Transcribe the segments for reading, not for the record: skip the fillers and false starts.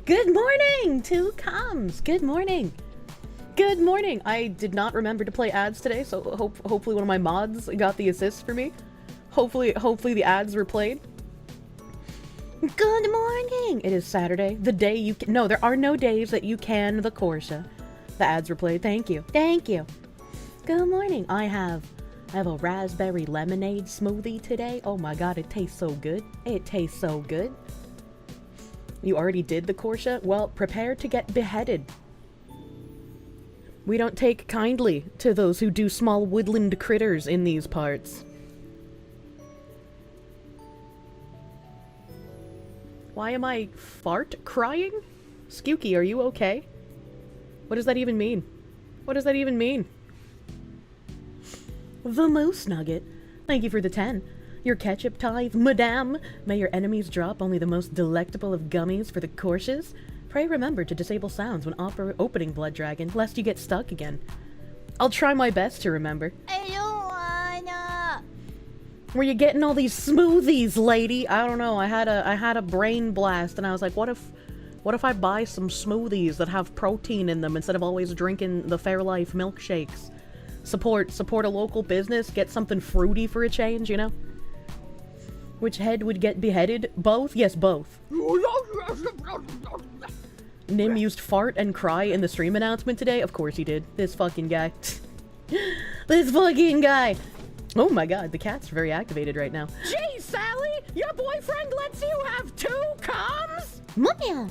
Good morning to comms. Good morning. Good morning. I did not remember to play ads today, so hopefully one of my mods got the assist for me. Hopefully the ads were played. Good morning. It is Saturday, the day you can— no, there are no days that you can the Kirsche. The ads were played. Thank you. Thank you. Good morning. I have a raspberry lemonade smoothie today. Oh my god, it tastes so good. It tastes so good. You already did the Kirsche? Well, prepare to get beheaded. We don't take kindly to those who do small woodland critters in these parts. Why am I fart crying? Skewky, are you okay? What does that even mean? What does that even mean? The Moose Nugget. Thank you for the 10. Your ketchup tithe, madame. May your enemies drop only the most delectable of gummies for the Kirsches. Pray remember to disable sounds when opening Blood Dragon, lest you get stuck again. I'll try my best to remember. I don't wanna. Where you getting all these smoothies, lady? I don't know. I had a brain blast, and I was like, what if I buy some smoothies that have protein in them instead of always drinking the Fairlife milkshakes? Support a local business, get something fruity for a change, you know? Which head would get beheaded? Both? Yes, both. Nim used fart and cry in the stream announcement today? Of course he did. This fucking guy. This fucking guy! Oh my god, the cat's very activated right now. Gee, Sally! Your boyfriend lets you have 2 comms? Mummy.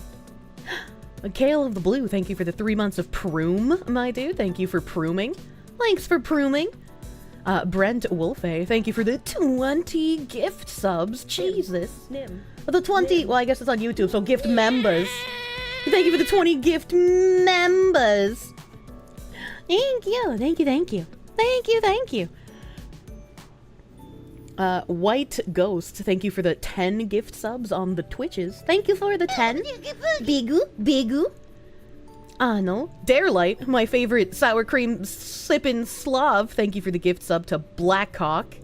Kale of the Blue, thank you for the 3 months of proom, my dude. Thank you for prooming. Thanks for prooming. Brent Wolfe, thank you for the 20 gift subs. Jesus. Nim. The 20, well, I guess it's on YouTube, so gift members. Thank you for the 20 gift members. Thank you, thank you, thank you. Thank you, thank you. White Ghost, thank you for the 10 gift subs on the Twitches. Thank you for the 10. Bigu. No. Darelight, my favorite sour cream sippin' Slav. Thank you for the gift sub to Blackhawk.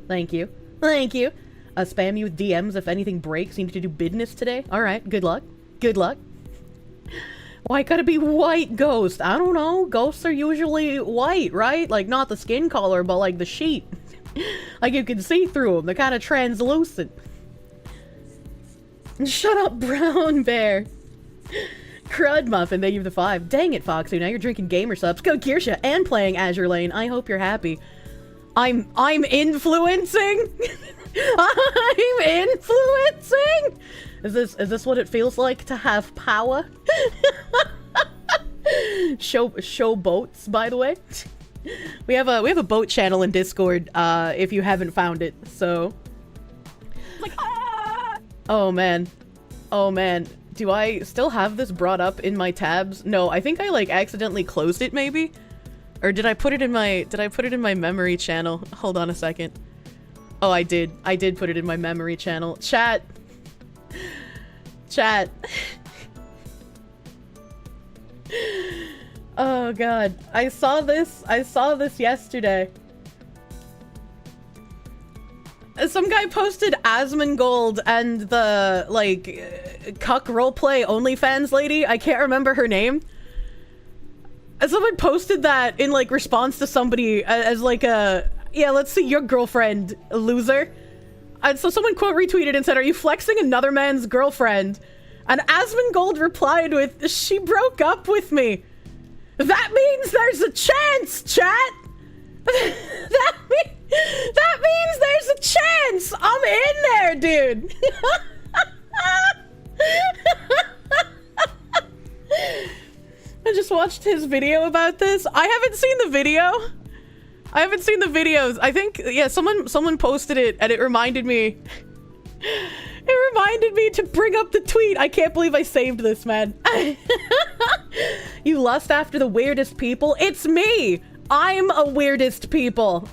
Thank you. Thank you. Spam you with DMs if anything breaks. You need to do business today. Alright, good luck. Good luck. Why gotta be white ghost? I don't know. Ghosts are usually white, right? Like, not the skin color, but like the sheet. Like, you can see through them. They're kind of translucent. Shut up, Brown Bear. Crud Muffin, thank you for the 5. Dang it, Foxy, now you're drinking gamer subs. Go Kirsche and playing Azure Lane. I hope you're happy. I'm influencing? I'm influencing? Is this what it feels like to have power? Show boats, by the way. We have a boat channel in Discord, if you haven't found it, so. Like, ah! Oh man. Oh man. Do I still have this brought up in my tabs? No, I think I like accidentally closed it maybe? Or did I put it in my memory channel? Hold on a second. Oh, I did. I did put it in my memory channel. Chat. Chat. Oh god. I saw this yesterday. Some guy posted Asmongold and the, like, cuck roleplay OnlyFans lady. I can't remember her name. Someone posted that in, like, response to somebody as, like, a... Yeah, let's see your girlfriend, loser. And so someone quote retweeted and said, are you flexing another man's girlfriend? And Asmongold replied with, she broke up with me. That means there's a chance, chat! That means there's a chance! I'm in there, dude! I just watched his video about this. I haven't seen the video. I haven't seen the videos. I think, yeah, someone posted it and it reminded me. It reminded me to bring up the tweet. I can't believe I saved this, man. You lust after the weirdest people? It's me! I'm a weirdest people.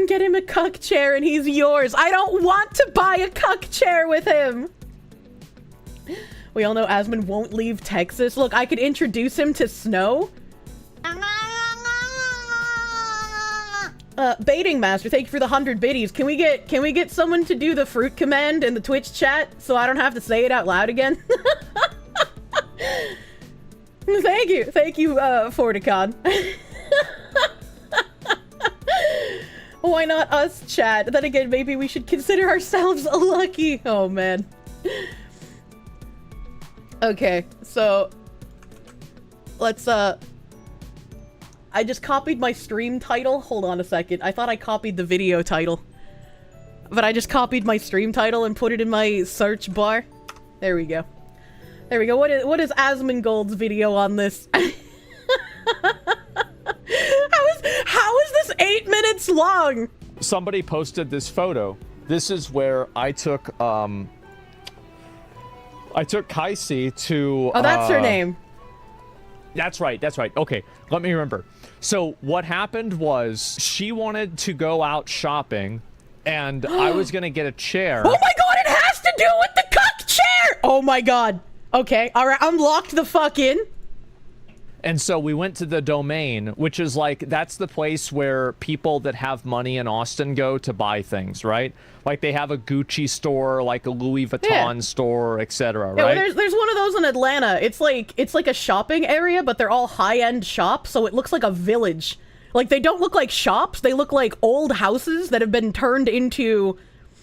Get him a cuck chair and he's yours. I don't want to buy a cuck chair with him. We all know Asmon won't leave Texas. Look, I could introduce him to Snow. Baiting Master, thank you for the 100 biddies. Can we get someone to do the fruit command in the Twitch chat so I don't have to say it out loud again? Thank you, Forticon. Why not us, chat? Then again, maybe we should consider ourselves lucky. Oh man. Okay, so let's I just copied my stream title. Hold on a second. I thought I copied the video title. But I just copied my stream title and put it in my search bar. There we go. There we go. What is Asmongold's video on this? How is this 8 minutes long? Somebody posted this photo. This is where I took Kaisi to Oh, that's her name. That's right. Okay, let me remember. So what happened was she wanted to go out shopping, and I was gonna get a chair. Oh my god, it has to do with the cuck chair! Oh my god. Okay, alright, I'm locked the fuck in. And so we went to the Domain, which is like, that's the place where people that have money in Austin go to buy things, right? Like they have a Gucci store, like a Louis Vuitton store, etc. Right? Yeah, well, there's one of those in Atlanta. It's like a shopping area, but they're all high-end shops, so it looks like a village. Like they don't look like shops, they look like old houses that have been turned into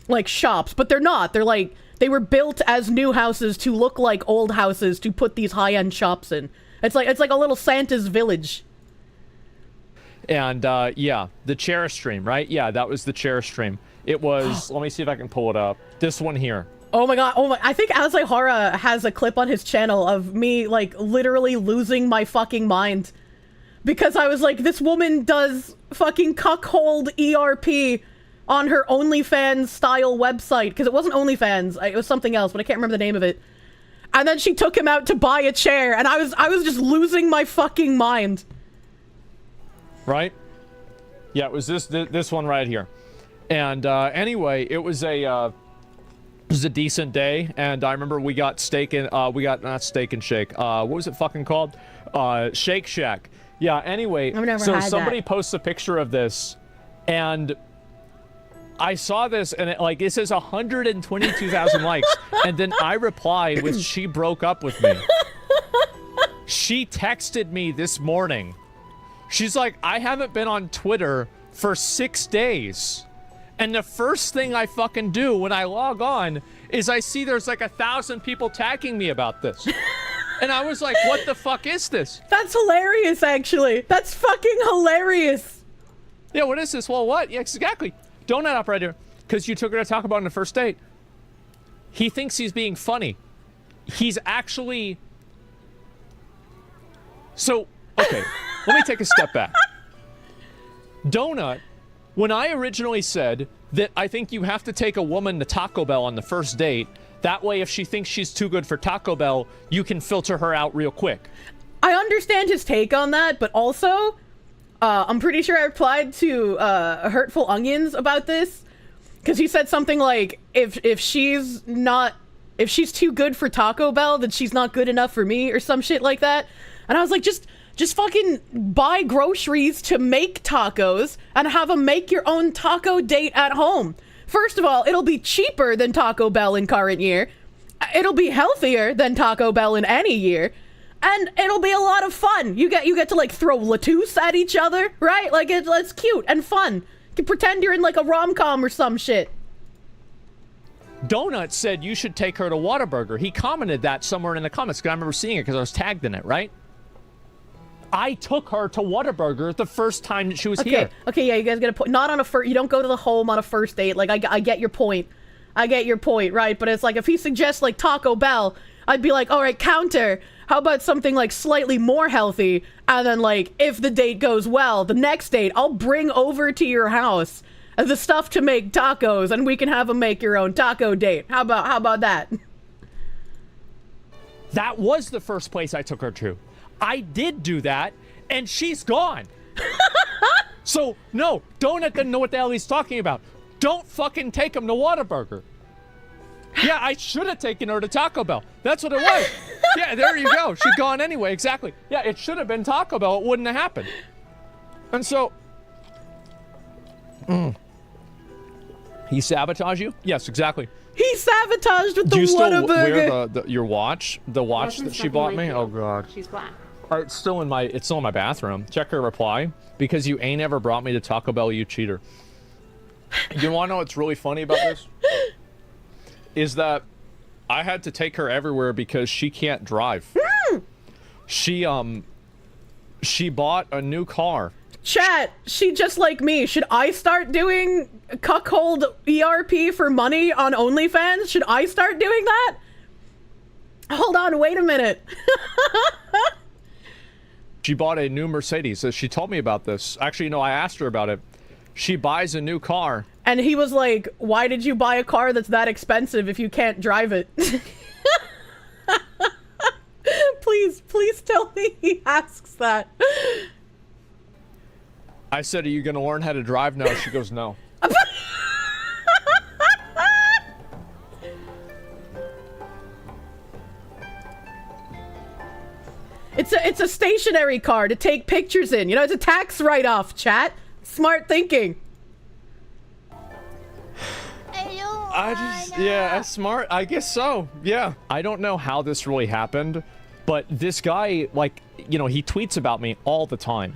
like shops, but they're not. They're like, they were built as new houses to look like old houses to put these high-end shops in. It's like a little Santa's village. And yeah, the chair stream, right? Yeah, that was the chair stream. It was, let me see if I can pull it up. This one here. Oh my god, I think Azahara has a clip on his channel of me, like, literally losing my fucking mind. Because I was like, this woman does fucking cuckold ERP on her OnlyFans style website. Because it wasn't OnlyFans, it was something else, but I can't remember the name of it. And then she took him out to buy a chair, and I was just losing my fucking mind. Right? Yeah, it was this one right here. And anyway, it was a decent day, and I remember we got steak and not steak and shake. What was it fucking called? Shake Shack. Yeah. Anyway, so somebody posts a picture of this, and I saw this, and it says 122,000 likes, and then I replied with, "She broke up with me." She texted me this morning. She's like, "I haven't been on Twitter for 6 days. And the first thing I fucking do when I log on is I see there's like 1,000 people tagging me about this." And I was like, what the fuck is this? That's hilarious, actually. That's fucking hilarious. Yeah, what is this? Well, what? Yeah, exactly. Donut operator. Because you took her to Taco Bell on the first date. He thinks he's being funny. He's actually... So, okay. Let me take a step back. Donut, when I originally said that I think you have to take a woman to Taco Bell on the first date, that way if she thinks she's too good for Taco Bell, you can filter her out real quick. I understand his take on that, but also, I'm pretty sure I replied to Hurtful Onions about this, because he said something like, if she's too good for Taco Bell, then she's not good enough for me, or some shit like that. And I was like, just fucking buy groceries to make tacos and have a make your own taco date at home. First of all, it'll be cheaper than Taco Bell in current year. It'll be healthier than Taco Bell in any year. And it'll be a lot of fun. You get to like throw lettuce at each other, right? Like it's cute and fun. You can pretend you're in like a rom-com or some shit. Donut said you should take her to Whataburger. He commented that somewhere in the comments, because I remember seeing it because I was tagged in it, right? I took her to Whataburger the first time that she was here. Okay, yeah, you guys get a point. Not on a first... You don't go to the home on a first date. Like, I get your point. I get your point, right? But it's like, if he suggests, like, Taco Bell, I'd be like, all right, counter. How about something, like, slightly more healthy? And then, like, if the date goes well, the next date, I'll bring over to your house the stuff to make tacos, and we can have a make your own taco date. How about that? That was the first place I took her to. I did do that, and she's gone. So, no, Donut doesn't know what the hell he's talking about. Don't fucking take him to Whataburger. Yeah, I should have taken her to Taco Bell. That's what it was. Yeah, there you go. She's gone anyway, exactly. Yeah, it should have been Taco Bell. It wouldn't have happened. And so, He sabotaged you? Yes, exactly. He sabotaged with Do the you still Whataburger. wear your watch? The watch that she bought me? Oh god. She's black. It's still in my bathroom. Check her reply. Because you ain't ever brought me to Taco Bell, you cheater. You wanna know what's really funny about this? Is that I had to take her everywhere because she can't drive. She bought a new car. Chat, she just like me. Should I start doing cuckold ERP for money on OnlyFans? Should I start doing that? Hold on, wait a minute. She bought a new Mercedes. She told me about this. Actually, no, I asked her about it. She buys a new car. And he was like, why did you buy a car that's that expensive if you can't drive it? Please tell me he asks that. I said, are you going to learn how to drive now? She goes, no. It's a stationary car to take pictures in. You know, it's a tax write-off, chat. Smart thinking. Yeah, smart. I guess so. Yeah. I don't know how this really happened, but this guy, like, you know, he tweets about me all the time.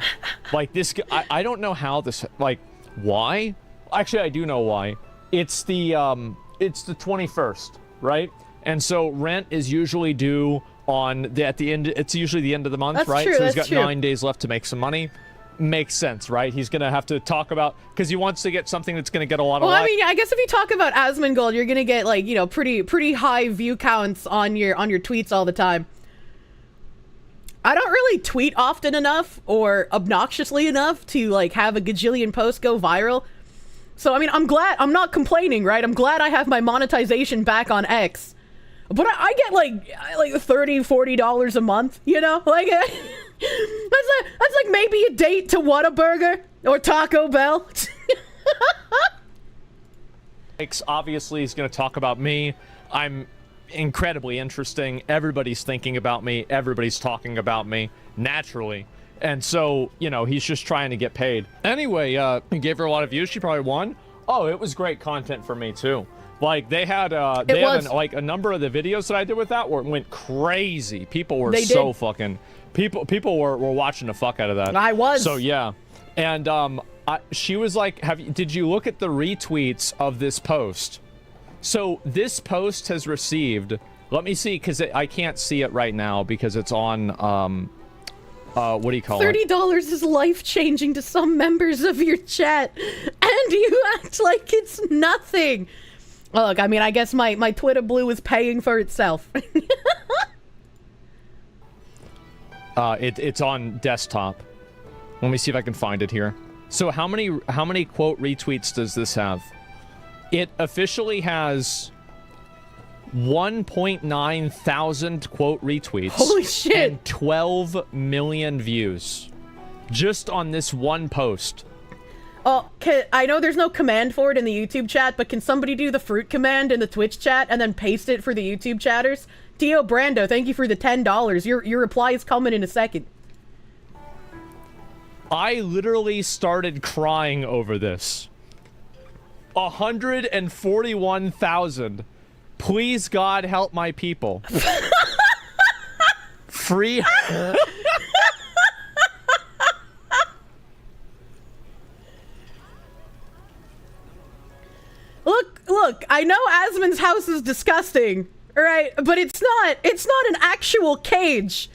Like, this guy, I don't know how this, like, why? Actually, I do know why. It's the 21st, right? And so rent is usually due at the end, it's usually the end of the month, That's right? True, so he's got true. 9 days left to make some money. Makes sense, right? He's gonna have to talk about, because he wants to get something that's gonna get a lot of Well, I mean, I guess if you talk about Asmongold, you're gonna get, like, you know, pretty high view counts on your tweets all the time. I don't really tweet often enough or obnoxiously enough to, like, have a gajillion posts go viral. So, I mean, I'm not complaining, right? I'm glad I have my monetization back on X. But I get, like $30, $40 a month, you know? Like, that's like maybe a date to Whataburger or Taco Bell. Obviously, he's going to talk about me. I'm incredibly interesting. Everybody's thinking about me. Everybody's talking about me, naturally. And so, you know, he's just trying to get paid. Anyway, he gave her a lot of views. She probably won. Oh, it was great content for me, too. Like, they had like, a number of the videos that I did with that went crazy. People were fucking... People were watching the fuck out of that. I was. So, yeah. And, she was like, did you look at the retweets of this post? So, this post has received... Let me see, because I can't see it right now because it's on, what do you call it? $30 is life-changing to some members of your chat, and you act like it's nothing. Well, look, I mean, I guess my Twitter blue is paying for itself. It's on desktop. Let me see if I can find it here. So how many quote retweets does this have? It officially has 1.9 thousand quote retweets. Holy shit! And 12 million views. Just on this one post. Oh, I know there's no command for it in the YouTube chat, but can somebody do the fruit command in the Twitch chat and then paste it for the YouTube chatters? Tio Brando, thank you for the $10. Your reply is coming in a second. I literally started crying over this. 141,000. Please, God, help my people. Free... Look, I know Asmon's house is disgusting, right? But it's not an actual cage.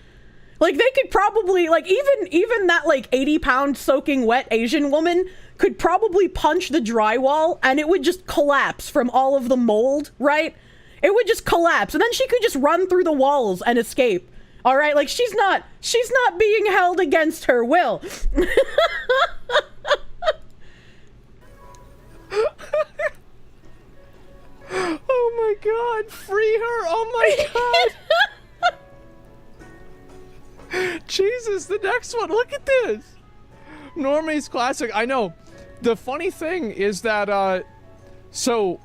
Like, they could probably, like, even that, like, 80-pound soaking wet Asian woman could probably punch the drywall and it would just collapse from all of the mold, right? It would just collapse and then she could just run through the walls and escape. All right? Like, she's not being held against her will. Oh my god, free her! Oh my god! Jesus, the next one, look at this! Normie's classic, I know. The funny thing is that, so...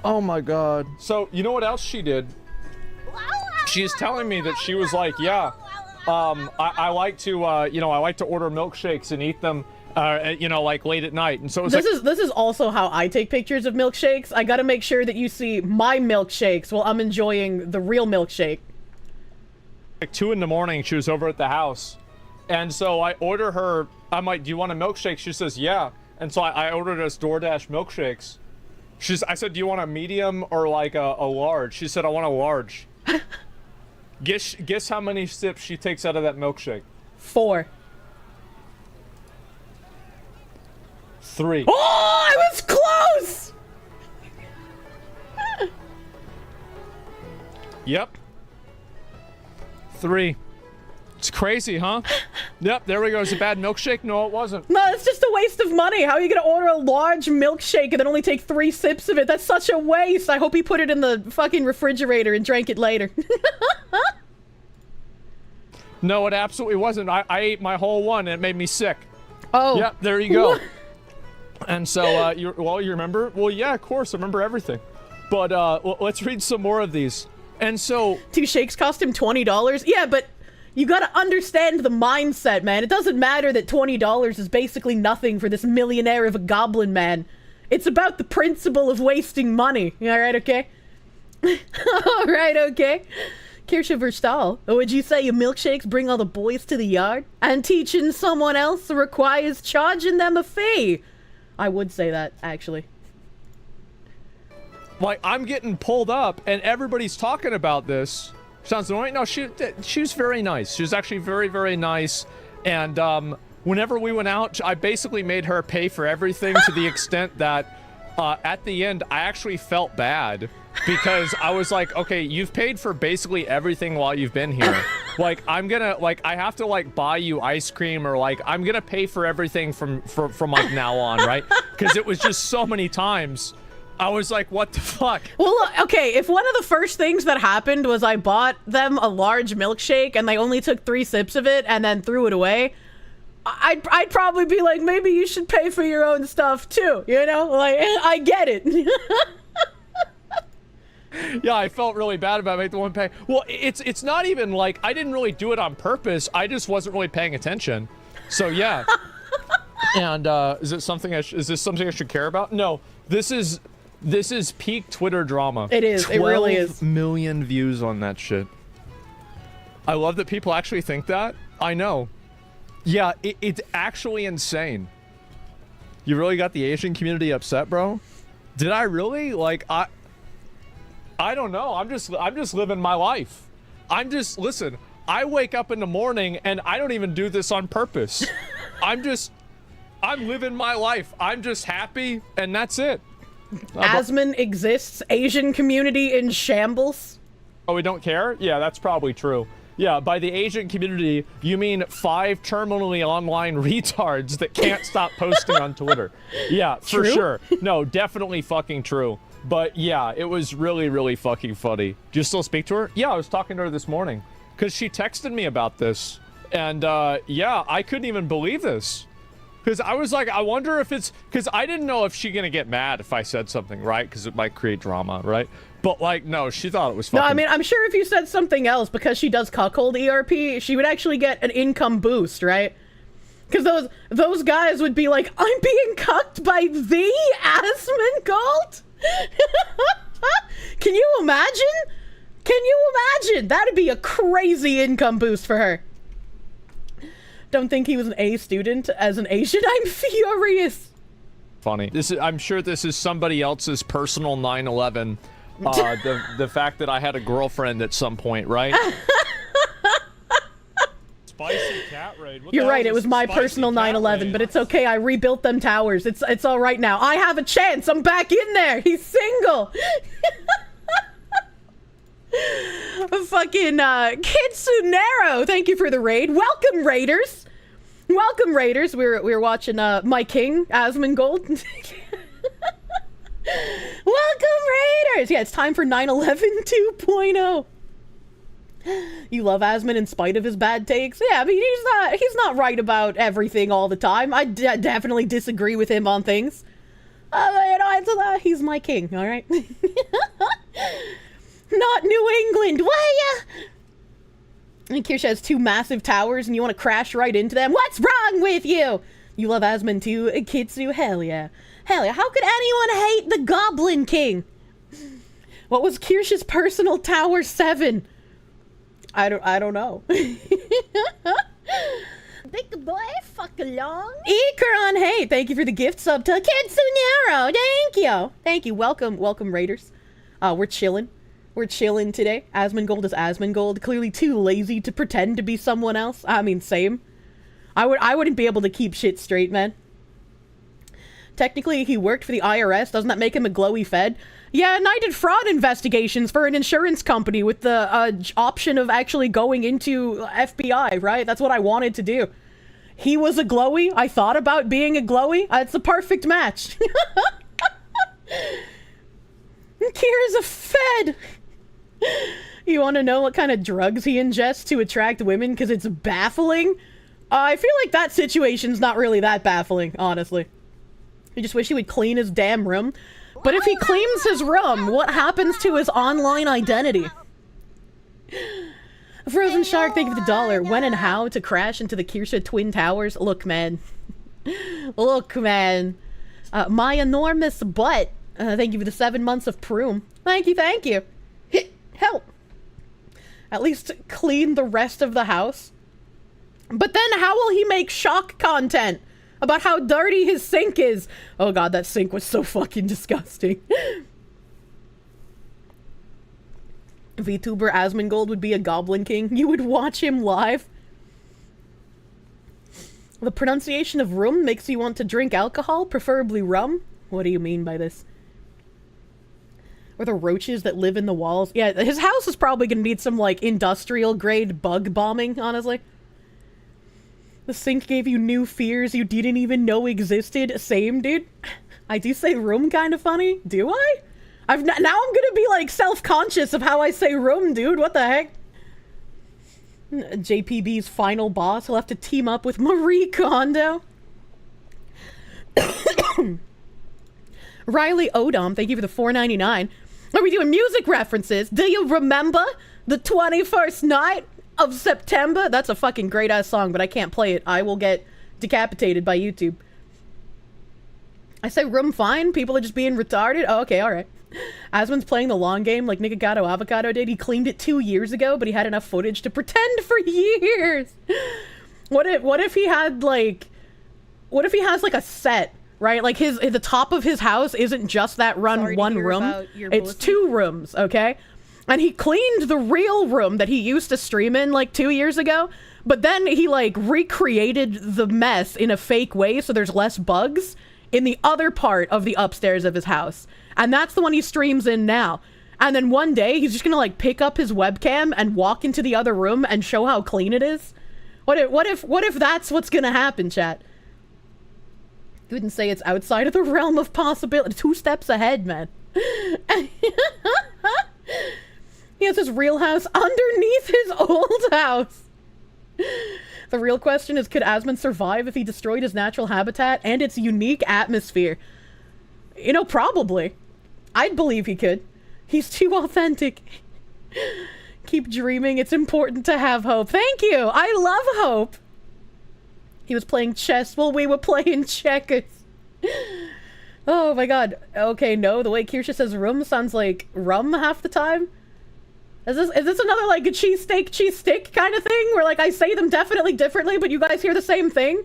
Oh my god. So, you know what else she did? She's telling me that she was like, yeah, I like to, you know, I like to order milkshakes and eat them You know, like late at night. And so it's this is also how I take pictures of milkshakes. I gotta make sure that you see my milkshakes while I'm enjoying the real milkshake. like 2 in the morning. She was over at the house. And so I order her, I'm like, do you want a milkshake? She says, yeah. And so I ordered us DoorDash milkshakes. I said, do you want a medium or like a large? She said, I want a large. Guess how many sips she takes out of that milkshake? 4. 3. Oh, I was close! Yep. 3. It's crazy, huh? Yep, there we go. Is it a bad milkshake? No, it wasn't. No, it's just a waste of money. How are you gonna order a large milkshake and then only take 3 sips of it? That's such a waste. I hope he put it in the fucking refrigerator and drank it later. No, it absolutely wasn't. I ate my whole one and it made me sick. Oh. Yep, there you go. And so, you remember? Well, yeah, of course, I remember everything. But, let's read some more of these. And so... 2 shakes cost him $20? Yeah, but you gotta understand the mindset, man. It doesn't matter that $20 is basically nothing for this millionaire of a goblin man. It's about the principle of wasting money. Alright, okay? Alright, okay? Kirsche Verstal, would you say your milkshakes bring all the boys to the yard? And teaching someone else requires charging them a fee? I would say that, actually. Like, I'm getting pulled up, and everybody's talking about this. Sounds annoying. No, she was very nice. She was actually very, very nice. And, whenever we went out, I basically made her pay for everything to the extent that, at the end, I actually felt bad. Because I was like, okay, you've paid for basically everything while you've been here. Like, I'm gonna, like, I have to, like, buy you ice cream, or, like, I'm gonna pay for everything from like, now on, right? Because it was just so many times. I was like, what the fuck? Well, look, okay, if one of the first things that happened was I bought them a large milkshake and they only took 3 sips of it and then threw it away, I'd probably be like, maybe you should pay for your own stuff too, you know? Like, I get it. Yeah, I felt really bad about making the one pay. Well, it's not even like I didn't really do it on purpose. I just wasn't really paying attention. So yeah. And is this something I should care about? No. This is peak Twitter drama. It is. It really is. 12 million views on that shit. I love that people actually think that. I know. Yeah, it's actually insane. You really got the Asian community upset, bro? Did I really? Like, I don't know. I'm just living my life. Listen, I wake up in the morning and I don't even do this on purpose. I'm living my life. I'm just happy and that's it. Asmon exists. Asian community in shambles. Oh, we don't care? Yeah, that's probably true. Yeah, by the Asian community, you mean 5 terminally online retards that can't stop posting on Twitter. Yeah, for sure. No, definitely fucking true. But yeah, it was really, really fucking funny. Do you still speak to her? Yeah, I was talking to her this morning. Because she texted me about this. And yeah, I couldn't even believe this. Because I was like, I wonder if it's... Because I didn't know if she's going to get mad if I said something, right? Because it might create drama, right? But like, no, she thought it was fucking... No, I mean, I'm sure if you said something else, because she does cuckold ERP, she would actually get an income boost, right? Because those guys would be like, I'm being cucked by the Asmongold? Can you imagine? Can you imagine? That'd be a crazy income boost for her. Don't think he was an A student as an Asian. I'm furious. Funny. I'm sure this is somebody else's personal 9/11. The fact that I had a girlfriend at some point, right? Spicy cat raid. You're right, it was my personal 9/11, but it's okay, I rebuilt them towers. It's all right now. I have a chance. I'm back in there. He's single. Fucking Kitsunero, thank you for the raid. Welcome, Raiders. Welcome, Raiders. We're watching My King, Asmongold. Welcome, Raiders. Yeah, it's time for 9/11 2.0. You love Asmon in spite of his bad takes? Yeah, I mean, he's not right about everything all the time. I definitely disagree with him on things. You know, he's my king, all right? Not New England, why And Kirsche has 2 massive towers and you want to crash right into them? What's wrong with you? You love Asmund too, Kitsu? Hell yeah. Hell yeah. How could anyone hate the Goblin King? What was Kirsche's personal Tower 7? I don't know. Big boy, fuck along. Ikaron, hey, thank you for the gift sub to Kitsunero. Thank you. Thank you. Welcome, Raiders. We're chilling. We're chilling today. Asmongold is Asmongold. Clearly too lazy to pretend to be someone else. I mean, same. I wouldn't be able to keep shit straight, man. Technically, he worked for the IRS. Doesn't that make him a glowy fed? Yeah, and I did fraud investigations for an insurance company with the option of actually going into FBI, right? That's what I wanted to do. He was a glowy. I thought about being a glowy. It's the perfect match. Kira's a fed. You want to know what kind of drugs he ingests to attract women because it's baffling? I feel like that situation's not really that baffling, honestly. I just wish he would clean his damn room. But if he cleans his room, what happens to his online identity? Frozen Shark, thank you for the dollar. When and how to crash into the Kirsche Twin Towers? Look, man. Look, man. My enormous butt. Thank you for the 7 months of Proom. Thank you, thank you. Help. At least clean the rest of the house. But then how will he make shock content about how dirty his sink is? Oh god, that sink was so fucking disgusting. VTuber Asmongold would be a Goblin King. You would watch him live. The pronunciation of rum makes you want to drink alcohol, preferably rum. What do you mean by this? Or the roaches that live in the walls. Yeah, his house is probably gonna need some, like, industrial grade bug bombing, honestly. The sink gave you new fears you didn't even know existed. Same, dude. I do say room kind of funny. Do I? Now I'm gonna be, like, self-conscious of how I say room, dude. What the heck? JPB's final boss. He'll have to team up with Marie Kondo. Riley Odom, thank you for the $4.99. Are we doing music references? Do you remember the 21st night of September? That's a fucking great-ass song, but I can't play it. I will get decapitated by YouTube. I say room fine. People are just being retarded. Oh, okay, alright. Asmon's playing the long game like Nikagato Avocado did. He cleaned it 2 years ago, but he had enough footage to pretend for years. What if he had, like... What if he has, like, a set, right? Like, the top of his house isn't just that one room. It's 2 rooms, okay? And he cleaned the real room that he used to stream in, like, 2 years ago. But then he, like, recreated the mess in a fake way so there's less bugs in the other part of the upstairs of his house. And that's the one he streams in now. And then one day, he's just gonna, like, pick up his webcam and walk into the other room and show how clean it is. What if that's what's gonna happen, chat? You wouldn't say it's outside of the realm of possibility. 2 steps ahead, man. He has his real house underneath his old house. The real question is, could Asmund survive if he destroyed his natural habitat and its unique atmosphere? You know, probably. I'd believe he could. He's too authentic. Keep dreaming. It's important to have hope. Thank you. I love hope. He was playing chess while we were playing checkers. Oh my god. Okay, no, the way Kirsche says rum sounds like rum half the time. Is this another, like, a cheese stick kind of thing? Where, like, I say them definitely differently, but you guys hear the same thing?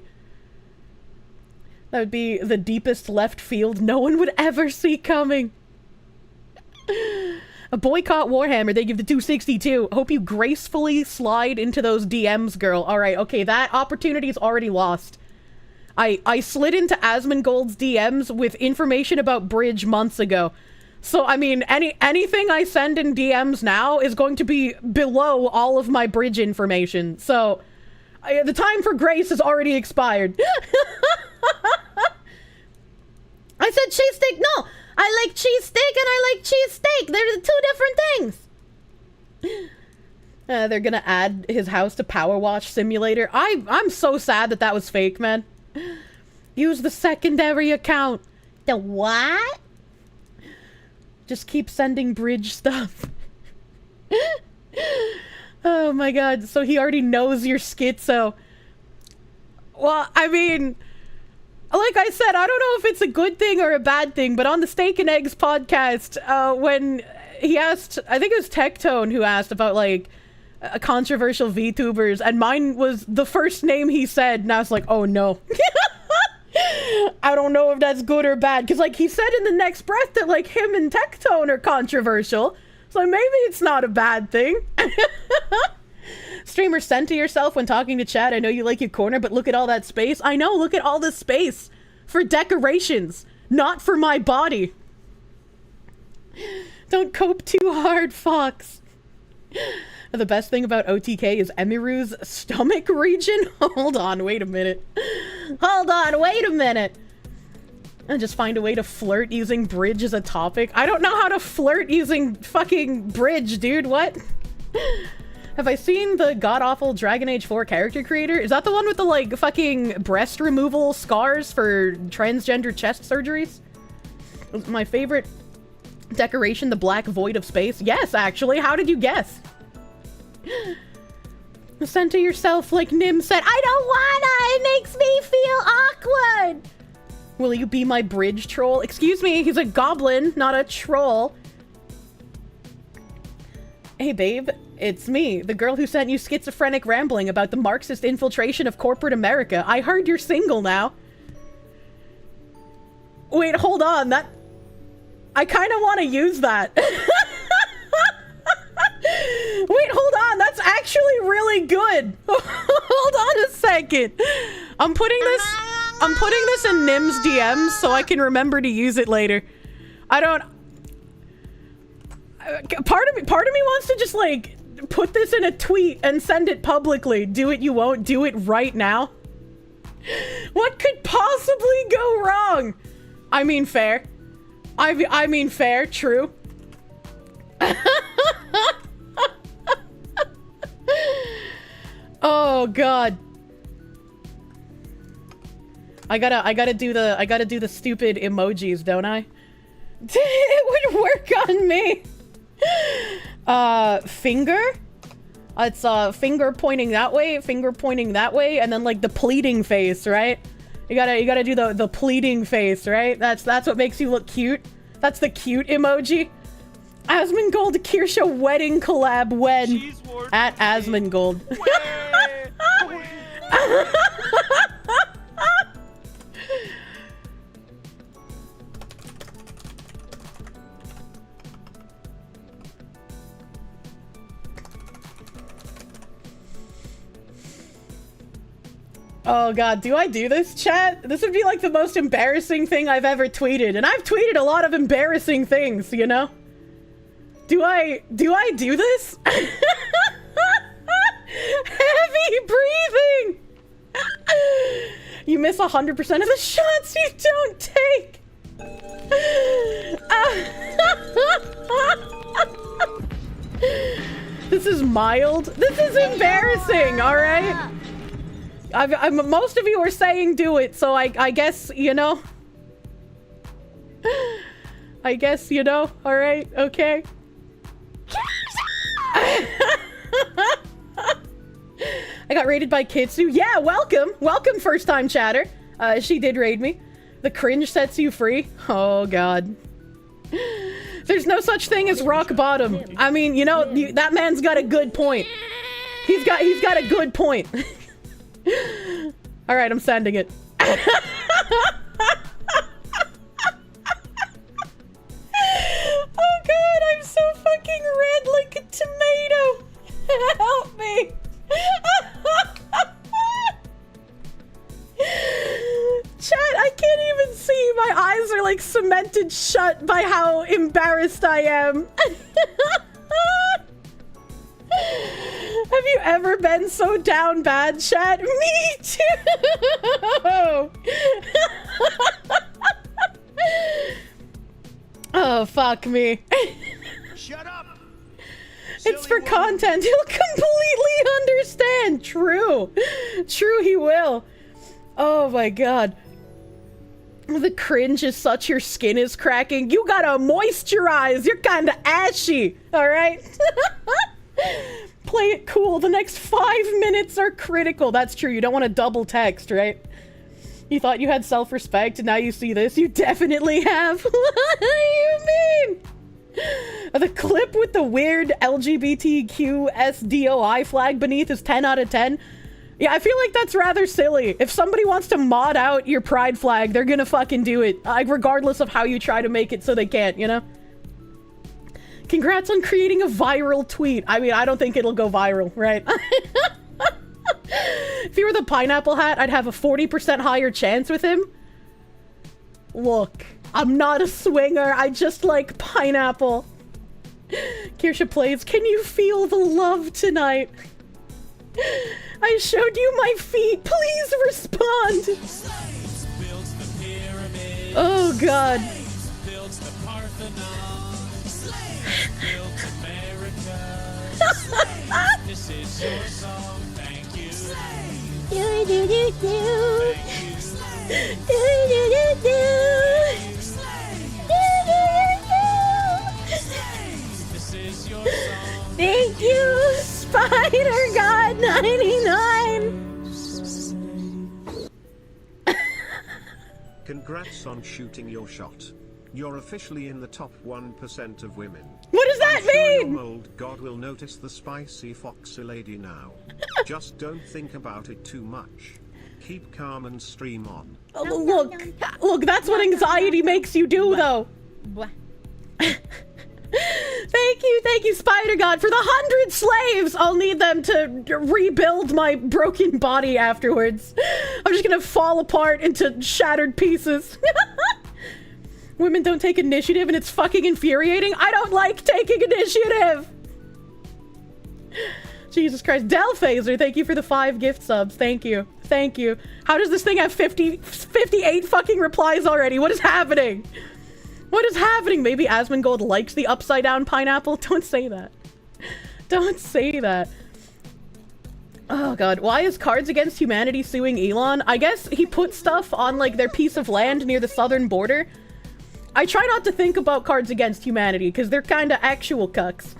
That would be the deepest left field no one would ever see coming. A boycott Warhammer, they give the 262. Hope you gracefully slide into those DMs, girl. Alright, okay, that opportunity's already lost. I slid into Asmongold's DMs with information about Bridge months ago. So, I mean, anything I send in DMs now is going to be below all of my Bridge information. So, the time for grace has already expired. I said cheese steak. No, I like cheese steak and I like cheese steak. They're 2 different things. They're gonna add his house to Power Wash Simulator. I'm so sad that was fake, man. Use the secondary account. The what? Just keep sending Bridge stuff. Oh my god, so he already knows you're schizo. Well, I mean, Like I said, I don't know if it's a good thing or a bad thing, but on the Steak and Eggs podcast, when he asked, I think it was Tectone who asked about, like, controversial VTubers, and mine was the first name he said, and I was like, oh no. I don't know if that's good or bad, because, like, he said in the next breath that, like, him and Tectone are controversial, so maybe it's not a bad thing. Streamer, center yourself when talking to chat. I know you like your corner, but look at all that space. I know, look at all this space. For decorations, not for my body. Don't cope too hard, Fox. The best thing about OTK is Emiru's stomach region. Hold on, wait a minute. Hold on, wait a minute. And just find a way to flirt using bridge as a topic. I don't know how to flirt using fucking bridge, dude. What? Have I seen the god-awful Dragon Age 4 character creator? Is that the one with the, like, fucking breast removal scars for transgender chest surgeries? My favorite decoration, the black void of space. Yes, actually. How did you guess? Center yourself like Nim said. I don't wanna! It makes me feel awkward! Will you be my bridge troll? Excuse me, he's a goblin, not a troll. Hey, babe. It's me, the girl who sent you schizophrenic rambling about the Marxist infiltration of corporate America. I heard you're single now. Wait, hold on. That... I kind of want to use that. Wait, hold on. That's actually really good. Hold on a second. I'm putting this in Nim's DMs so I can remember to use it later. I don't... Part of me wants to just, like, put this in a tweet and send it publicly. Do it, you won't. Do it right now. What could possibly go wrong? I mean, fair. I mean, fair. True. Oh, God. I gotta do the stupid emojis, don't I? It would work on me. Finger? It's, finger pointing that way, and then, like, the pleading face, right? You gotta do the pleading face, right? That's what makes you look cute. That's the cute emoji. Asmongold Kirsche wedding collab when at Asmongold. Oh god, do I do this, chat? This would be like the most embarrassing thing I've ever tweeted, and I've tweeted a lot of embarrassing things, you know? Do I do this? Heavy breathing! You miss 100% of the shots you don't take! This is mild. This is embarrassing, alright? Most of you are saying do it, so I guess, you know. I guess, you know, alright, okay. I got raided by Kitsu. Yeah, welcome! Welcome, first-time chatter. She did raid me. The cringe sets you free. Oh, God. There's no such thing as rock bottom. I mean, you know, that man's got a good point. He's got a good point. Alright, I'm sending it. Oh god, I'm so fucking red like a tomato. Help me. Chat, I can't even see. My eyes are like cemented shut by how embarrassed I am. Have you ever been so down bad, chat? Me too! Oh, fuck me. Shut up! It's for content. He'll completely understand. True. True, he will. Oh my god. The cringe is such your skin is cracking. You gotta moisturize. You're kinda ashy. Alright? Play it cool. The next 5 minutes are critical. That's true. You don't want to double text, right? You thought you had self-respect, and now you see this? You definitely have. What do you mean? The clip with the weird LGBTQ SDOI flag beneath is 10 out of 10. Yeah, I feel like that's rather silly. If somebody wants to mod out your pride flag, they're gonna fucking do it. Like, regardless of how you try to make it so they can't, you know? Congrats on creating a viral tweet. I mean, I don't think it'll go viral, right? If you were the pineapple hat, I'd have a 40% higher chance with him. Look, I'm not a swinger. I just like pineapple. Kirsche plays, can you feel the love tonight? I showed you my feet. Please respond. Oh, God. This is your song, thank you. Do do do do. Thank you. Do do do do. Do do do This is your song. do. Thank you, Spider God 99. Congrats on shooting your shot. You're officially in the top 1% of women. What does that I'm sure mean? your old god will notice the spicy foxy lady now. Just don't think about it too much. Keep calm and stream on. Look, that's what anxiety makes you do, though. What? Thank you, Spider God, for the 100 slaves! I'll need them to rebuild my broken body afterwards. I'm just gonna fall apart into shattered pieces. Women don't take initiative and it's fucking infuriating. I don't like taking initiative! Jesus Christ. Del Phaser, thank you for the 5 gift subs. Thank you. Thank you. How does this thing have 58 fucking replies already? What is happening? What is happening? Maybe Asmongold likes the upside down pineapple? Don't say that. Don't say that. Oh god, why is Cards Against Humanity suing Elon? I guess he put stuff on like their piece of land near the southern border. I try not to think about Cards Against Humanity because they're kind of actual cucks.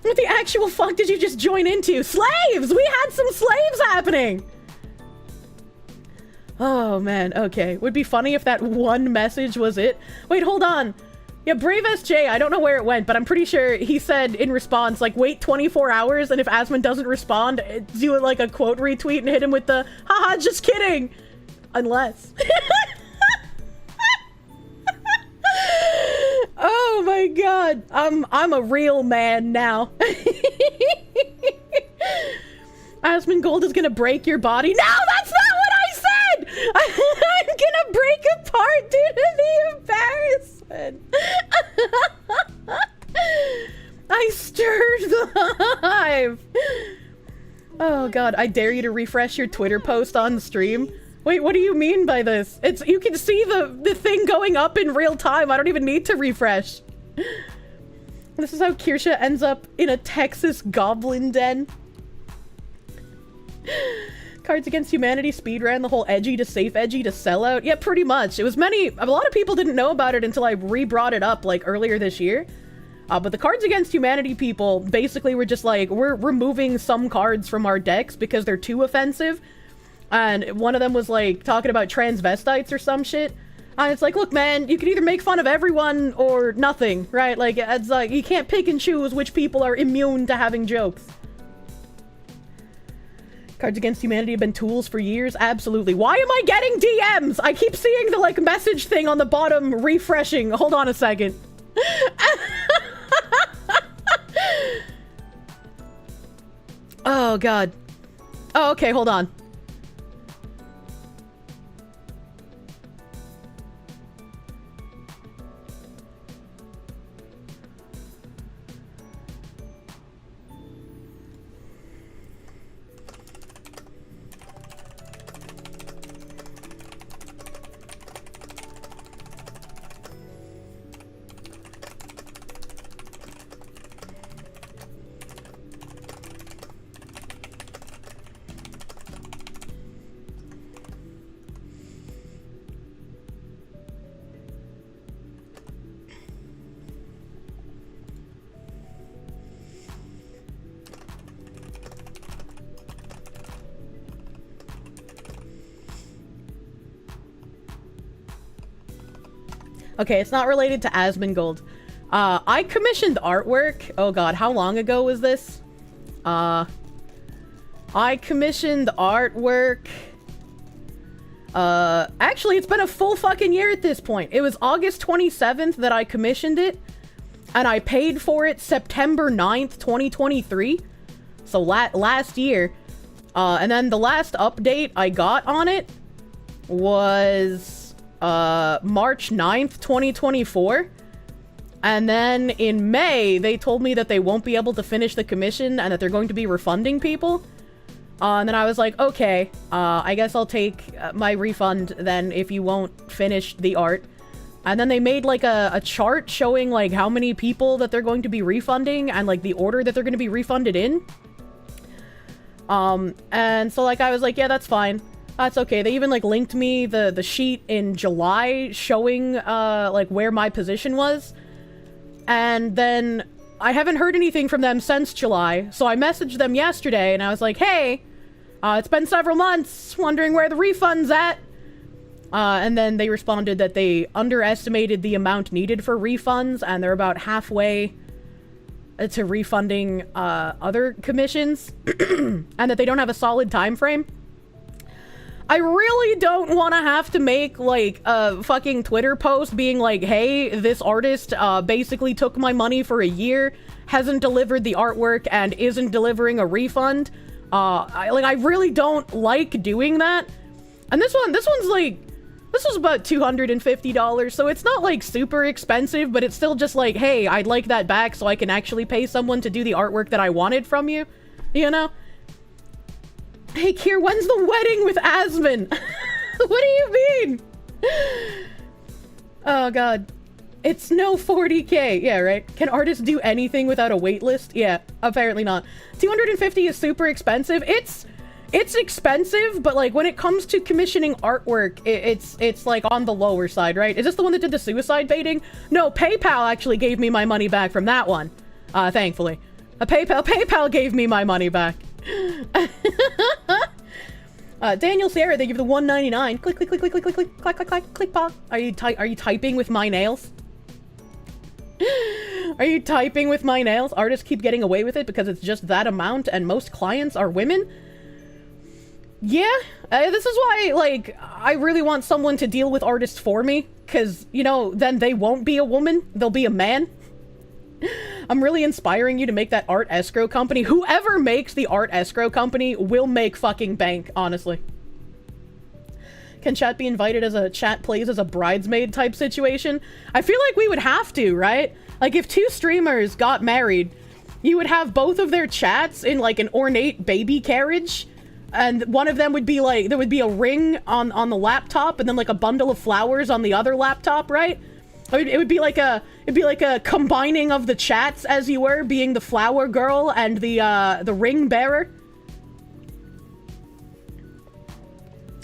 What the actual fuck did you just join into? Slaves! We had some slaves happening! Oh man, okay. Would be funny if that one message was it. Wait, hold on. Yeah, Brave SJ, I don't know where it went, but I'm pretty sure he said in response, like, wait 24 hours, and if Asmon doesn't respond, do like a quote retweet and hit him with the, haha, just kidding! Unless. Oh my god, I'm a real man now. Asmongold is gonna break your body. No, that's not what I said! I'm gonna break apart due to the embarrassment. I stirred the hive. Oh god, I dare you to refresh your Twitter post on the stream. Wait, what do you mean by this? You can see the thing going up in real time. I don't even need to refresh. This is how Kirsche ends up in a Texas goblin den. Cards Against Humanity speedran the whole edgy to safe edgy to sellout. Yeah, pretty much. It was a lot of people didn't know about it until I re-brought it up like earlier this year. But the Cards Against Humanity people basically were just like, we're removing some cards from our decks because they're too offensive. And one of them was like talking about transvestites or some shit. And it's like, look, man, you can either make fun of everyone or nothing, right? Like, it's like, you can't pick and choose which people are immune to having jokes. Cards Against Humanity have been tools for years? Absolutely. Why am I getting DMs? I keep seeing the, like, message thing on the bottom refreshing. Hold on a second. Oh, God. Oh, okay, hold on. Okay, it's not related to Asmongold. I commissioned artwork. Oh god, how long ago was this? I commissioned artwork. Actually, it's been a full fucking year at this point. It was August 27th that I commissioned it, and I paid for it September 9th, 2023. So last year. And then the last update I got on it was March 9th, 2024. And then in May, they told me that they won't be able to finish the commission and that they're going to be refunding people. And then I was like, okay, I guess I'll take my refund then if you won't finish the art. And then they made like a chart showing like how many people that they're going to be refunding and like the order that they're going to be refunded in. And so like I was like, yeah, that's fine. That's okay. They even like linked me the sheet in July showing like where my position was. And then I haven't heard anything from them since July. So I messaged them yesterday and I was like, hey, it's been several months, wondering where the refund's at. And then they responded that they underestimated the amount needed for refunds and they're about halfway to refunding other commissions and that they don't have a solid time frame. I really don't want to have to make like a fucking Twitter post being like, hey, this artist basically took my money for a year, hasn't delivered the artwork, and isn't delivering a refund. I really don't like doing that. And this one's like, this was about $250, so it's not like super expensive, but it's still just like, hey, I'd like that back so I can actually pay someone to do the artwork that I wanted from you, you know? Hey, Kier, when's the wedding with Asmon? What do you mean? Oh, God. It's no 40k. Yeah, right? Can artists do anything without a wait list? Yeah, apparently not. 250 is super expensive. It's expensive, but, like, when it comes to commissioning artwork, it's like, on the lower side, right? Is this the one that did the suicide baiting? No, PayPal actually gave me my money back from that one. Thankfully. PayPal gave me my money back. Daniel Sierra, they give the $1.99. Click, click, click, click, click, click, click, click, click, click, click, pop. Are you typing with my nails? Are you typing with my nails? Artists keep getting away with it because it's just that amount and most clients are women? Yeah, this is why, like, I really want someone to deal with artists for me. Because, you know, then they won't be a woman. They'll be a man. I'm really inspiring you to make that art escrow company. Whoever makes the art escrow company will make fucking bank, honestly. Can chat be invited as a chat plays as a bridesmaid type situation? I feel like we would have to, right? Like if two streamers got married, you would have both of their chats in like an ornate baby carriage. And one of them would be like, there would be a ring on the laptop and then like a bundle of flowers on the other laptop, right? It would be like a combining of the chats, as you were, being the flower girl and the ring bearer.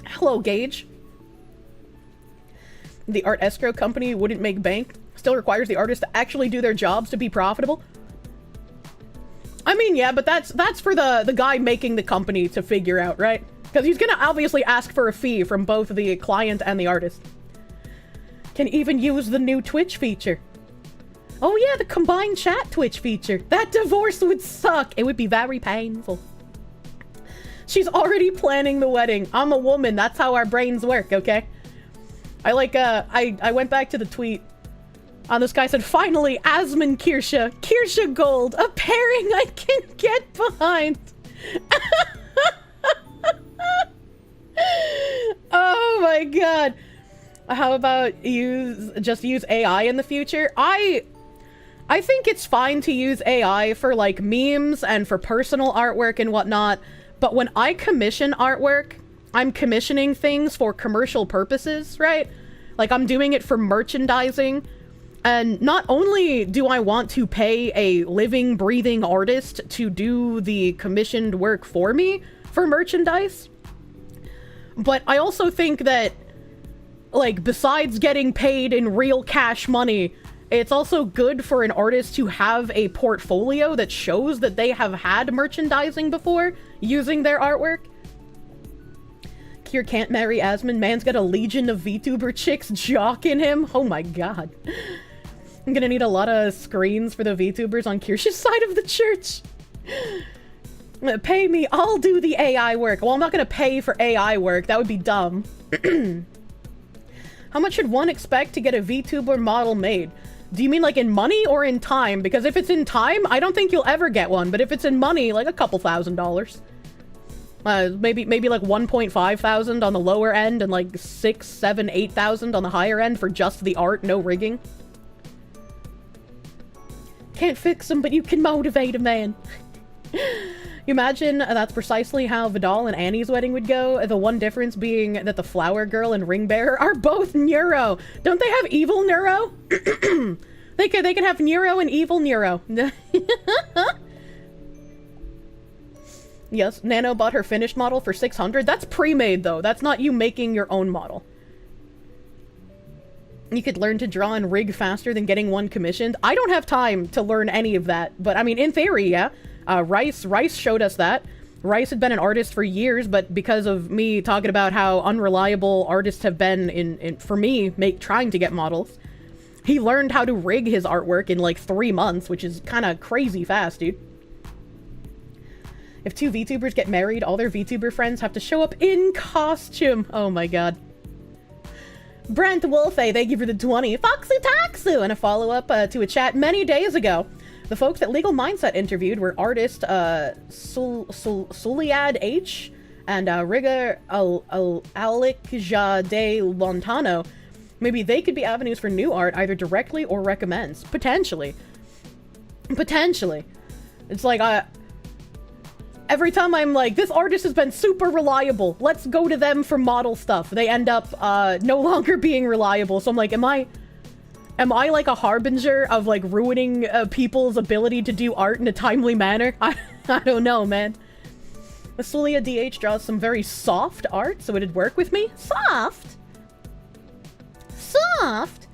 Hello, Gage. The art escrow company wouldn't make bank. Still requires the artist to actually do their jobs to be profitable. I mean, yeah, but that's for the guy making the company to figure out, right? Because he's gonna obviously ask for a fee from both the client and the artist. Can even use the new Twitch feature. Oh yeah, the combined chat Twitch feature. That divorce would suck. It would be very painful. She's already planning the wedding. I'm a woman. That's how our brains work, okay? I went back to the tweet. This guy said, finally, Asmon Kirsche. Kirsche Gold. A pairing I can get behind. Oh my god. How about just use AI in the future? I think it's fine to use AI for like memes and for personal artwork and whatnot, but when I commission artwork, I'm commissioning things for commercial purposes, right? Like I'm doing it for merchandising, and not only do I want to pay a living, breathing artist to do the commissioned work for me for merchandise, but I also think that, like, besides getting paid in real cash money, it's also good for an artist to have a portfolio that shows that they have had merchandising before using their artwork. Kier can't marry Asmon. Man's got a legion of VTuber chicks jocking him. Oh my god. I'm gonna need a lot of screens for the VTubers on Kirsche's side of the church. Pay me, I'll do the AI work. Well, I'm not gonna pay for AI work. That would be dumb. How much should one expect to get a VTuber model made? Do you mean like in money or in time? Because if it's in time, I don't think you'll ever get one. But if it's in money, like a couple $1,000s. Maybe like 1,500 on the lower end and like 6, 7, 8,000 on the higher end for just the art, no rigging. Can't fix them, but you can motivate a man. You imagine that's precisely how Vidal and Annie's wedding would go, the one difference being that the flower girl and ring bearer are both Neuro. Don't they have evil Neuro? They could have Neuro and evil Neuro. Yes, Nano bought her finished model for 600. That's pre-made though. That's not you making your own model. You could learn to draw and rig faster than getting one commissioned. I don't have time to learn any of that, but I mean, in theory, yeah. Rice showed us that. Rice had been an artist for years, but because of me talking about how unreliable artists have been for me trying to get models, he learned how to rig his artwork in like 3 months, which is kind of crazy fast, dude. If 2 VTubers get married, all their VTuber friends have to show up in costume. Oh my god. Brent Wolfe, thank you for the 20. Foxy Taxu! And a follow-up to a chat many days ago. The folks that Legal Mindset interviewed were artist Suliad H and Riga Alikja de Lontano. Maybe they could be avenues for new art, either directly or recommends. Potentially. Potentially. It's like, every time I'm like, this artist has been super reliable, let's go to them for model stuff, they end up no longer being reliable. So I'm like, am I like a harbinger of like ruining people's ability to do art in a timely manner? I don't know, man. Masulia DH draws some very soft art, so it'd work with me. Soft? Soft?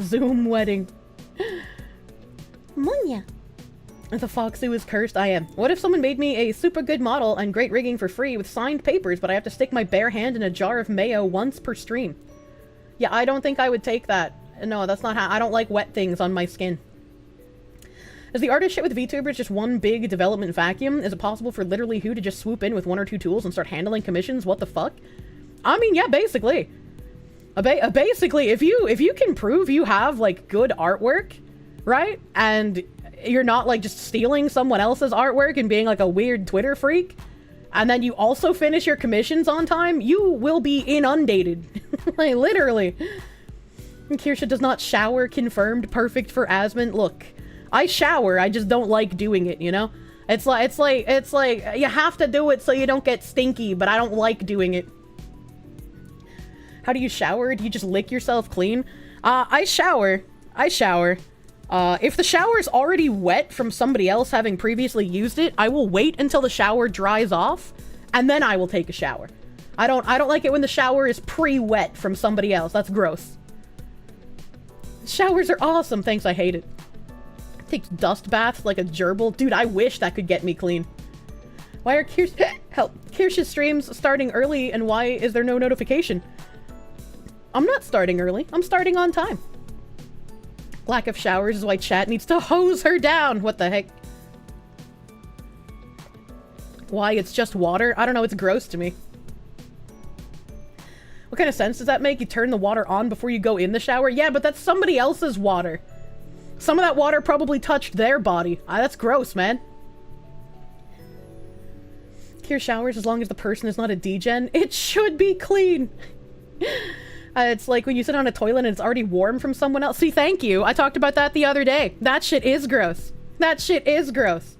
Zoom wedding. Munya. The Foxy was cursed. I am. What if someone made me a super good model and great rigging for free with signed papers, but I have to stick my bare hand in a jar of mayo once per stream? Yeah, I don't think I would take that. No, that's not how. I don't like wet things on my skin. Is the artist shit with VTubers just one big development vacuum? Is it possible for literally who to just swoop in with 1 or 2 tools and start handling commissions? What the fuck? I mean, yeah, basically. Basically, if you can prove you have like good artwork, right? And you're not like just stealing someone else's artwork and being like a weird Twitter freak, and then you also finish your commissions on time, you will be inundated. Like, literally. Kirsche does not shower, confirmed. Perfect for Asmon. Look, I shower, I just don't like doing it, you know? It's like you have to do it so you don't get stinky, but I don't like doing it. How do you shower? Do you just lick yourself clean? I shower. If the shower's already wet from somebody else having previously used it, I will wait until the shower dries off, and then I will take a shower. I don't like it when the shower is pre-wet from somebody else. That's gross. Showers are awesome. Thanks, I hate it. Takes dust baths like a gerbil. Dude, I wish that could get me clean. Why are Kirsche's streams starting early, and why is there no notification? I'm not starting early. I'm starting on time. Lack of showers is why chat needs to hose her down. What the heck? Why? It's just water? I don't know. It's gross to me. What kind of sense does that make? You turn the water on before you go in the shower? Yeah, but that's somebody else's water. Some of that water probably touched their body. That's gross, man. Cure showers as long as the person is not a degen. It should be clean. It's like when you sit on a toilet and it's already warm from someone else. See, thank you. I talked about that the other day. That shit is gross. That shit is gross.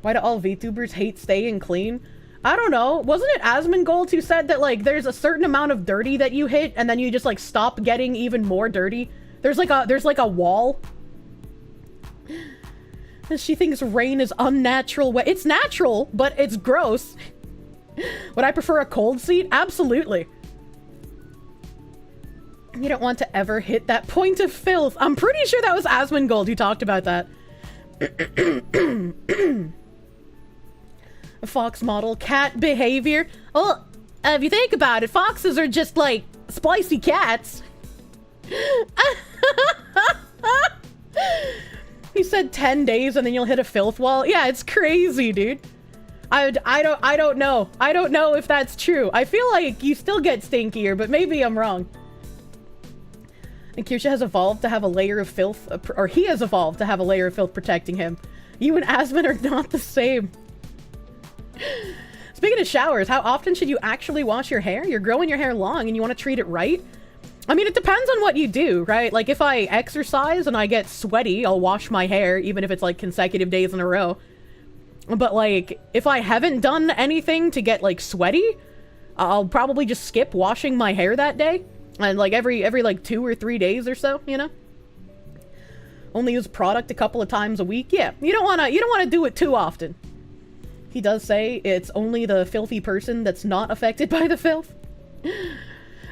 Why do all VTubers hate staying clean? I don't know. Wasn't it Asmongold who said that, like, there's a certain amount of dirty that you hit and then you just, like, stop getting even more dirty? There's like a wall. She thinks rain is unnatural wet. It's natural, but it's gross. Would I prefer a cold seat? Absolutely. You don't want to ever hit that point of filth. I'm pretty sure that was Asmongold who talked about that. A fox model. Cat behavior. Oh, If you think about it, foxes are just like spicy cats. He said 10 days and then you'll hit a filth wall. Yeah, it's crazy, dude. I don't know. I don't know if that's true. I feel like you still get stinkier, but maybe I'm wrong. And Kirsche has evolved to have a layer of filth, or he has evolved to have a layer of filth protecting him. You and Asmon are not the same. Speaking of showers, how often should you actually wash your hair? You're growing your hair long and you want to treat it right? I mean, it depends on what you do, right? Like, if I exercise and I get sweaty, I'll wash my hair, even if it's, like, consecutive days in a row. But, like, if I haven't done anything to get, like, sweaty, I'll probably just skip washing my hair that day. And, like, every like, 2 or 3 days or so, you know? Only use product a couple of times a week. Yeah, you don't wanna do it too often. He does say it's only the filthy person that's not affected by the filth.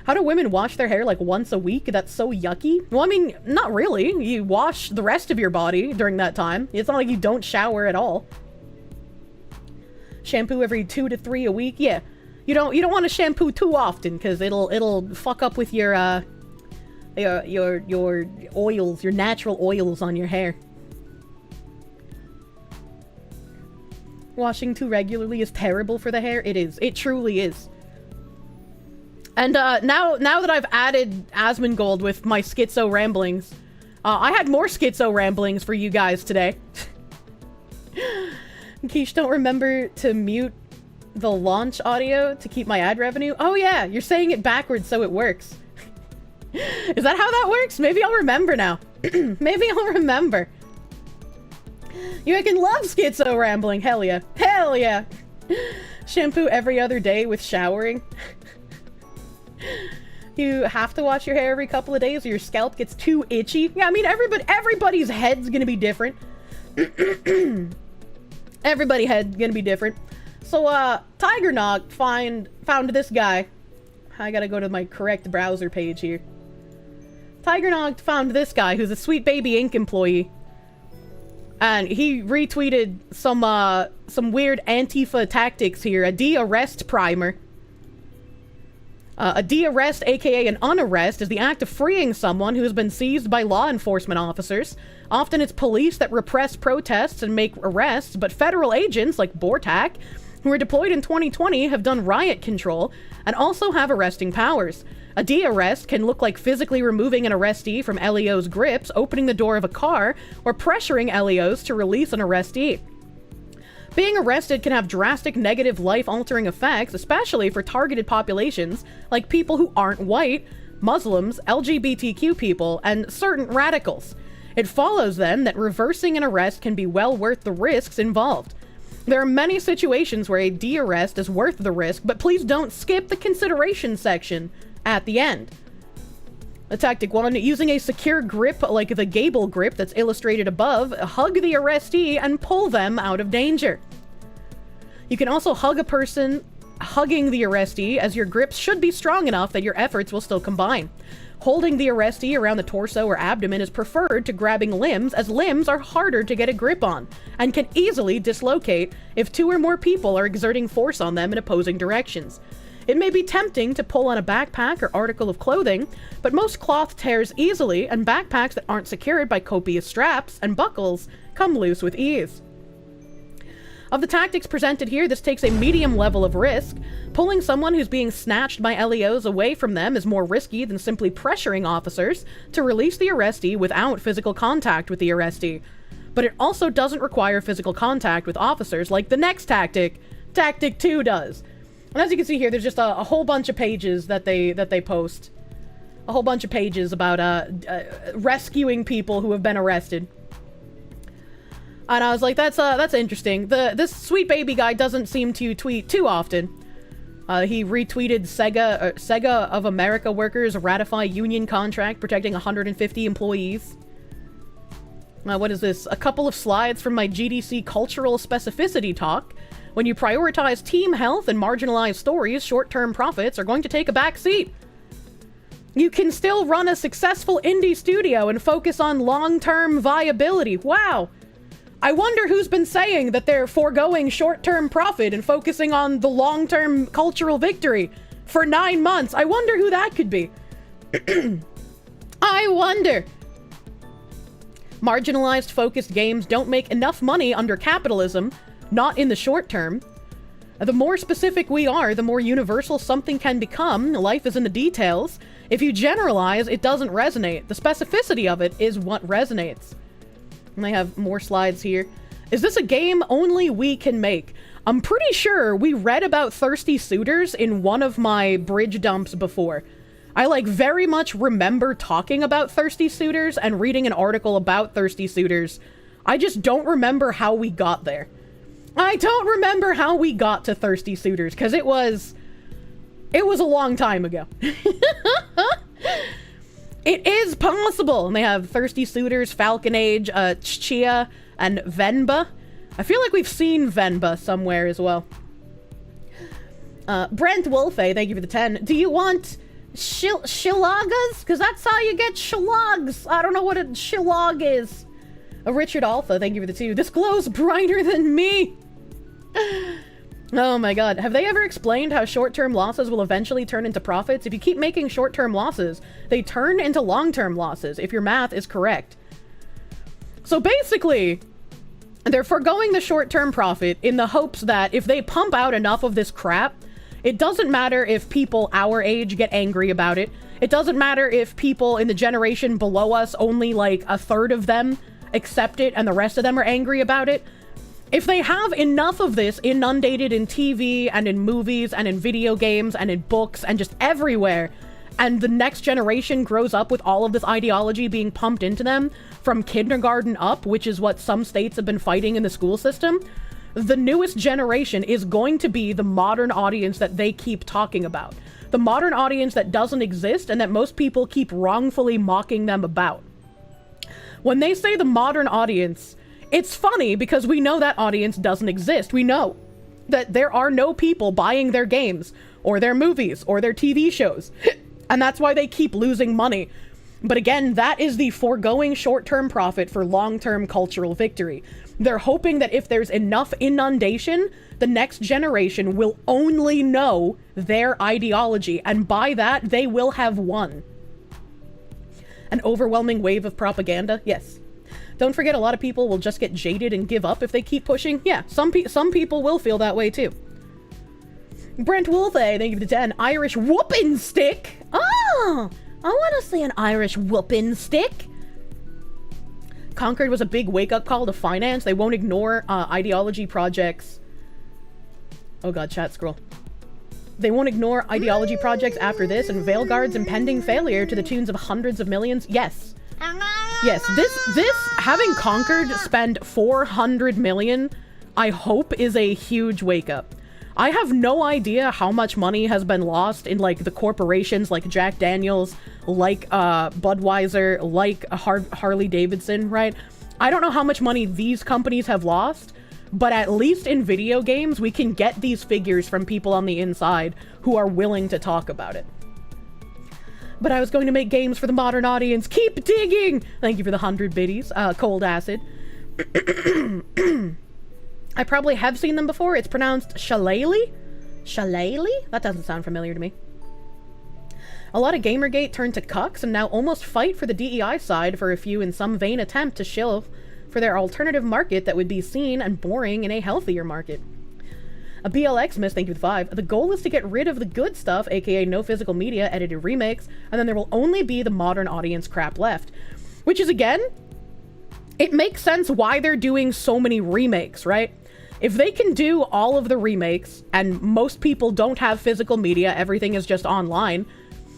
How do women wash their hair like once a week? That's so yucky. Well, I mean, not really. You wash the rest of your body during that time. It's not like you don't shower at all. Shampoo every 2 to 3 a week. Yeah, you don't want to shampoo too often because it'll fuck up with your oils, your natural oils on your hair. Washing too regularly is terrible for the hair. It is. It truly is. And now that I've added Asmongold with my schizo ramblings, I had more schizo ramblings for you guys today. Kish, don't remember to mute the launch audio to keep my ad revenue. Oh yeah, you're saying it backwards so it works. Is that how that works? Maybe I'll remember now. Maybe I'll remember. You can love schizo rambling. Hell yeah. Hell yeah. Shampoo every other day with showering. You have to wash your hair every couple of days or your scalp gets too itchy. Yeah, I mean, everybody's head's gonna be different. Everybody's head's gonna be different. So, Tiger Nog found this guy. I gotta go to my correct browser page here. Tiger Nog found this guy who's a Sweet Baby Inc. employee. And he retweeted some weird Antifa tactics here. A de-arrest primer. A de-arrest, aka an unarrest, is the act of freeing someone who has been seized by law enforcement officers. Often it's police that repress protests and make arrests, but federal agents, like Bortak, who were deployed in 2020, have done riot control and also have arresting powers. A de-arrest can look like physically removing an arrestee from LEO's grips, opening the door of a car, or pressuring LEOs to release an arrestee. Being arrested can have drastic negative life-altering effects, especially for targeted populations like people who aren't white, Muslims, LGBTQ people, and certain radicals. It follows then that reversing an arrest can be well worth the risks involved. There are many situations where a de-arrest is worth the risk, but please don't skip the consideration section at the end. Tactic 1, using a secure grip like the Gable grip that's illustrated above, hug the arrestee and pull them out of danger. You can also hug a person hugging the arrestee, as your grips should be strong enough that your efforts will still combine. Holding the arrestee around the torso or abdomen is preferred to grabbing limbs, as limbs are harder to get a grip on and can easily dislocate if 2 or more people are exerting force on them in opposing directions. It may be tempting to pull on a backpack or article of clothing, but most cloth tears easily, and backpacks that aren't secured by copious straps and buckles come loose with ease. Of the tactics presented here, this takes a medium level of risk. Pulling someone who's being snatched by LEOs away from them is more risky than simply pressuring officers to release the arrestee without physical contact with the arrestee. But it also doesn't require physical contact with officers like the next tactic, Tactic 2 does. And as you can see here, there's just a whole bunch of pages that they post. A whole bunch of pages about rescuing people who have been arrested. And I was like, that's interesting. This Sweet Baby guy doesn't seem to tweet too often. He retweeted Sega of America workers ratify union contract protecting 150 employees. What is this? A couple of slides from my GDC cultural specificity talk. When you prioritize team health and marginalized stories, short-term profits are going to take a back seat. You can still run a successful indie studio and focus on long-term viability. Wow. I wonder who's been saying that they're foregoing short-term profit and focusing on the long-term cultural victory for 9 months. I wonder who that could be. I wonder. Marginalized, focused games don't make enough money under capitalism, not in the short term. The more specific we are, the more universal something can become. Life is in the details. If you generalize, it doesn't resonate. The specificity of it is what resonates. And I have more slides here. Is this a game only we can make? I'm pretty sure we read about thirsty suitors in one of my bridge dumps before. I like very much remember talking about thirsty suitors and reading an article about thirsty suitors. I just don't remember how we got there. I don't remember how we got to thirsty suitors because it was a long time ago. It is possible. And they have thirsty suitors, Falcon Age, Chia, and Venba. I feel like we've seen Venba somewhere as well. Brent Wolfe, thank you for the 10. Do you want shilagas? Because that's how you get shilags. I don't know what a shilag is. Richard Alpha, thank you for the 2. This glows brighter than me. Oh my god. Have they ever explained how short-term losses will eventually turn into profits? If you keep making short-term losses, they turn into long-term losses, if your math is correct. So basically, they're foregoing the short-term profit in the hopes that if they pump out enough of this crap, it doesn't matter if people our age get angry about it. It doesn't matter if people in the generation below us, only like a third of them accept it and the rest of them are angry about it. If they have enough of this inundated in TV and in movies and in video games and in books and just everywhere, and the next generation grows up with all of this ideology being pumped into them from kindergarten up, which is what some states have been fighting in the school system, the newest generation is going to be the modern audience that they keep talking about. The modern audience that doesn't exist and that most people keep wrongfully mocking them about. When they say the modern audience, it's funny because we know that audience doesn't exist. We know that there are no people buying their games or their movies or their TV shows. And that's why they keep losing money. But again, that is the foregoing short-term profit for long-term cultural victory. They're hoping that if there's enough inundation, the next generation will only know their ideology. And by that, they will have won. An overwhelming wave of propaganda? Yes. Don't forget, a lot of people will just get jaded and give up if they keep pushing. Yeah, some people will feel that way too. Brent Wolfe, thank you for the 10. Irish whooping stick. Oh, I want to see an Irish whooping stick. Concord was a big wake-up call to finance. They won't ignore ideology projects. Oh god, chat scroll. They won't ignore ideology projects after this, and Veilguard's impending failure to the tunes of hundreds of millions. Yes. Yes, this having Concord spend 400 million, I hope is a huge wake up. I have no idea how much money has been lost in like the corporations like Jack Daniels, like Budweiser, like Harley Davidson, right? I don't know how much money these companies have lost, but at least in video games, we can get these figures from people on the inside who are willing to talk about it. But I was going to make games for the modern audience. Keep digging! Thank you for the 100 biddies. Cold acid. I probably have seen them before. It's pronounced shillelagh? Shillelagh? That doesn't sound familiar to me. A lot of Gamergate turned to cucks and now almost fight for the DEI side for a few in some vain attempt to shill for their alternative market that would be seen and boring in a healthier market. A BLX miss, thank you for the 5. The goal is to get rid of the good stuff, aka no physical media, edited remakes, and then there will only be the modern audience crap left. Which is, again, it makes sense why they're doing so many remakes, right? If they can do all of the remakes, and most people don't have physical media, everything is just online,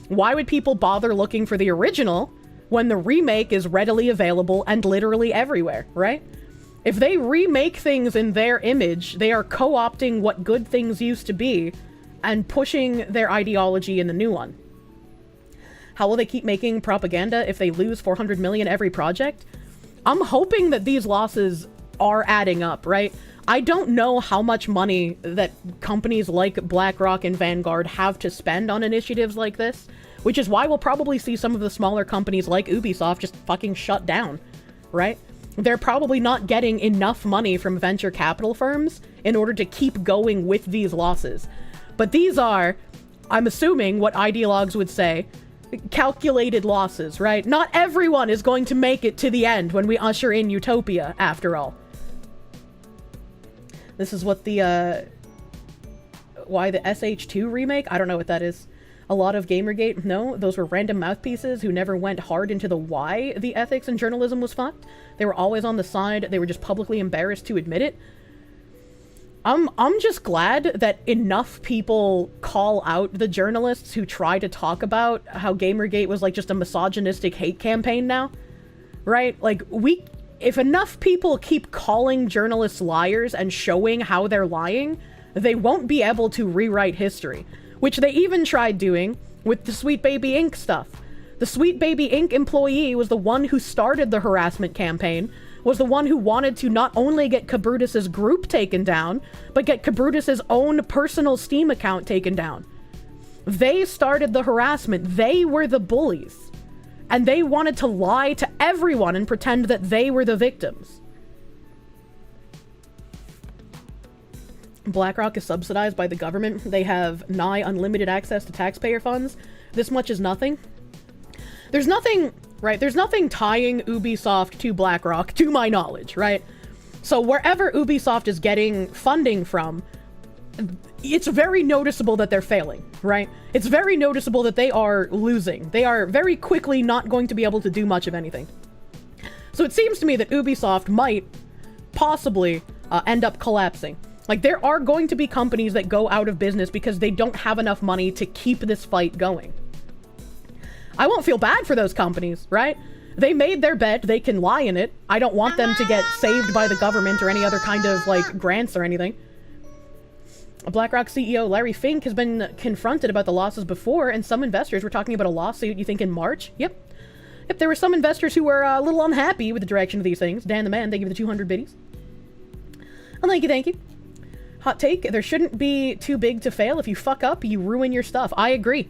why would people bother looking for the original when the remake is readily available and literally everywhere, right? If they remake things in their image, they are co-opting what good things used to be and pushing their ideology in the new one. How will they keep making propaganda if they lose 400 million every project? I'm hoping that these losses are adding up, right? I don't know how much money that companies like BlackRock and Vanguard have to spend on initiatives like this, which is why we'll probably see some of the smaller companies like Ubisoft just fucking shut down, right? they're probably not getting enough money from venture capital firms in order to keep going with these losses. But these are, I'm assuming, what ideologues would say, calculated losses, right? Not everyone is going to make it to the end when we usher in utopia, after all. This is what the, why the SH2 remake? I don't know what that is. A lot of Gamergate? No, those were random mouthpieces who never went hard into the why the ethics and journalism was fucked. They were always on the side. They were just publicly embarrassed to admit it. I'm just glad that enough people call out the journalists who try to talk about how Gamergate was like just a misogynistic hate campaign now. Right? Like, if enough people keep calling journalists liars and showing how they're lying, they won't be able to rewrite history. Which they even tried doing with the Sweet Baby Inc. stuff. The Sweet Baby Inc. employee was the one who started the harassment campaign, was the one who wanted to not only get Kabrutus's group taken down, but get Kabrutus's own personal Steam account taken down. They started the harassment. They were the bullies. And they wanted to lie to everyone and pretend that they were the victims. BlackRock is subsidized by the government. They have nigh unlimited access to taxpayer funds. This much is nothing. There's nothing, right? There's nothing tying Ubisoft to BlackRock, to my knowledge, right? So wherever Ubisoft is getting funding from, it's very noticeable that they're failing, right? It's very noticeable that they are losing. They are very quickly not going to be able to do much of anything. So it seems to me that Ubisoft might possibly end up collapsing. Like, there are going to be companies that go out of business because they don't have enough money to keep this fight going. I won't feel bad for those companies, right? They made their bet, they can lie in it. I don't want them to get saved by the government or any other kind of, like, grants or anything. BlackRock CEO Larry Fink has been confronted about the losses before, and some investors were talking about a lawsuit, you think, in March? Yep, there were some investors who were a little unhappy with the direction of these things. Dan the Man, thank you for the 200 biddies. Oh, thank you. Hot take, there shouldn't be too big to fail. If you fuck up, you ruin your stuff. I agree.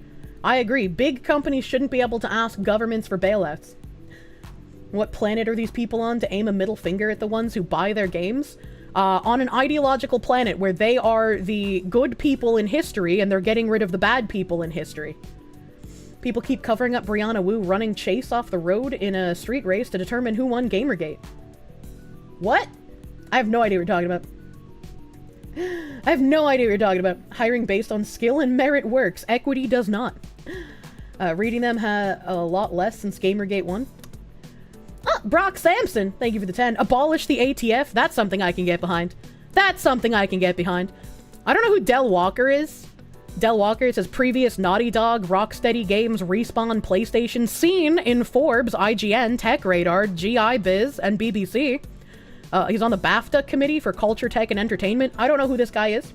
Big companies shouldn't be able to ask governments for bailouts. What planet are these people on to aim a middle finger at the ones who buy their games? On an ideological planet where they are the good people in history and they're getting rid of the bad people in history. People keep covering up Brianna Wu running Chase off the road in a street race to determine who won Gamergate. What? I have no idea what you're talking about. I have no idea what you're talking about. Hiring based on skill and merit works. Equity does not. Reading them had a lot less since Gamergate 1. Brock Sampson, thank you for the 10. Abolish the ATF. That's something I can get behind. I don't know who Del Walker is. Del Walker says previous Naughty Dog, Rocksteady Games, Respawn, PlayStation, seen in Forbes, IGN, Tech Radar, GI Biz, and BBC. He's on the BAFTA committee for culture, tech, and entertainment. I don't know who this guy is.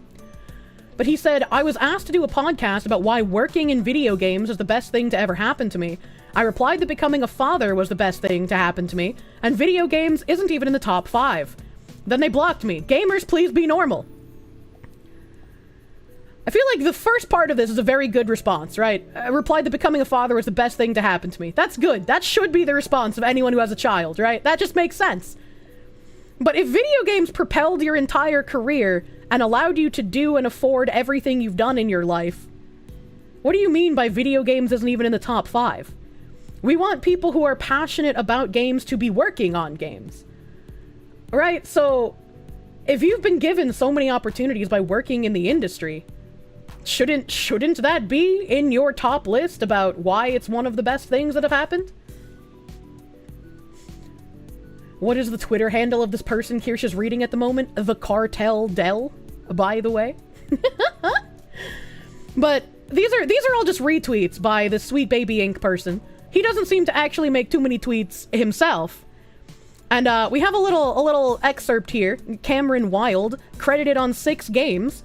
But he said, I was asked to do a podcast about why working in video games is the best thing to ever happen to me. I replied that becoming a father was the best thing to happen to me, and video games isn't even in the top 5. Then they blocked me. Gamers, please be normal. I feel like the first part of this is a very good response, right? I replied that becoming a father was the best thing to happen to me. That's good. That should be the response of anyone who has a child, right? That just makes sense. But if video games propelled your entire career and allowed you to do and afford everything you've done in your life, what do you mean by video games isn't even in the top 5? We want people who are passionate about games to be working on games. Right? So, if you've been given so many opportunities by working in the industry, shouldn't that be in your top list about why it's one of the best things that have happened? What is the Twitter handle of this person Kirsche is reading at the moment? The Cartel Dell, by the way. But these are all just retweets by the Sweet Baby Inc. person. He doesn't seem to actually make too many tweets himself. And we have a little excerpt here. Cameron Wild, credited on 6 games.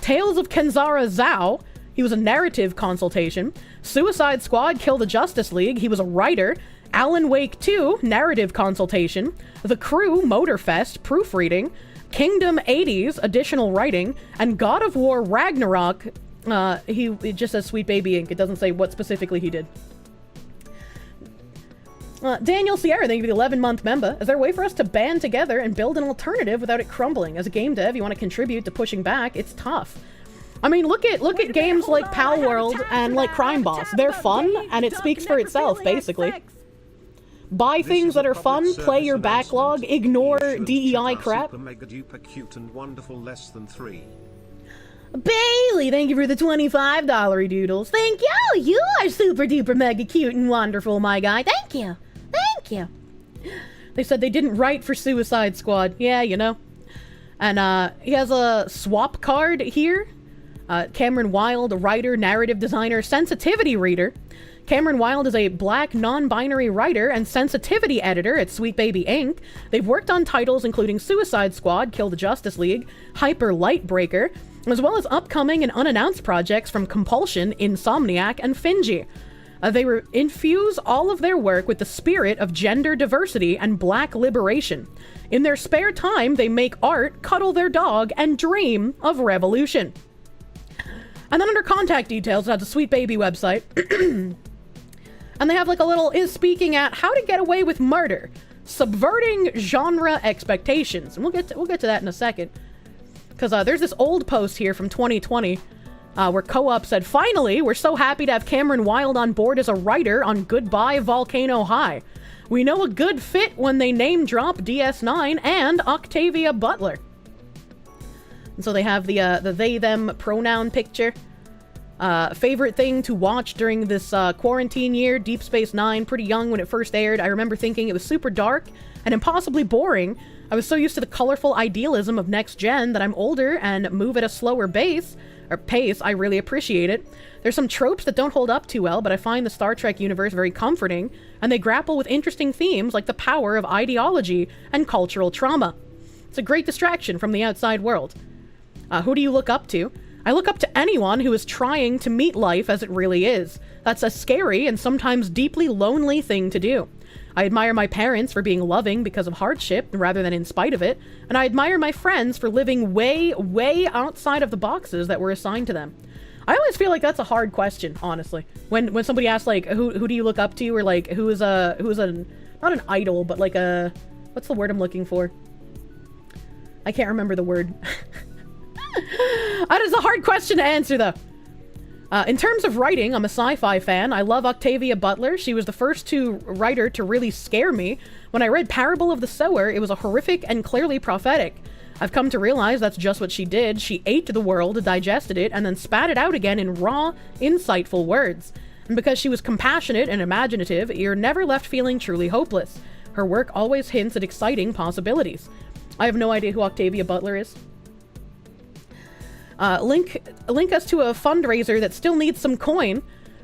Tales of Kenzara Zhao, he was a narrative consultation. Suicide Squad, Kill the Justice League, he was a writer. Alan Wake 2, narrative consultation. The Crew, Motorfest, proofreading. Kingdom 80s, additional writing. And God of War Ragnarok, it just says Sweet Baby Inc. It doesn't say what specifically he did. Daniel Sierra, thank you for the 11-month member. Is there a way for us to band together and build an alternative without it crumbling? As a game dev, you want to contribute to pushing back, it's tough. I mean, look at games like Pal World and like Crime Boss. They're fun, and it speaks for itself, basically. Buy things that are fun, play your backlog, ignore DEI crap. Super mega duper cute and wonderful less than 3. Bailey, thank you for the $25 doodles. Thank you! You are super duper mega cute and wonderful, my guy. Thank you! Thank you! They said they didn't write for Suicide Squad. Yeah, you know. And, he has a swap card here. Cameron Wild, writer, narrative designer, sensitivity reader. Cameron Wild is a black, non-binary writer and sensitivity editor at Sweet Baby Inc. They've worked on titles including Suicide Squad, Kill the Justice League, Hyper Lightbreaker, as well as upcoming and unannounced projects from Compulsion, Insomniac, and Finji. They infuse all of their work with the spirit of gender diversity and black liberation. In their spare time, they make art, cuddle their dog, and dream of revolution. And then under contact details, it has a Sweet Baby website. And they have like a little is speaking at how to get away with murder, subverting genre expectations. And we'll get to that in a second. Because there's this old post here from 2020 where Co-op said, finally, we're so happy to have Cameron Wild on board as a writer on Goodbye Volcano High. We know a good fit when they name drop DS9 and Octavia Butler. And so they have the they-them pronoun picture. Favorite thing to watch during this quarantine year, Deep Space Nine, pretty young when it first aired. I remember thinking it was super dark and impossibly boring. I was so used to the colorful idealism of next gen that I'm older and move at a slower pace. I really appreciate it. There's some tropes that don't hold up too well, but I find the Star Trek universe very comforting, and they grapple with interesting themes like the power of ideology and cultural trauma. It's a great distraction from the outside world. Who do you look up to? I look up to anyone who is trying to meet life as it really is. That's a scary and sometimes deeply lonely thing to do. I admire my parents for being loving because of hardship rather than in spite of it, and I admire my friends for living way, way outside of the boxes that were assigned to them. I always feel like that's a hard question, honestly. When somebody asks like, who do you look up to, or like who is a not an idol, but like a, what's the word I'm looking for? I can't remember the word. That is a hard question to answer, though. In terms of writing, I'm a sci-fi fan. I love Octavia Butler. She was the first writer to really scare me. When I read Parable of the Sower, it was a horrific and clearly prophetic. I've come to realize that's just what she did. She ate the world, digested it, and then spat it out again in raw, insightful words. And because she was compassionate and imaginative, you're never left feeling truly hopeless. Her work always hints at exciting possibilities. I have no idea who Octavia Butler is. Link us to a fundraiser that still needs some coin.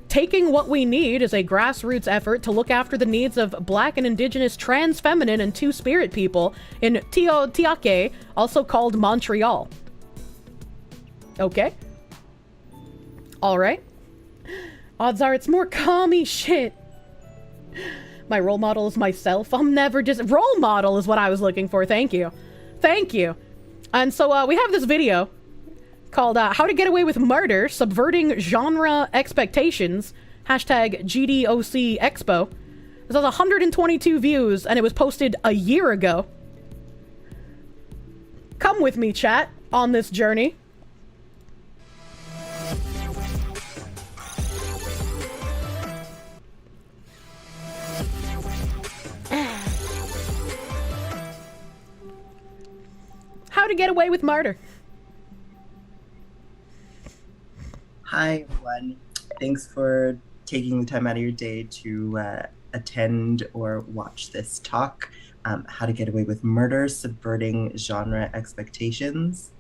Taking What We Need is a grassroots effort to look after the needs of black and indigenous trans feminine and two-spirit people in Tiohtià:ke, also called Montreal. Okay. Alright. Odds are it's more commie shit. My role model is myself. I'm never just... Role model is what I was looking for. Thank you. Thank you. And so we have this video called How to Get Away with Murder, Subverting Genre Expectations, hashtag GDOC Expo. This has 122 views, and it was posted a year ago. Come with me, chat, on this journey. How to Get Away with Murder. Hi, everyone. Thanks for taking the time out of your day to attend or watch this talk, How to Get Away with Murder, Subverting Genre Expectations.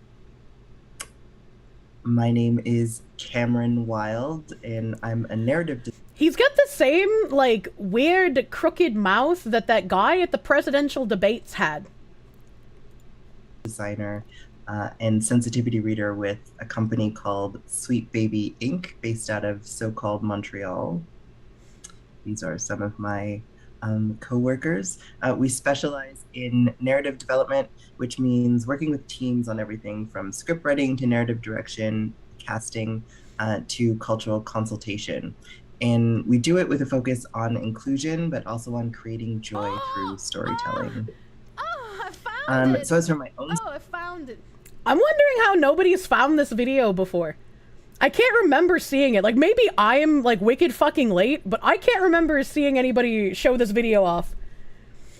My name is Cameron Wild, and I'm a narrative... He's got the same, like, weird, crooked mouth that guy at the presidential debates had. ...designer and sensitivity reader with a company called Sweet Baby Inc., based out of so-called Montreal. These are some of my co-workers. We specialize in narrative development, which means working with teams on everything from script writing to narrative direction, casting, to cultural consultation. And we do it with a focus on inclusion, but also on creating joy through storytelling. Oh, I found it. So as for my own, Oh, I found it. I'm wondering how nobody's found this video before. I can't remember seeing it. Like, maybe I am, like, wicked fucking late, but I can't remember seeing anybody show this video off.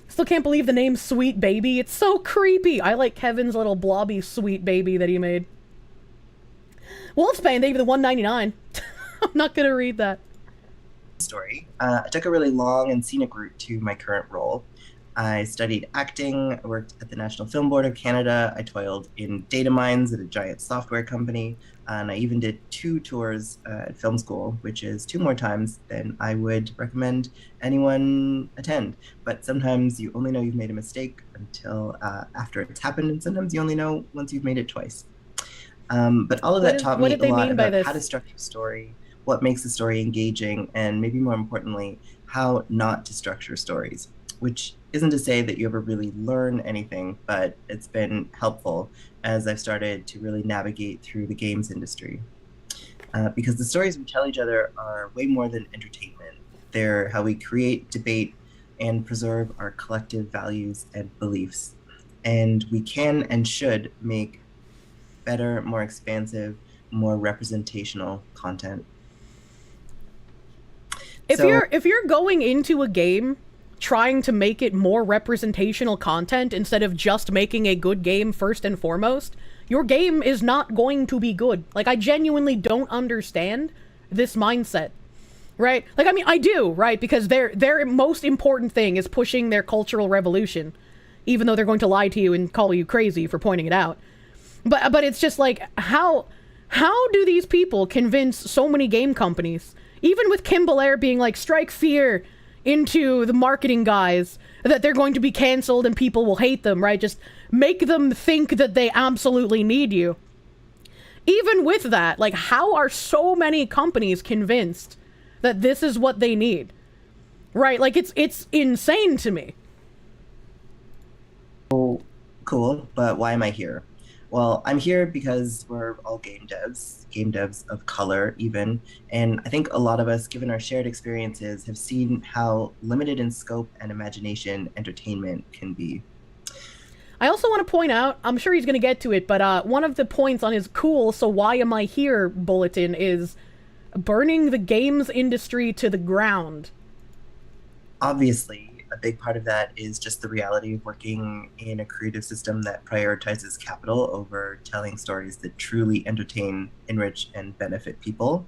Still can't believe the name Sweet Baby. It's so creepy. I like Kevin's little blobby Sweet Baby that he made. Wolfsbane, thank you for the $1.99. I'm not gonna read that. story, I took a really long and scenic route to my current role. I studied acting, I worked at the National Film Board of Canada, I toiled in data mines at a giant software company, and I even did 2 tours at film school, which is 2 more times than I would recommend anyone attend. But sometimes you only know you've made a mistake until after it's happened, and sometimes you only know once you've made it twice. But all of that taught me a lot about how to structure a story, what makes a story engaging, and maybe more importantly, how not to structure stories, which isn't to say that you ever really learn anything, but it's been helpful as I've started to really navigate through the games industry. Because the stories we tell each other are way more than entertainment. They're how we create, debate, and preserve our collective values and beliefs. And we can and should make better, more expansive, more representational content. If you're going into a game trying to make it more representational content instead of just making a good game first and foremost, your game is not going to be good. Like, I genuinely don't understand this mindset. Right? Like, I mean, I do, right? Because their most important thing is pushing their cultural revolution, even though they're going to lie to you and call you crazy for pointing it out. But it's just like, how do these people convince so many game companies, even with Kim Belair being like, strike fear into the marketing guys, that they're going to be canceled and people will hate them, right? Just make them think that they absolutely need you. Even with that, like, how are so many companies convinced that this is what they need? Right? Like, it's insane to me. Oh, cool, but why am I here? Well, I'm here because we're all game devs of color even, and I think a lot of us, given our shared experiences, have seen how limited in scope and imagination entertainment can be. I also want to point out, I'm sure he's going to get to it, but one of the points on his cool "so why am I here" bulletin is burning the games industry to the ground. Obviously, a big part of that is just the reality of working in a creative system that prioritizes capital over telling stories that truly entertain, enrich, and benefit people.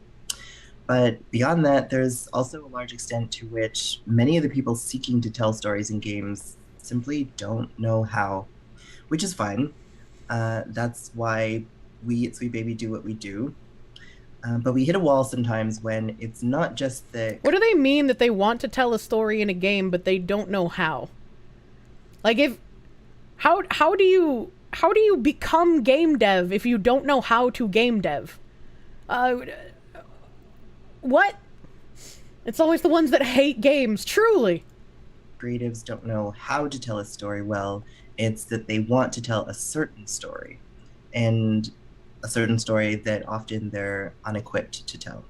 But beyond that, there's also a large extent to which many of the people seeking to tell stories in games simply don't know how, which is fine. That's why we at Sweet Baby do what we do. But we hit a wall sometimes when it's not just the... What do they mean that they want to tell a story in a game, but they don't know how? Like, how do you become game dev if you don't know how to game dev? What? It's always the ones that hate games, truly. Creatives don't know how to tell a story well. It's that they want to tell a certain story. And a certain story that often they're unequipped to tell.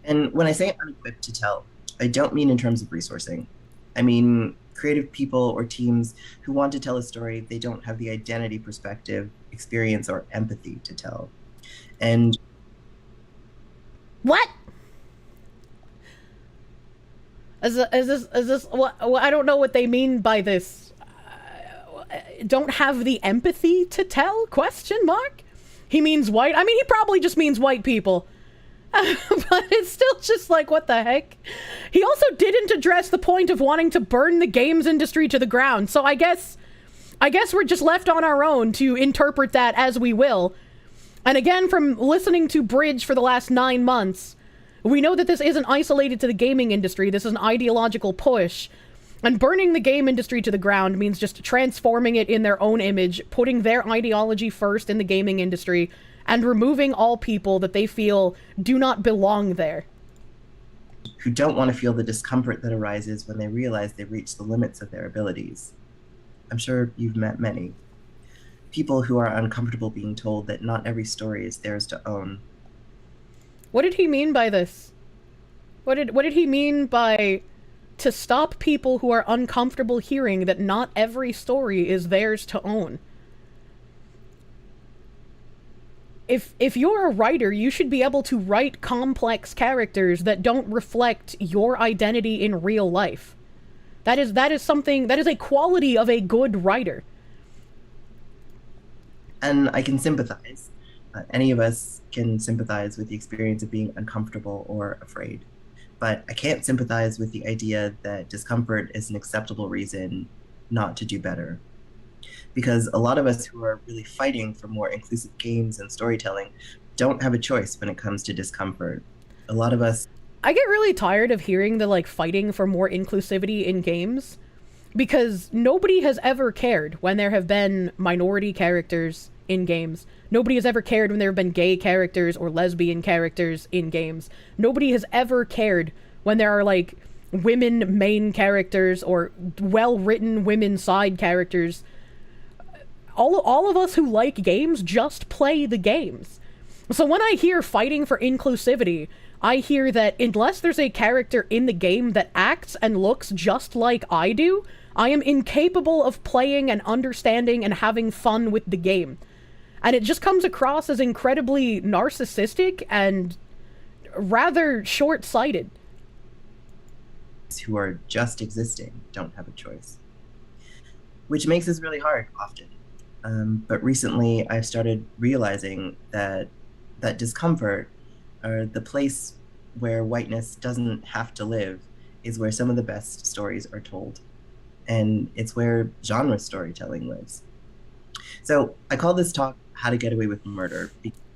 And when I say unequipped to tell, I don't mean in terms of resourcing. I mean creative people or teams who want to tell a story they don't have the identity, perspective, experience, or empathy to tell. And... What? Is this what I don't know what they mean by this. Don't have the empathy to tell? Question mark? He means white? I mean, he probably just means white people. But it's still just like, what the heck? He also didn't address the point of wanting to burn the games industry to the ground, so I guess we're just left on our own to interpret that as we will. And again, from listening to Bridge for the last 9 months, we know that this isn't isolated to the gaming industry. This is an ideological push. And burning the game industry to the ground means just transforming it in their own image, putting their ideology first in the gaming industry, and removing all people that they feel do not belong there. Who don't want to feel the discomfort that arises when they realize they've reached the limits of their abilities. I'm sure you've met many. People who are uncomfortable being told that not every story is theirs to own. What did he mean by this? What did he mean by to stop people who are uncomfortable hearing that not every story is theirs to own? If you're a writer, you should be able to write complex characters that don't reflect your identity in real life. That is a quality of a good writer. And I can sympathize. Any of us can sympathize with the experience of being uncomfortable or afraid. But I can't sympathize with the idea that discomfort is an acceptable reason not to do better. Because a lot of us who are really fighting for more inclusive games and storytelling don't have a choice when it comes to discomfort. A lot of us... I get really tired of hearing the, like, fighting for more inclusivity in games, because nobody has ever cared when there have been minority characters in games. Nobody has ever cared when there have been gay characters or lesbian characters in games. Nobody has ever cared when there are, like, women main characters or well-written women side characters. All of us who like games just play the games. So when I hear fighting for inclusivity, I hear that unless there's a character in the game that acts and looks just like I do, I am incapable of playing and understanding and having fun with the game. And it just comes across as incredibly narcissistic and rather short-sighted. Who are just existing don't have a choice. Which makes this really hard often. But recently I've started realizing that discomfort, or the place where whiteness doesn't have to live, is where some of the best stories are told. And it's where genre storytelling lives. So I call this talk How to Get Away with Murder.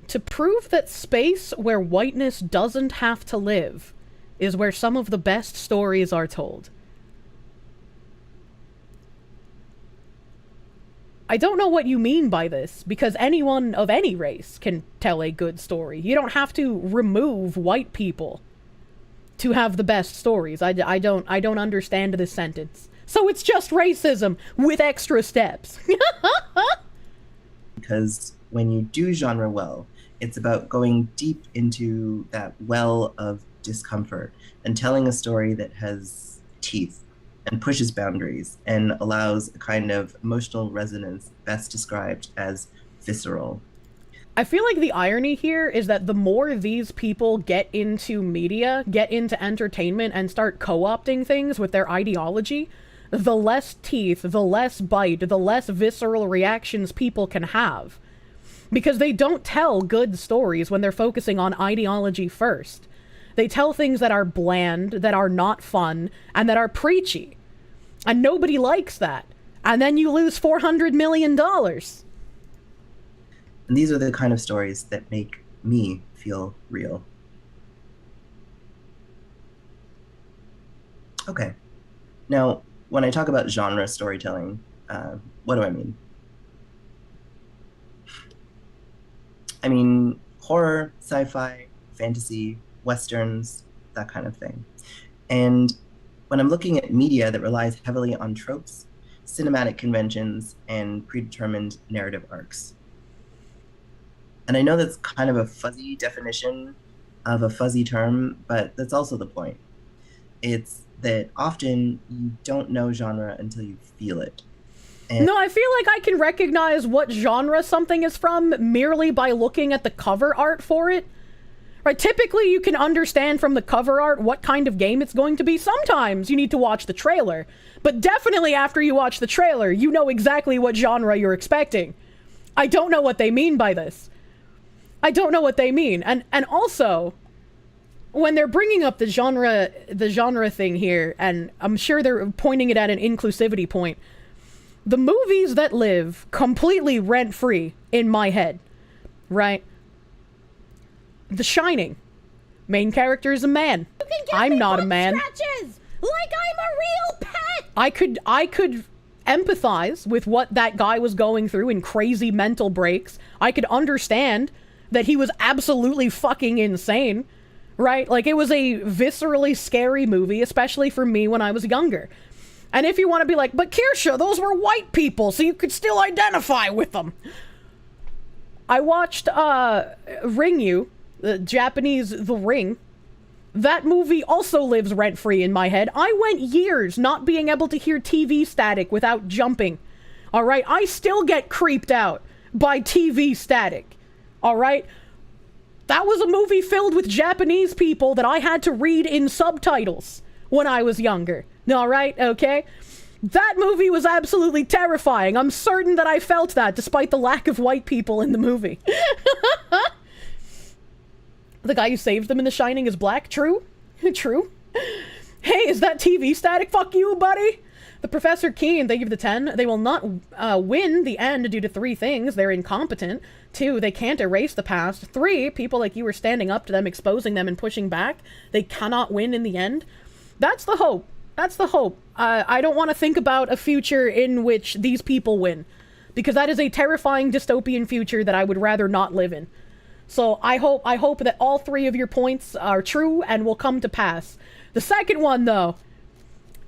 To prove that space where whiteness doesn't have to live is where some of the best stories are told. I don't know what you mean by this, because anyone of any race can tell a good story. You don't have to remove white people to have the best stories. I don't understand this sentence. So it's just racism with extra steps. Because when you do genre well, it's about going deep into that well of discomfort and telling a story that has teeth and pushes boundaries and allows a kind of emotional resonance best described as visceral. I feel like the irony here is that the more these people get into media, get into entertainment, and start co-opting things with their ideology, the less teeth, the less bite, the less visceral reactions people can have. Because they don't tell good stories when they're focusing on ideology first. They tell things that are bland, that are not fun, and that are preachy. And nobody likes that. And then you lose $400 million. And these are the kind of stories that make me feel real. Okay. Now, when I talk about genre storytelling, what do I mean? I mean horror, sci-fi, fantasy, westerns, that kind of thing. And when I'm looking at media that relies heavily on tropes, cinematic conventions, and predetermined narrative arcs. And I know that's kind of a fuzzy definition of a fuzzy term, but that's also the point. It's that often you don't know genre until you feel it. And no, I feel like I can recognize what genre something is from merely by looking at the cover art for it. Right, typically you can understand from the cover art what kind of game it's going to be. Sometimes you need to watch the trailer, but definitely after you watch the trailer, you know exactly what genre you're expecting. I don't know what they mean by this. I don't know what they mean. And also, when they're bringing up the genre thing here, and I'm sure they're pointing it at an inclusivity point, the movies that live completely rent-free in my head, right? The Shining. Main character is a man. You can give I'm me not a butt man. Scratches, like I'm a real pet. I could empathize with what that guy was going through in crazy mental breaks. I could understand that he was absolutely fucking insane, right? Like, it was a viscerally scary movie, especially for me when I was younger. And if you want to be like, but Kirsche, those were white people, so you could still identify with them. I watched Ring You, the Japanese The Ring, that movie also lives rent-free in my head. I went years not being able to hear TV static without jumping. Alright? I still get creeped out by TV static. Alright? That was a movie filled with Japanese people that I had to read in subtitles when I was younger. Alright? Okay? That movie was absolutely terrifying. I'm certain that I felt that despite the lack of white people in the movie. The guy who saved them in The Shining is black. True. True. Hey, is that TV static? Fuck you, buddy. The Professor Keen, thank you for the 10. They will not win the end due to 3 things. They're incompetent. 2, they can't erase the past. 3, people like you are standing up to them, exposing them, and pushing back. They cannot win in the end. That's the hope. That's the hope. I don't want to think about a future in which these people win, because that is a terrifying dystopian future that I would rather not live in. So I hope that all 3 of your points are true and will come to pass. The second one, though,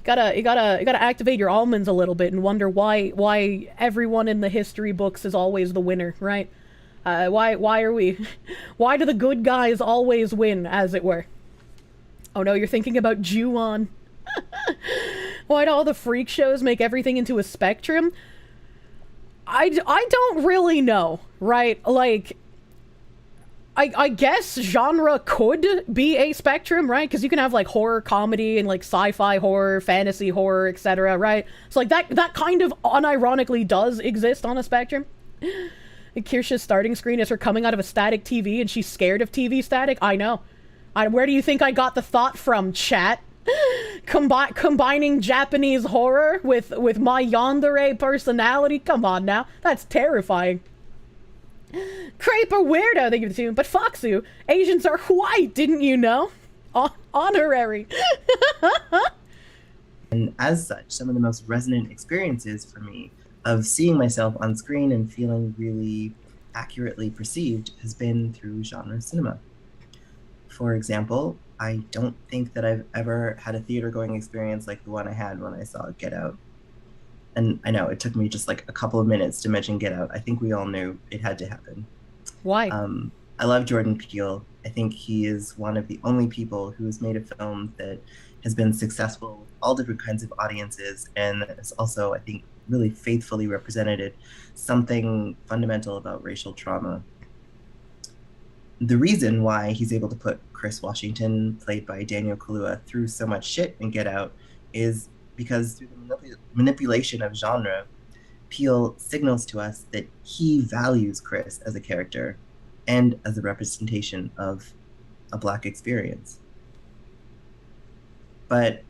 you gotta activate your almonds a little bit and wonder why everyone in the history books is always the winner, right? Why do the good guys always win, as it were? Oh no, you're thinking about Ju-on. Why do all the freak shows make everything into a spectrum? I don't really know, right? Like, I guess genre could be a spectrum, right? Because you can have, like, horror comedy and, like, sci-fi horror, fantasy horror, etc., right? So, like, that kind of unironically does exist on a spectrum. Kirsche's starting screen is her coming out of a static TV and she's scared of TV static? I know. Where do you think I got the thought from, chat? Combining Japanese horror with my yandere personality? Come on now. That's terrifying. Creeper weirdo, thank you for the tune. But Foxu, Asians are white, didn't you know? Honorary. And as such, some of the most resonant experiences for me of seeing myself on screen and feeling really accurately perceived has been through genre cinema. For example, I don't think that I've ever had a theater-going experience like the one I had when I saw Get Out. And I know, it took me just like a couple of minutes to mention Get Out. I think we all knew it had to happen. Why? I love Jordan Peele. I think he is one of the only people who has made a film that has been successful with all different kinds of audiences, and has also, I think, really faithfully represented something fundamental about racial trauma. The reason why he's able to put Chris Washington, played by Daniel Kaluuya, through so much shit in Get Out is because through the manipulation of genre, Peele signals to us that he values Chris as a character and as a representation of a Black experience. But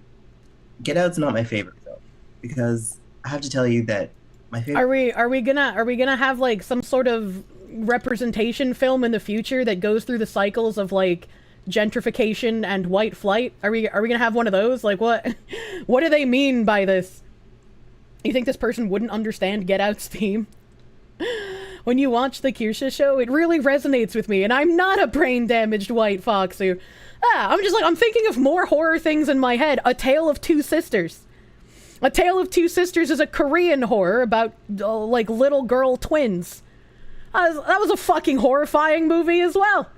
Get Out's not my favorite film, because I have to tell you that my favorite... Are we gonna have like some sort of representation film in the future that goes through the cycles of like gentrification and white flight? Are we gonna have one of those? Like, what do they mean by this? You think this person wouldn't understand Get Out's theme? When you watch the Kirsche show, it really resonates with me, and I'm not a brain-damaged white fox who... I'm thinking of more horror things in my head. A Tale of Two Sisters. A Tale of Two Sisters is a Korean horror about, like, little girl twins. That was a fucking horrifying movie as well.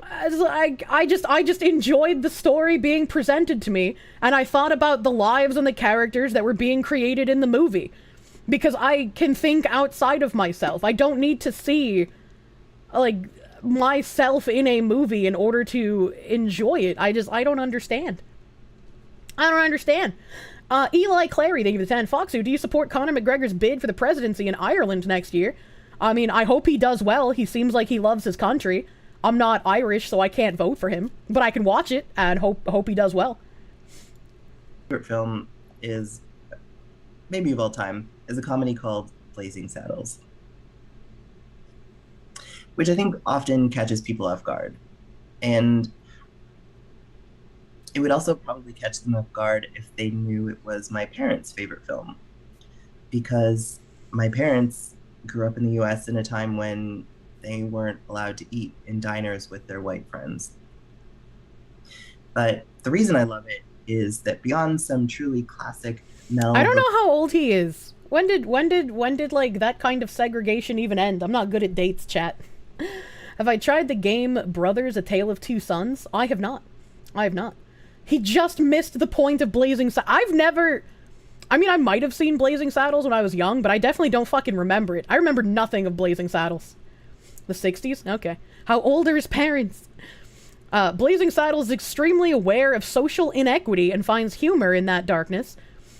I just enjoyed the story being presented to me, and I thought about the lives and the characters that were being created in the movie. Because I can think outside of myself. I don't need to see, like, myself in a movie in order to enjoy it. I don't understand. I don't understand. Eli Clary, thank you for the 10. Foxu, do you support Conor McGregor's bid for the presidency in Ireland next year? I mean, I hope he does well. He seems like he loves his country. I'm not Irish, so I can't vote for him. But I can watch it and hope he does well. Favorite film is, maybe of all time, is a comedy called Blazing Saddles, which I think often catches people off guard. And it would also probably catch them off guard if they knew it was my parents' favorite film. Because my parents grew up in the US in a time when they weren't allowed to eat in diners with their white friends. But the reason I love it is that beyond some truly classic Mel... I don't know how old he is. When did like that kind of segregation even end? I'm not good at dates, chat. Have I tried the game Brothers: A Tale of Two Sons? I have not. I have not. He just missed the point of Blazing Saddles. I've never... I mean, I might have seen Blazing Saddles when I was young, but I definitely don't fucking remember it. I remember nothing of Blazing Saddles. The 60s? Okay. How old are his parents? Blazing Saddles is extremely aware of social inequity and finds humor in that darkness.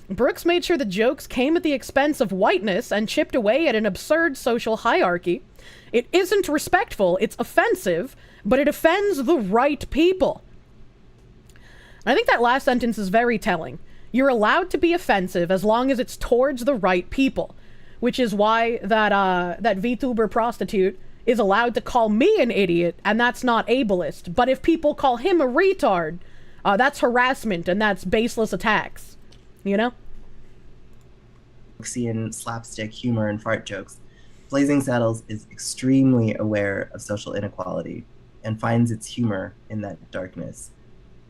Brooks made sure the jokes came at the expense of whiteness and chipped away at an absurd social hierarchy. It isn't respectful, it's offensive, but it offends the right people. I think that last sentence is very telling. You're allowed to be offensive as long as it's towards the right people, which is why that VTuber prostitute is allowed to call me an idiot, and that's not ableist. But if people call him a retard, that's harassment and that's baseless attacks. You know? In slapstick humor and fart jokes, Blazing Saddles is extremely aware of social inequality and finds its humor in that darkness,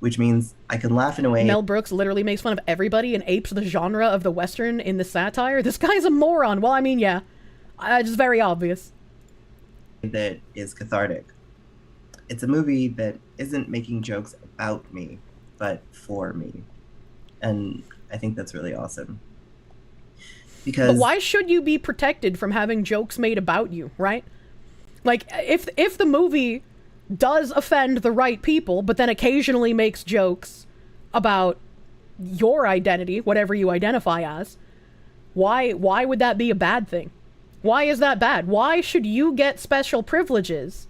which means I can laugh in a way. Mel Brooks literally makes fun of everybody and apes the genre of the Western in the satire. This guy's a moron. Well, I mean, yeah. It's very obvious. That is cathartic. It's a movie that isn't making jokes about me, but for me. And I think that's really awesome. Because... But why should you be protected from having jokes made about you, right? Like, if the movie does offend the right people, but then occasionally makes jokes about your identity, whatever you identify as, why would that be a bad thing? Why is that bad? Why should you get special privileges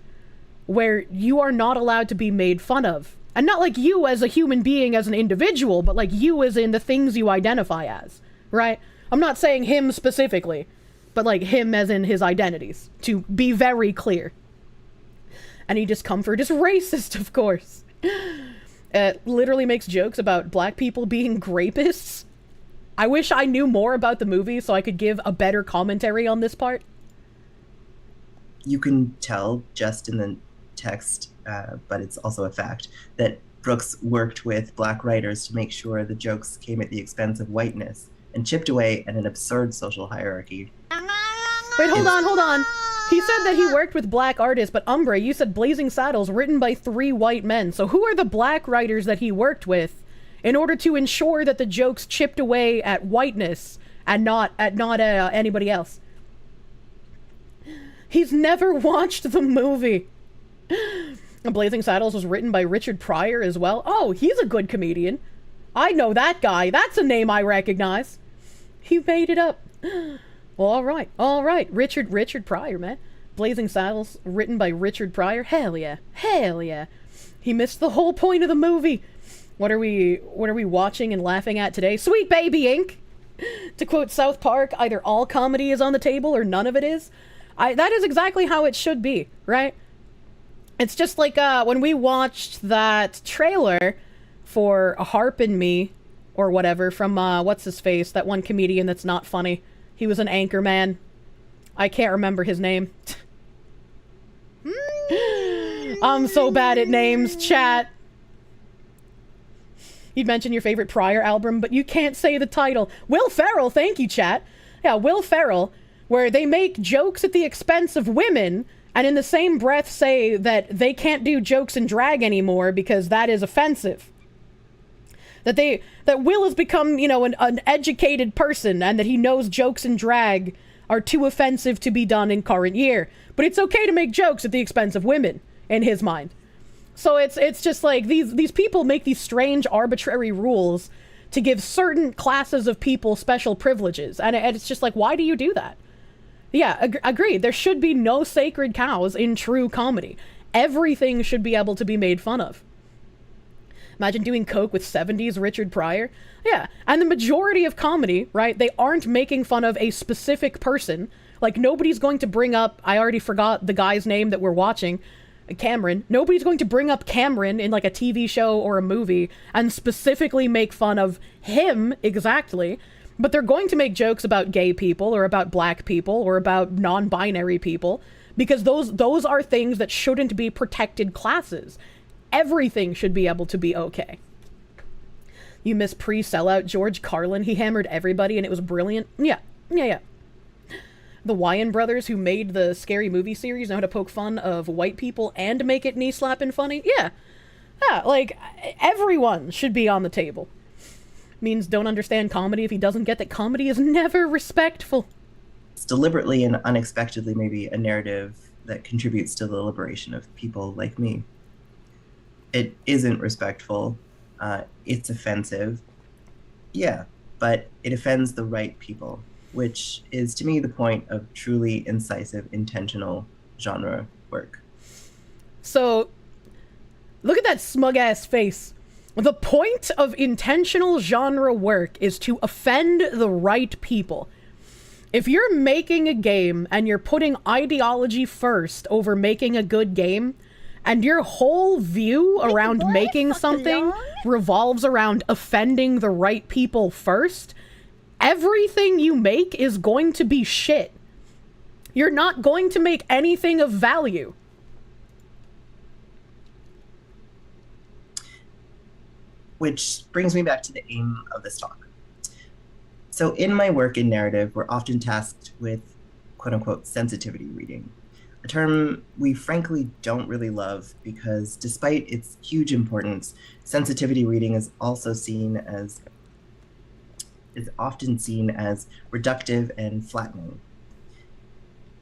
where you are not allowed to be made fun of? And not like you as a human being, as an individual, but like you as in the things you identify as, right? I'm not saying him specifically, but like him as in his identities, to be very clear. Any discomfort is racist, of course. It literally makes jokes about black people being grapists. I wish I knew more about the movie so I could give a better commentary on this part. You can tell just in the text, but it's also a fact, that Brooks worked with black writers to make sure the jokes came at the expense of whiteness and chipped away at an absurd social hierarchy. Wait, hold on. He said that he worked with black artists, but Umbre, you said Blazing Saddles written by 3 white men. So who are the black writers that he worked with in order to ensure that the jokes chipped away at whiteness and not anybody else? He's never watched the movie. Blazing Saddles was written by Richard Pryor as well. Oh, he's a good comedian. I know that guy. That's a name I recognize. He made it up. All right. Richard Pryor, man. Blazing Saddles, written by Richard Pryor. Hell yeah. He missed the whole point of the movie. What are we watching and laughing at today? Sweet Baby Inc. To quote South Park, either all comedy is on the table or none of it is. That is exactly how it should be, right? It's just like when we watched that trailer for A Harp and Me, or whatever, from what's his face, that one comedian that's not funny. He was an anchor man. I can't remember his name. I'm so bad at names, chat. You'd mention your favorite Pryor album, but you can't say the title. Will Ferrell, thank you, chat. Yeah, Will Ferrell, where they make jokes at the expense of women, and in the same breath say that they can't do jokes in drag anymore because that is offensive. That Will has become, an educated person, and that he knows jokes in drag are too offensive to be done in current year. But it's okay to make jokes at the expense of women, in his mind. So it's just like these people make these strange arbitrary rules to give certain classes of people special privileges. And it's just like, why do you do that? Yeah, agreed. There should be no sacred cows in true comedy. Everything should be able to be made fun of. Imagine doing coke with 70s Richard Pryor. Yeah, and the majority of comedy, right, they aren't making fun of a specific person. Like, nobody's going to bring up, I already forgot the guy's name that we're watching, Cameron. Nobody's going to bring up Cameron in, like, a TV show or a movie and specifically make fun of him exactly. But they're going to make jokes about gay people or about black people or about non-binary people because those are things that shouldn't be protected classes. Everything should be able to be okay. You miss pre-sellout George Carlin. He hammered everybody and it was brilliant. Yeah. The Wyan brothers who made the Scary Movie series know how to poke fun of white people and make it knee-slapping funny. Yeah. Yeah, like, everyone should be on the table. Means don't understand comedy if he doesn't get that comedy is never respectful. It's deliberately and unexpectedly maybe a narrative that contributes to the liberation of people like me. It isn't respectful. It's offensive. Yeah, but it offends the right people, which is to me the point of truly incisive, intentional genre work. So, look at that smug-ass face. The point of intentional genre work is to offend the right people. If you're making a game and you're putting ideology first over making a good game, and your whole view around boy, making fuck something along. revolves around offending the right people first, everything you make is going to be shit. You're not going to make anything of value. Which brings me back to the aim of this talk. So in my work in narrative, we're often tasked with quote unquote sensitivity reading, a term we frankly don't really love because despite its huge importance, sensitivity reading is often seen as reductive and flattening.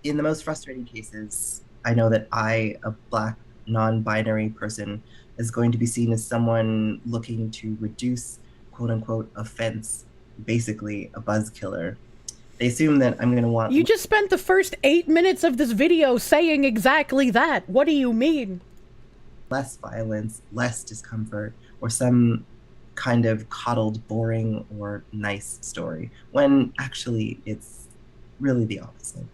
In the most frustrating cases, I know that I, a Black non-binary person, is going to be seen as someone looking to reduce quote unquote offense, basically a buzz killer. They assume that I'm going to want You just spent the first 8 minutes of this video saying exactly that. What do you mean? less violence, less discomfort, or some kind of coddled, boring, or nice story, when actually it's really the opposite.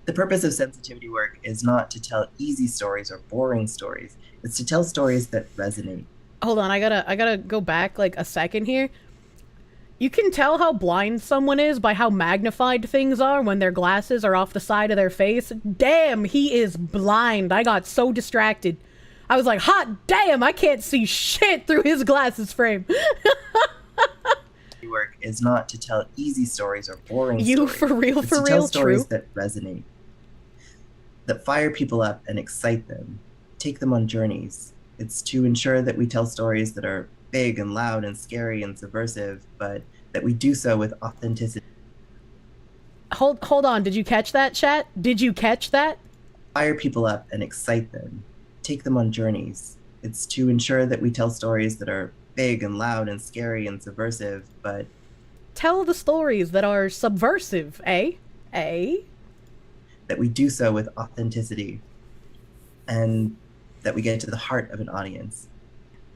The purpose of sensitivity work is not to tell easy stories or boring stories. It's to tell stories that resonate. Hold on, I gotta go back like a second here. You can tell how blind someone is by how magnified things are when their glasses are off the side of their face. Damn, he is blind. I got so distracted. I was like, hot damn, I can't see shit through his glasses frame. Work is not to tell easy stories or boring You stories. for real, It's for to real, tell stories true. that resonate, that fire people up and excite them, take them on journeys. It's to ensure that we tell stories that are big and loud and scary and subversive, but that we do so with authenticity. Hold on, did you catch that, chat? Did you catch that? Fire people up and excite them, take them on journeys. It's to ensure that we tell stories that are big and loud and scary and subversive, but Tell the stories that are subversive, eh? Eh? that we do so with authenticity and that we get to the heart of an audience.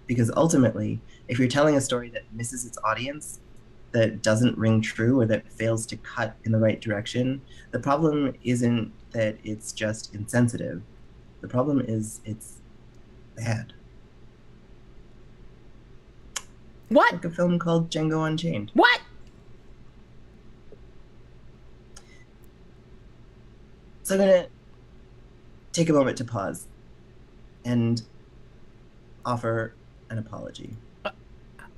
Because ultimately, if you're telling a story that misses its audience, that doesn't ring true, or that fails to cut in the right direction, the problem isn't that it's just insensitive. The problem is it's bad. What? Like a film called Django Unchained. What? So I'm gonna take a moment to pause and offer an apology.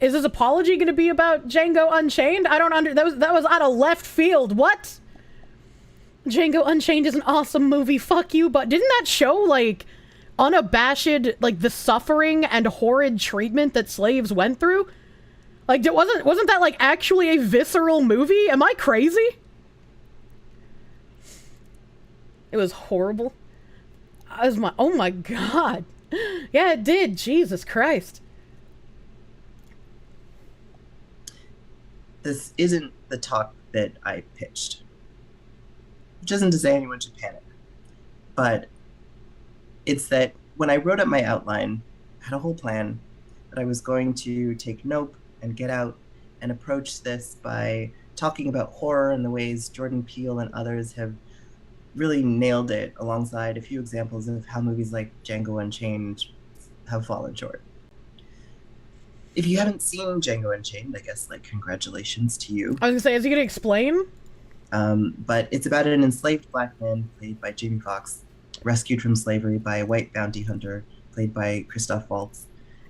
Is this apology gonna be about Django Unchained? I don't that was out of left field. What? Django Unchained is an awesome movie. Fuck you, but didn't that show like unabashed like the suffering and horrid treatment that slaves went through? Like wasn't that like actually a visceral movie? Am I crazy? It was horrible. Oh my god. Yeah, it did. Jesus Christ. This isn't the talk that I pitched, which isn't to say anyone should panic, but it's that when I wrote up my outline, I had a whole plan that I was going to take Nope and Get Out and approach this by talking about horror and the ways Jordan Peele and others have really nailed it, alongside a few examples of how movies like Django Unchained have fallen short. If you haven't seen Django Unchained, I guess, like, congratulations to you. I was gonna say, is he gonna explain? But it's about an enslaved Black man, played by Jamie Foxx, rescued from slavery by a white bounty hunter, played by Christoph Waltz.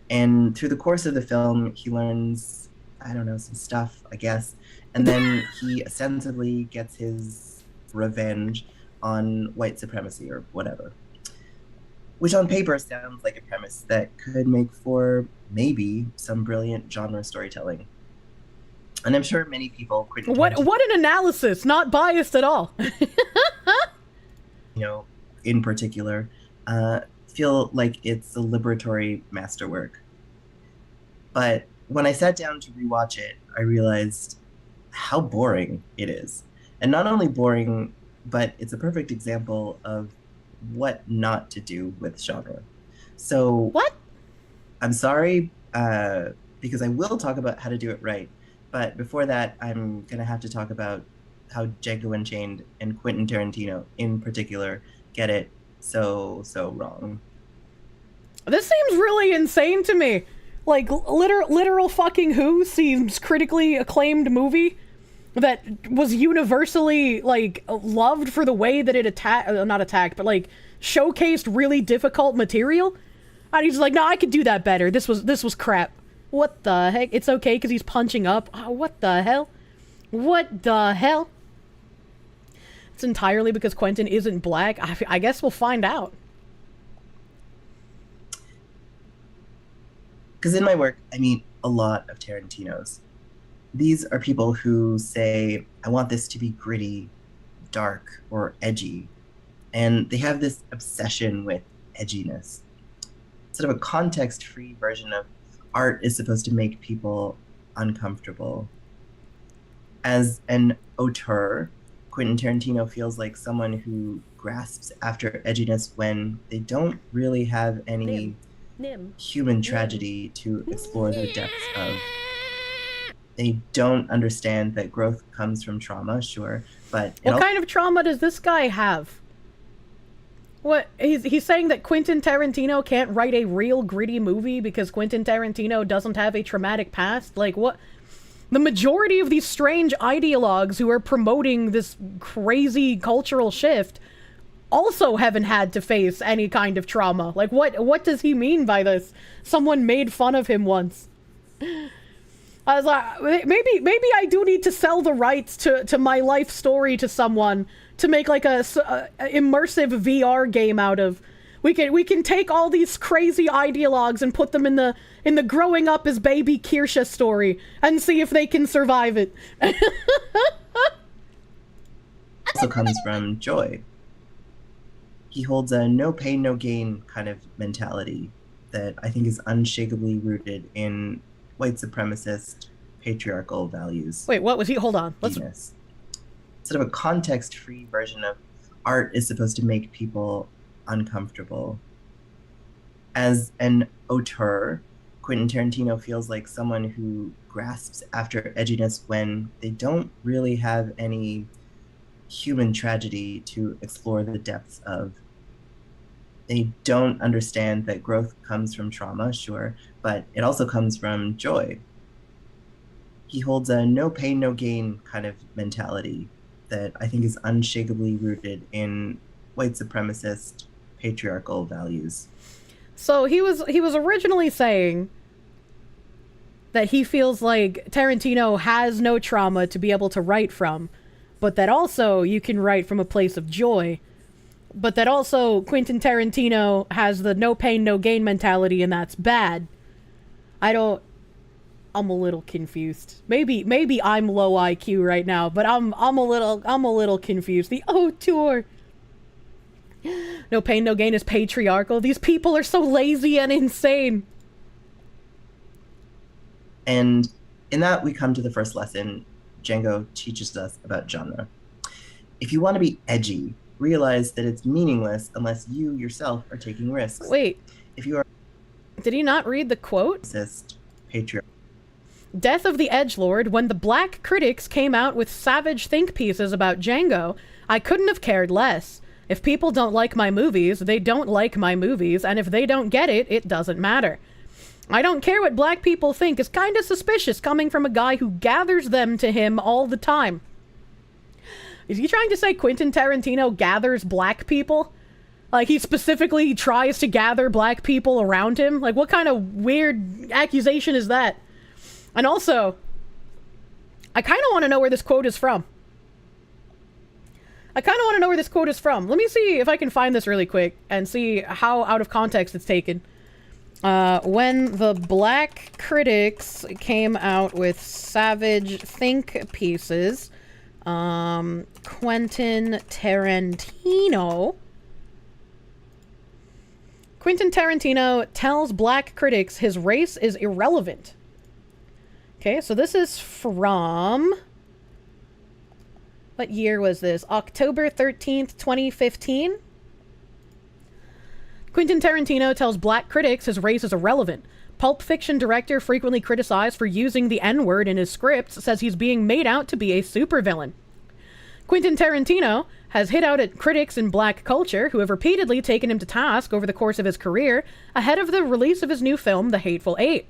And through the course of the film, he learns, I don't know, some stuff, I guess. And then he ostensibly gets his revenge on white supremacy or whatever. which on paper sounds like a premise that could make for maybe some brilliant genre storytelling. And I'm sure many people What an analysis! Not biased at all. In particular, feel like it's a liberatory masterwork. But when I sat down to rewatch it, I realized how boring it is. And not only boring, but it's a perfect example of what not to do with genre. So what? I'm sorry, because I will talk about how to do it right. But before that, I'm going to have to talk about how Django Unchained and Quentin Tarantino in particular get it so wrong. This seems really insane to me. Like, literal fucking Who seems critically acclaimed movie that was universally, like, loved for the way that it showcased really difficult material. And he's like, no, I could do that better. This was crap. What the heck? It's okay because he's punching up. Oh, what the hell? What the hell? It's entirely because Quentin isn't black. I guess we'll find out. Because in my work, I meet a lot of Tarantinos. These are people who say, I want this to be gritty, dark, or edgy. And they have this obsession with edginess. Sort of a context-free version of art is supposed to make people uncomfortable. As an auteur, Quentin Tarantino feels like someone who grasps after edginess when they don't really have any human tragedy to explore the depths of. They don't understand that growth comes from trauma, sure, but... What kind of trauma does this guy have? What, he's saying that Quentin Tarantino can't write a real gritty movie because Quentin Tarantino doesn't have a traumatic past? Like, what? The majority of these strange ideologues who are promoting this crazy cultural shift also haven't had to face any kind of trauma. Like, what does he mean by this? Someone made fun of him once. I was like, maybe I do need to sell the rights to my life story to someone to make like a immersive VR game out of. We can take all these crazy ideologues and put them in the growing up as baby Kirsche story and see if they can survive it. Also comes from joy. He holds a no pain, no gain kind of mentality that I think is unshakably rooted in white supremacist patriarchal values. Wait, what was he? Hold on. Let's... Sort of a context-free version of art is supposed to make people uncomfortable. As an auteur, Quentin Tarantino feels like someone who grasps after edginess when they don't really have any human tragedy to explore the depths of. They don't understand that growth comes from trauma, sure, but it also comes from joy. He holds a no pain, no gain kind of mentality that I think is unshakably rooted in white supremacist patriarchal values. So he was originally saying that he feels like Tarantino has no trauma to be able to write from, but that also you can write from a place of joy. But that also Quentin Tarantino has the no pain, no gain mentality, and that's bad. I'm a little confused. Maybe I'm low IQ right now, but I'm a little confused. The auteur. No pain, no gain is patriarchal. These people are so lazy and insane. And in that, we come to the first lesson Django teaches us about genre. If you want to be edgy, realize that it's meaningless unless you yourself are taking risks. Wait. If you are... Did he not read the quote? Patriarchal. Death of the Edgelord, when the black critics came out with savage think pieces about Django, I couldn't have cared less. If people don't like my movies, they don't like my movies, and if they don't get it, it doesn't matter. I don't care what black people think is kinda suspicious coming from a guy who gathers them to him all the time. Is he trying to say Quentin Tarantino gathers black people? Like, he specifically tries to gather black people around him? Like, what kind of weird accusation is that? And also, I kind of want to know where this quote is from. I kind of want to know where this quote is from. Let me see if I can find this really quick and see how out of context it's taken. When the black critics came out with savage think pieces, Quentin Tarantino tells black critics his race is irrelevant. Okay, so this is from... What year was this? October 13th, 2015? Quentin Tarantino tells black critics his race is irrelevant. Pulp Fiction director frequently criticized for using the N-word in his scripts says he's being made out to be a supervillain. Quentin Tarantino has hit out at critics in black culture who have repeatedly taken him to task over the course of his career ahead of the release of his new film, The Hateful Eight.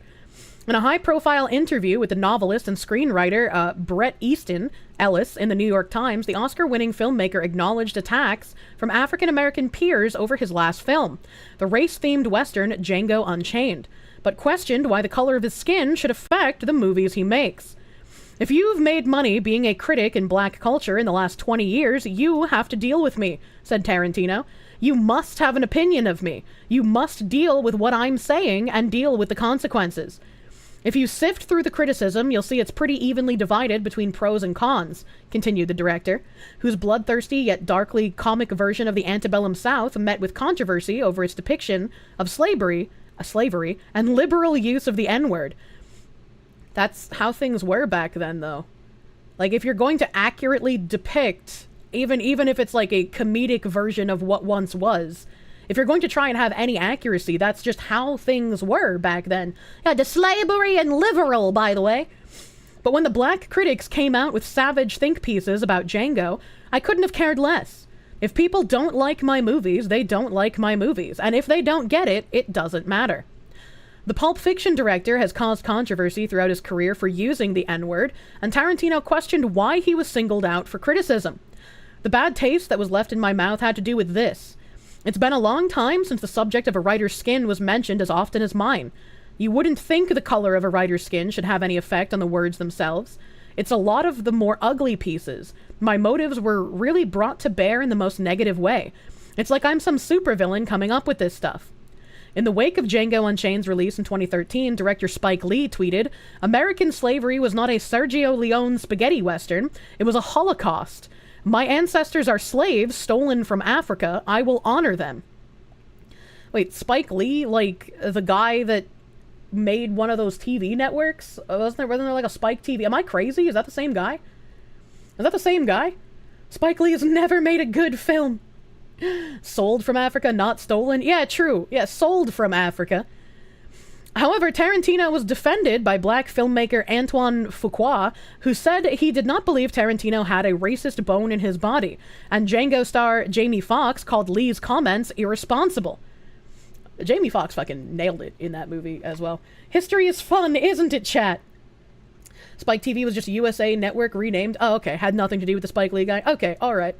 In a high-profile interview with the novelist and screenwriter Bret Easton Ellis in the New York Times, the Oscar-winning filmmaker acknowledged attacks from African-American peers over his last film, the race-themed Western Django Unchained, but questioned why the color of his skin should affect the movies he makes. If you've made money being a critic in black culture in the last 20 years, you have to deal with me, said Tarantino. You must have an opinion of me. You must deal with what I'm saying and deal with the consequences. If you sift through the criticism, you'll see it's pretty evenly divided between pros and cons, continued the director, whose bloodthirsty yet darkly comic version of the antebellum South met with controversy over its depiction of slavery, and liberal use of the N-word. That's how things were back then, though. Like, if you're going to accurately depict, even if it's like a comedic version of what once was, if you're going to try and have any accuracy, that's just how things were back then. Yeah, the slavery and liberal, by the way. But when the black critics came out with savage think pieces about Django, I couldn't have cared less. If people don't like my movies, they don't like my movies. And if they don't get it, it doesn't matter. The Pulp Fiction director has caused controversy throughout his career for using the N-word, and Tarantino questioned why he was singled out for criticism. The bad taste that was left in my mouth had to do with this. It's been a long time since the subject of a writer's skin was mentioned as often as mine. You wouldn't think the color of a writer's skin should have any effect on the words themselves. It's a lot of the more ugly pieces. My motives were really brought to bear in the most negative way. It's like I'm some supervillain coming up with this stuff. In the wake of Django Unchained's release in 2013, director Spike Lee tweeted, "American slavery was not a Sergio Leone spaghetti western. It was a Holocaust. My ancestors are slaves stolen from Africa. I will honor them." Wait, Spike Lee? Like, the guy that made one of those TV networks? Wasn't there like a Spike TV? Am I crazy? Is that the same guy? Is that the same guy? Spike Lee has never made a good film. Sold from Africa, not stolen? Yeah, true. Yeah, sold from Africa. However, Tarantino was defended by black filmmaker Antoine Fuqua, who said he did not believe Tarantino had a racist bone in his body, and Django star Jamie Foxx called Lee's comments irresponsible. Jamie Foxx fucking nailed it in that movie as well. History is fun, isn't it, chat? Spike TV was just USA Network renamed. Oh, okay. Had nothing to do with the Spike Lee guy. Okay, alright.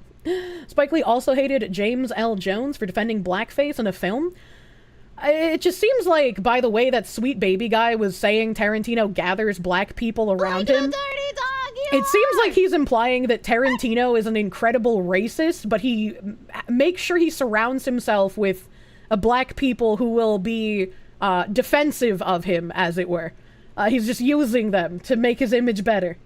Spike Lee also hated James L. Jones for defending blackface in a film. It just seems like, by the way that Sweet Baby guy was saying Tarantino gathers black people around him, it seems like he's implying that Tarantino is an incredible racist, but he makes sure he surrounds himself with black people who will be defensive of him, as it were. He's just using them to make his image better.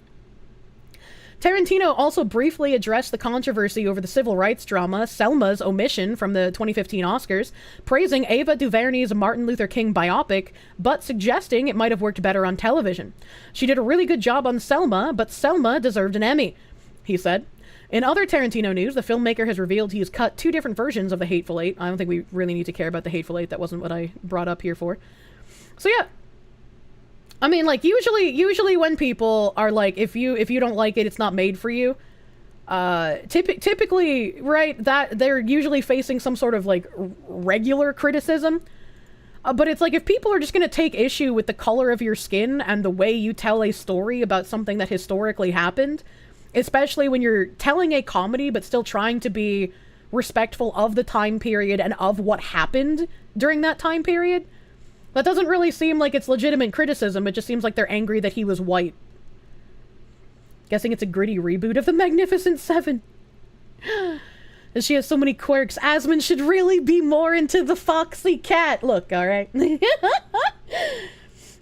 Tarantino also briefly addressed the controversy over the civil rights drama Selma's omission from the 2015 Oscars, praising Ava DuVernay's Martin Luther King biopic, but suggesting it might have worked better on television. She did a really good job on Selma, but Selma deserved an Emmy, he said. In other Tarantino news, the filmmaker has revealed he has cut 2 different versions of The Hateful Eight. I don't think we really need to care about The Hateful Eight. That wasn't what I brought up here for. So yeah. I mean, like, usually when people are like, if you don't like it, it's not made for you. Typically, right, that they're usually facing some sort of, like, regular criticism. But it's like, if people are just gonna take issue with the color of your skin and the way you tell a story about something that historically happened, especially when you're telling a comedy but still trying to be respectful of the time period and of what happened during that time period, that doesn't really seem like it's legitimate criticism. It just seems like they're angry that he was white. Guessing it's a gritty reboot of The Magnificent Seven. And she has so many quirks. Asmund should really be more into the foxy cat look, alright?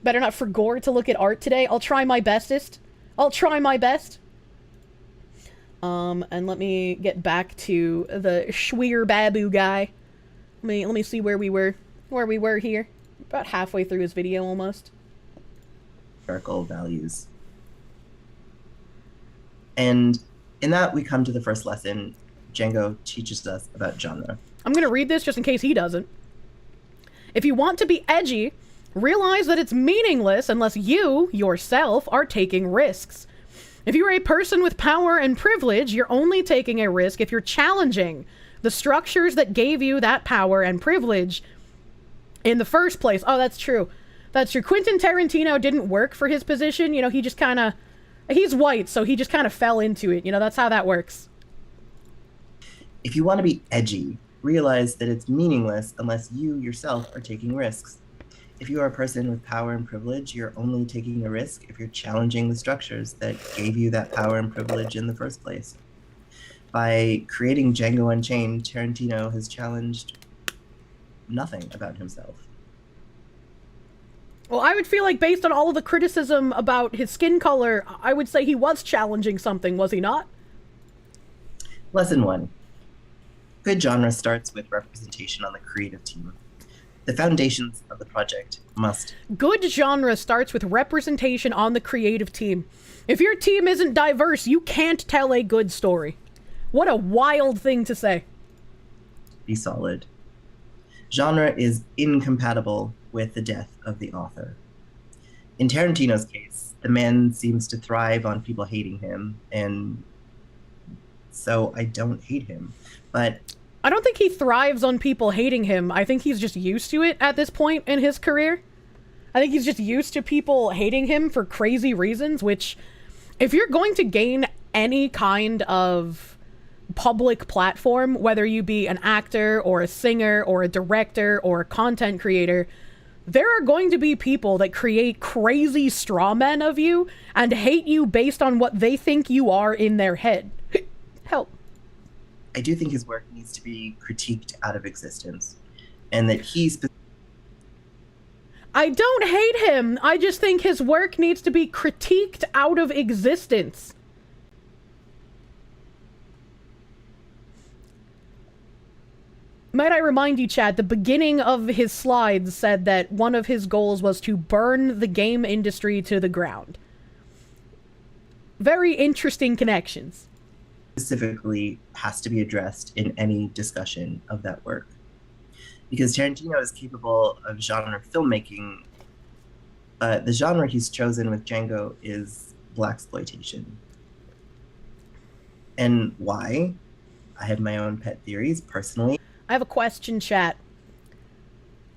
Better not for Gore to look at art today. I'll try my bestest. I'll try my best. And let me get back to the Shweer Babu guy. Let me see where we were here. About halfway through his video almost. Historical values. And in that we come to the first lesson. Django teaches us about genre. I'm gonna read this just in case he doesn't. If you want to be edgy, realize that it's meaningless unless you, yourself, are taking risks. If you're a person with power and privilege, you're only taking a risk if you're challenging the structures that gave you that power and privilege in the first place. Oh, that's true. That's true. Quentin Tarantino didn't work for his position. You know, he just kind of... He's white, so he just kind of fell into it. You know, that's how that works. If you want to be edgy, realize that it's meaningless unless you yourself are taking risks. If you are a person with power and privilege, you're only taking a risk if you're challenging the structures that gave you that power and privilege in the first place. By creating Django Unchained, Tarantino has challenged nothing about himself. Well, I would feel like based on all of the criticism about his skin color, I would say he was challenging something, was he not? Lesson 1. Good genre starts with representation on the creative team. The foundations of the project must... Good genre starts with representation on the creative team. If your team isn't diverse, you can't tell a good story. What a wild thing to say. Be solid. Genre is incompatible with the death of the author. In Tarantino's case, the man seems to thrive on people hating him, and so I don't hate him. But I don't think he thrives on people hating him. I think he's just used to it at this point in his career. I think he's just used to people hating him for crazy reasons, which, if you're going to gain any kind of public platform, whether you be an actor or a singer or a director or a content creator, there are going to be people that create crazy straw men of you and hate you based on what they think you are in their head. Help. I do think his work needs to be critiqued out of existence, and that I don't hate him. I just think his work needs to be critiqued out of existence. Might I remind you, Chad, the beginning of his slides said that one of his goals was to burn the game industry to the ground. Very interesting connections. Specifically has to be addressed in any discussion of that work. Because Tarantino is capable of genre filmmaking, but the genre he's chosen with Django is blaxploitation. And why? I have my own pet theories, personally. I have a question, chat.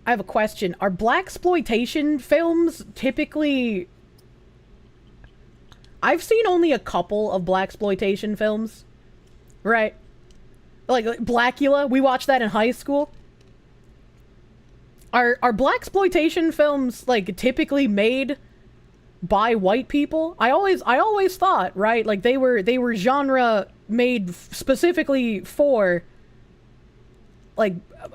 I have a question. Are blaxploitation films typically... I've seen only a couple of blaxploitation films. Right? Like Blackula, we watched that in high school. Are blaxploitation films like typically made by white people? I always thought, right, like they were genre made specifically for like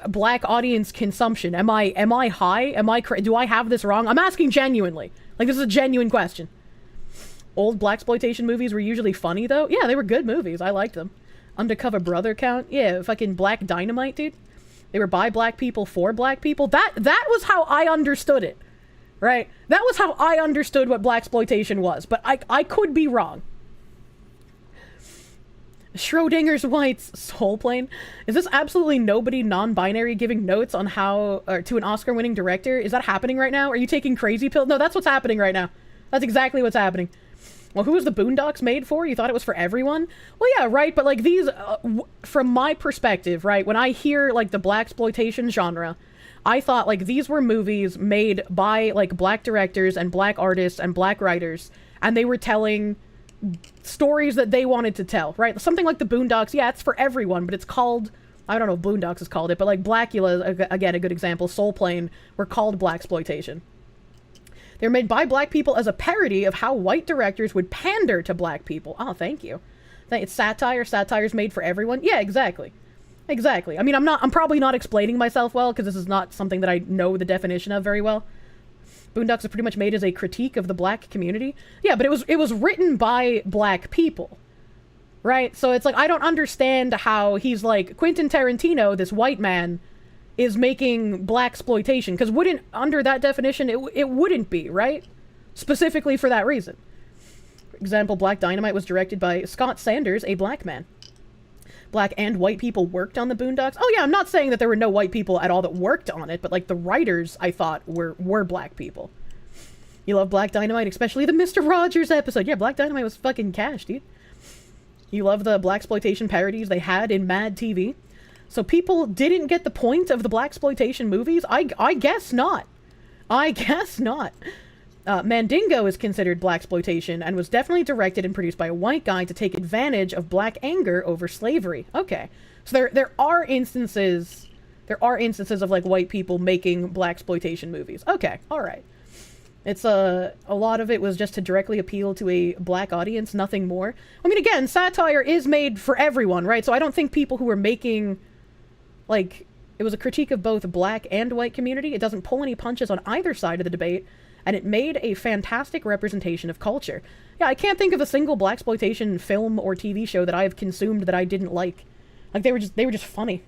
black audience consumption. Am I high? Do I have this wrong? I'm asking genuinely. Like, this is a genuine question. Old blaxploitation movies were usually funny though. Yeah, they were good movies. I liked them. Undercover Brother count? Yeah, fucking Black Dynamite, dude. They were by black people for black people. That was how I understood it. Right? That was how I understood what blaxploitation was, but I could be wrong. Schrodinger's White's Soul Plane. Is this absolutely nobody non-binary giving notes on how to an Oscar-winning director? Is that happening right now? Are you taking crazy pills? No, that's what's happening right now. That's exactly what's happening. Well, who was the Boondocks made for? You thought it was for everyone? Well, yeah, right, but like these, from my perspective, right, when I hear like the blaxploitation genre, I thought like these were movies made by like black directors and black artists and black writers, and they were telling stories that they wanted to tell, right? Something like the Boondocks, yeah, it's for everyone, but it's called, I don't know if Boondocks is called it, but like Blackula, again, a good example, Soul Plane, were called blaxploitation. They're made by black people as a parody of how white directors would pander to black people. Oh, thank you. It's satire. Satire's made for everyone. Yeah, exactly. Exactly. I mean, I'm probably not explaining myself well, because this is not something that I know the definition of very well. Boondocks is pretty much made as a critique of the black community. Yeah, but it was written by black people. Right? So it's like, I don't understand how he's like, Quentin Tarantino, this white man, is making blaxploitation, because under that definition, it wouldn't be, right? Specifically for that reason. For example, Black Dynamite was directed by Scott Sanders, a black man. Black and white people worked on the Boondocks. Oh yeah, I'm not saying that there were no white people at all that worked on it, but like the writers, I thought, were black people. You love Black Dynamite, especially the Mr. Rogers episode. Yeah, Black Dynamite was fucking cash, dude. You love the blaxploitation parodies they had in Mad TV. So people didn't get the point of the blaxploitation movies? I guess not. I guess not. Mandingo is considered blaxploitation and was definitely directed and produced by a white guy to take advantage of black anger over slavery. Okay. So there are instances of like white people making blaxploitation movies. Okay, alright. It's a lot of it was just to directly appeal to a black audience, nothing more. I mean, again, satire is made for everyone, right? So I don't think people who were making, like, it was a critique of both black and white community. It doesn't pull any punches on either side of the debate, and it made a fantastic representation of culture. Yeah, I can't think of a single blaxploitation film or TV show that I have consumed that I didn't like. Like, they were just funny.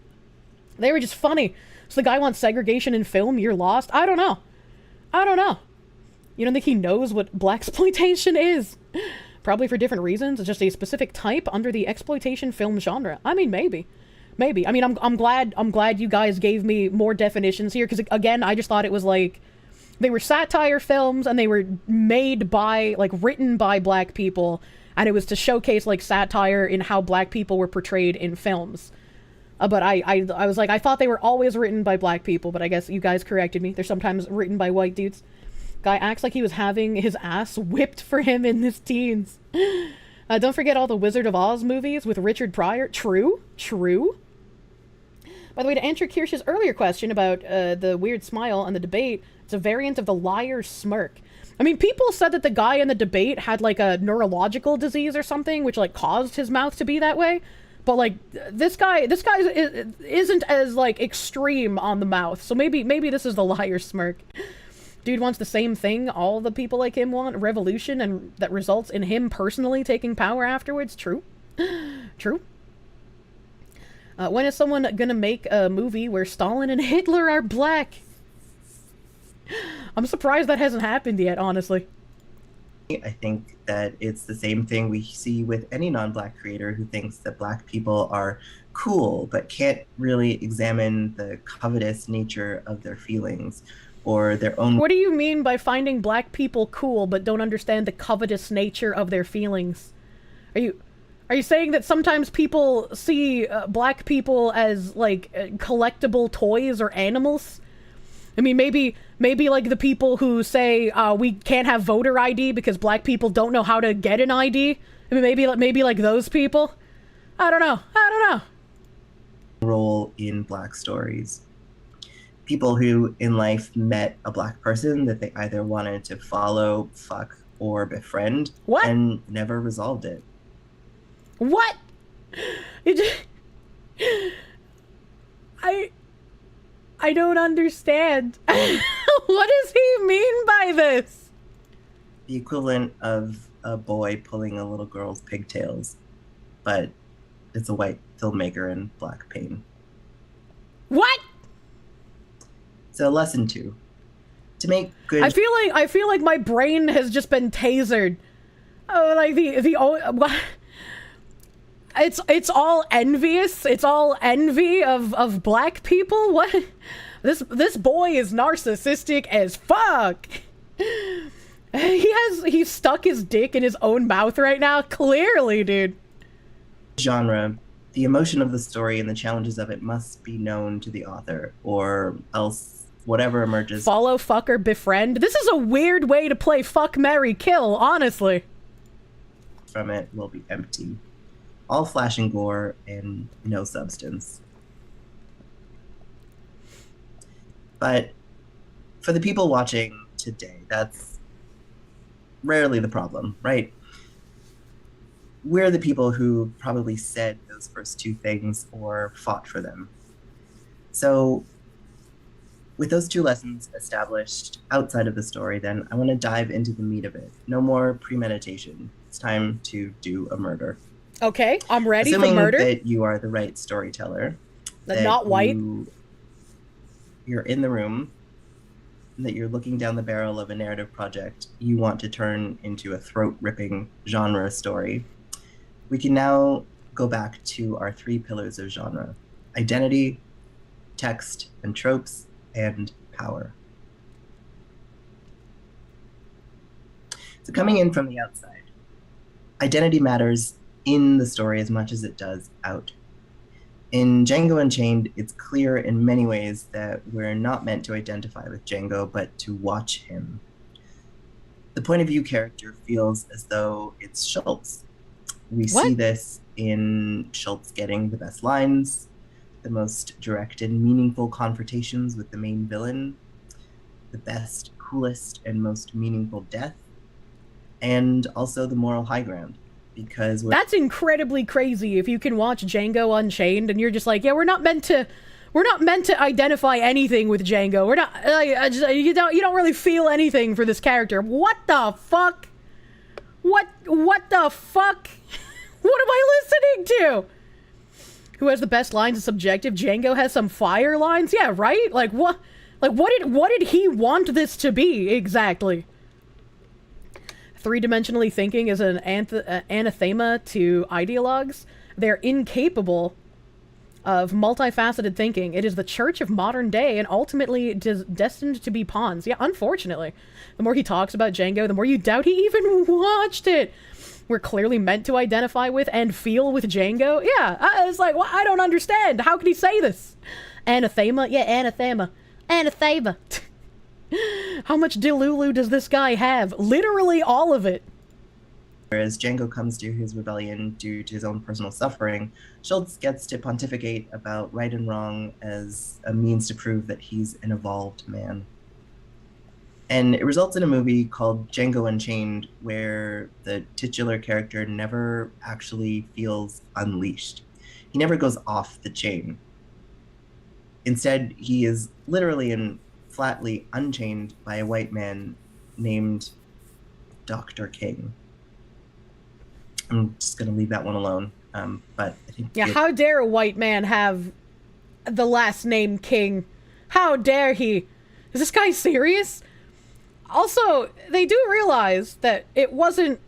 They were just funny. So the guy wants segregation in film, you're lost? I don't know. You don't think he knows what blaxploitation is? Probably for different reasons. It's just a specific type under the exploitation film genre. I mean, maybe. I mean, I'm glad you guys gave me more definitions here, because again, I just thought it was like they were satire films and they were made by, like, written by black people, and it was to showcase like satire in how black people were portrayed in films. But I was like, I thought they were always written by black people, but I guess you guys corrected me. They're sometimes written by white dudes. Guy acts like he was having his ass whipped for him in his teens. Don't forget all the Wizard of Oz movies with Richard Pryor. True. By the way, to answer Kirsche's earlier question about the weird smile on the debate, it's a variant of the liar's smirk. I mean, people said that the guy in the debate had like a neurological disease or something, which like caused his mouth to be that way. But like this guy isn't as like extreme on the mouth. So maybe this is the liar's smirk. Dude wants the same thing all the people like him want, revolution, and that results in him personally taking power afterwards. True. When is someone gonna make a movie where Stalin and Hitler are black? I'm surprised that hasn't happened yet, honestly. I think that it's the same thing we see with any non-black creator who thinks that black people are cool, but can't really examine the covetous nature of their feelings or their own. What do you mean by finding black people cool, but don't understand the covetous nature of their feelings? Are you saying that sometimes people see black people as like collectible toys or animals? I mean, maybe like the people who say we can't have voter ID because black people don't know how to get an ID. I mean, maybe like those people. I don't know. Role in black stories. People who in life met a black person that they either wanted to follow, fuck, or befriend, what? And never resolved it. What? I don't understand. What does he mean by this? The equivalent of a boy pulling a little girl's pigtails, but it's a white filmmaker in black paint. What? So lesson 2. To make good. I feel like my brain has just been tasered. Oh, like it's all envious. It's all envy of black people. What? This boy is narcissistic as fuck. He's stuck his dick in his own mouth right now. Clearly, dude. Genre. The emotion of the story and the challenges of it must be known to the author, or else whatever emerges. Follow, fuck, or befriend. This is a weird way to play fuck, marry, kill, honestly. From it will be empty. All flash and gore and no substance. But for the people watching today, that's rarely the problem, right? we're the people who probably said those first two things or fought for them. So with those two lessons established outside of the story, then I want to dive into the meat of it. No more premeditation. It's time to do a murder. Okay, I'm ready Assuming for murder. that you are the right storyteller. That Not white. You're in the room, and that you're looking down the barrel of a narrative project you want to turn into a throat-ripping genre story. We can now go back to our three pillars of genre: identity, text and tropes, and power. So coming in from the outside, identity matters in the story as much as it does out. In Django Unchained, it's clear in many ways that we're not meant to identify with Django, but to watch him. The point of view character feels as though it's Schultz. We see this in Schultz getting the best lines, the most direct and meaningful confrontations with the main villain, the best, coolest, and most meaningful death, and also the moral high ground. Because that's incredibly crazy if you can watch Django Unchained and you're just like, yeah, we're not meant to identify anything with Django. We're not you don't really feel anything for this character. What the fuck? What the fuck? What am I listening to? Who has the best lines is subjective. Django has some fire lines. Yeah, right? Like what did he want this to be exactly? Three-dimensionally thinking is an anathema to ideologues. They're incapable of multifaceted thinking. It is the church of modern day and ultimately destined to be pawns. Yeah, unfortunately. The more he talks about Django, the more you doubt he even watched it. We're clearly meant to identify with and feel with Django. Yeah, it's like, well, I don't understand. How could he say this? Anathema? Yeah, anathema. Anathema. How much Delulu does this guy have? Literally all of it. Whereas Django comes to his rebellion due to his own personal suffering, Schultz gets to pontificate about right and wrong as a means to prove that he's an evolved man. And it results in a movie called Django Unchained, where the titular character never actually feels unleashed. He never goes off the chain. Instead, he is literally and flatly unchained by a white man named Dr. King. I'm just going to leave that one alone. But I think how dare a white man have the last name King? How dare he? Is this guy serious? Also, they do realize that it wasn't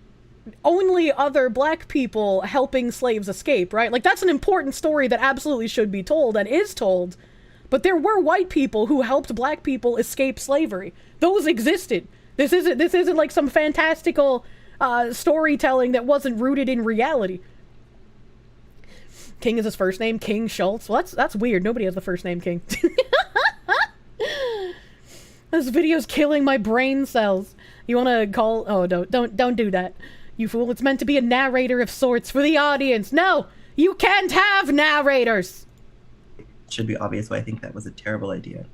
only other black people helping slaves escape, right? Like, that's an important story that absolutely should be told and is told. But there were white people who helped black people escape slavery. Those existed. This isn't like some fantastical storytelling that wasn't rooted in reality. King is his first name, King Schultz. Well, that's weird. Nobody has the first name King. This video's killing my brain cells. You wanna call? Oh, don't do that, you fool. It's meant to be a narrator of sorts for the audience. No, you can't have narrators. Should be obvious why I think that was a terrible idea.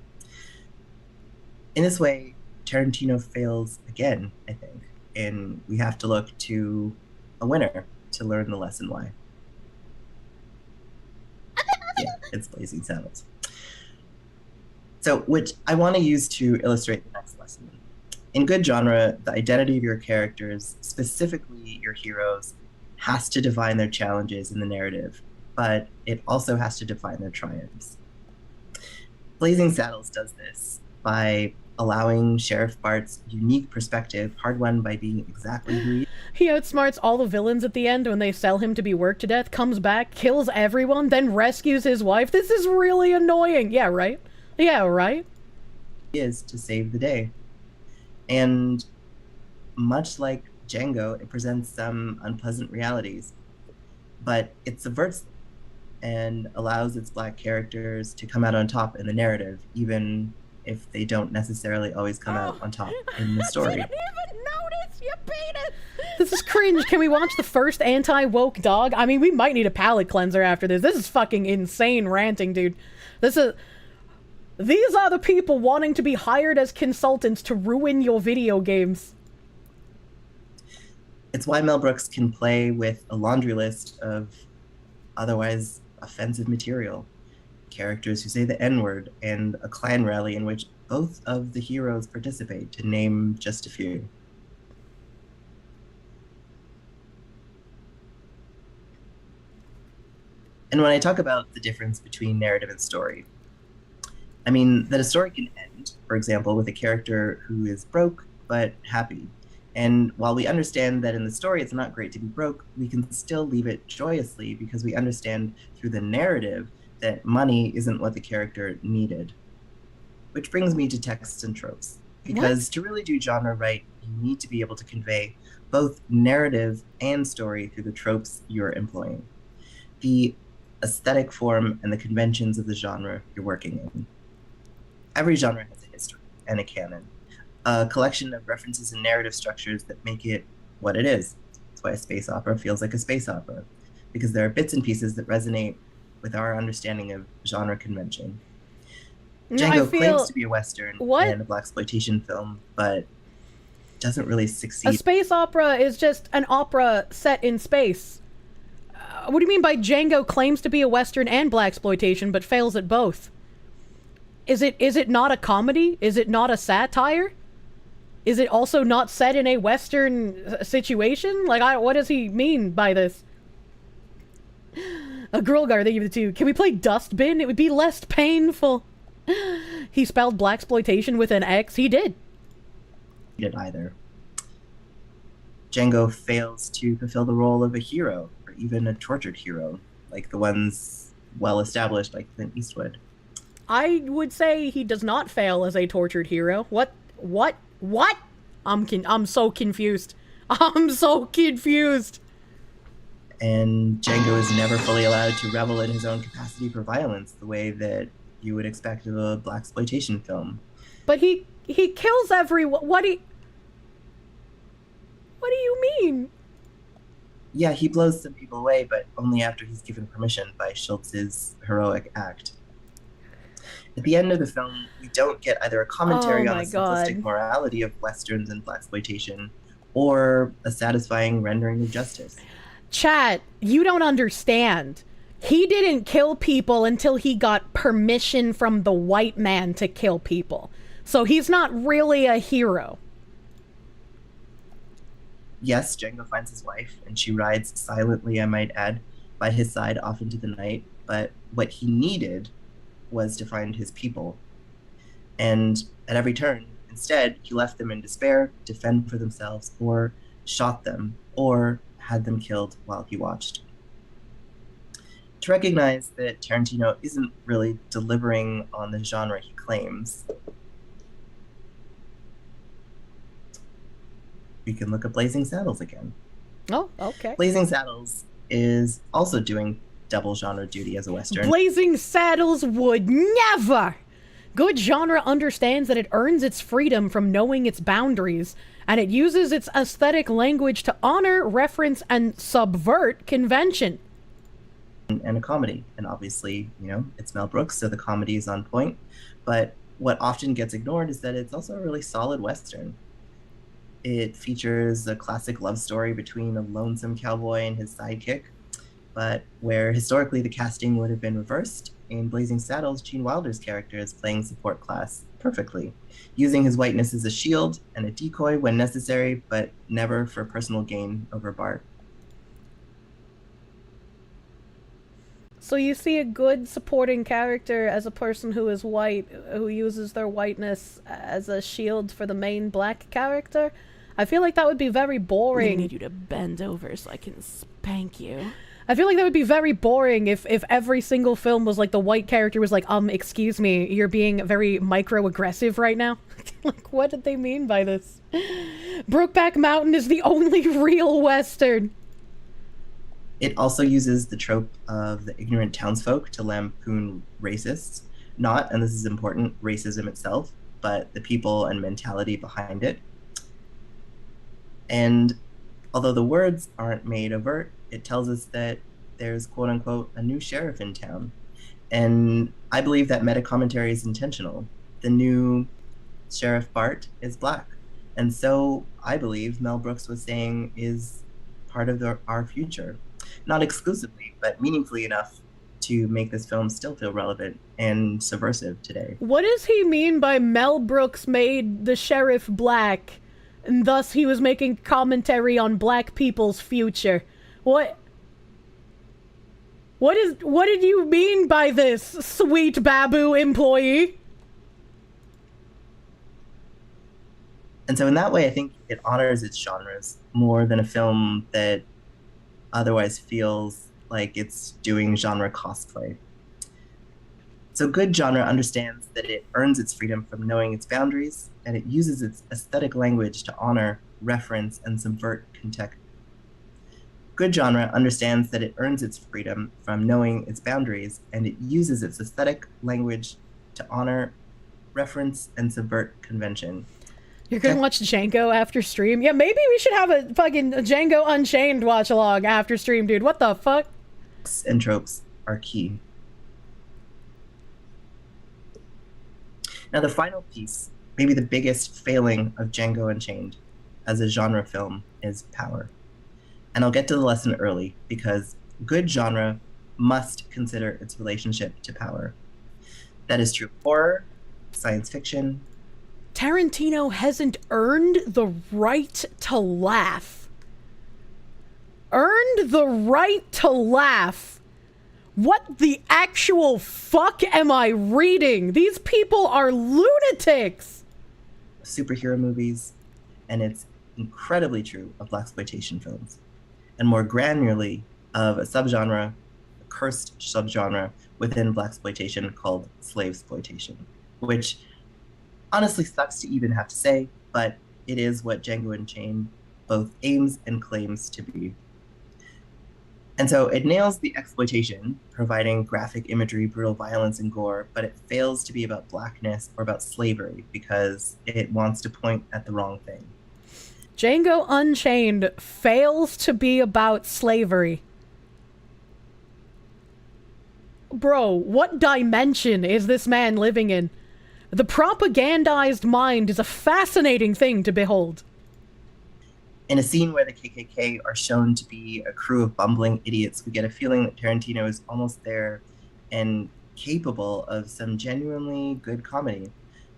In this way, Tarantino fails again, I think, and we have to look to a winner to learn the lesson why. Yeah, it's Blazing Saddles. So, which I want to use to illustrate the next lesson. In good genre, the identity of your characters, specifically your heroes, has to define their challenges in the narrative, but it also has to define their triumphs. Blazing Saddles does this by allowing Sheriff Bart's unique perspective, hard won by being exactly who he is. He outsmarts all the villains at the end when they sell him to be worked to death, comes back, kills everyone, then rescues his wife. This is really annoying. Yeah, right? Yeah, right? He is to save the day. And much like Django, it presents some unpleasant realities, but it subverts them and allows its black characters to come out on top in the narrative, even if they don't necessarily always come out on top in the story. I didn't even notice, you penis! This is cringe. Can we watch the first anti-woke dog? I mean, we might need a palate cleanser after this. This is fucking insane ranting, dude. These are the people wanting to be hired as consultants to ruin your video games. It's why Mel Brooks can play with a laundry list of otherwise offensive material. Characters who say the N-word, and a Klan rally in which both of the heroes participate, to name just a few. And when I talk about the difference between narrative and story, I mean that a story can end, for example, with a character who is broke but happy. And while we understand that in the story it's not great to be broke, we can still leave it joyously because we understand through the narrative that money isn't what the character needed. Which brings me to texts and tropes. Because to really do genre right, you need to be able to convey both narrative and story through the tropes you're employing. The aesthetic form and the conventions of the genre you're working in. Every genre has a history and a canon, a collection of references and narrative structures that make it what it is. That's why a space opera feels like a space opera, because there are bits and pieces that resonate with our understanding of genre convention. Django claims to be a Western and a blaxploitation film, but doesn't really succeed. A space opera is just an opera set in space. What do you mean by Django claims to be a Western and blaxploitation, but fails at both? Is it not a comedy? Is it not a satire? Is it also not set in a Western situation? Like, what does he mean by this? A girl guard, thank you for the 2. Can we play Dustbin? It would be less painful. He spelled blaxploitation with an X. He did. He did either. Django fails to fulfill the role of a hero, or even a tortured hero, like the ones well established, like Clint Eastwood. I would say he does not fail as a tortured hero. What? I'm so confused. I'm so confused. And Django is never fully allowed to revel in his own capacity for violence the way that you would expect of a blaxploitation film. But he kills everyone. What do you mean? Yeah, he blows some people away, but only after he's given permission by Schultz's heroic act. At the end of the film, we don't get either a commentary on the simplistic morality of Westerns and blaxploitation, or a satisfying rendering of justice. Chat, you don't understand. He didn't kill people until he got permission from the white man to kill people. So he's not really a hero. Yes, Django finds his wife, and she rides silently, I might add, by his side off into the night, but what he needed was to find his people. And at every turn, instead, he left them in despair to fend for themselves, or shot them, or had them killed while he watched. To recognize that Tarantino isn't really delivering on the genre he claims, we can look at Blazing Saddles again. Oh, okay. Blazing Saddles is also doing double genre duty as a Western. Blazing Saddles would never! Good genre understands that it earns its freedom from knowing its boundaries, and it uses its aesthetic language to honor, reference, and subvert convention. And a comedy. And obviously, you know, it's Mel Brooks, so the comedy is on point. But what often gets ignored is that it's also a really solid Western. It features a classic love story between a lonesome cowboy and his sidekick, but where historically the casting would have been reversed, in Blazing Saddles, Gene Wilder's character is playing support class perfectly, using his whiteness as a shield and a decoy when necessary, but never for personal gain over Bart. So you see a good supporting character as a person who is white, who uses their whiteness as a shield for the main black character? I feel like that would be very boring. I need you to bend over so I can spank you. I feel like that would be very boring if every single film was like the white character was like, excuse me, you're being very microaggressive right now. Like, what did they mean by this? Brokeback Mountain is the only real Western. It also uses the trope of the ignorant townsfolk to lampoon racists. Not, and this is important, racism itself, but the people and mentality behind it. And although the words aren't made overt, it tells us that there's quote unquote a new sheriff in town. And I believe that meta commentary is intentional. The new Sheriff Bart is black. And so I believe Mel Brooks was saying is part of our future. Not exclusively, but meaningfully enough to make this film still feel relevant and subversive today. What does he mean by Mel Brooks made the sheriff black, and thus he was making commentary on black people's future? What did you mean by this, sweet Babu employee? And so in that way, I think it honors its genres more than a film that otherwise feels like it's doing genre cosplay. So good genre understands that it earns its freedom from knowing its boundaries, and it uses its aesthetic language to honor, reference, and subvert context. Good genre understands that it earns its freedom from knowing its boundaries, and it uses its aesthetic language to honor, reference, and subvert convention. You're gonna watch Django after stream? Yeah, maybe we should have a fucking Django Unchained watch along after stream, dude. What the fuck? And tropes are key. Now the final piece, maybe the biggest failing of Django Unchained as a genre film, is power. And I'll get to the lesson early, because good genre must consider its relationship to power. That is true of horror, science fiction. Tarantino hasn't earned the right to laugh. Earned the right to laugh. What the actual fuck am I reading? These people are lunatics. Superhero movies, and it's incredibly true of blaxploitation films, and more granularly of a subgenre, a cursed subgenre within blaxploitation called slavesploitation, which honestly sucks to even have to say, but it is what Django Unchained both aims and claims to be. And so it nails the exploitation, providing graphic imagery, brutal violence, and gore, but it fails to be about blackness or about slavery because it wants to point at the wrong thing. Django Unchained fails to be about slavery. Bro, what dimension is this man living in? The propagandized mind is a fascinating thing to behold. In a scene where the KKK are shown to be a crew of bumbling idiots, we get a feeling that Tarantino is almost there and capable of some genuinely good comedy.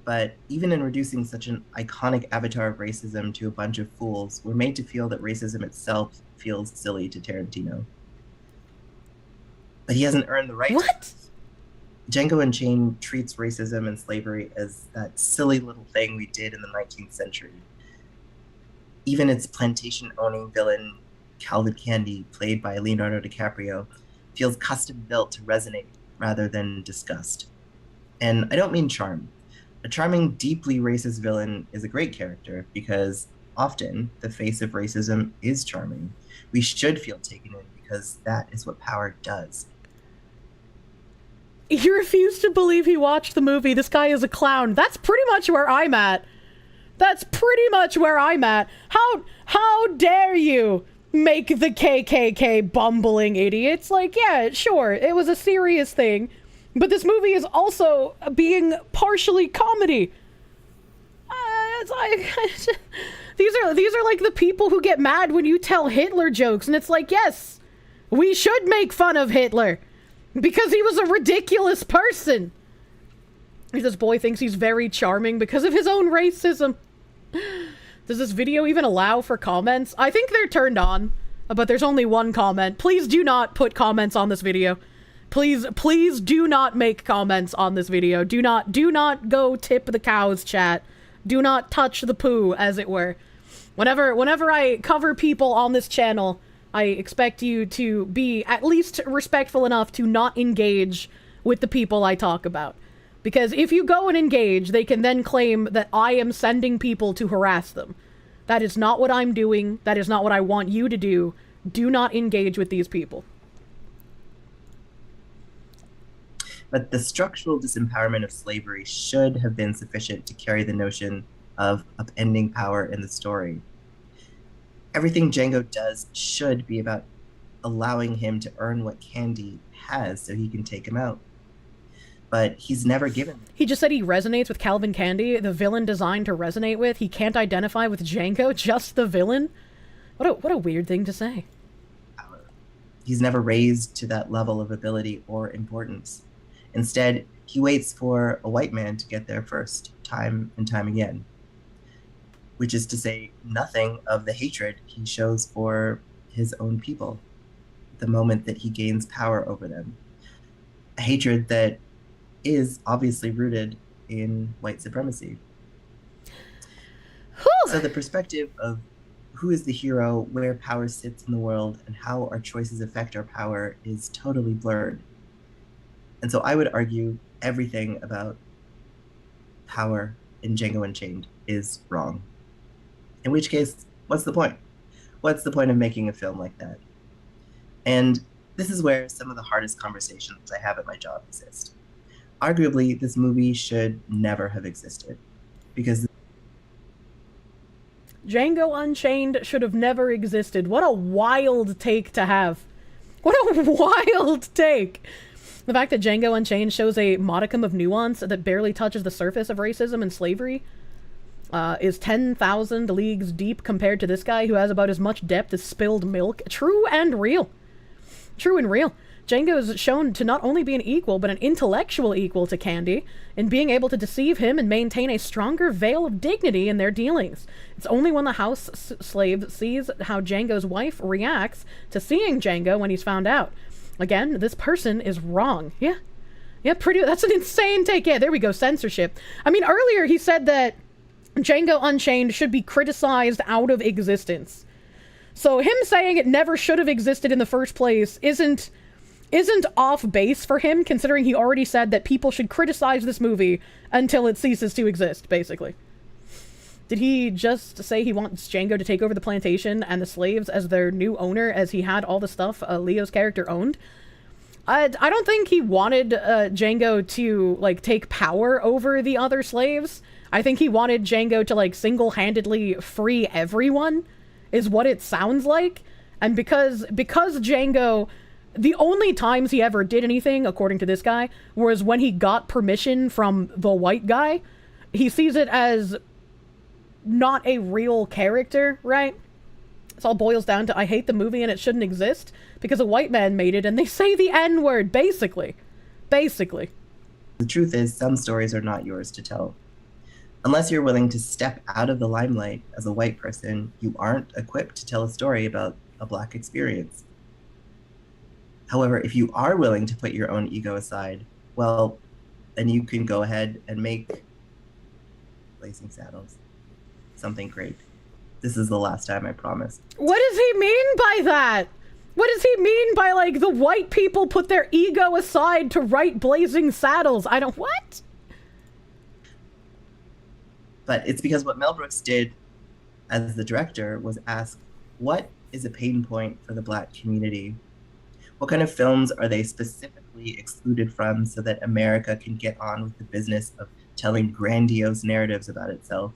But even in reducing such an iconic avatar of racism to a bunch of fools, we're made to feel that racism itself feels silly to Tarantino. But he hasn't earned the right. What? Django Unchained treats racism and slavery as that silly little thing we did in the 19th century. Even its plantation-owning villain, Calvin Candy, played by Leonardo DiCaprio, feels custom-built to resonate rather than disgust. And I don't mean charm. A charming, deeply racist villain is a great character because often the face of racism is charming. We should feel taken in because that is what power does. He refused to believe he watched the movie. This guy is a clown. That's pretty much where I'm at. That's pretty much where I'm at. How dare you make the KKK bumbling idiots? Like, yeah, sure, it was a serious thing, but this movie is also being partially comedy. It's like these are like the people who get mad when you tell Hitler jokes, and it's like, yes, we should make fun of Hitler because he was a ridiculous person. This boy thinks he's very charming because of his own racism. Does this video even allow for comments? I think they're turned on, but there's only one comment. Please do not put comments on this video. Please do not make comments on this video. Do not go tip the cows, chat. Do not touch the poo, as it were. Whenever I cover people on this channel, I expect you to be at least respectful enough to not engage with the people I talk about. Because if you go and engage, they can then claim that I am sending people to harass them. That is not what I'm doing. That is not what I want you to do. Do not engage with these people. But the structural disempowerment of slavery should have been sufficient to carry the notion of upending power in the story. Everything Django does should be about allowing him to earn what Candy has so he can take him out. But he's never given. He just said he resonates with Calvin Candy, the villain designed to resonate with. He can't identify with Django, just the villain. What a weird thing to say. He's never raised to that level of ability or importance. Instead, he waits for a white man to get there first, time and time again. Which is to say nothing of the hatred he shows for his own people the moment that he gains power over them. A hatred that is obviously rooted in white supremacy. Whew. So the perspective of who is the hero, where power sits in the world, and how our choices affect our power is totally blurred. And so I would argue everything about power in Django Unchained is wrong. In which case, what's the point? What's the point of making a film like that? And this is where some of the hardest conversations I have at my job exist. Arguably, this movie should never have existed, because Django Unchained should have never existed. What a wild take to have. What a wild take. The fact that Django Unchained shows a modicum of nuance that barely touches the surface of racism and slavery is 10,000 leagues deep compared to this guy who has about as much depth as spilled milk. True and real. True and real. Django is shown to not only be an equal, but an intellectual equal to Candy, in being able to deceive him and maintain a stronger veil of dignity in their dealings. It's only when the house slave sees how Django's wife reacts to seeing Django when he's found out. Again, this person is wrong. Yeah. Yeah, that's an insane take. Yeah, there we go, censorship. I mean, earlier he said that Django Unchained should be criticized out of existence. So him saying it never should have existed in the first place isn't off base for him, considering he already said that people should criticize this movie until it ceases to exist, basically. Did he just say he wants Django to take over the plantation and the slaves as their new owner, as he had all the stuff Leo's character owned? I don't think he wanted Django to, like, take power over the other slaves. I think he wanted Django to, like, single-handedly free everyone, is what it sounds like. And because Django... The only times he ever did anything, according to this guy, was when he got permission from the white guy. He sees it as not a real character, right? This all boils down to, I hate the movie and it shouldn't exist because a white man made it and they say the N-word, basically. Basically. The truth is, some stories are not yours to tell. Unless you're willing to step out of the limelight as a white person, you aren't equipped to tell a story about a Black experience. However, if you are willing to put your own ego aside, well, then you can go ahead and make Blazing Saddles something great. This is the last time, I promise. What does he mean by that? What does he mean by, like, the white people put their ego aside to write Blazing Saddles? I don't... What? But it's because what Mel Brooks did as the director was ask, what is a pain point for the Black community? What kind of films are they specifically excluded from so that America can get on with the business of telling grandiose narratives about itself?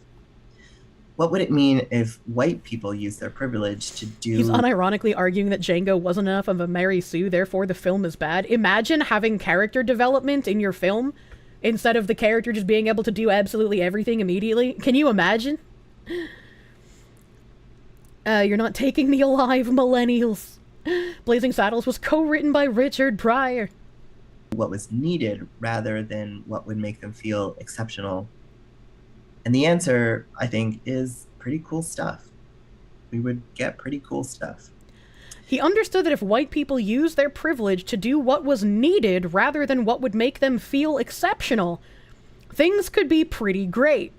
What would it mean if white people use their privilege to do... He's unironically arguing that Django wasn't enough of a Mary Sue, therefore the film is bad. Imagine having character development in your film instead of the character just being able to do absolutely everything immediately. Can you imagine? You're not taking me alive, millennials. Blazing Saddles was co-written by Richard Pryor. What was needed rather than what would make them feel exceptional. And the answer, I think, is pretty cool stuff. We would get pretty cool stuff. He understood that if white people used their privilege to do what was needed rather than what would make them feel exceptional, things could be pretty great.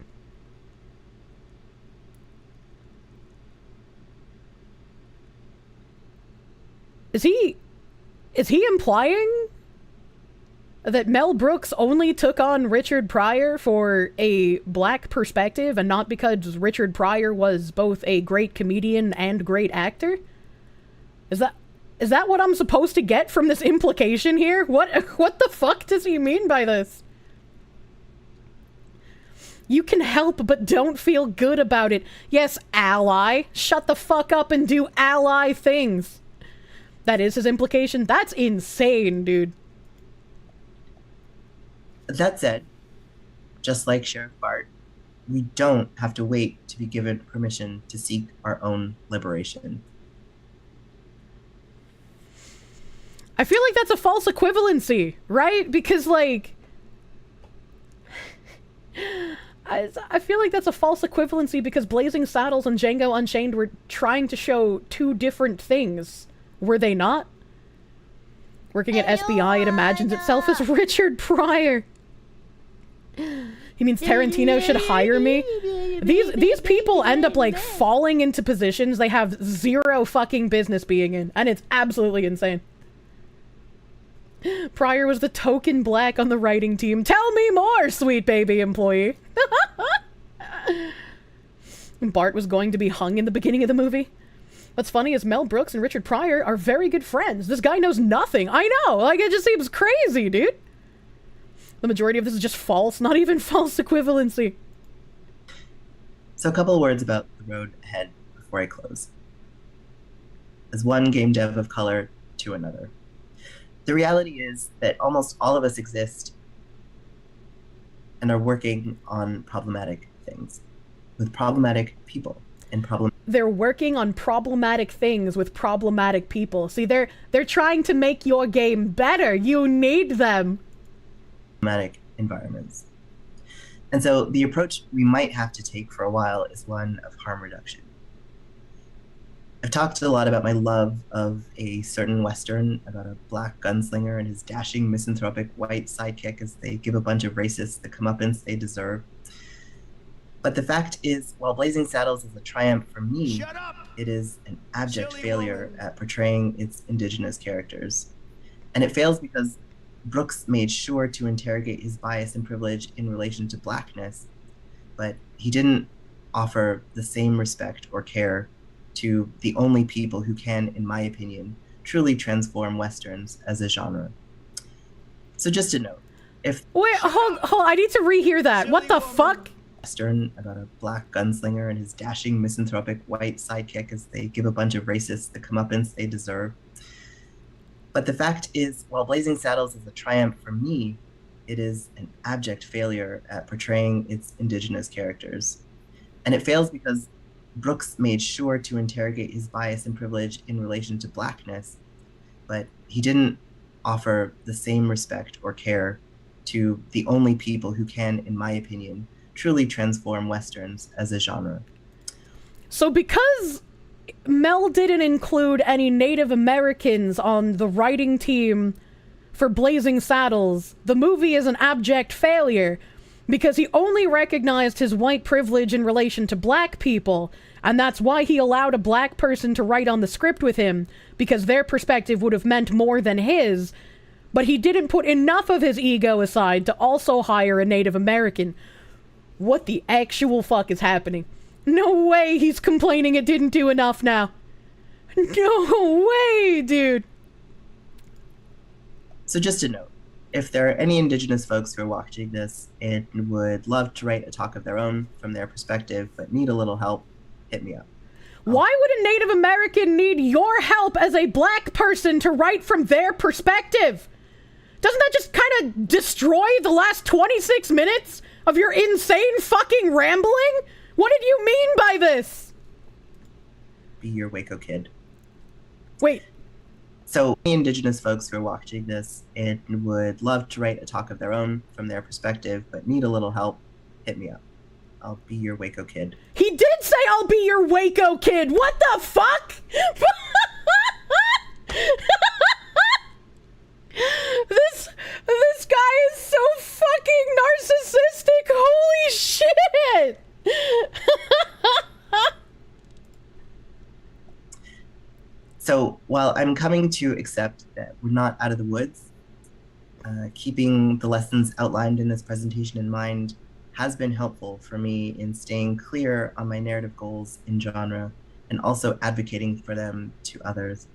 Is he implying that Mel Brooks only took on Richard Pryor for a Black perspective and not because Richard Pryor was both a great comedian and great actor? Is that what I'm supposed to get from this implication here? What the fuck does he mean by this? You can help but don't feel good about it. Yes, ally. Shut the fuck up and do ally things. That is his implication. That's insane, dude. That said, just like Sheriff Bart, we don't have to wait to be given permission to seek our own liberation. I feel like that's a false equivalency, right? Because, like... I feel like that's a false equivalency because Blazing Saddles and Django Unchained were trying to show two different things. Were they not? Working at SBI, it imagines itself as Richard Pryor. He means Tarantino should hire me. These people end up, like, falling into positions they have zero fucking business being in, and it's absolutely insane. Pryor was the token black on the writing team. Tell me more, sweet baby employee. Bart was going to be hung in the beginning of the movie. What's funny is Mel Brooks and Richard Pryor are very good friends. This guy knows nothing. I know. Like, it just seems crazy, dude. The majority of this is just false, not even false equivalency. So a couple of words about the road ahead before I close. As one game dev of color to another. The reality is that almost all of us exist and are working on problematic things with problematic people and They're working on problematic things with problematic people. See, they're trying to make your game better. You need them. Problematic environments. And so the approach we might have to take for a while is one of harm reduction. I've talked a lot about my love of a certain Western about a black gunslinger and his dashing misanthropic white sidekick as they give a bunch of racists the comeuppance they deserve. But the fact is, while Blazing Saddles is a triumph for me, it is an abject failure at portraying its indigenous characters. And it fails because Brooks made sure to interrogate his bias and privilege in relation to blackness, but he didn't offer the same respect or care to the only people who can, in my opinion, truly transform Westerns as a genre. So just a note, if— Wait, hold, I need to rehear that. What the fuck? Western about a black gunslinger and his dashing misanthropic white sidekick as they give a bunch of racists the comeuppance they deserve. But the fact is, while Blazing Saddles is a triumph for me, it is an abject failure at portraying its indigenous characters. And it fails because Brooks made sure to interrogate his bias and privilege in relation to blackness, but he didn't offer the same respect or care to the only people who can, in my opinion, truly transform Westerns as a genre. So because Mel didn't include any Native Americans on the writing team for Blazing Saddles, the movie is an abject failure because he only recognized his white privilege in relation to black people, and that's why he allowed a black person to write on the script with him, because their perspective would have meant more than his, but he didn't put enough of his ego aside to also hire a Native American. What the actual fuck is happening? No way he's complaining it didn't do enough now. No way, dude. So just a note, if there are any Indigenous folks who are watching this and would love to write a talk of their own from their perspective, but need a little help, hit me up. Why would a Native American need your help as a black person to write from their perspective? Doesn't that just kind of destroy the last 26 minutes of your insane fucking rambling? What did you mean by this? Be your Waco kid. Wait. So, any Indigenous folks who are watching this and would love to write a talk of their own from their perspective, but need a little help, hit me up. I'll be your Waco kid. He did say I'll be your Waco kid. What the fuck? This guy is so fucking narcissistic. Holy shit. So while I'm coming to accept that we're not out of the woods, keeping the lessons outlined in this presentation in mind has been helpful for me in staying clear on my narrative goals in genre and also advocating for them to others.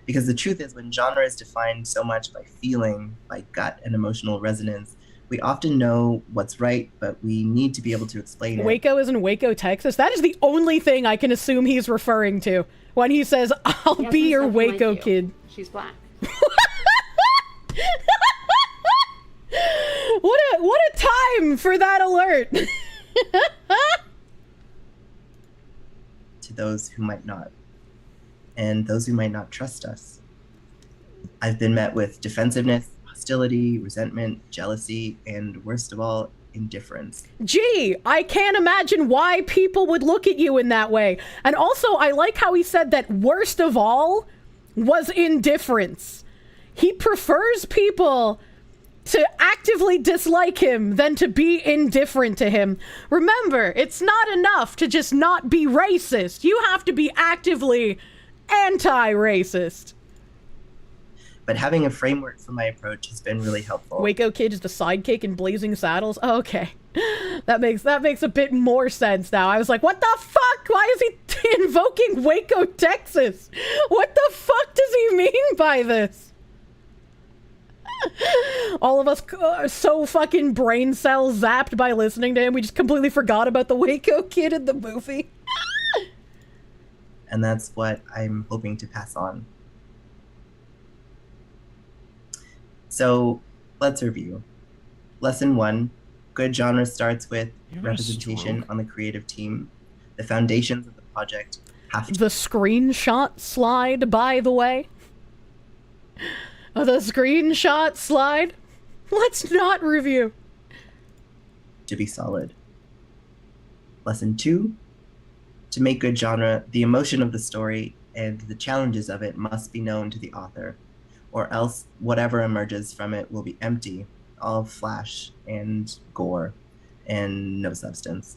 Because the truth is, when genre is defined so much by feeling, by gut and emotional resonance, we often know what's right, but we need to be able to explain it. Waco is in Waco, Texas. That is the only thing I can assume he's referring to when he says, I'll be your Waco kid. She's black. What a time for that alert. to those who might not, and those who might not trust us. I've been met with defensiveness, hostility, resentment, jealousy, and worst of all, indifference. Gee, I can't imagine why people would look at you in that way. And also, I like how he said that worst of all was indifference. He prefers people to actively dislike him than to be indifferent to him. Remember, it's not enough to just not be racist. You have to be actively anti-racist. But having a framework for my approach has been really helpful. Waco Kid is the sidekick in Blazing Saddles? Oh, okay. That makes a bit more sense now. I was like, what the fuck? Why is he invoking Waco, Texas? What the fuck does he mean by this? All of us are so fucking brain cell zapped by listening to him, we just completely forgot about the Waco Kid in the movie. And that's what I'm hoping to pass on. So let's review. Lesson 1, good genre starts with representation on the creative team. The foundations of the project have to... The screenshot slide, by the way. The screenshot slide. Let's not review. To be solid. Lesson 2, to make good genre, the emotion of the story and the challenges of it must be known to the author, or else whatever emerges from it will be empty, all flash and gore and no substance.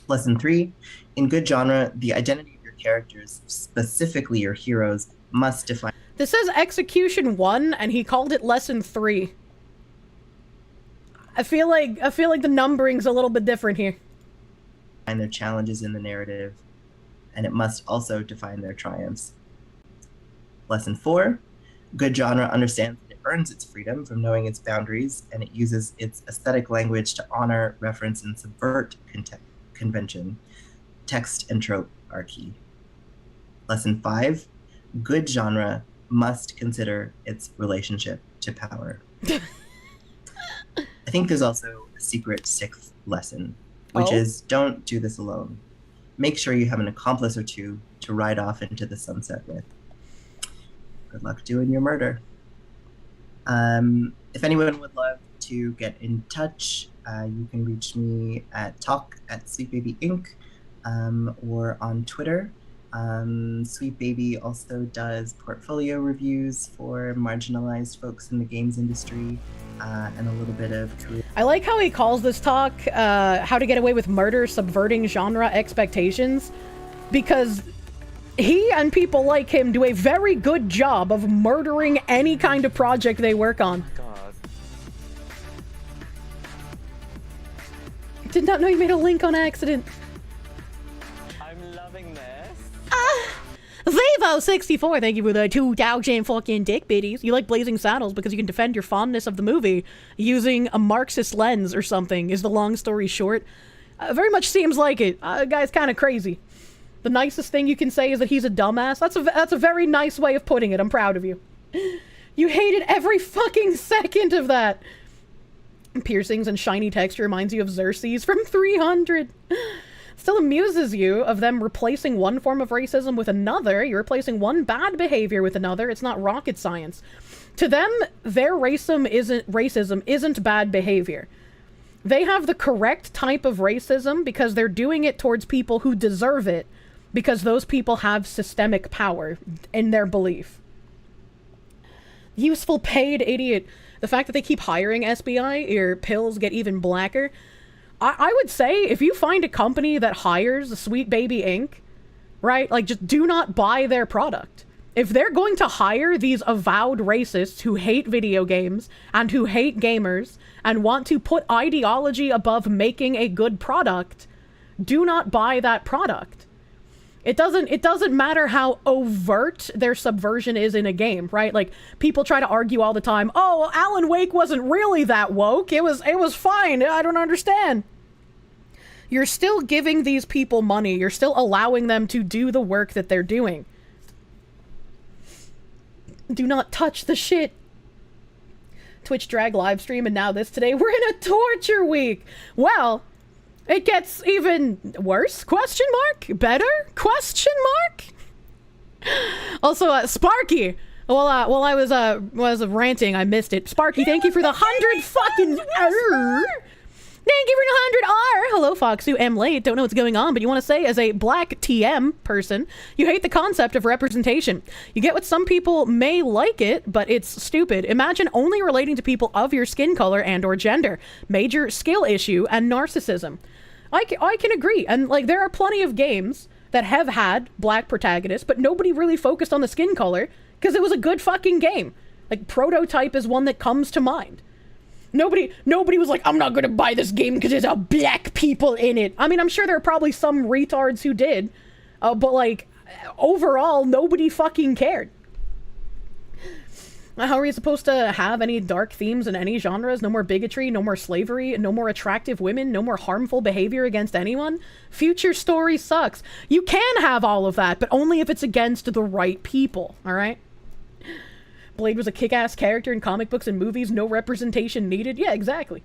Lesson 3, in good genre, the identity of your characters, specifically your heroes, must define... This says execution 1, and he called it lesson 3. I feel like the numbering's a little bit different here. ...and their challenges in the narrative, and it must also define their triumphs. Lesson 4, good genre understands that it earns its freedom from knowing its boundaries, and it uses its aesthetic language to honor, reference, and subvert convention. Text and trope are key. Lesson 5, good genre must consider its relationship to power. I think there's also a secret 6th lesson, which is don't do this alone. Make sure you have an accomplice or two to ride off into the sunset with. Good luck doing your murder. If anyone would love to get in touch, you can reach me at talk@sweetbabyinc or on Twitter. Sweet Baby also does portfolio reviews for marginalized folks in the games industry and a little bit of career. I like how he calls this talk How to Get Away with Murder, Subverting Genre Expectations, because he and people like him do a very good job of murdering any kind of project they work on. God. Did not know you made a link on accident. I'm loving this. Vivo64, thank you for the 2,000 fucking dick biddies. You like Blazing Saddles because you can defend your fondness of the movie using a Marxist lens or something, is the long story short. Very much seems like it. Guy's kind of crazy. The nicest thing you can say is that he's a dumbass. That's a very nice way of putting it. I'm proud of you. You hated every fucking second of that. Piercings and shiny texture reminds you of Xerxes from 300. Still amuses you of them replacing one form of racism with another. You're replacing one bad behavior with another. It's not rocket science. To them, their racism isn't bad behavior. They have the correct type of racism because they're doing it towards people who deserve it, because those people have systemic power in their belief. Useful paid idiot. The fact that they keep hiring SBI, your pills get even blacker. I would say if you find a company that hires Sweet Baby Inc., right, like just do not buy their product. If they're going to hire these avowed racists who hate video games and who hate gamers and want to put ideology above making a good product, do not buy that product. It doesn't matter how overt their subversion is in a game, right? Like, people try to argue all the time, oh, Alan Wake wasn't really that woke. It was fine. I don't understand. You're still giving these people money. You're still allowing them to do the work that they're doing. Do not touch the shit. Twitch drag live stream, and now this today. We're in a torture week. Well, it gets even worse? Question mark? Better? Question mark? Also, Sparky. While I was ranting, I missed it. Sparky, thank you for the 100 fucking Thank you for the 100R. Hello, Foxu. Am late. Don't know what's going on, but you want to say, as a black TM person, you hate the concept of representation. You get what some people may like it, but it's stupid. Imagine only relating to people of your skin color and or gender. Major skill issue and narcissism. I can agree. And like, there are plenty of games that have had black protagonists, but nobody really focused on the skin color because it was a good fucking game. Like, Prototype is one that comes to mind. Nobody was like, I'm not gonna buy this game because there's a black people in it. I mean, I'm sure there are probably some retards who did, but like, overall, nobody fucking cared. How are you supposed to have any dark themes in any genres? No more bigotry, no more slavery, no more attractive women, no more harmful behavior against anyone? Future story sucks. You can have all of that, but only if it's against the right people, alright? Blade was a kick-ass character in comic books and movies, no representation needed. Yeah, exactly.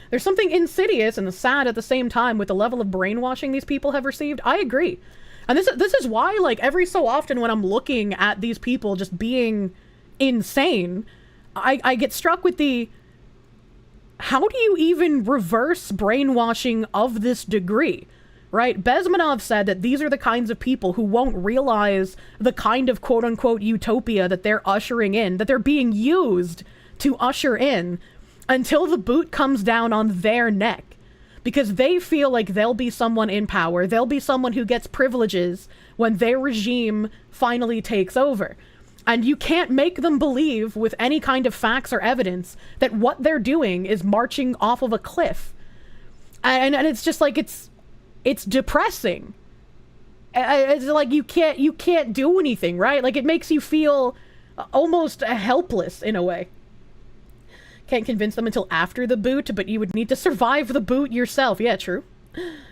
There's something insidious and sad at the same time with the level of brainwashing these people have received. I agree. And this is why, like, every so often when I'm looking at these people just being insane, I get struck with the, how do you even reverse brainwashing of this degree? Right? Bezmenov said that these are the kinds of people who won't realize the kind of quote-unquote utopia that they're ushering in, that they're being used to usher in, until the boot comes down on their neck. Because they feel like they'll be someone in power, they'll be someone who gets privileges when their regime finally takes over. And you can't make them believe with any kind of facts or evidence that what they're doing is marching off of a cliff. And it's just like, it's depressing. It's like you can't do anything, right? Like, it makes you feel almost helpless in a way. Can't convince them until after the boot, but you would need to survive the boot yourself. Yeah, true.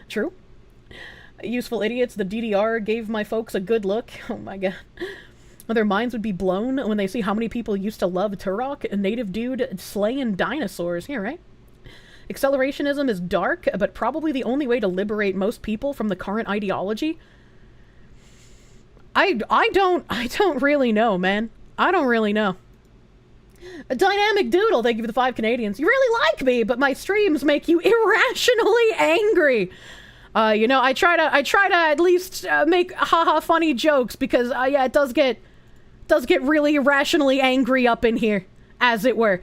True. Useful idiots, the DDR gave my folks a good look. Oh my god. Their minds would be blown when they see how many people used to love Turok, a native dude slaying dinosaurs. Yeah, right? Accelerationism is dark, but probably the only way to liberate most people from the current ideology. I don't really know, man. I don't really know. A dynamic doodle, thank you for the 5 Canadians. You really like me, but my streams make you irrationally angry. You know, I try to at least make haha funny jokes because yeah, it does get really irrationally angry up in here, as it were.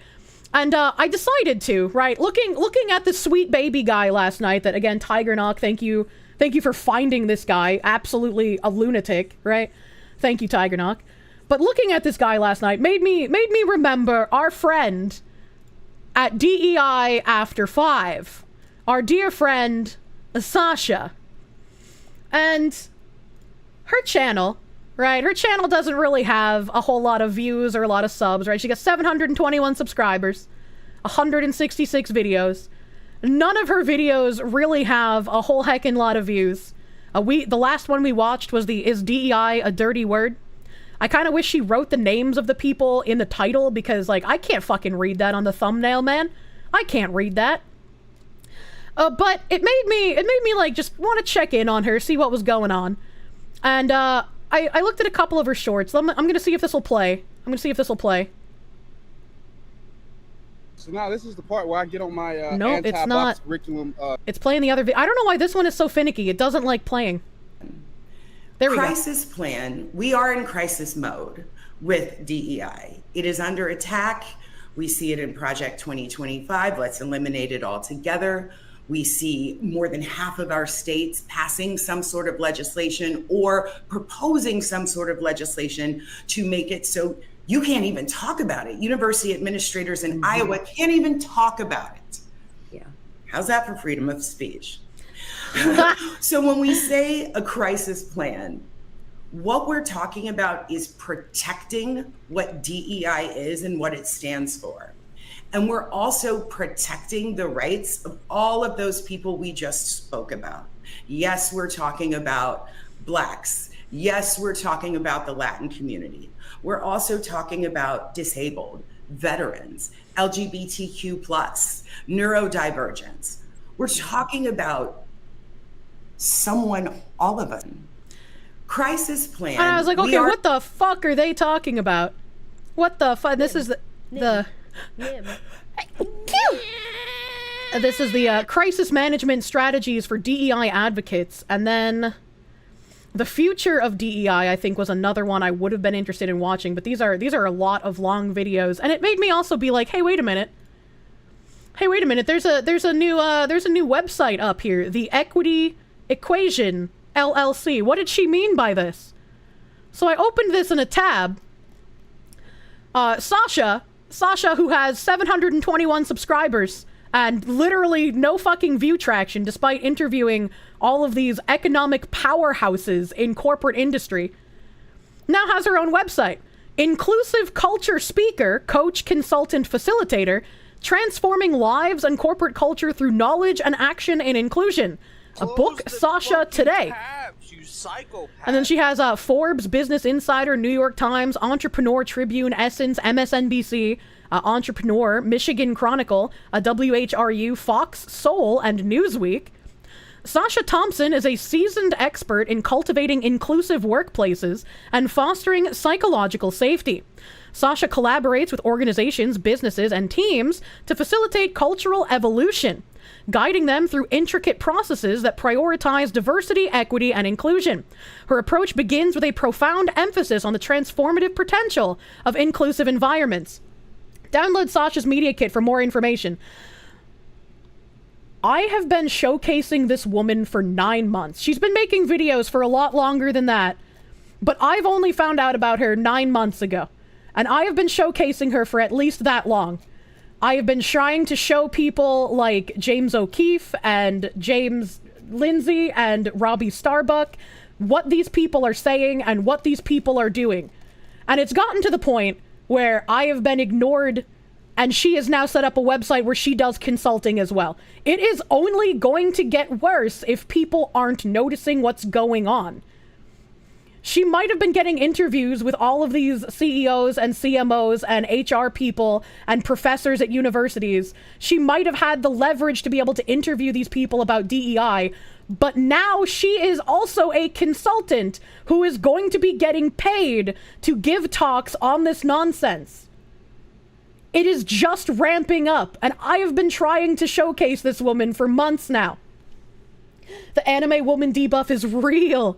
And I decided to, right, looking at the sweet baby guy last night, that again, Tiger Knock, thank you for finding this guy, absolutely a lunatic, right? Thank you, Tiger Knock. But looking at this guy last night made me remember our friend at DEI After 5, our dear friend Sasha, and her channel. Right, her channel doesn't really have a whole lot of views or a lot of subs, right? She got 721 subscribers, 166 videos. None of her videos really have a whole heckin' lot of views. The last one we watched was Is DEI a Dirty Word? I kind of wish she wrote the names of the people in the title, because, like, I can't fucking read that on the thumbnail, man. I can't read that. But it made me, like, just want to check in on her, see what was going on. And, I looked at a couple of her shorts. I'm gonna see if this will play. So now this is the part where I get on my no, it's not. Curriculum. It's playing the other video. I don't know why this one is so finicky. It doesn't like playing. There we go. Crisis plan. We are in crisis mode with DEI. It is under attack. We see it in Project 2025. Let's eliminate it altogether. We see more than half of our states passing some sort of legislation or proposing some sort of legislation to make it so you can't even talk about it. University administrators in Iowa can't even talk about it. Yeah. How's that for freedom of speech? So when we say a crisis plan, what we're talking about is protecting what DEI is and what it stands for. And we're also protecting the rights of all of those people we just spoke about. Yes, we're talking about Blacks. Yes, we're talking about the Latin community. We're also talking about disabled, veterans, LGBTQ+, neurodivergence. We're talking about someone, all of them. Crisis plan. And I was like, okay, what the fuck are they talking about? What the fuck? This is the this is the crisis management strategies for DEI advocates. And then the future of DEI, I think, was another one I would have been interested in watching. But these are a lot of long videos, and it made me also be like, hey, wait a minute. Hey, wait a minute. There's a new website up here. The Equity Equation LLC. What did she mean by this? So I opened this in a tab. Sasha, who has 721 subscribers and literally no fucking view traction despite interviewing all of these economic powerhouses in corporate industry, now has her own website. Inclusive culture speaker, coach, consultant, facilitator, transforming lives and corporate culture through knowledge and action and inclusion. A book, Sasha, today. And then she has Forbes, Business Insider, New York Times, Entrepreneur, Tribune, Essence, MSNBC, Entrepreneur, Michigan Chronicle, WHRU, Fox, Soul, and Newsweek. Sasha Thompson is a seasoned expert in cultivating inclusive workplaces and fostering psychological safety. Sasha collaborates with organizations, businesses, and teams to facilitate cultural evolution, guiding them through intricate processes that prioritize diversity, equity, and inclusion. Her approach begins with a profound emphasis on the transformative potential of inclusive environments. Download Sasha's media kit for more information. I have been showcasing this woman for 9 months. She's been making videos for a lot longer than that, but I've only found out about her 9 months ago, and I have been showcasing her for at least that long. I have been trying to show people like James O'Keefe and James Lindsay and Robbie Starbuck what these people are saying and what these people are doing. And it's gotten to the point where I have been ignored, and she has now set up a website where she does consulting as well. It is only going to get worse if people aren't noticing what's going on. She might have been getting interviews with all of these CEOs and CMOs and HR people and professors at universities. She might have had the leverage to be able to interview these people about DEI, but now she is also a consultant who is going to be getting paid to give talks on this nonsense. It is just ramping up, and I have been trying to showcase this woman for months now. The anime woman debuff is real.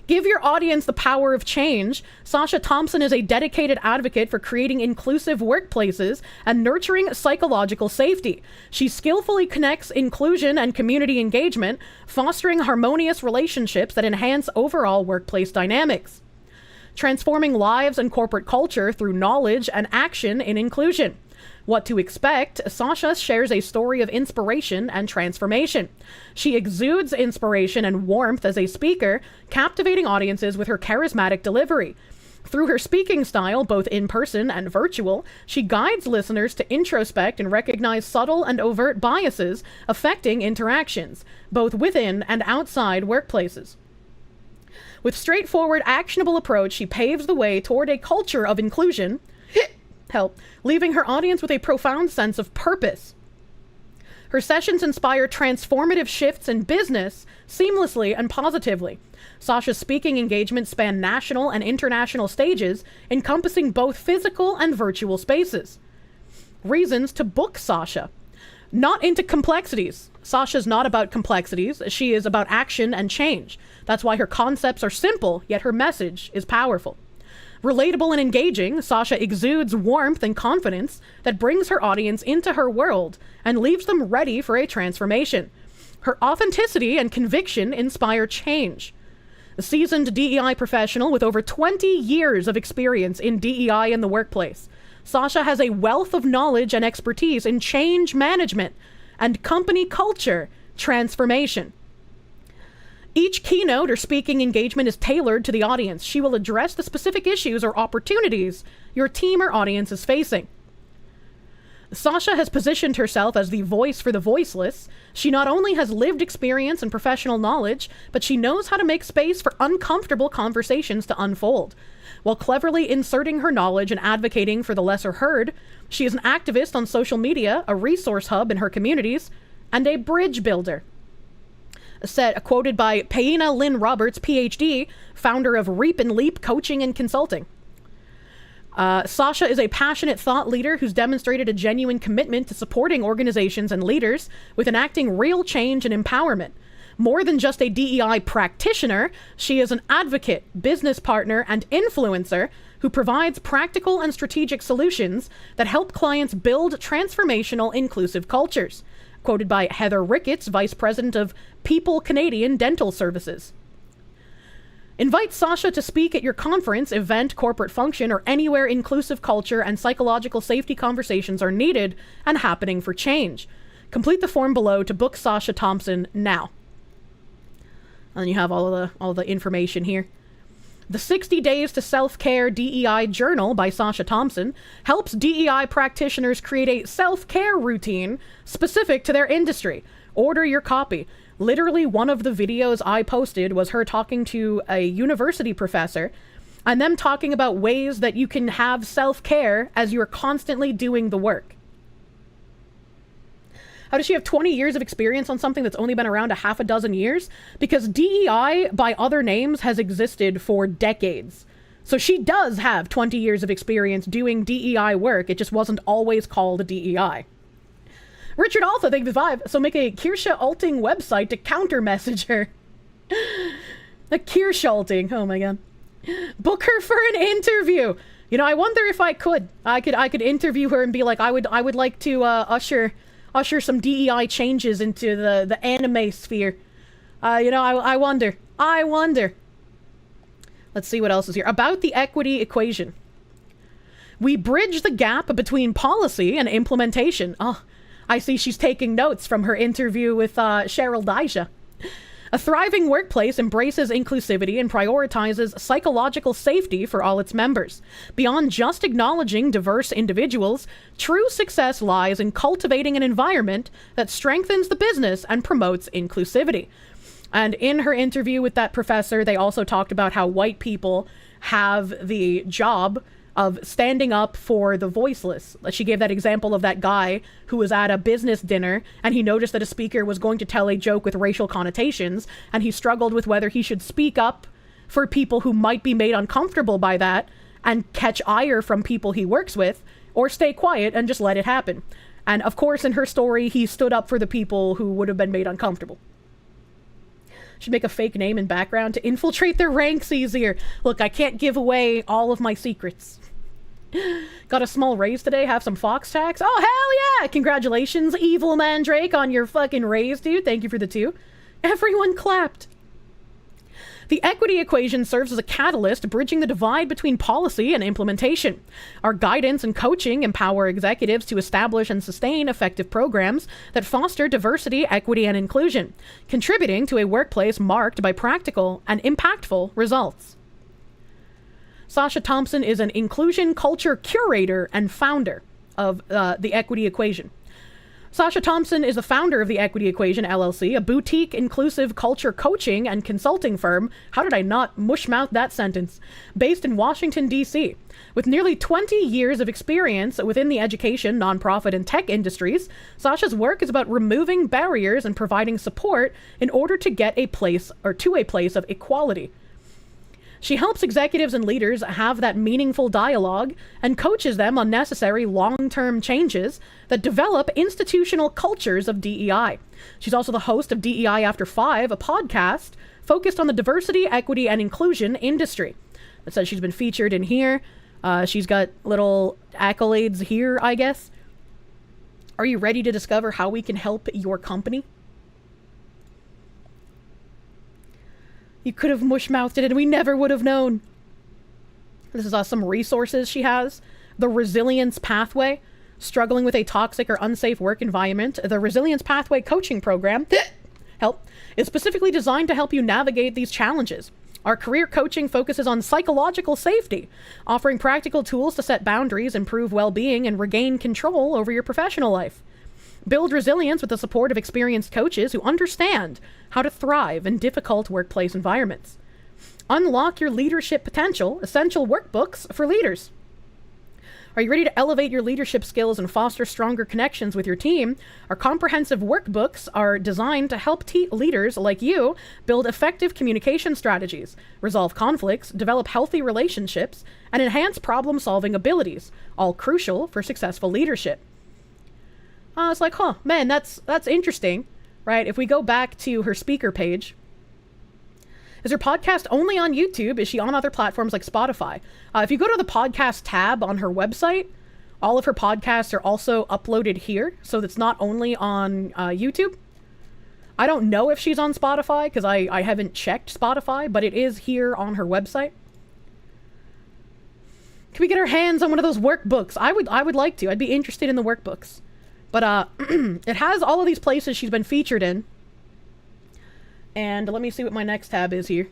Give your audience the power of change. Sasha Thompson is a dedicated advocate for creating inclusive workplaces and nurturing psychological safety. She skillfully connects inclusion and community engagement, fostering harmonious relationships that enhance overall workplace dynamics. Transforming lives and corporate culture through knowledge and action in inclusion. What to expect, Sasha shares a story of inspiration and transformation. She exudes inspiration and warmth as a speaker, captivating audiences with her charismatic delivery. Through her speaking style, both in person and virtual, she guides listeners to introspect and recognize subtle and overt biases affecting interactions, both within and outside workplaces. With straightforward, actionable approach, she paves the way toward a culture of inclusion, leaving her audience with a profound sense of purpose. Her sessions inspire transformative shifts in business seamlessly and positively. Sasha's speaking engagements span national and international stages, encompassing both physical and virtual spaces. Reasons to book Sasha. Not into complexities. Sasha's not about complexities. She is about action and change. That's why her concepts are simple, yet her message is powerful. Relatable and engaging, Sasha exudes warmth and confidence that brings her audience into her world and leaves them ready for a transformation. Her authenticity and conviction inspire change. A seasoned DEI professional with over 20 years of experience in DEI in the workplace, Sasha has a wealth of knowledge and expertise in change management and company culture transformation. Each keynote or speaking engagement is tailored to the audience. She will address the specific issues or opportunities your team or audience is facing. Sasha has positioned herself as the voice for the voiceless. She not only has lived experience and professional knowledge, but she knows how to make space for uncomfortable conversations to unfold. While cleverly inserting her knowledge and advocating for the lesser heard, she is an activist on social media, a resource hub in her communities, and a bridge builder. Quoted by Paina Lynn Roberts, PhD, founder of Reap and Leap Coaching and Consulting. Sasha is a passionate thought leader who's demonstrated a genuine commitment to supporting organizations and leaders with enacting real change and empowerment. More than just a DEI practitioner, she is an advocate, business partner, and influencer who provides practical and strategic solutions that help clients build transformational, inclusive cultures. Quoted by Heather Ricketts, Vice President of People Canadian Dental Services. Invite Sasha to speak at your conference, event, corporate function, or anywhere inclusive culture and psychological safety conversations are needed and happening for change. Complete the form below to book Sasha Thompson now. And you have all the information here. The 60 Days to Self-Care DEI Journal by Sasha Thompson helps DEI practitioners create a self-care routine specific to their industry. Order your copy. Literally, one of the videos I posted was her talking to a university professor and them talking about ways that you can have self-care as you're constantly doing the work. How does she have 20 years of experience on something that's only been around a half a dozen years? Because DEI, by other names, has existed for decades. So she does have 20 years of experience doing DEI work. It just wasn't always called DEI. Richard Alpha, thank you for 5. So make a Kirsche alting website to counter message her. A Kirsche alting. Oh my god. Book her for an interview. You know, I wonder if I could interview her and be like, I would like to usher some DEI changes into the anime sphere. I wonder. Let's see what else is here. About the equity equation. We bridge the gap between policy and implementation. Oh, I see she's taking notes from her interview with Cheryl Daisha. A thriving workplace embraces inclusivity and prioritizes psychological safety for all its members. Beyond just acknowledging diverse individuals, true success lies in cultivating an environment that strengthens the business and promotes inclusivity. And in her interview with that professor, they also talked about how white people have the job of standing up for the voiceless. She gave that example of that guy who was at a business dinner and he noticed that a speaker was going to tell a joke with racial connotations and he struggled with whether he should speak up for people who might be made uncomfortable by that and catch ire from people he works with, or stay quiet and just let it happen. And of course, in her story, he stood up for the people who would have been made uncomfortable. Should make a fake name and background to infiltrate their ranks easier. Look, I can't give away all of my secrets. Got a small raise today, have some Fox tax. Oh, hell yeah! Congratulations, Evil Mandrake, on your fucking raise, dude. Thank you for the 2. Everyone clapped. The equity equation serves as a catalyst bridging the divide between policy and implementation. Our guidance and coaching empower executives to establish and sustain effective programs that foster diversity, equity, and inclusion, contributing to a workplace marked by practical and impactful results. Sasha Thompson is an inclusion culture curator and founder of the Equity Equation. Sasha Thompson is the founder of the Equity Equation, LLC, a boutique inclusive culture coaching and consulting firm. How did I not mushmouth that sentence? Based in Washington, D.C. With nearly 20 years of experience within the education, nonprofit, and tech industries, Sasha's work is about removing barriers and providing support in order to get a place of equality. She helps executives and leaders have that meaningful dialogue and coaches them on necessary long-term changes that develop institutional cultures of DEI. She's also the host of DEI After 5, a podcast focused on the diversity, equity, and inclusion industry. It says she's been featured in here. She's got little accolades here, I guess. Are you ready to discover how we can help your company? You could have mushmouthed it and we never would have known. This is some resources she has. The Resilience Pathway. Struggling with a toxic or unsafe work environment. The Resilience Pathway coaching program is specifically designed to help you navigate these challenges. Our career coaching focuses on psychological safety, offering practical tools to set boundaries, improve well-being, and regain control over your professional life. Build resilience with the support of experienced coaches who understand how to thrive in difficult workplace environments. Unlock your leadership potential, essential workbooks for leaders. Are you ready to elevate your leadership skills and foster stronger connections with your team? Our comprehensive workbooks are designed to help leaders like you build effective communication strategies, resolve conflicts, develop healthy relationships, and enhance problem-solving abilities, all crucial for successful leadership. It's like, huh, man, that's interesting, right? If we go back to her speaker page, is her podcast only on YouTube? Is she on other platforms like Spotify? If you go to the podcast tab on her website, all of her podcasts are also uploaded here, so it's not only on YouTube. I don't know if she's on Spotify, because I haven't checked Spotify, but it is here on her website. Can we get our hands on one of those workbooks? I would like to. I'd be interested in the workbooks. But it has all of these places she's been featured in. And let me see what my next tab is here.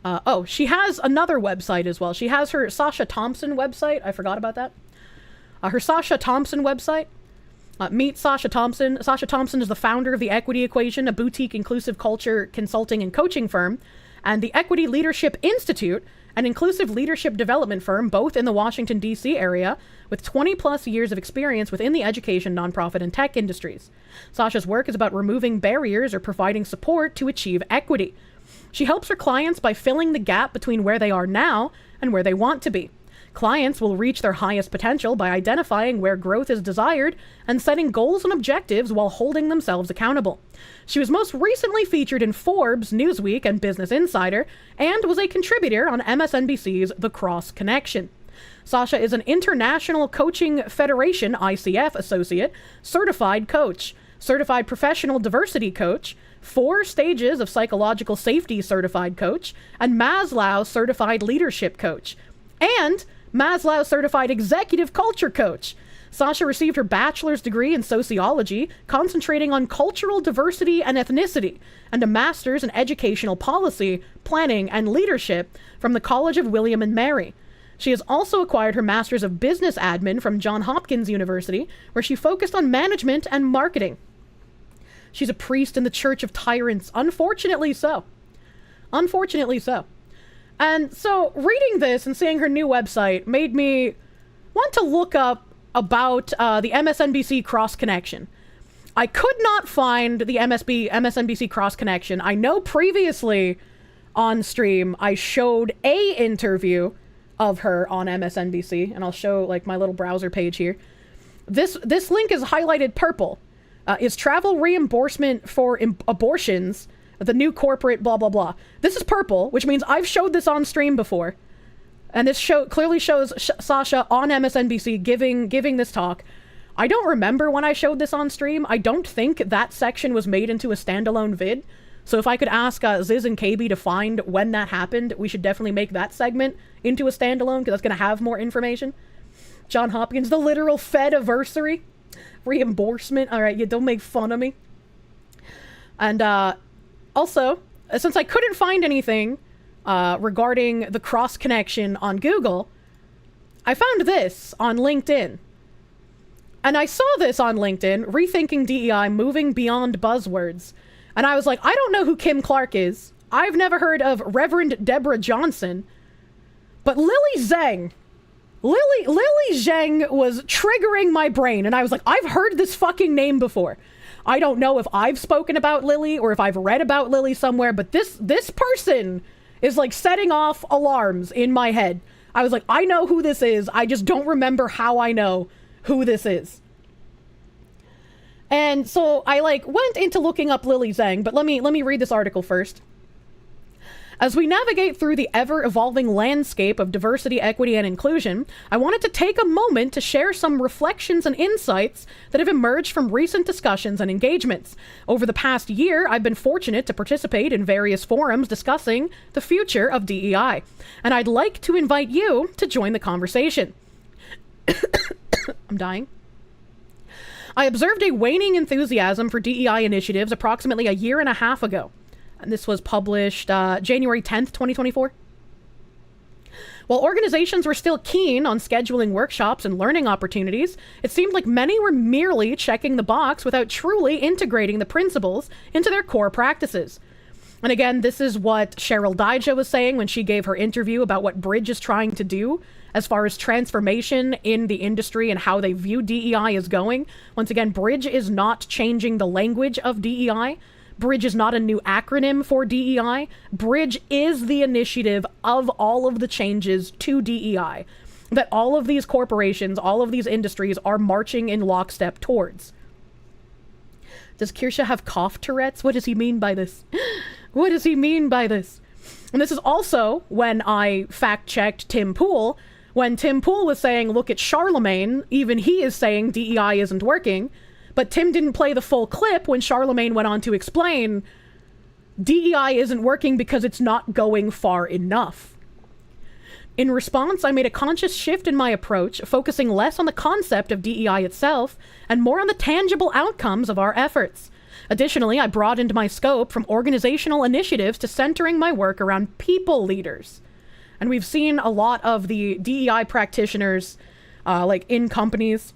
Oh, she has another website as well. She has her Sasha Thompson website. I forgot about that. Her Sasha Thompson website. Meet Sasha Thompson. Sasha Thompson is the founder of The Equity Equation, a boutique inclusive culture consulting and coaching firm, and the Equity Leadership Institute, an inclusive leadership development firm, both in the Washington, D.C. area, with 20 plus years of experience within the education, nonprofit, and tech industries. Sasha's work is about removing barriers or providing support to achieve equity. She helps her clients by filling the gap between where they are now and where they want to be. Clients will reach their highest potential by identifying where growth is desired and setting goals and objectives while holding themselves accountable. She was most recently featured in Forbes, Newsweek, and Business Insider, and was a contributor on MSNBC's The Cross Connection. Sasha is an International Coaching Federation, ICF, associate, certified coach, certified professional diversity coach, 4 stages of psychological safety certified coach, and Maslow certified leadership coach, and Maslow certified executive culture coach. Sasha received her bachelor's degree in sociology, concentrating on cultural diversity and ethnicity, and a master's in educational policy, planning, and leadership from the College of William and Mary. She has also acquired her master's of business admin from Johns Hopkins University, where she focused on management and marketing. She's a priest in the Church of Tyrants, unfortunately so. Unfortunately so. And so reading this and seeing her new website made me want to look up about the MSNBC Cross Connection. I could not find the MSNBC Cross Connection. I know previously on stream I showed a interview of her on MSNBC, and I'll show like my little browser page here. This link is highlighted purple. Is travel reimbursement for abortions the new corporate blah blah blah. This is purple, which means I've showed this on stream before. And this clearly shows Sasha on MSNBC giving this talk. I don't remember when I showed this on stream. I don't think that section was made into a standalone vid. So if I could ask Ziz and KB to find when that happened, we should definitely make that segment into a standalone, because that's going to have more information. John Hopkins, the literal Fediversary. Reimbursement. All right, you don't make fun of me. And also, since I couldn't find anything regarding the cross connection on Google, I found this on LinkedIn. And I saw this on LinkedIn, Rethinking DEI, Moving Beyond Buzzwords. And I was like, I don't know who Kim Clark is. I've never heard of Reverend Deborah Johnson. But Lily Zhang was triggering my brain. And I was like, I've heard this fucking name before. I don't know if I've spoken about Lily or if I've read about Lily somewhere, but this person is like setting off alarms in my head. I was like, I know who this is. I just don't remember how I know who this is. And so I like went into looking up Lily Zhang, but let me read this article first. As we navigate through the ever-evolving landscape of diversity, equity, and inclusion, I wanted to take a moment to share some reflections and insights that have emerged from recent discussions and engagements. Over the past year, I've been fortunate to participate in various forums discussing the future of DEI, and I'd like to invite you to join the conversation. I'm dying. I observed a waning enthusiasm for DEI initiatives approximately a year and a half ago. And this was published January 10th, 2024. While organizations were still keen on scheduling workshops and learning opportunities, it seemed like many were merely checking the box without truly integrating the principles into their core practices. And again, this is what Cheryl Dyja was saying when she gave her interview about what Bridge is trying to do as far as transformation in the industry and how they view DEI is going. Once again, Bridge is not changing the language of DEI. Bridge is not a new acronym for DEI. Bridge is the initiative of all of the changes to DEI that all of these corporations, all of these industries are marching in lockstep towards. Does Kirsche have cough Tourette's? What does he mean by this? What does he mean by this? And this is also when I fact-checked Tim Pool, when Tim Pool was saying, look at Charlemagne, even he is saying DEI isn't working. But Tim didn't play the full clip when Charlemagne went on to explain DEI isn't working because it's not going far enough. In response, I made a conscious shift in my approach, focusing less on the concept of DEI itself and more on the tangible outcomes of our efforts. Additionally, I broadened my scope from organizational initiatives to centering my work around people leaders. And we've seen a lot of the DEI practitioners, like in companies.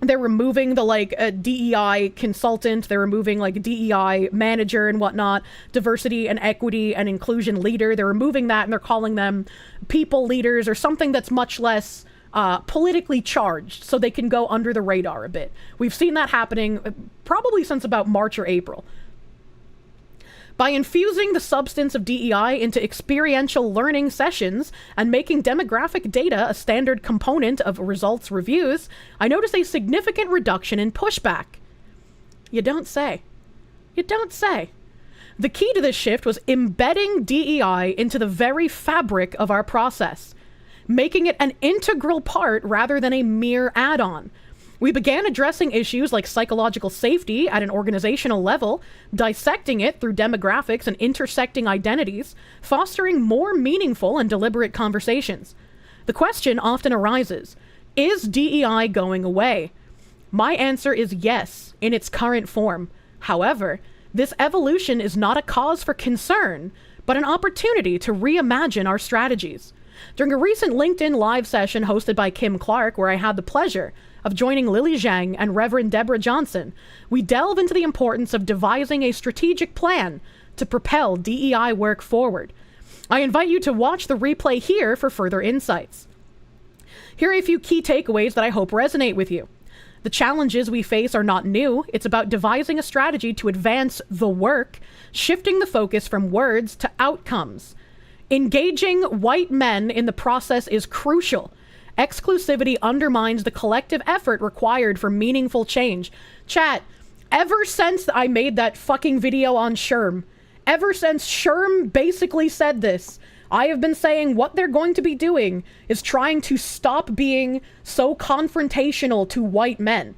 They're removing the DEI consultant, they're removing DEI manager and whatnot, diversity and equity and inclusion leader. They're removing that and they're calling them people leaders or something that's much less politically charged so they can go under the radar a bit. We've seen that happening probably since about March or April. By infusing the substance of DEI into experiential learning sessions and making demographic data a standard component of results reviews, I noticed a significant reduction in pushback. You don't say. You don't say. The key to this shift was embedding DEI into the very fabric of our process, making it an integral part rather than a mere add-on. We began addressing issues like psychological safety at an organizational level, dissecting it through demographics and intersecting identities, fostering more meaningful and deliberate conversations. The question often arises, is DEI going away? My answer is yes, in its current form. However, this evolution is not a cause for concern, but an opportunity to reimagine our strategies. During a recent LinkedIn live session hosted by Kim Clark, where I had the pleasure of joining Lily Zhang and Reverend Deborah Johnson, we delve into the importance of devising a strategic plan to propel DEI work forward. I invite you to watch the replay here for further insights. Here are a few key takeaways that I hope resonate with you. The challenges we face are not new. It's about devising a strategy to advance the work, shifting the focus from words to outcomes. Engaging white men in the process is crucial. Exclusivity undermines the collective effort required for meaningful change. Chat, ever since I made that fucking video on Sherm, ever since Sherm basically said this, I have been saying what they're going to be doing is trying to stop being so confrontational to white men.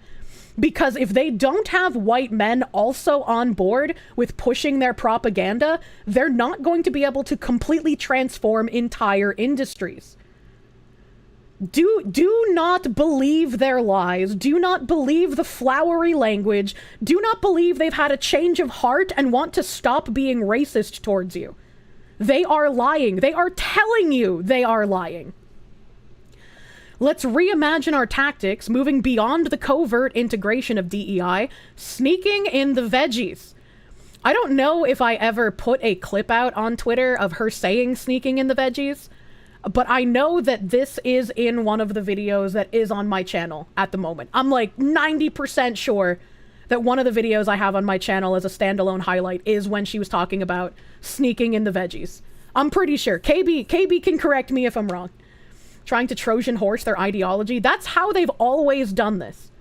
Because if they don't have white men also on board with pushing their propaganda, they're not going to be able to completely transform entire industries. Do not believe their lies. Do not believe the flowery language. Do not believe they've had a change of heart and want to stop being racist towards you. They are lying. They are telling you they are lying. Let's reimagine our tactics, moving beyond the covert integration of DEI, sneaking in the veggies. I don't know if I ever put a clip out on Twitter of her saying sneaking in the veggies, but I know that this is in one of the videos that is on my channel at the moment. I'm like 90% sure that one of the videos I have on my channel as a standalone highlight is when she was talking about sneaking in the veggies. I'm pretty sure. KB can correct me if I'm wrong. Trying to Trojan horse their ideology. That's how they've always done this.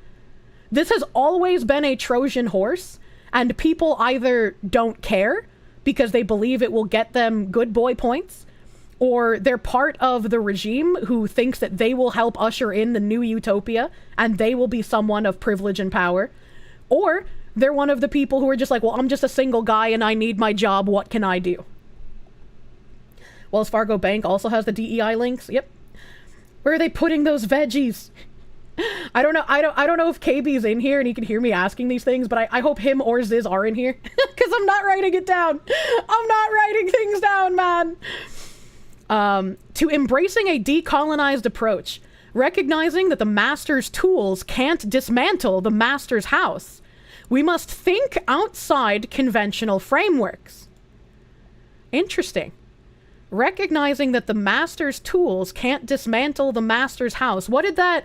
This has always been a Trojan horse, and people either don't care because they believe it will get them good boy points, or they're part of the regime who thinks that they will help usher in the new utopia and they will be someone of privilege and power. Or they're one of the people who are just like, well, I'm just a single guy and I need my job. What can I do? Wells Fargo Bank also has the DEI links. Yep. Where are they putting those veggies? I don't know if KB's in here and he can hear me asking these things, but I hope him or Ziz are in here. Because I'm not writing it down. I'm not writing things down, man. To embracing a decolonized approach, recognizing that the master's tools can't dismantle the master's house. We must think outside conventional frameworks. Interesting. Recognizing that the master's tools can't dismantle the master's house. What did that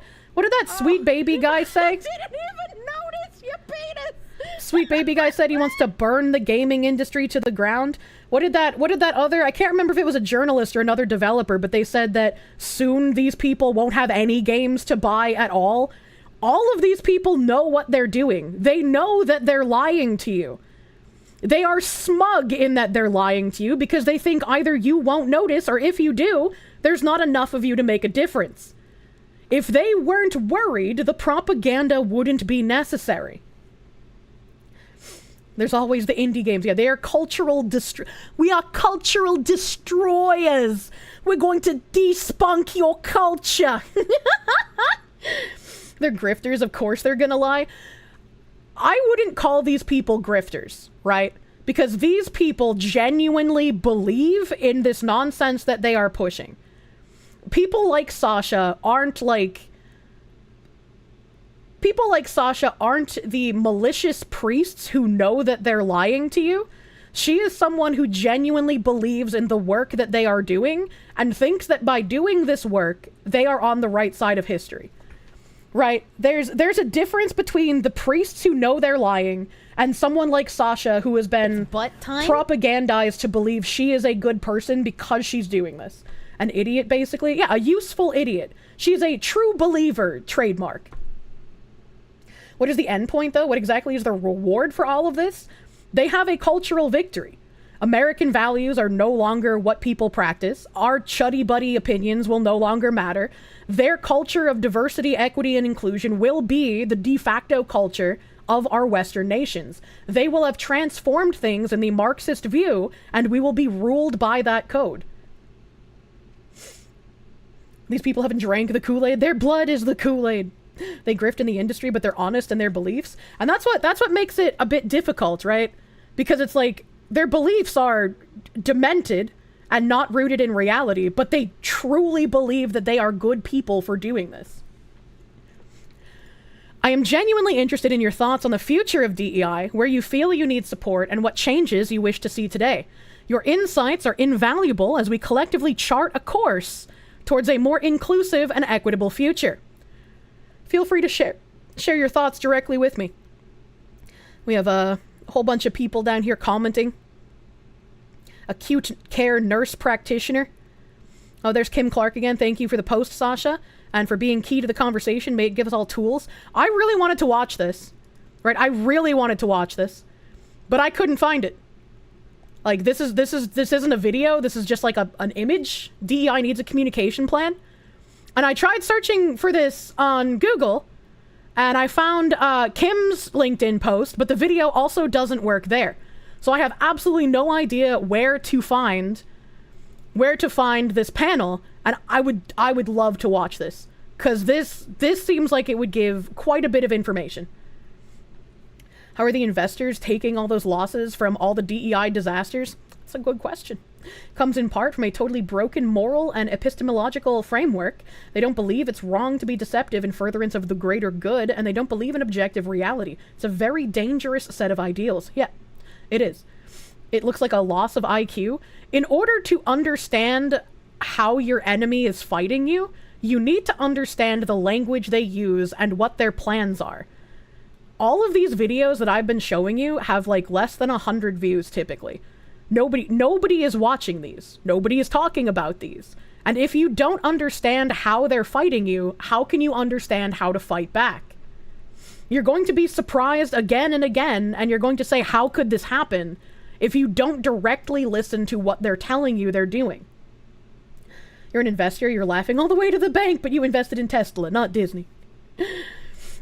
sweet baby guy say? I didn't even notice your penis. Sweet baby guy said he wants to burn the gaming industry to the ground. What did that other, I can't remember if it was a journalist or another developer, but they said that soon these people won't have any games to buy at all. All of these people know what they're doing. They know that they're lying to you. They are smug in that they're lying to you because they think either you won't notice or if you do, there's not enough of you to make a difference. If they weren't worried, the propaganda wouldn't be necessary. There's always the indie games. Yeah, they are we are cultural destroyers. We're going to despunk your culture. They're grifters. Of course they're gonna lie. I wouldn't call these people grifters, right? Because these people genuinely believe in this nonsense that they are pushing. People like Sasha aren't the malicious priests who know that they're lying to you. She is someone who genuinely believes in the work that they are doing and thinks that by doing this work, they are on the right side of history. Right? There's a difference between the priests who know they're lying and someone like Sasha who has been propagandized to believe she is a good person because she's doing this. An idiot, basically. Yeah, a useful idiot. She's a true believer trademark. What is the end point, though? What exactly is the reward for all of this? They have a cultural victory. American values are no longer what people practice. Our chuddy-buddy opinions will no longer matter. Their culture of diversity, equity, and inclusion will be the de facto culture of our Western nations. They will have transformed things in the Marxist view, and we will be ruled by that code. These people haven't drank the Kool-Aid. Their blood is the Kool-Aid. They grift in the industry, but they're honest in their beliefs. And that's what makes it a bit difficult, right? Because it's like, their beliefs are demented and not rooted in reality, but they truly believe that they are good people for doing this. I am genuinely interested in your thoughts on the future of DEI, where you feel you need support, and what changes you wish to see today. Your insights are invaluable as we collectively chart a course towards a more inclusive and equitable future. Feel free to share your thoughts directly with me. We have a whole bunch of people down here commenting. Acute care nurse practitioner. Oh, there's Kim Clark again. Thank you for the post, Sasha, and for being key to the conversation. May it give us all tools. I really wanted to watch this, right? I really wanted to watch this, but I couldn't find it. Like, this isn't a video. This is just like an image. DEI needs a communication plan. And I tried searching for this on Google, and I found Kim's LinkedIn post, but the video also doesn't work there. So I have absolutely no idea where to find this panel, and I would love to watch this, because this seems like it would give quite a bit of information. How are the investors taking all those losses from all the DEI disasters? That's a good question. Comes in part from a totally broken moral and epistemological framework. They don't believe it's wrong to be deceptive in furtherance of the greater good, and they don't believe in objective reality. It's a very dangerous set of ideals. Yeah, it is. It looks like a loss of IQ. In order to understand how your enemy is fighting you, you need to understand the language they use and what their plans are. All of these videos that I've been showing you have like less than 100 views typically. Nobody is watching these. Nobody is talking about these. And if you don't understand how they're fighting you, how can you understand how to fight back? You're going to be surprised again and again, and you're going to say, how could this happen, if you don't directly listen to what they're telling you they're doing. You're an investor, you're laughing all the way to the bank, but you invested in Tesla, not Disney.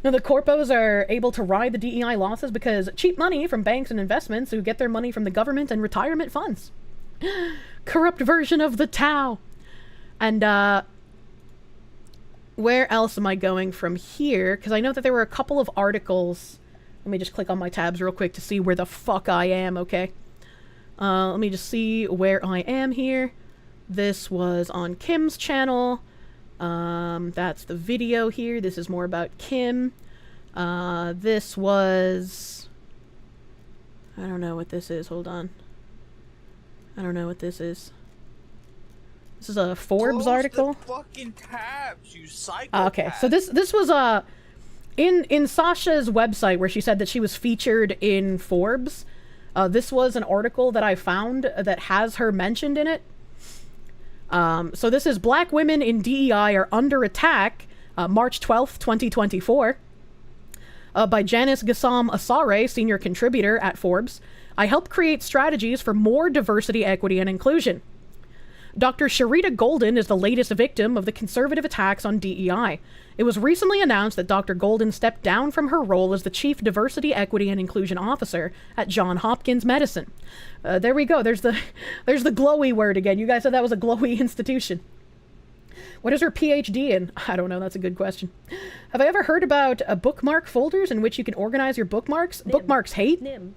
Now, the corpos are able to ride the DEI losses because cheap money from banks and investments who get their money from the government and retirement funds. Corrupt version of the Tao. And, where else am I going from here? Because I know that there were a couple of articles. Let me just click on my tabs real quick to see where the fuck I am, okay? Let me just see where I am here. This was on Kim's channel. That's the video here. This is more about Kim. This was... I don't know what this is. Hold on. I don't know what this is. This is a Forbes Close article. The fucking tabs, you psychopath. Okay, so this was in Sasha's website where she said that she was featured in Forbes. This was an article that I found that has her mentioned in it. So this is Black Women in DEI Are Under Attack, March 12th, 2024. By Janice Gassam Asare, senior contributor at Forbes. I help create strategies for more diversity, equity, and inclusion. Dr. Sharita Golden is the latest victim of the conservative attacks on DEI. It was recently announced that Dr. Golden stepped down from her role as the Chief Diversity, Equity, and Inclusion Officer at Johns Hopkins Medicine. There we go. There's the glowy word again. You guys said that was a glowy institution. What is her PhD in? I don't know. That's a good question. Have I ever heard about bookmark folders in which you can organize your bookmarks? Nim. Bookmarks hate? Nim.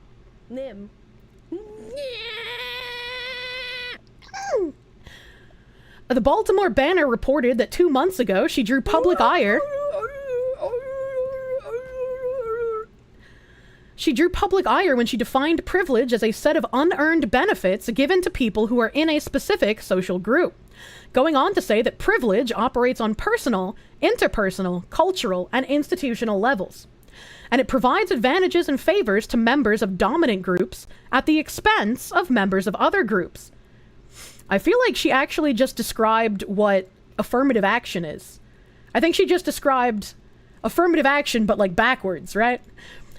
The Baltimore Banner reported that 2 months ago she drew public ire. She drew public ire when she defined privilege as a set of unearned benefits given to people who are in a specific social group, going on to say that privilege operates on personal, interpersonal, cultural, and institutional levels. And it provides advantages and favors to members of dominant groups at the expense of members of other groups. I feel like she actually just described what affirmative action is. I think she just described affirmative action, but like backwards, right?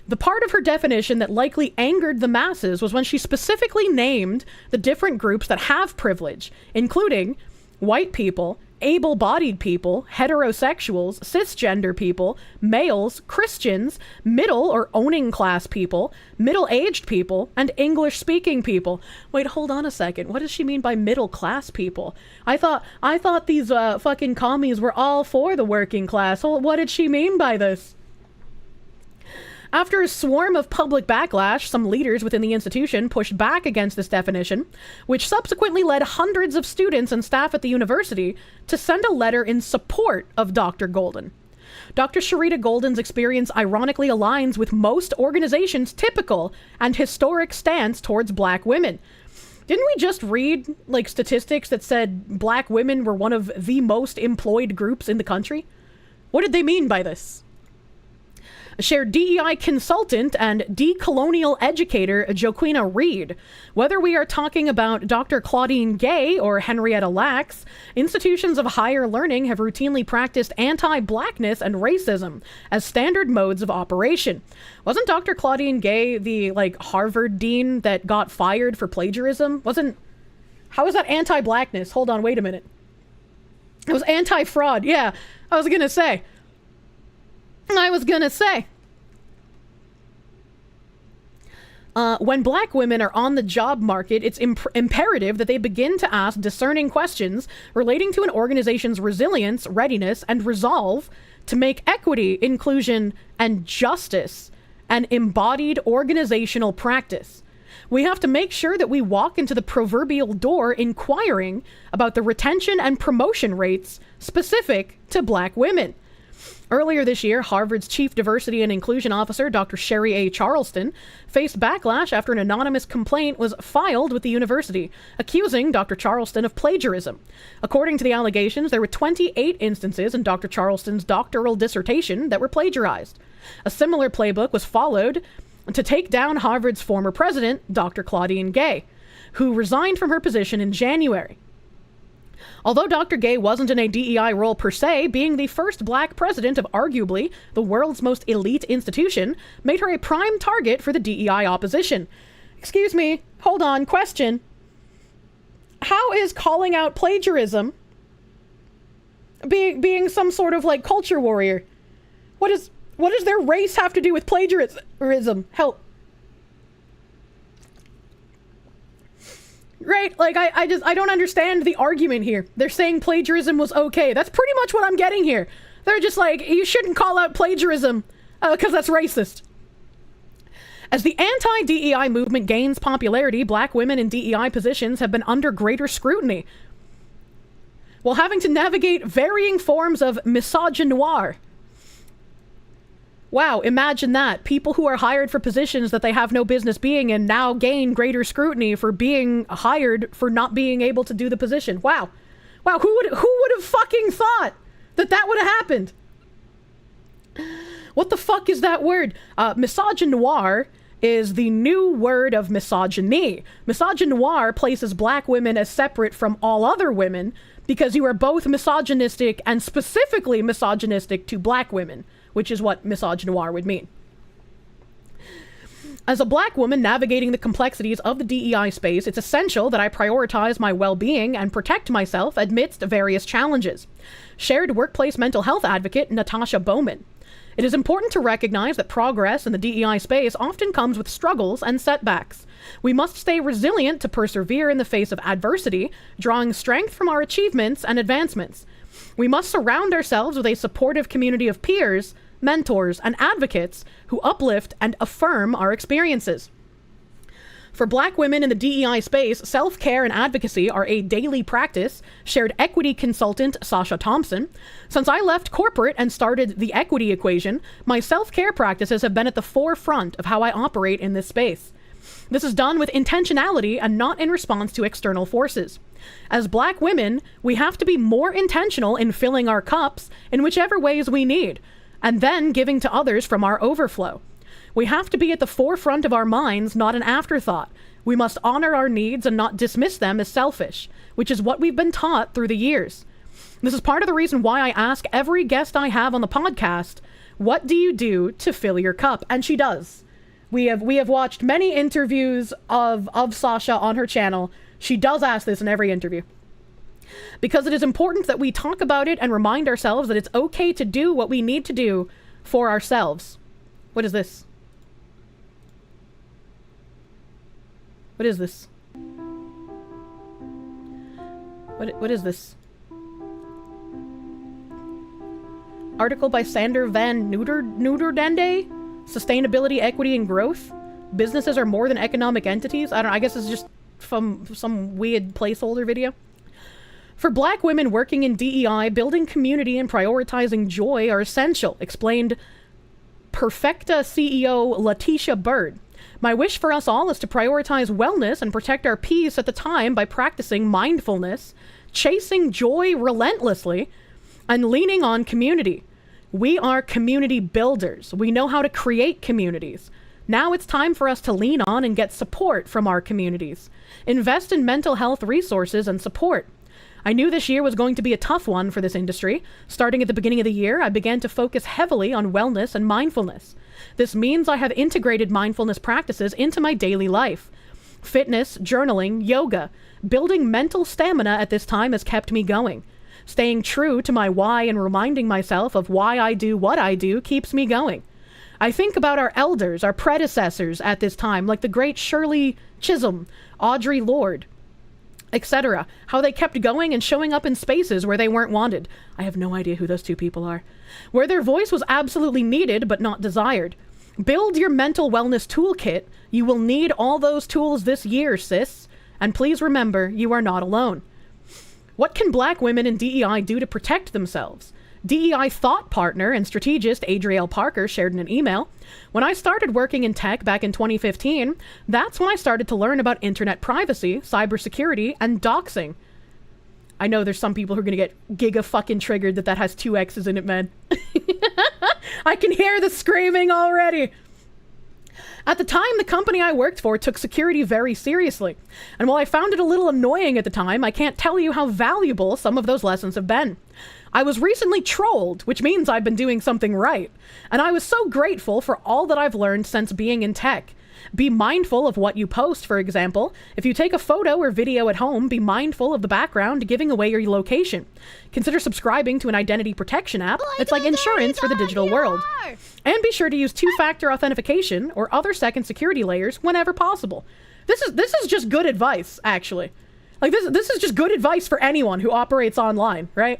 The part of her definition that likely angered the masses was when she specifically named the different groups that have privilege, including white people, able-bodied people, heterosexuals, cisgender people, males, Christians, middle or owning class people, middle-aged people, and English-speaking people. Wait, hold on a second. What does she mean by middle-class people? I thought these fucking commies were all for the working class. What did she mean by this? After a swarm of public backlash, some leaders within the institution pushed back against this definition, which subsequently led hundreds of students and staff at the university to send a letter in support of Dr. Golden. Dr. Sharita Golden's experience ironically aligns with most organizations' typical and historic stance towards black women. Didn't we just read, like, statistics that said black women were one of the most employed groups in the country? What did they mean by this? Shared DEI consultant and decolonial educator Joaquina Reed. Whether we are talking about Dr. Claudine Gay or Henrietta Lacks, institutions of higher learning have routinely practiced anti-blackness and racism as standard modes of operation. Wasn't Dr. Claudine Gay the, like, Harvard dean that got fired for plagiarism? How is that anti-blackness? Hold on, wait a minute. It was anti-fraud. Yeah, I was gonna say. When black women are on the job market, it's imperative that they begin to ask discerning questions relating to an organization's resilience, readiness, and resolve to make equity, inclusion, and justice an embodied organizational practice. We have to make sure that we walk into the proverbial door inquiring about the retention and promotion rates specific to black women. Earlier this year, Harvard's Chief Diversity and Inclusion Officer, Dr. Sherry A. Charleston, faced backlash after an anonymous complaint was filed with the university, accusing Dr. Charleston of plagiarism. According to the allegations, there were 28 instances in Dr. Charleston's doctoral dissertation that were plagiarized. A similar playbook was followed to take down Harvard's former president, Dr. Claudine Gay, who resigned from her position in January. Although Dr. Gay wasn't in a DEI role per se, being the first black president of arguably the world's most elite institution made her a prime target for the DEI opposition. Excuse me, hold on, question. How is calling out plagiarism being some sort of, like, culture warrior? What does their race have to do with plagiarism? Help. Right? Like, I don't understand the argument here. They're saying plagiarism was okay. That's pretty much what I'm getting here. They're just like, you shouldn't call out plagiarism because that's racist. As the anti-DEI movement gains popularity, black women in DEI positions have been under greater scrutiny, while having to navigate varying forms of misogynoir. Wow, imagine that. People who are hired for positions that they have no business being in now gain greater scrutiny for being hired for not being able to do the position. Wow. Wow, who would have fucking thought that that would have happened? What the fuck is that word? Misogynoir is the new word of misogyny. Misogynoir places black women as separate from all other women because you are both misogynistic and specifically misogynistic to black women, which is what misogynoir would mean. As a black woman navigating the complexities of the DEI space, it's essential that I prioritize my well-being and protect myself amidst various challenges. Shared workplace mental health advocate Natasha Bowman. It is important to recognize that progress in the DEI space often comes with struggles and setbacks. We must stay resilient to persevere in the face of adversity, drawing strength from our achievements and advancements. We must surround ourselves with a supportive community of peers, mentors, and advocates who uplift and affirm our experiences. For black women in the DEI space, self-care and advocacy are a daily practice, shared equity consultant Sasha Thompson. Since I left corporate and started the equity equation, my self-care practices have been at the forefront of how I operate in this space. This is done with intentionality and not in response to external forces. As black women, we have to be more intentional in filling our cups in whichever ways we need, and then giving to others from our overflow. We have to be at the forefront of our minds, not an afterthought. We must honor our needs and not dismiss them as selfish, which is what we've been taught through the years. This is part of the reason why I ask every guest I have on the podcast, what do you do to fill your cup? And she does. We have watched many interviews of Sasha on her channel. She does ask this in every interview. Because it is important that we talk about it and remind ourselves that it's okay to do what we need to do for ourselves. What is this? What is this? What is this? Article by Sander van Noorderdende? Sustainability, equity, and growth? Businesses are more than economic entities? I guess it's just from some weird placeholder video. For black women working in DEI, building community and prioritizing joy are essential, explained Perfecta CEO Letitia Bird. My wish for us all is to prioritize wellness and protect our peace at the time by practicing mindfulness, chasing joy relentlessly, and leaning on community. We are community builders. We know how to create communities. Now it's time for us to lean on and get support from our communities. Invest in mental health resources and support. I knew this year was going to be a tough one for this industry. Starting at the beginning of the year, I began to focus heavily on wellness and mindfulness. This means I have integrated mindfulness practices into my daily life. Fitness, journaling, yoga, building mental stamina at this time has kept me going. Staying true to my why and reminding myself of why I do what I do keeps me going. I think about our elders, our predecessors at this time, like the great Shirley Chisholm, Audre Lorde, etc. How they kept going and showing up in spaces where they weren't wanted. I have no idea who those two people are. Where their voice was absolutely needed but not desired. Build your mental wellness toolkit. You will need all those tools this year, sis. And please remember, you are not alone. What can black women in DEI do to protect themselves? DEI thought partner and strategist Adrielle Parker shared in an email. When I started working in tech back in 2015, that's when I started to learn about internet privacy, cybersecurity, and doxing. I know there's some people who are going to get giga-fucking triggered that has 2 X's in it, man. I can hear the screaming already. At the time, the company I worked for took security very seriously. And while I found it a little annoying at the time, I can't tell you how valuable some of those lessons have been. I was recently trolled, which means I've been doing something right. And I was so grateful for all that I've learned since being in tech. Be mindful of what you post, for example. If you take a photo or video at home, be mindful of the background giving away your location. Consider subscribing to an identity protection app. It's like insurance for the digital world. And be sure to use 2-factor authentication or other second security layers whenever possible. This is just good advice, actually. Like this is just good advice for anyone who operates online, right?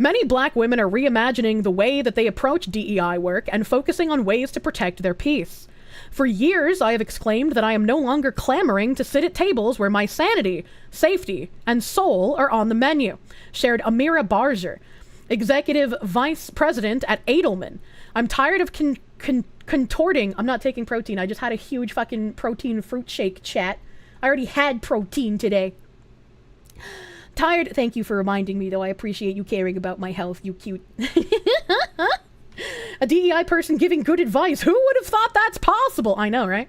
Many black women are reimagining the way that they approach DEI work and focusing on ways to protect their peace. For years, I have exclaimed that I am no longer clamoring to sit at tables where my sanity, safety, and soul are on the menu, shared Amira Barger, Executive Vice President at Edelman. I'm tired of contorting. I'm not taking protein. I just had a huge fucking protein fruit shake chat. I already had protein today. Tired. Thank you for reminding me, though. I appreciate you caring about my health, you cute. A DEI person giving good advice. Who would have thought that's possible? I know, right?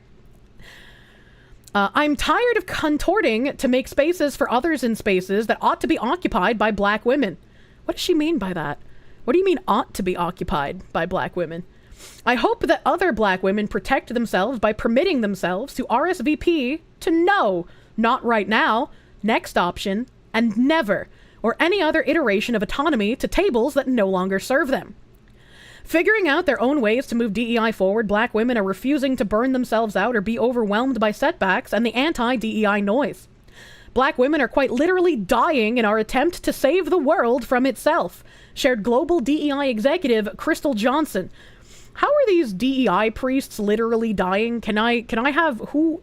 I'm tired of contorting to make spaces for others in spaces that ought to be occupied by black women. What does she mean by that? What do you mean ought to be occupied by black women? I hope that other black women protect themselves by permitting themselves to RSVP to no, not right now, next option, and never, or any other iteration of autonomy to tables that no longer serve them. Figuring out their own ways to move DEI forward, black women are refusing to burn themselves out or be overwhelmed by setbacks and the anti-DEI noise. Black women are quite literally dying in our attempt to save the world from itself, shared global DEI executive Crystal Johnson. How are these DEI priests literally dying? Can I have who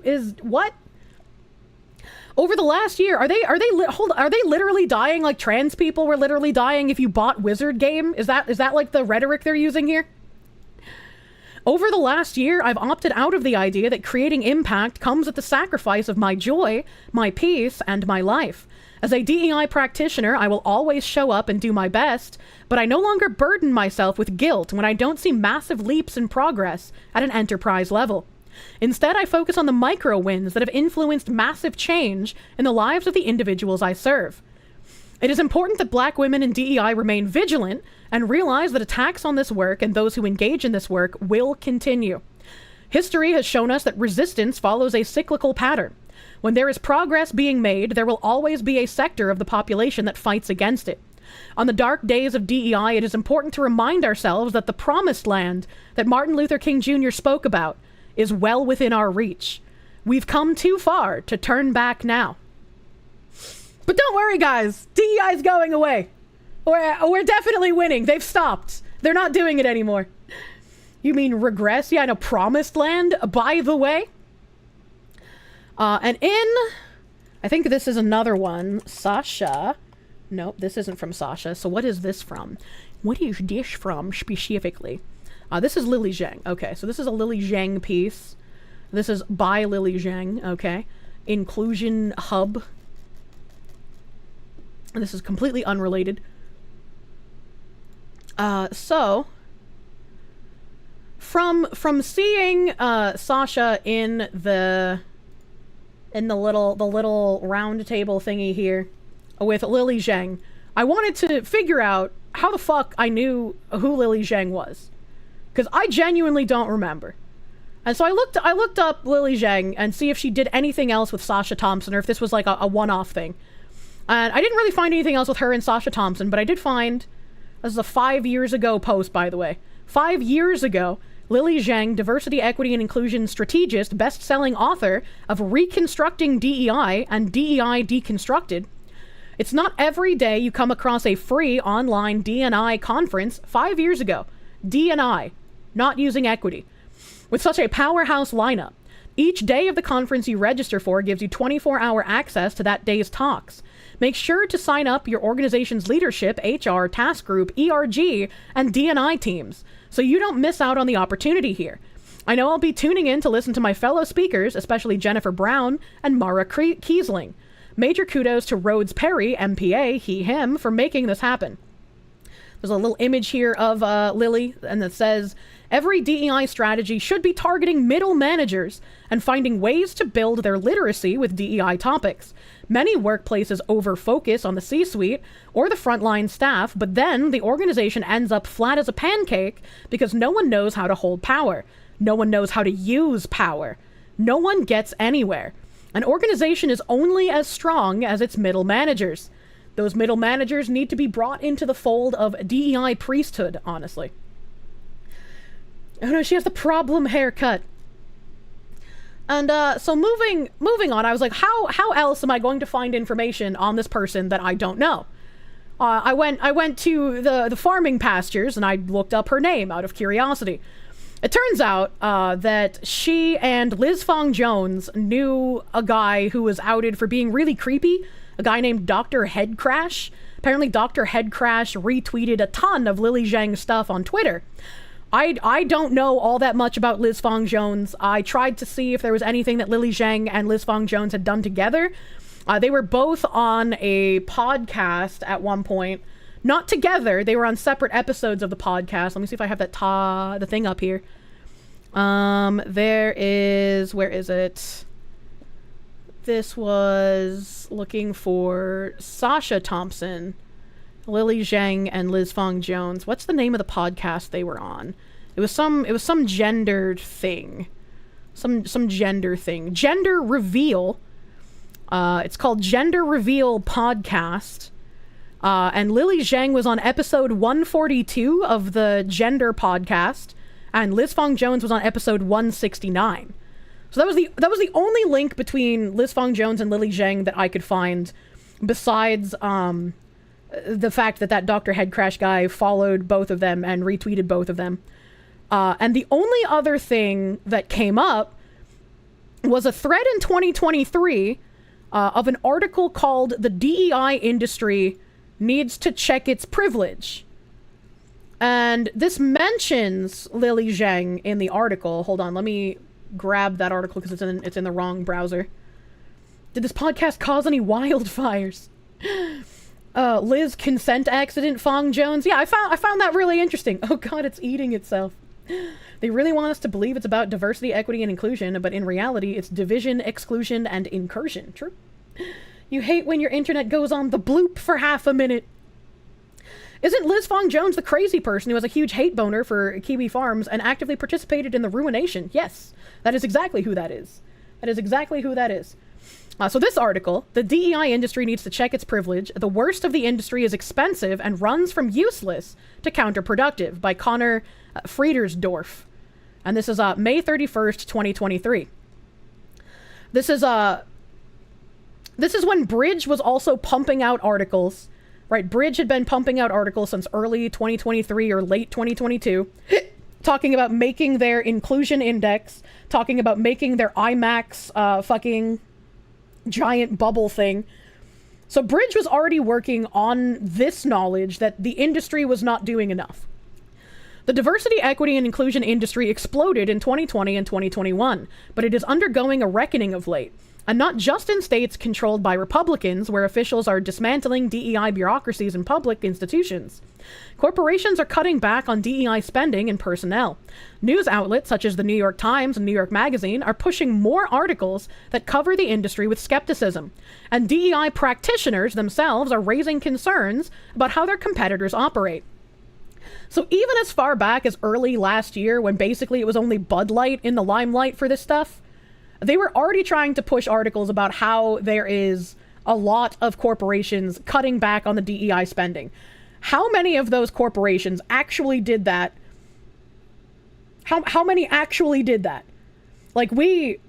is what? Over the last year, are they literally dying like trans people were literally dying if you bought Wizard Game? Is that like the rhetoric they're using here? Over the last year, I've opted out of the idea that creating impact comes at the sacrifice of my joy, my peace, and my life. As a DEI practitioner, I will always show up and do my best, but I no longer burden myself with guilt when I don't see massive leaps in progress at an enterprise level. Instead, I focus on the micro wins that have influenced massive change in the lives of the individuals I serve. It is important that black women in DEI remain vigilant and realize that attacks on this work and those who engage in this work will continue. History has shown us that resistance follows a cyclical pattern. When there is progress being made, there will always be a sector of the population that fights against it. On the dark days of DEI, it is important to remind ourselves that the promised land that Martin Luther King Jr. spoke about is well within our reach. We've come too far to turn back now. But don't worry, guys. DEI is going away. We're definitely winning. They've stopped. They're not doing it anymore. You mean regress? Yeah, I know. Promised land, by the way. And I think this is another one. Sasha. Nope, this isn't from Sasha. So what is this from? What is this from specifically? This is Lily Zhang. Okay, so this is a Lily Zhang piece. This is by Lily Zhang. Okay. Inclusion Hub. This is completely unrelated. So from seeing Sasha in the little round table thingy here with Lily Zhang, I wanted to figure out how the fuck I knew who Lily Zhang was, because I genuinely don't remember. And so I looked up Lily Zhang and see if she did anything else with Sasha Thompson, or if this was like a one-off thing. And I didn't really find anything else with her and Sasha Thompson, but I did find, this is a 5 years ago post, by the way. 5 years ago, Lily Zhang, diversity, equity, and inclusion strategist, best-selling author of Reconstructing DEI and DEI Deconstructed. It's not every day you come across a free online D&I conference 5 years ago. D&I, not using equity. With such a powerhouse lineup, each day of the conference you register for gives you 24-hour access to that day's talks. Make sure to sign up your organization's leadership, HR, task group, ERG, and D&I teams, so you don't miss out on the opportunity here. I know I'll be tuning in to listen to my fellow speakers, especially Jennifer Brown and Mara Kiesling. Major kudos to Rhodes Perry, MPA, he, him, for making this happen. There's a little image here of Lily, and it says, every DEI strategy should be targeting middle managers and finding ways to build their literacy with DEI topics. Many workplaces over-focus on the C-suite or the frontline staff, but then the organization ends up flat as a pancake because no one knows how to hold power. No one knows how to use power. No one gets anywhere. An organization is only as strong as its middle managers. Those middle managers need to be brought into the fold of DEI priesthood, honestly. Oh no, she has the problem haircut. And so moving on, I was like, how else am I going to find information on this person that I don't know? I went to the farming pastures and I looked up her name out of curiosity. It turns out that she and Liz Fong Jones knew a guy who was outed for being really creepy, a guy named Dr. Headcrash. Apparently Dr. Headcrash retweeted a ton of Lily Zhang stuff on Twitter. I don't know all that much about Liz Fong Jones. I tried to see if there was anything that Lily Zhang and Liz Fong Jones had done together. They were both on a podcast at one point. Not together. They were on separate episodes of the podcast. Let me see if I have that the thing up here. There is... Where is it? This was looking for Sasha Thompson, Lily Zhang, and Liz Fong Jones. What's the name of the podcast they were on? It was some gendered thing. Some gender thing. Gender Reveal. It's called Gender Reveal Podcast. And Lily Zhang was on episode 142 of the Gender Podcast, and Liz Fong Jones was on episode 169. So that was the only link between Liz Fong Jones and Lily Zhang that I could find, besides the fact that Dr. Headcrash guy followed both of them and retweeted both of them. And the only other thing that came up was a thread in 2023 of an article called "The DEI Industry Needs to Check Its Privilege." And this mentions Lily Zhang in the article. Hold on, let me grab that article because it's in the wrong browser. Did this podcast cause any wildfires? Liz consent accident Fong Jones. Yeah, I found that really interesting. Oh god, it's eating itself. They really want us to believe it's about diversity, equity, and inclusion, but in reality, it's division, exclusion, and incursion. True. You hate when your internet goes on the bloop for half a minute. Isn't Liz Fong Jones the crazy person who has a huge hate boner for Kiwi Farms and actively participated in the ruination? Yes, that is exactly who that is. That is exactly who that is. So this article, "The DEI Industry Needs to Check Its Privilege. The Worst of the Industry is Expensive and Runs from Useless to Counterproductive" by Connor Friedersdorf. And this is May 31st, 2023. This is when Bridge was also pumping out articles. Right, Bridge had been pumping out articles since early 2023 or late 2022, talking about making their inclusion index, talking about making their IMAX fucking giant bubble thing. So Bridge was already working on this knowledge that the industry was not doing enough. The diversity, equity, and inclusion industry exploded in 2020 and 2021, but it is undergoing a reckoning of late. And not just in states controlled by Republicans, where officials are dismantling DEI bureaucracies and public institutions. Corporations are cutting back on DEI spending and personnel. News outlets such as the New York Times and New York Magazine are pushing more articles that cover the industry with skepticism. And DEI practitioners themselves are raising concerns about how their competitors operate. So even as far back as early last year, when basically it was only Bud Light in the limelight for this stuff, they were already trying to push articles about how there is a lot of corporations cutting back on the DEI spending. How many of those corporations actually did that? How many actually did that? Like, we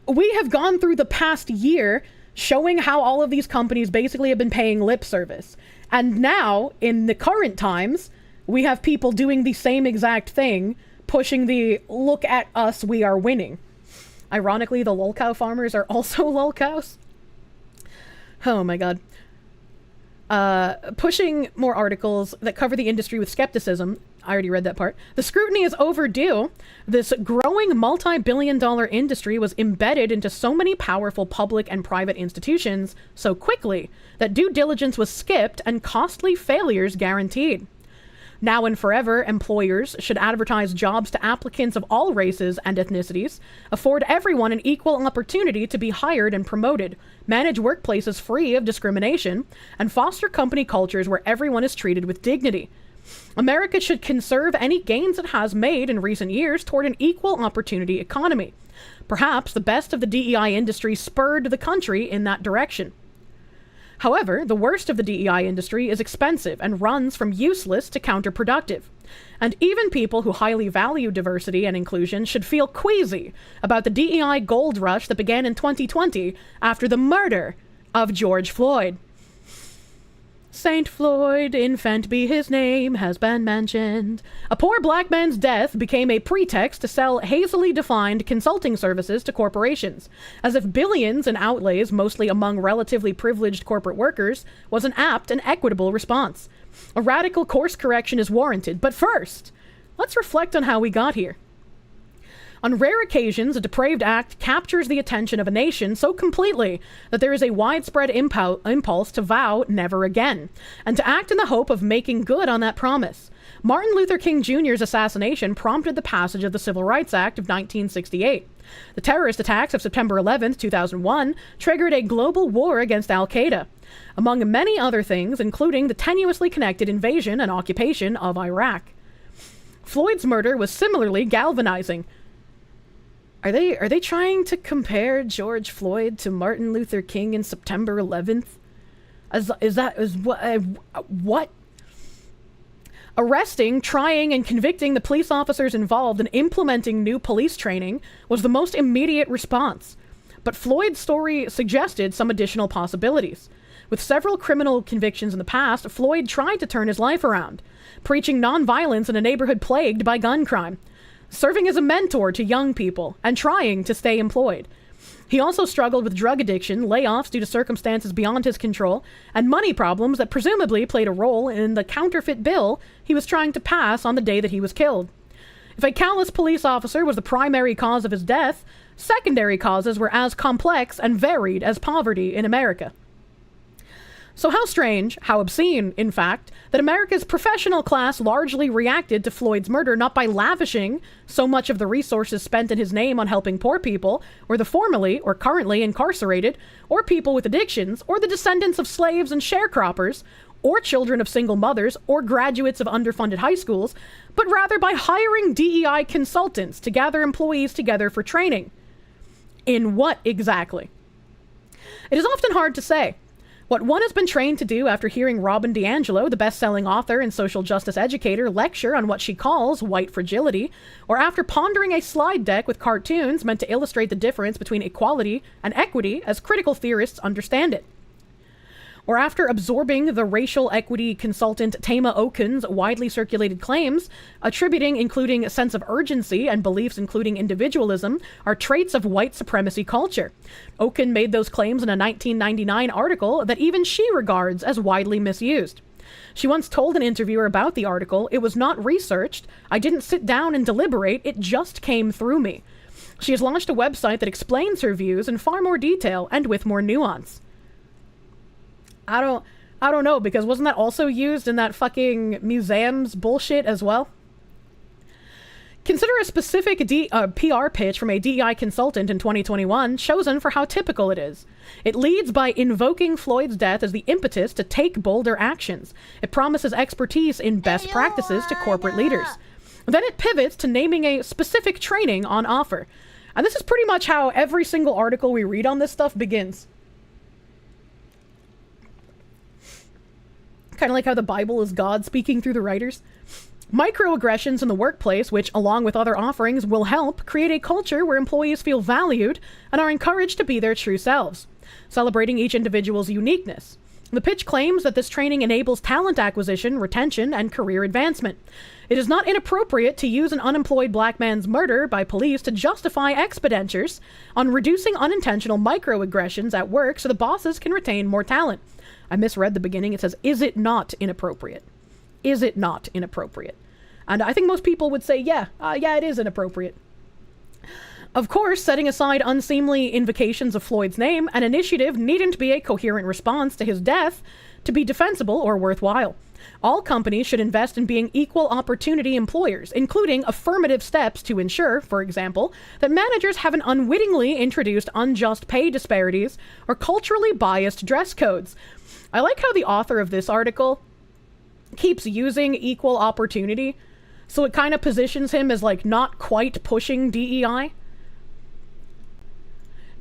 have gone through the past year showing how all of these companies basically have been paying lip service. And now, in the current times, we have people doing the same exact thing, pushing the "look at us, we are winning." Ironically, the lolcow farmers are also lolcows. Oh my god. Pushing more articles that cover the industry with skepticism. I already read that part. The scrutiny is overdue. This growing multi-billion-dollar industry was embedded into so many powerful public and private institutions so quickly that due diligence was skipped and costly failures guaranteed. Now and forever, employers should advertise jobs to applicants of all races and ethnicities, afford everyone an equal opportunity to be hired and promoted, manage workplaces free of discrimination, and foster company cultures where everyone is treated with dignity. America should conserve any gains it has made in recent years toward an equal opportunity economy. Perhaps the best of the DEI industry spurred the country in that direction. However, the worst of the DEI industry is expensive and runs from useless to counterproductive. And even people who highly value diversity and inclusion should feel queasy about the DEI gold rush that began in 2020 after the murder of George Floyd. Saint Floyd, infant be his name, has been mentioned. A poor black man's death became a pretext to sell hazily defined consulting services to corporations, as if billions in outlays, mostly among relatively privileged corporate workers, was an apt and equitable response. A radical course correction is warranted, but first, let's reflect on how we got here. On rare occasions, a depraved act captures the attention of a nation so completely that there is a widespread impulse to vow never again, and to act in the hope of making good on that promise. Martin Luther King Jr.'s assassination prompted the passage of the Civil Rights Act of 1968. The terrorist attacks of September 11, 2001, triggered a global war against Al-Qaeda, among many other things, including the tenuously connected invasion and occupation of Iraq. Floyd's murder was similarly galvanizing. Are they trying to compare George Floyd to Martin Luther King in September 11th? What? Arresting, trying, and convicting the police officers involved in implementing new police training was the most immediate response. But Floyd's story suggested some additional possibilities. With several criminal convictions in the past, Floyd tried to turn his life around, preaching nonviolence in a neighborhood plagued by gun crime, serving as a mentor to young people, and trying to stay employed. He also struggled with drug addiction, layoffs due to circumstances beyond his control, and money problems that presumably played a role in the counterfeit bill he was trying to pass on the day that he was killed. If a callous police officer was the primary cause of his death, secondary causes were as complex and varied as poverty in America. So how strange, how obscene, in fact, that America's professional class largely reacted to Floyd's murder not by lavishing so much of the resources spent in his name on helping poor people, or the formerly or currently incarcerated, or people with addictions, or the descendants of slaves and sharecroppers, or children of single mothers, or graduates of underfunded high schools, but rather by hiring DEI consultants to gather employees together for training. In what exactly? It is often hard to say. What one has been trained to do after hearing Robin DiAngelo, the best-selling author and social justice educator, lecture on what she calls white fragility, or after pondering a slide deck with cartoons meant to illustrate the difference between equality and equity as critical theorists understand it. Or after absorbing the racial equity consultant Tama Okun's widely circulated claims, attributing including a sense of urgency and beliefs including individualism are traits of white supremacy culture. Okun made those claims in a 1999 article that even she regards as widely misused. She once told an interviewer about the article, "It was not researched, I didn't sit down and deliberate, it just came through me." She has launched a website that explains her views in far more detail and with more nuance. I don't know, because wasn't that also used in that fucking museums bullshit as well? Consider a specific PR pitch from a DEI consultant in 2021 chosen for how typical it is. It leads by invoking Floyd's death as the impetus to take bolder actions. It promises expertise in best practices to corporate leaders. Then it pivots to naming a specific training on offer. And this is pretty much how every single article we read on this stuff begins. Kind of like how the Bible is God speaking through the writers. Microaggressions in the workplace, which, along with other offerings, will help create a culture where employees feel valued and are encouraged to be their true selves, celebrating each individual's uniqueness. The pitch claims that this training enables talent acquisition, retention, and career advancement. It is not inappropriate to use an unemployed black man's murder by police to justify expenditures on reducing unintentional microaggressions at work so the bosses can retain more talent. I misread the beginning. It says, is it not inappropriate? Is it not inappropriate? And I think most people would say, yeah, it is inappropriate. Of course, setting aside unseemly invocations of Floyd's name, an initiative needn't be a coherent response to his death to be defensible or worthwhile. All companies should invest in being equal opportunity employers, including affirmative steps to ensure, for example, that managers haven't unwittingly introduced unjust pay disparities or culturally biased dress codes. I like how the author of this article keeps using equal opportunity, so it kind of positions him as like not quite pushing DEI.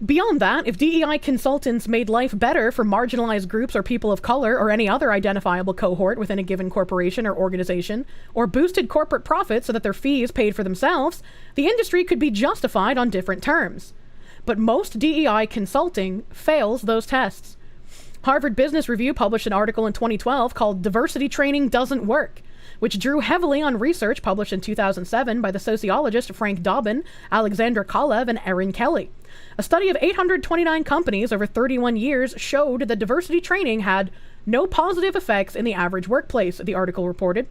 Beyond that, if DEI consultants made life better for marginalized groups or people of color or any other identifiable cohort within a given corporation or organization, or boosted corporate profits so that their fees paid for themselves, the industry could be justified on different terms. But most DEI consulting fails those tests. Harvard Business Review published an article in 2012 called Diversity Training Doesn't Work, which drew heavily on research published in 2007 by the sociologist Frank Dobbin, Alexandra Kalev, and Erin Kelly. A study of 829 companies over 31 years showed that diversity training had no positive effects in the average workplace, the article reported.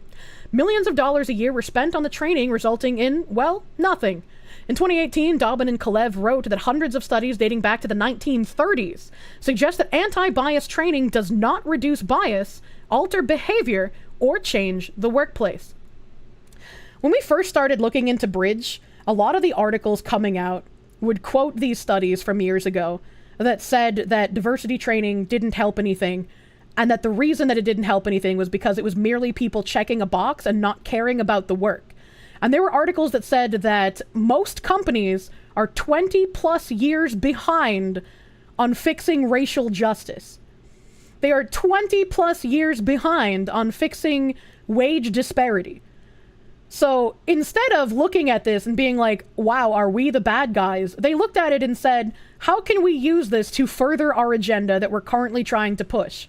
Millions of dollars a year were spent on the training, resulting in, well, nothing. In 2018, Dobbin and Kalev wrote that hundreds of studies dating back to the 1930s suggest that anti-bias training does not reduce bias, alter behavior, or change the workplace. When we first started looking into Bridge, a lot of the articles coming out would quote these studies from years ago that said that diversity training didn't help anything, and that the reason that it didn't help anything was because it was merely people checking a box and not caring about the work. And there were articles that said that most companies are 20 plus years behind on fixing racial justice. They are 20 plus years behind on fixing wage disparity. So instead of looking at this and being like, wow, are we the bad guys? They looked at it and said, how can we use this to further our agenda that we're currently trying to push?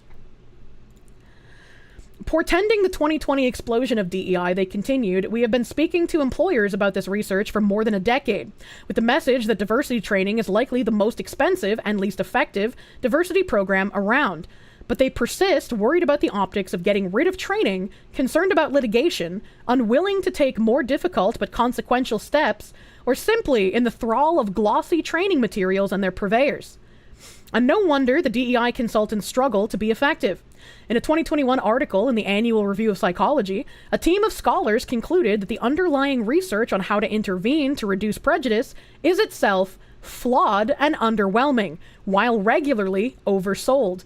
Portending the 2020 explosion of DEI, they continued, we have been speaking to employers about this research for more than a decade, with the message that diversity training is likely the most expensive and least effective diversity program around. But they persist, worried about the optics of getting rid of training, concerned about litigation, unwilling to take more difficult but consequential steps, or simply in the thrall of glossy training materials and their purveyors. And no wonder the DEI consultants struggle to be effective. In a 2021 article in the Annual Review of Psychology, a team of scholars concluded that the underlying research on how to intervene to reduce prejudice is itself flawed and underwhelming, while regularly oversold.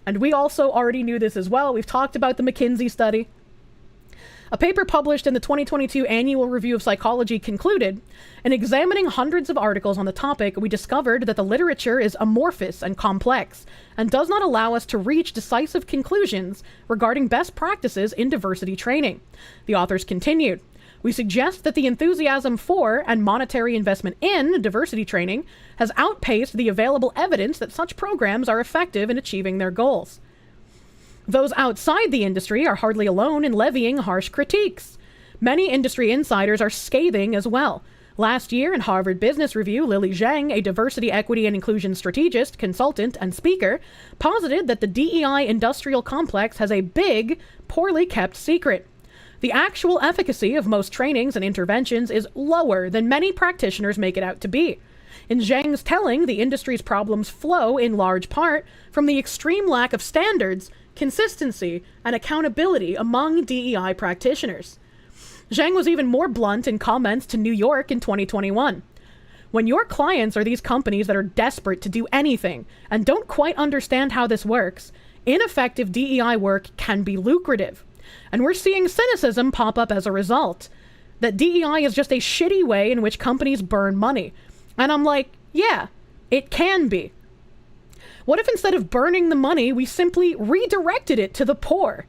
And we also already knew this as well. We've talked about the McKinsey study. A paper published in the 2022 Annual Review of Psychology concluded, in examining hundreds of articles on the topic, we discovered that the literature is amorphous and complex, and does not allow us to reach decisive conclusions regarding best practices in diversity training. The authors continued, we suggest that the enthusiasm for and monetary investment in diversity training has outpaced the available evidence that such programs are effective in achieving their goals. Those outside the industry are hardly alone in levying harsh critiques. Many industry insiders are scathing as well. Last year in Harvard Business Review, Lily Zhang, a diversity, equity, and inclusion strategist, consultant, and speaker, posited that the DEI industrial complex has a big, poorly kept secret. The actual efficacy of most trainings and interventions is lower than many practitioners make it out to be. In Zhang's telling, the industry's problems flow in large part from the extreme lack of standards, consistency, and accountability among DEI practitioners. Zhang was even more blunt in comments to New York in 2021. When your clients are these companies that are desperate to do anything and don't quite understand how this works, ineffective DEI work can be lucrative. And we're seeing cynicism pop up as a result. That DEI is just a shitty way in which companies burn money. And I'm like, yeah, it can be. What if instead of burning the money, we simply redirected it to the poor?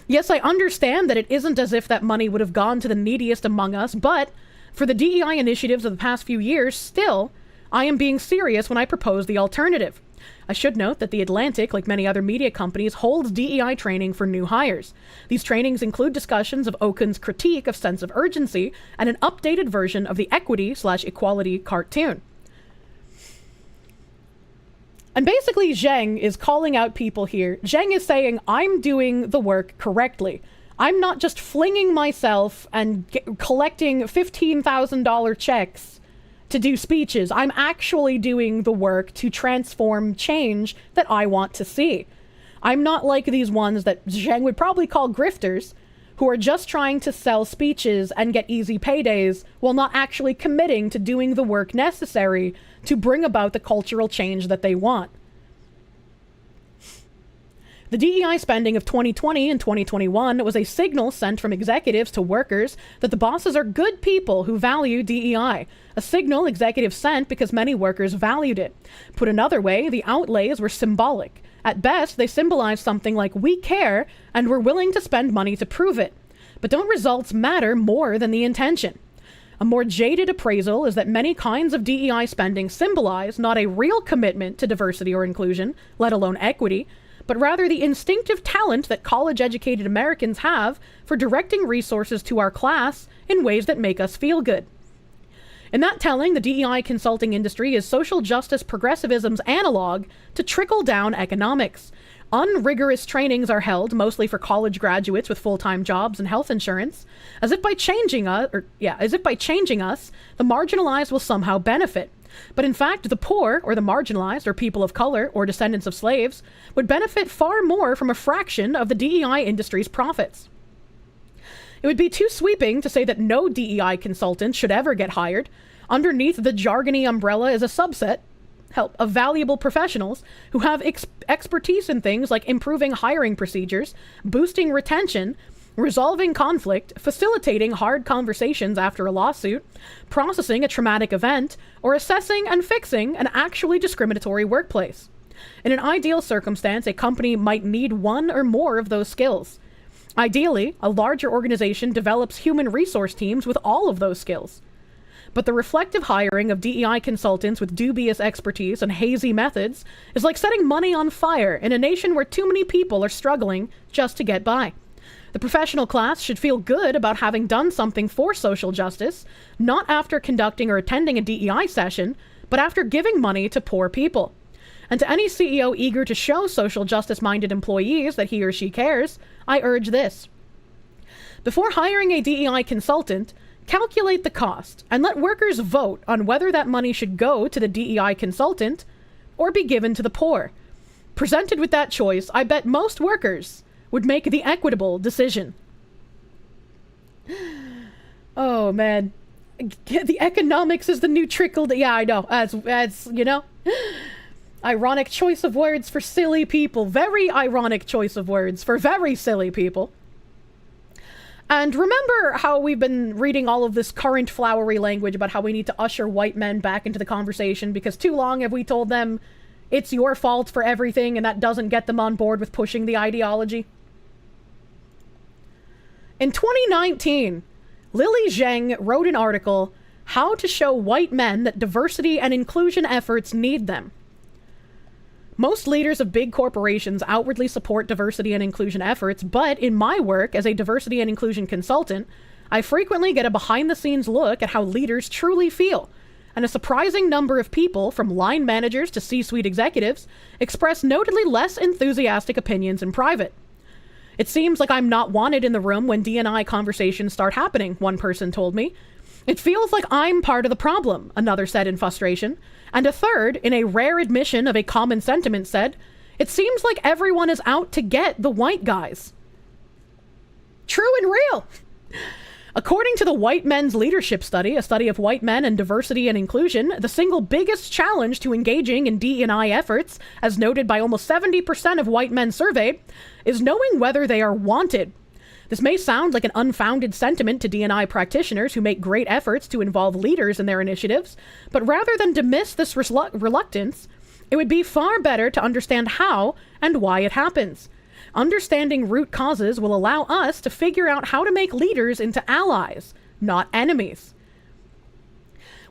Yes, I understand that it isn't as if that money would have gone to the neediest among us, but for the DEI initiatives of the past few years, still, I am being serious when I propose the alternative. I should note that The Atlantic, like many other media companies, holds DEI training for new hires. These trainings include discussions of Okun's critique of sense of urgency and an updated version of the equity/equality cartoon. And basically, Zhang is calling out people here. Zhang is saying, I'm doing the work correctly. I'm not just flinging myself and collecting $15,000 checks to do speeches. I'm actually doing the work to transform change that I want to see. I'm not like these ones that Zhang would probably call grifters, who are just trying to sell speeches and get easy paydays while not actually committing to doing the work necessary to bring about the cultural change that they want. The DEI spending of 2020 and 2021 was a signal sent from executives to workers that the bosses are good people who value DEI, a signal executives sent because many workers valued it. Put another way, the outlays were symbolic. At best, they symbolized something like, we care and we're willing to spend money to prove it. But don't results matter more than the intention? A more jaded appraisal is that many kinds of DEI spending symbolize not a real commitment to diversity or inclusion, let alone equity, but rather the instinctive talent that college-educated Americans have for directing resources to our class in ways that make us feel good. In that telling, the DEI consulting industry is social justice progressivism's analog to trickle-down economics. Unrigorous trainings are held, mostly for college graduates with full-time jobs and health insurance, as if by changing us, the marginalized will somehow benefit. But in fact, the poor, or the marginalized, or people of color, or descendants of slaves, would benefit far more from a fraction of the DEI industry's profits. It would be too sweeping to say that no DEI consultant should ever get hired. Underneath the jargony umbrella is a subset of valuable professionals who have expertise in things like improving hiring procedures, boosting retention, resolving conflict, facilitating hard conversations after a lawsuit, processing a traumatic event, or assessing and fixing an actually discriminatory workplace. In an ideal circumstance, a company might need one or more of those skills. Ideally, a larger organization develops human resource teams with all of those skills. But the reflective hiring of DEI consultants with dubious expertise and hazy methods is like setting money on fire in a nation where too many people are struggling just to get by. The professional class should feel good about having done something for social justice, not after conducting or attending a DEI session, but after giving money to poor people. And to any CEO eager to show social justice-minded employees that he or she cares, I urge this. Before hiring a DEI consultant, calculate the cost and let workers vote on whether that money should go to the DEI consultant or be given to the poor. Presented with that choice, I bet most workers would make the equitable decision. Oh, man. The economics is the new trickle. Yeah, I know. As you know. Ironic choice of words for silly people. Very ironic choice of words for very silly people. And remember how we've been reading all of this current flowery language about how we need to usher white men back into the conversation because too long have we told them it's your fault for everything and that doesn't get them on board with pushing the ideology? In 2019, Lily Zheng wrote an article, How to Show White Men That Diversity and Inclusion Efforts Need Them. Most leaders of big corporations outwardly support diversity and inclusion efforts, but in my work as a diversity and inclusion consultant, I frequently get a behind-the-scenes look at how leaders truly feel, and a surprising number of people, from line managers to C-suite executives, express notably less enthusiastic opinions in private. It seems like I'm not wanted in the room when D&I conversations start happening, one person told me. It feels like I'm part of the problem, another said in frustration. And a third, in a rare admission of a common sentiment, said, it seems like everyone is out to get the white guys. True and real. According to the White Men's Leadership Study, a study of white men and diversity and inclusion, the single biggest challenge to engaging in D&I efforts, as noted by almost 70% of white men surveyed, is knowing whether they are wanted. This may sound like an unfounded sentiment to D&I practitioners who make great efforts to involve leaders in their initiatives, but rather than dismiss this reluctance, it would be far better to understand how and why it happens. Understanding root causes will allow us to figure out how to make leaders into allies, not enemies.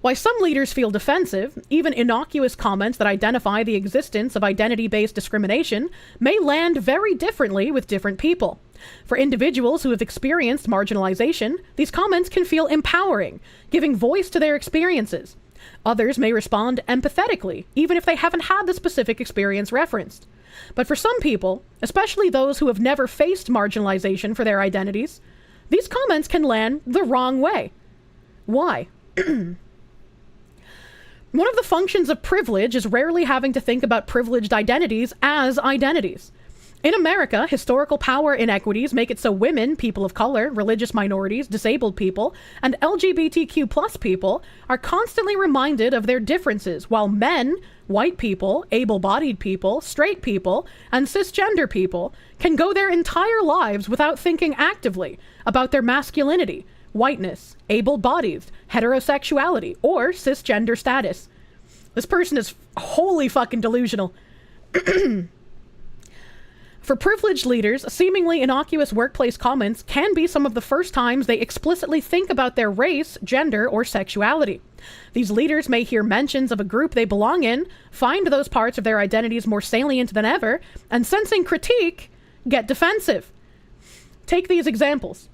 Why some leaders feel defensive, even innocuous comments that identify the existence of identity-based discrimination may land very differently with different people. For individuals who have experienced marginalization, these comments can feel empowering, giving voice to their experiences. Others may respond empathetically, even if they haven't had the specific experience referenced. But for some people, especially those who have never faced marginalization for their identities, these comments can land the wrong way. Why? One of the functions of privilege is rarely having to think about privileged identities as identities. In America, historical power inequities make it so women, people of color, religious minorities, disabled people, and LGBTQ+ people are constantly reminded of their differences, while men, white people, able-bodied people, straight people, and cisgender people can go their entire lives without thinking actively about their masculinity, whiteness, able-bodied, heterosexuality, or cisgender status. This person is wholly fucking delusional. For privileged leaders, seemingly innocuous workplace comments can be some of the first times they explicitly think about their race, gender, or sexuality. These leaders may hear mentions of a group they belong in, find those parts of their identities more salient than ever, and sensing critique, get defensive. Take these examples.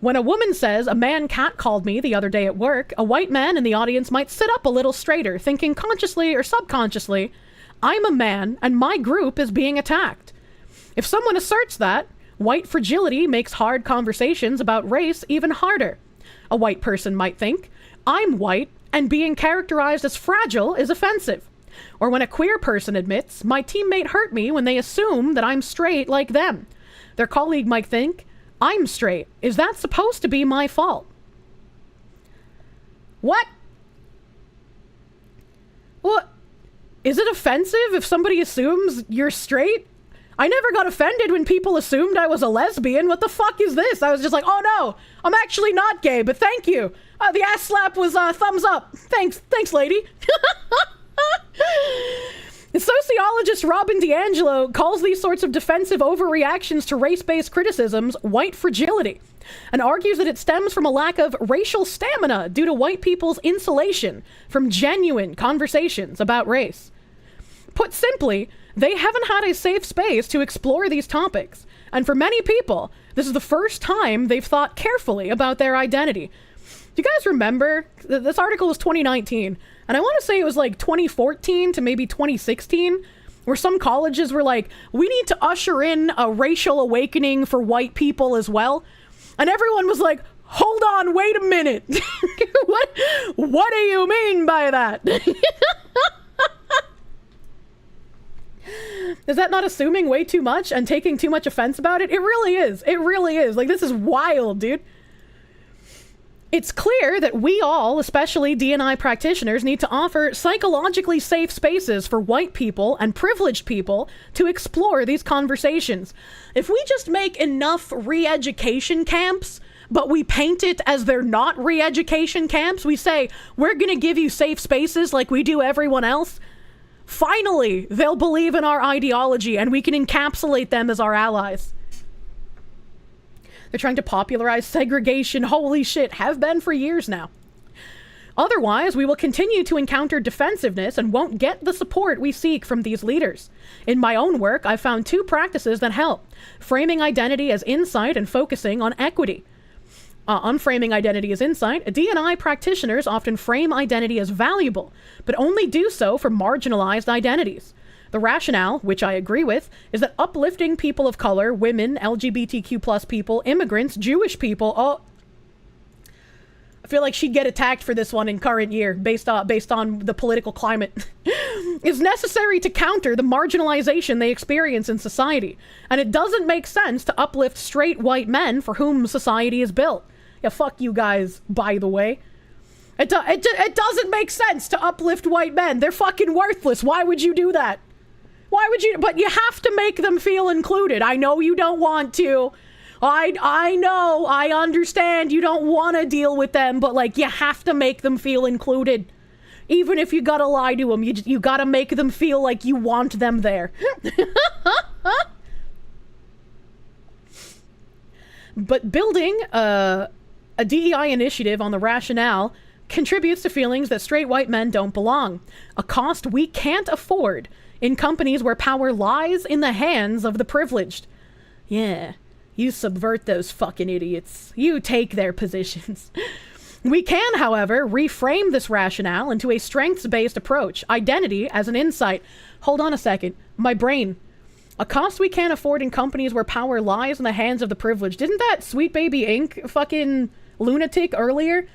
When a woman says, "A man catcalled me the other day at work," a white man in the audience might sit up a little straighter, thinking consciously or subconsciously, "I'm a man and my group is being attacked." If someone asserts that, white fragility makes hard conversations about race even harder. A white person might think, "I'm white and being characterized as fragile is offensive." Or when a queer person admits, "My teammate hurt me when they assume that I'm straight like them." Their colleague might think, "I'm straight. Is that supposed to be my fault?" What? What? Is it offensive if somebody assumes you're straight? I never got offended when people assumed I was a lesbian. What the fuck is this? I was just like, "Oh no, I'm actually not gay, but thank you. The ass slap was thumbs up. Thanks lady." The sociologist Robin DiAngelo calls these sorts of defensive overreactions to race-based criticisms white fragility, and argues that it stems from a lack of racial stamina due to white people's insulation from genuine conversations about race. Put simply, they haven't had a safe space to explore these topics, and for many people, this is the first time they've thought carefully about their identity. Do you guys remember? This article was 2019, and I want to say it was like 2014 to maybe 2016, where some colleges were like, "We need to usher in a racial awakening for white people as well." And everyone was like, "Hold on, wait a minute." What do you mean by that? Is that not assuming way too much and taking too much offense about it? It really is. It really is. Like, this is wild, dude. It's clear that we all, especially D&I practitioners, need to offer psychologically safe spaces for white people and privileged people to explore these conversations. If we just make enough re-education camps, but we paint it as they're not re-education camps, we say, "We're going to give you safe spaces like we do everyone else," finally, they'll believe in our ideology and we can encapsulate them as our allies. They're trying to popularize segregation. Holy shit, have been for years now. Otherwise, we will continue to encounter defensiveness and won't get the support we seek from these leaders. In my own work, I've found two practices that help: framing identity as insight and focusing on equity. On framing identity as insight, D&I practitioners often frame identity as valuable, but only do so for marginalized identities. The rationale, which I agree with, is that uplifting people of color, women, LGBTQ+ people, immigrants, Jewish people, I feel like she'd get attacked for this one in current year based on the political climate, is necessary to counter the marginalization they experience in society. And it doesn't make sense to uplift straight white men for whom society is built. Yeah, fuck you guys, by the way. It doesn't make sense to uplift white men. They're fucking worthless. Why would you do that? Why would you? But you have to make them feel included. I know you don't want to. I know. I understand you don't want to deal with them, but like, you have to make them feel included. Even if you gotta lie to them, you gotta make them feel like you want them there. But building a DEI initiative on the rationale contributes to feelings that straight white men don't belong, a cost we can't afford in companies where power lies in the hands of the privileged. Yeah, you subvert those fucking idiots. You take their positions. We can, however, reframe this rationale into a strengths-based approach, identity as an insight. Hold on a second. My brain. A cost we can't afford in companies where power lies in the hands of the privileged. Didn't that Sweet Baby Inc. fucking lunatic earlier?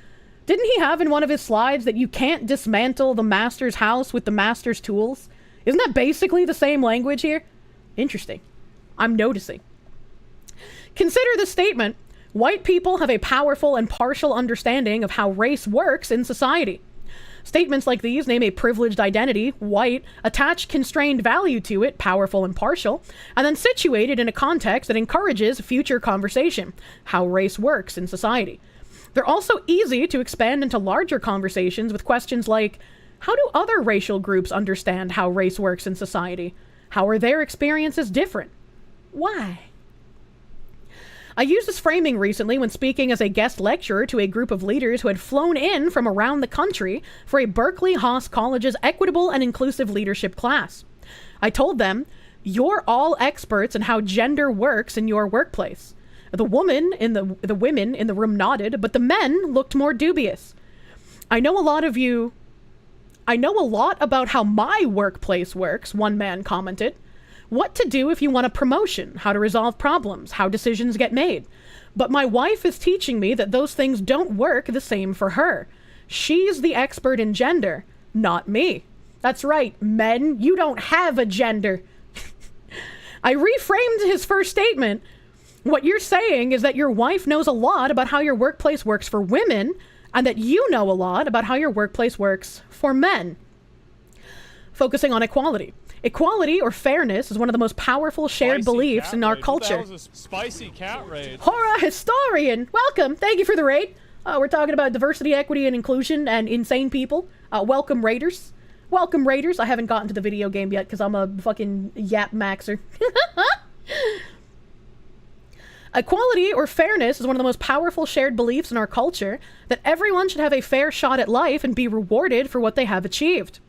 Didn't he have in one of his slides that you can't dismantle the master's house with the master's tools? Isn't that basically the same language here? Interesting. I'm noticing. Consider the statement: white people have a powerful and partial understanding of how race works in society. Statements like these name a privileged identity, white, attach constrained value to it, powerful and partial, and then situate it in a context that encourages future conversation, how race works in society. They're also easy to expand into larger conversations with questions like, how do other racial groups understand how race works in society? How are their experiences different? Why? I used this framing recently when speaking as a guest lecturer to a group of leaders who had flown in from around the country for a Berkeley Haas College's Equitable and Inclusive Leadership class. I told them, you're all experts in how gender works in your workplace. The women in the women in the room nodded, but the men looked more dubious. I know a lot about how my workplace works, one man commented. What to do if you want a promotion, how to resolve problems, how decisions get made. But my wife is teaching me that those things don't work the same for her. She's the expert in gender, not me. That's right, men, you don't have a gender. I reframed his first statement. What you're saying is that your wife knows a lot about how your workplace works for women, and that you know a lot about how your workplace works for men. Focusing on equality. Equality, or fairness, is one of the most powerful shared beliefs in our culture. That was a spicy cat raid. Horror historian! Welcome! Thank you for the raid. We're talking about diversity, equity, and inclusion, and insane people. Welcome, raiders. Welcome, raiders. I haven't gotten to the video game yet, because I'm a fucking yap maxer. Equality, or fairness, is one of the most powerful shared beliefs in our culture, that everyone should have a fair shot at life and be rewarded for what they have achieved.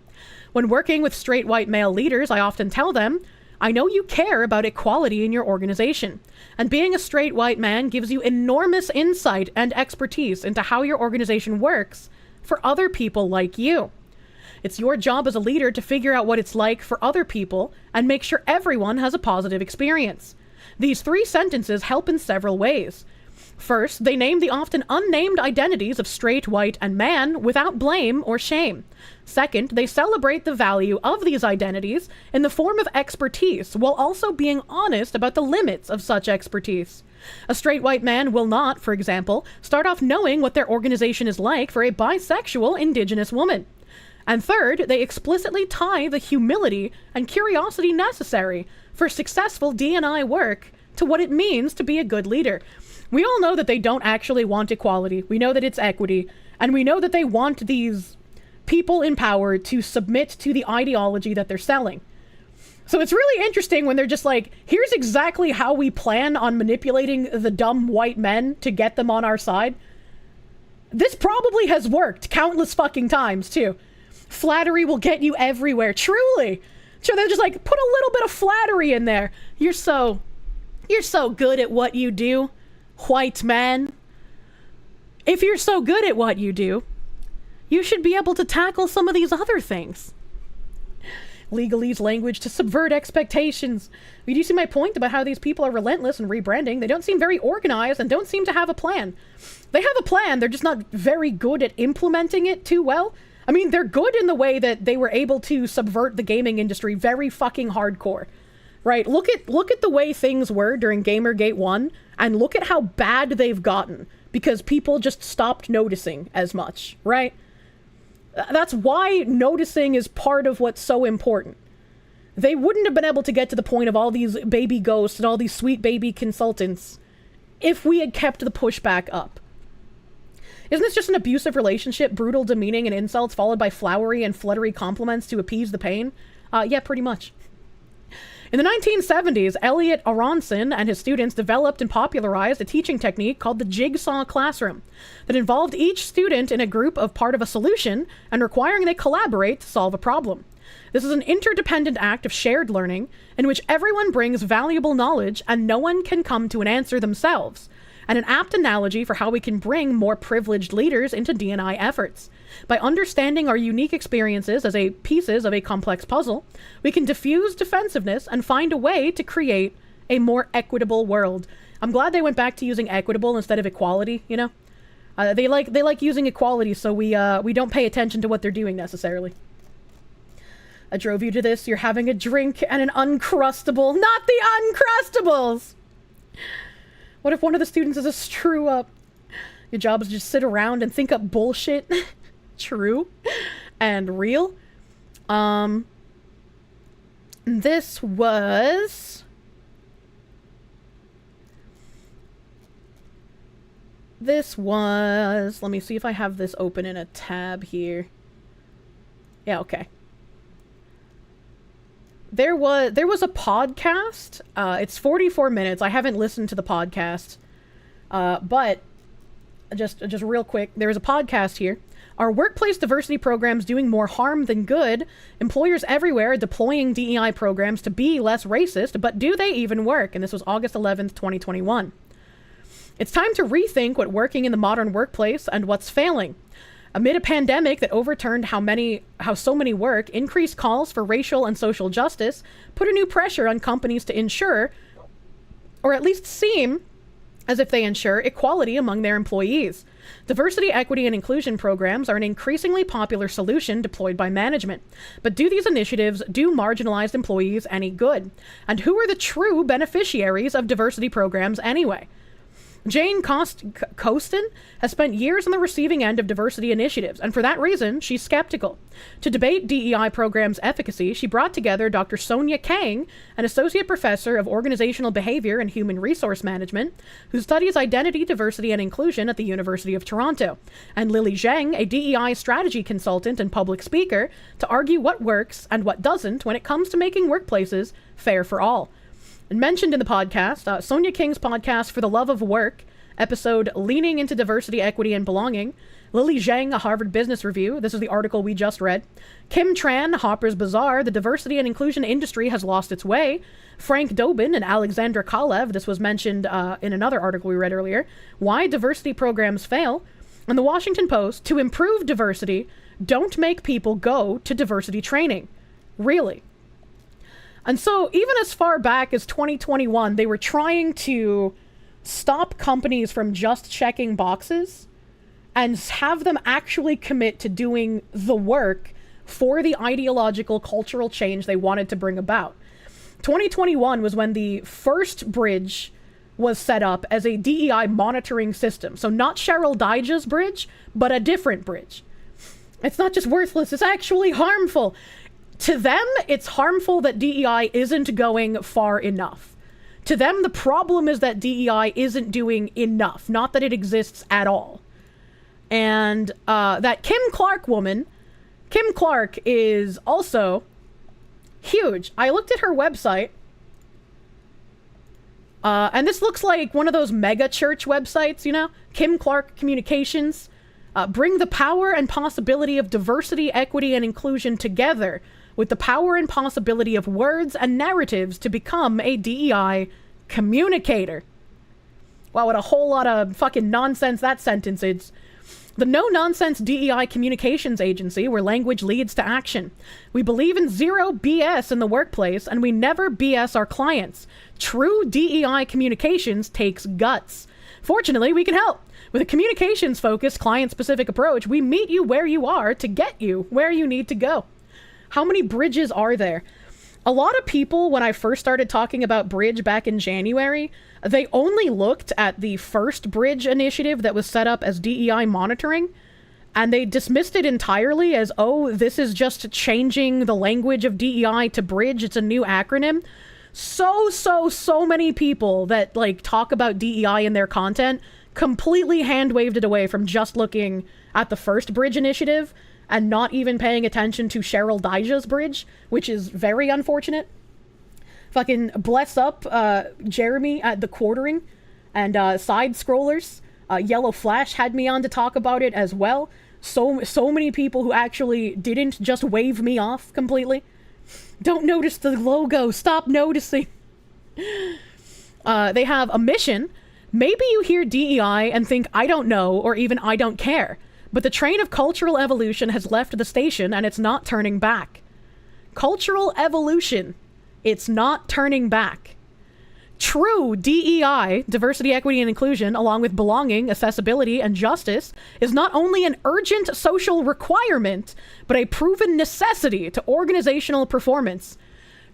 When working with straight white male leaders, I often tell them, I know you care about equality in your organization, and being a straight white man gives you enormous insight and expertise into how your organization works for other people like you. It's your job as a leader to figure out what it's like for other people and make sure everyone has a positive experience. These 3 sentences help in several ways. First, they name the often unnamed identities of straight, white, and man without blame or shame. Second, they celebrate the value of these identities in the form of expertise, while also being honest about the limits of such expertise. A straight white man will not, for example, start off knowing what their organization is like for a bisexual indigenous woman. And third, they explicitly tie the humility and curiosity necessary for successful D&I work to what it means to be a good leader. We all know that they don't actually want equality. We know that it's equity. And we know that they want these people in power to submit to the ideology that they're selling. So it's really interesting when they're just like, here's exactly how we plan on manipulating the dumb white men to get them on our side. This probably has worked countless fucking times, too. Flattery will get you everywhere. Truly. So they're just like, put a little bit of flattery in there. You're so good at what you do, white man. If you're so good at what you do, you should be able to tackle some of these other things. Legalese language to subvert expectations. Do you see my point about how these people are relentless in rebranding? They don't seem very organized and don't seem to have a plan. They have a plan, they're just not very good at implementing it too well. I mean, they're good in the way that they were able to subvert the gaming industry very fucking hardcore. Right? Look at the way things were during Gamergate 1, and look at how bad they've gotten, because people just stopped noticing as much, right? That's why noticing is part of what's so important. They wouldn't have been able to get to the point of all these baby ghosts and all these sweet baby consultants if we had kept the pushback up. Isn't this just an abusive relationship, brutal demeaning and insults followed by flowery and fluttery compliments to appease the pain? Yeah, pretty much. In the 1970s, Elliot Aronson and his students developed and popularized a teaching technique called the jigsaw classroom that involved each student in a group of part of a solution and requiring they collaborate to solve a problem. This is an interdependent act of shared learning in which everyone brings valuable knowledge and no one can come to an answer themselves, and an apt analogy for how we can bring more privileged leaders into D&I efforts. By understanding our unique experiences as pieces of a complex puzzle, we can diffuse defensiveness and find a way to create a more equitable world. I'm glad they went back to using equitable instead of equality, you know? They like using equality, so we don't pay attention to what they're doing necessarily. I drove you to this. You're having a drink and an Uncrustable. Not the Uncrustables! What if one of the students is a screw-up? Your job is to just sit around and think up bullshit. True. And real. This was... Let me see if I have this open in a tab here. Yeah, okay. There was a podcast. It's 44 minutes. I haven't listened to the podcast. But just real quick, there is a podcast here. Are workplace diversity programs doing more harm than good? Employers everywhere are deploying DEI programs to be less racist, but do they even work? And this was August 11th, 2021. It's time to rethink what working in the modern workplace and what's failing. Amid a pandemic that overturned how so many work, increased calls for racial and social justice put a new pressure on companies to ensure, or at least seem as if they ensure, equality among their employees. Diversity, equity, and inclusion programs are an increasingly popular solution deployed by management. But do these initiatives do marginalized employees any good? And who are the true beneficiaries of diversity programs anyway? Jane Costin has spent years on the receiving end of diversity initiatives, and for that reason, she's skeptical. To debate DEI programs' efficacy, she brought together Dr. Sonia Kang, an associate professor of organizational behavior and human resource management, who studies identity, diversity, and inclusion at the University of Toronto, and Lily Zhang, a DEI strategy consultant and public speaker, to argue what works and what doesn't when it comes to making workplaces fair for all. And mentioned in the podcast, Sonia King's podcast For the Love of Work, episode Leaning into Diversity, Equity, and Belonging, Lily Zhang, a Harvard Business Review, this is the article we just read, Kim Tran, Hopper's Bazaar, The Diversity and Inclusion Industry Has Lost Its Way, Frank Dobin and Alexandra Kalev, this was mentioned in another article we read earlier, Why Diversity Programs Fail, and the Washington Post, To Improve Diversity, Don't Make People Go to Diversity Training. Really? And so even as far back as 2021, they were trying to stop companies from just checking boxes and have them actually commit to doing the work for the ideological cultural change they wanted to bring about. 2021 was when the first bridge was set up as a DEI monitoring system. So not Cheryl Dijah's bridge, but a different bridge. It's not just worthless, it's actually harmful. To them, it's harmful that DEI isn't going far enough. To them, the problem is that DEI isn't doing enough, not that it exists at all. And that Kim Clark woman, Kim Clark is also huge. I looked at her website, and this looks like one of those mega church websites, you know? Kim Clark Communications. Bring the power and possibility of diversity, equity, and inclusion together with the power and possibility of words and narratives to become a DEI communicator. Wow, what a whole lot of fucking nonsense that sentence is. The no-nonsense DEI communications agency where language leads to action. We believe in zero BS in the workplace, and we never BS our clients. True DEI communications takes guts. Fortunately, we can help. With a communications-focused, client-specific approach, we meet you where you are to get you where you need to go. How many bridges are there? A lot of people, when I first started talking about bridge back in January, they only looked at the first bridge initiative that was set up as DEI monitoring, and they dismissed it entirely as, oh, this is just changing the language of DEI to bridge. It's a new acronym. So many people that like talk about DEI in their content completely hand-waved it away from just looking at the first bridge initiative and not even paying attention to Cheryl Dijah's bridge, which is very unfortunate. Fucking bless up Jeremy at the Quartering and Side Scrollers. Yellow Flash had me on to talk about it as well. So many people who actually didn't just wave me off completely. Don't notice the logo. Stop noticing. They have a mission. Maybe you hear DEI and think, I don't know, or even I don't care. But the train of cultural evolution has left the station and it's not turning back. Cultural evolution. It's not turning back. True DEI, diversity, equity, and inclusion, along with belonging, accessibility, and justice, is not only an urgent social requirement, but a proven necessity to organizational performance.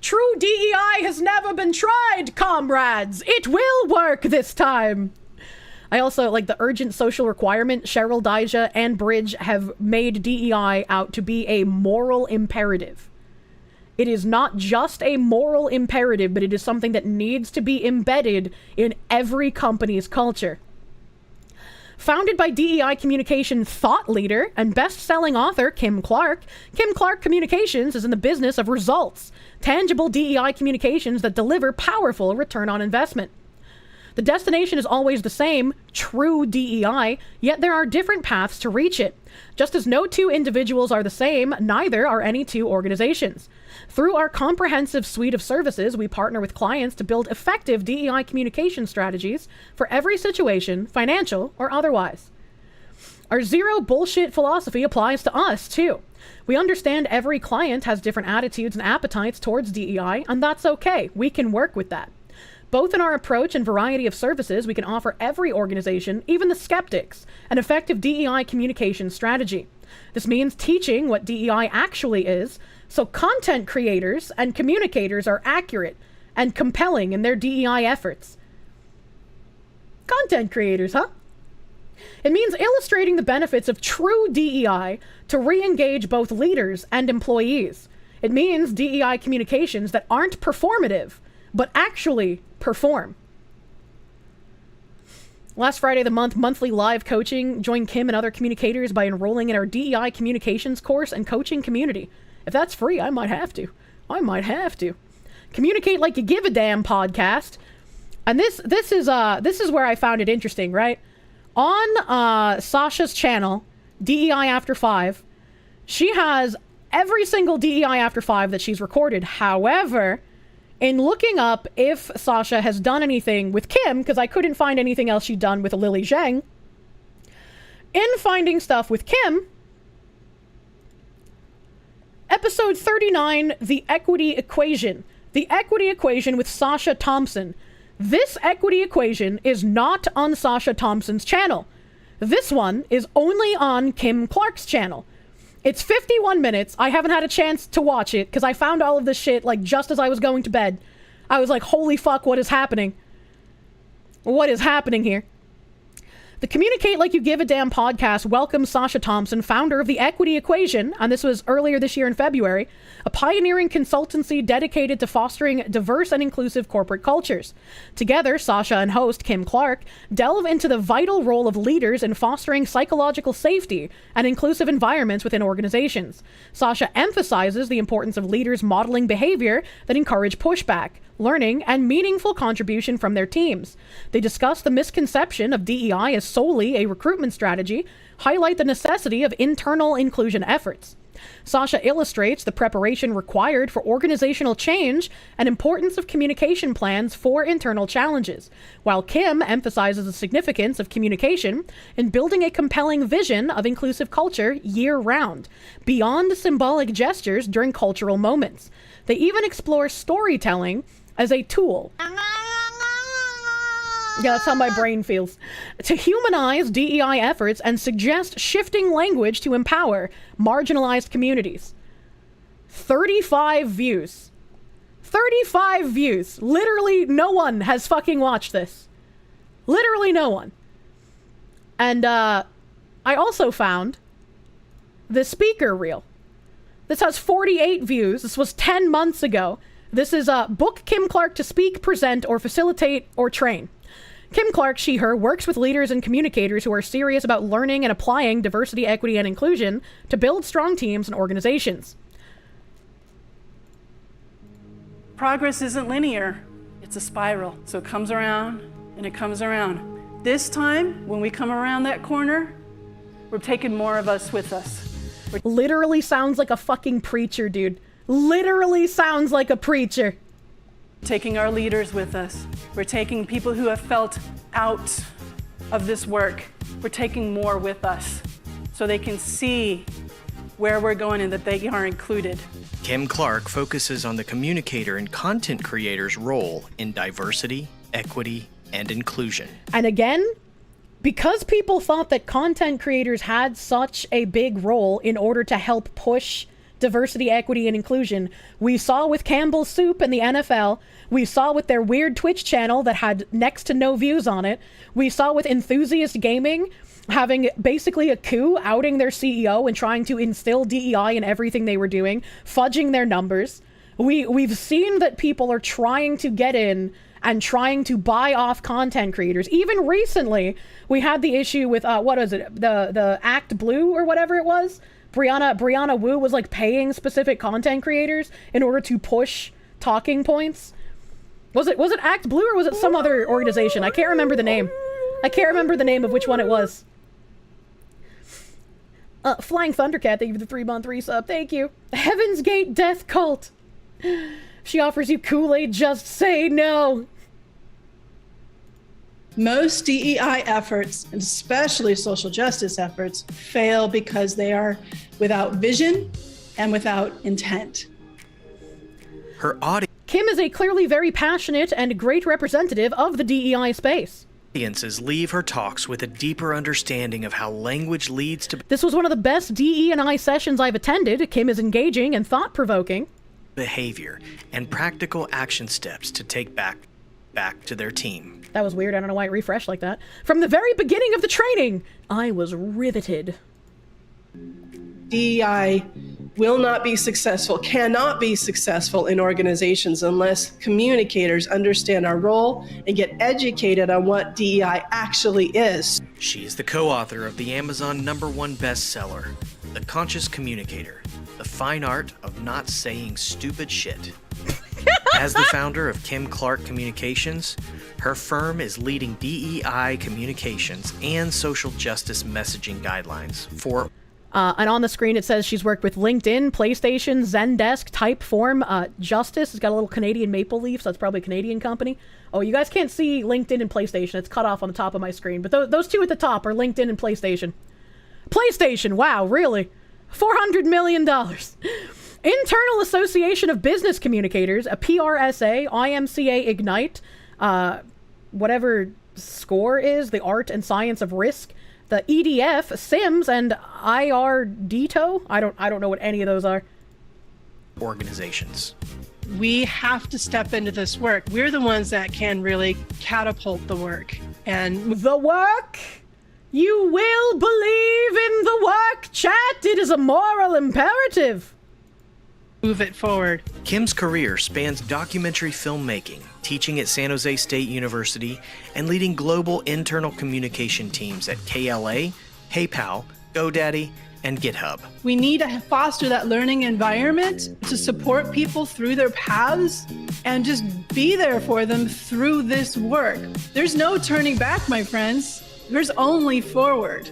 True DEI has never been tried, comrades! It will work this time! I also, like, the urgent social requirement, Cheryl Dijah and Bridge have made DEI out to be a moral imperative. It is not just a moral imperative, but it is something that needs to be embedded in every company's culture. Founded by DEI communication thought leader and best-selling author Kim Clark Communications is in the business of results, tangible DEI communications that deliver powerful return on investment. The destination is always the same, true DEI, yet there are different paths to reach it. Just as no two individuals are the same, neither are any two organizations. Through our comprehensive suite of services, we partner with clients to build effective DEI communication strategies for every situation, financial or otherwise. Our zero bullshit philosophy applies to us, too. We understand every client has different attitudes and appetites towards DEI, and that's okay. We can work with that. Both in our approach and variety of services, we can offer every organization, even the skeptics, an effective DEI communication strategy. This means teaching what DEI actually is, so content creators and communicators are accurate and compelling in their DEI efforts. Content creators, huh? It means illustrating the benefits of true DEI to re-engage both leaders and employees. It means DEI communications that aren't performative, but actually perform. Last Friday of the month, monthly live coaching. Join Kim and other communicators by enrolling in our DEI communications course and coaching community. If that's free, I might have to. Communicate Like You Give a Damn podcast. And this is where I found it interesting, right? On Sasha's channel, DEI After 5, she has every single DEI After 5 that she's recorded. However, in looking up if Sasha has done anything with Kim, because I couldn't find anything else she'd done with Lily Zhang, in finding stuff with Kim, episode 39, The Equity Equation. The Equity Equation with Sasha Thompson. This equity equation is not on Sasha Thompson's channel. This one is only on Kim Clark's channel. It's 51 minutes. I haven't had a chance to watch it because I found all of this shit like just as I was going to bed. I was like, holy fuck, what is happening? What is happening here? The Communicate Like You Give a Damn podcast welcomes Sasha Thompson, founder of The Equity Equation, and this was earlier this year in February, a pioneering consultancy dedicated to fostering diverse and inclusive corporate cultures. Together, Sasha and host Kim Clark delve into the vital role of leaders in fostering psychological safety and inclusive environments within organizations. Sasha emphasizes the importance of leaders modeling behavior that encourage pushback, learning, and meaningful contribution from their teams. They discuss the misconception of DEI as solely a recruitment strategy, highlight the necessity of internal inclusion efforts. Sasha illustrates the preparation required for organizational change and importance of communication plans for internal challenges, while Kim emphasizes the significance of communication in building a compelling vision of inclusive culture year-round, beyond symbolic gestures during cultural moments. They even explore storytelling as a tool. Yeah, that's how my brain feels. To humanize DEI efforts and suggest shifting language to empower marginalized communities. 35 views. 35 views. Literally no one has fucking watched this. Literally no one. And I also found the speaker reel. This has 48 views. This was 10 months ago. This is book Kim Clark to speak, present, or facilitate, or train. Kim Clark, she, her, works with leaders and communicators who are serious about learning and applying diversity, equity, and inclusion to build strong teams and organizations. Progress isn't linear. It's a spiral. So it comes around and it comes around. This time, when we come around that corner, we're taking more of us with us. Literally sounds like a fucking preacher, dude. Literally sounds like a preacher. Taking our leaders with us. We're taking people who have felt out of this work. We're taking more with us so they can see where we're going and that they are included. Kim Clark focuses on the communicator and content creator's role in diversity, equity, and inclusion. And again, because people thought that content creators had such a big role in order to help push diversity, equity, and inclusion, we saw with Campbell's Soup and the NFL, we saw with their weird Twitch channel that had next to no views on it, we saw with Enthusiast Gaming having basically a coup, outing their CEO and trying to instill DEI in everything they were doing, fudging their numbers. We've seen that people are trying to get in and trying to buy off content creators. Even recently, we had the issue with, what was it? The Act Blue or whatever it was? Brianna Wu was like paying specific content creators in order to push talking points. Was it Act Blue or was it some other organization? I can't remember the name. I can't remember the name of which one it was. Flying Thundercat, thank you for the 3-month resub. Thank you. Heaven's Gate Death Cult. She offers you Kool-Aid, just say no. Most DEI efforts, and especially social justice efforts, fail because they are without vision and without intent. Her audience Kim is a clearly very passionate and great representative of the DEI space. Audiences leave her talks with a deeper understanding of how language leads to This was one of the best DE&I sessions I've attended. Kim is engaging and thought-provoking. Behavior and practical action steps to take back to their team. That was weird. I don't know why it refreshed like that. From the very beginning of the training, I was riveted. DEI will not be successful, cannot be successful in organizations unless communicators understand our role and get educated on what DEI actually is. She is the co-author of the Amazon #1 bestseller, The Conscious Communicator, The Fine Art of Not Saying Stupid Shit. As the founder of Kim Clark Communications, her firm is leading DEI communications and social justice messaging guidelines for and on the screen it says she's worked with LinkedIn, PlayStation, Zendesk, Typeform, Justice. It's got a little Canadian maple leaf, so it's probably a Canadian company. Oh, you guys can't see LinkedIn and PlayStation. It's cut off on the top of my screen. But those two at the top are LinkedIn and PlayStation. PlayStation, wow, really? $400 million. Internal Association of Business Communicators, a PRSA, IMCA Ignite, whatever SCORE is, the Art and Science of Risk, the EDF, SIMS, and IRDTO. I don't know what any of those are. Organizations. We have to step into this work. We're the ones that can really catapult the work. And the work? You will believe in the work, chat. It is a moral imperative. Move it forward. Kim's career spans documentary filmmaking, teaching at San Jose State University, and leading global internal communication teams at KLA, PayPal, GoDaddy, and GitHub. We need to foster that learning environment to support people through their paths and just be there for them through this work. There's no turning back, my friends. There's only forward.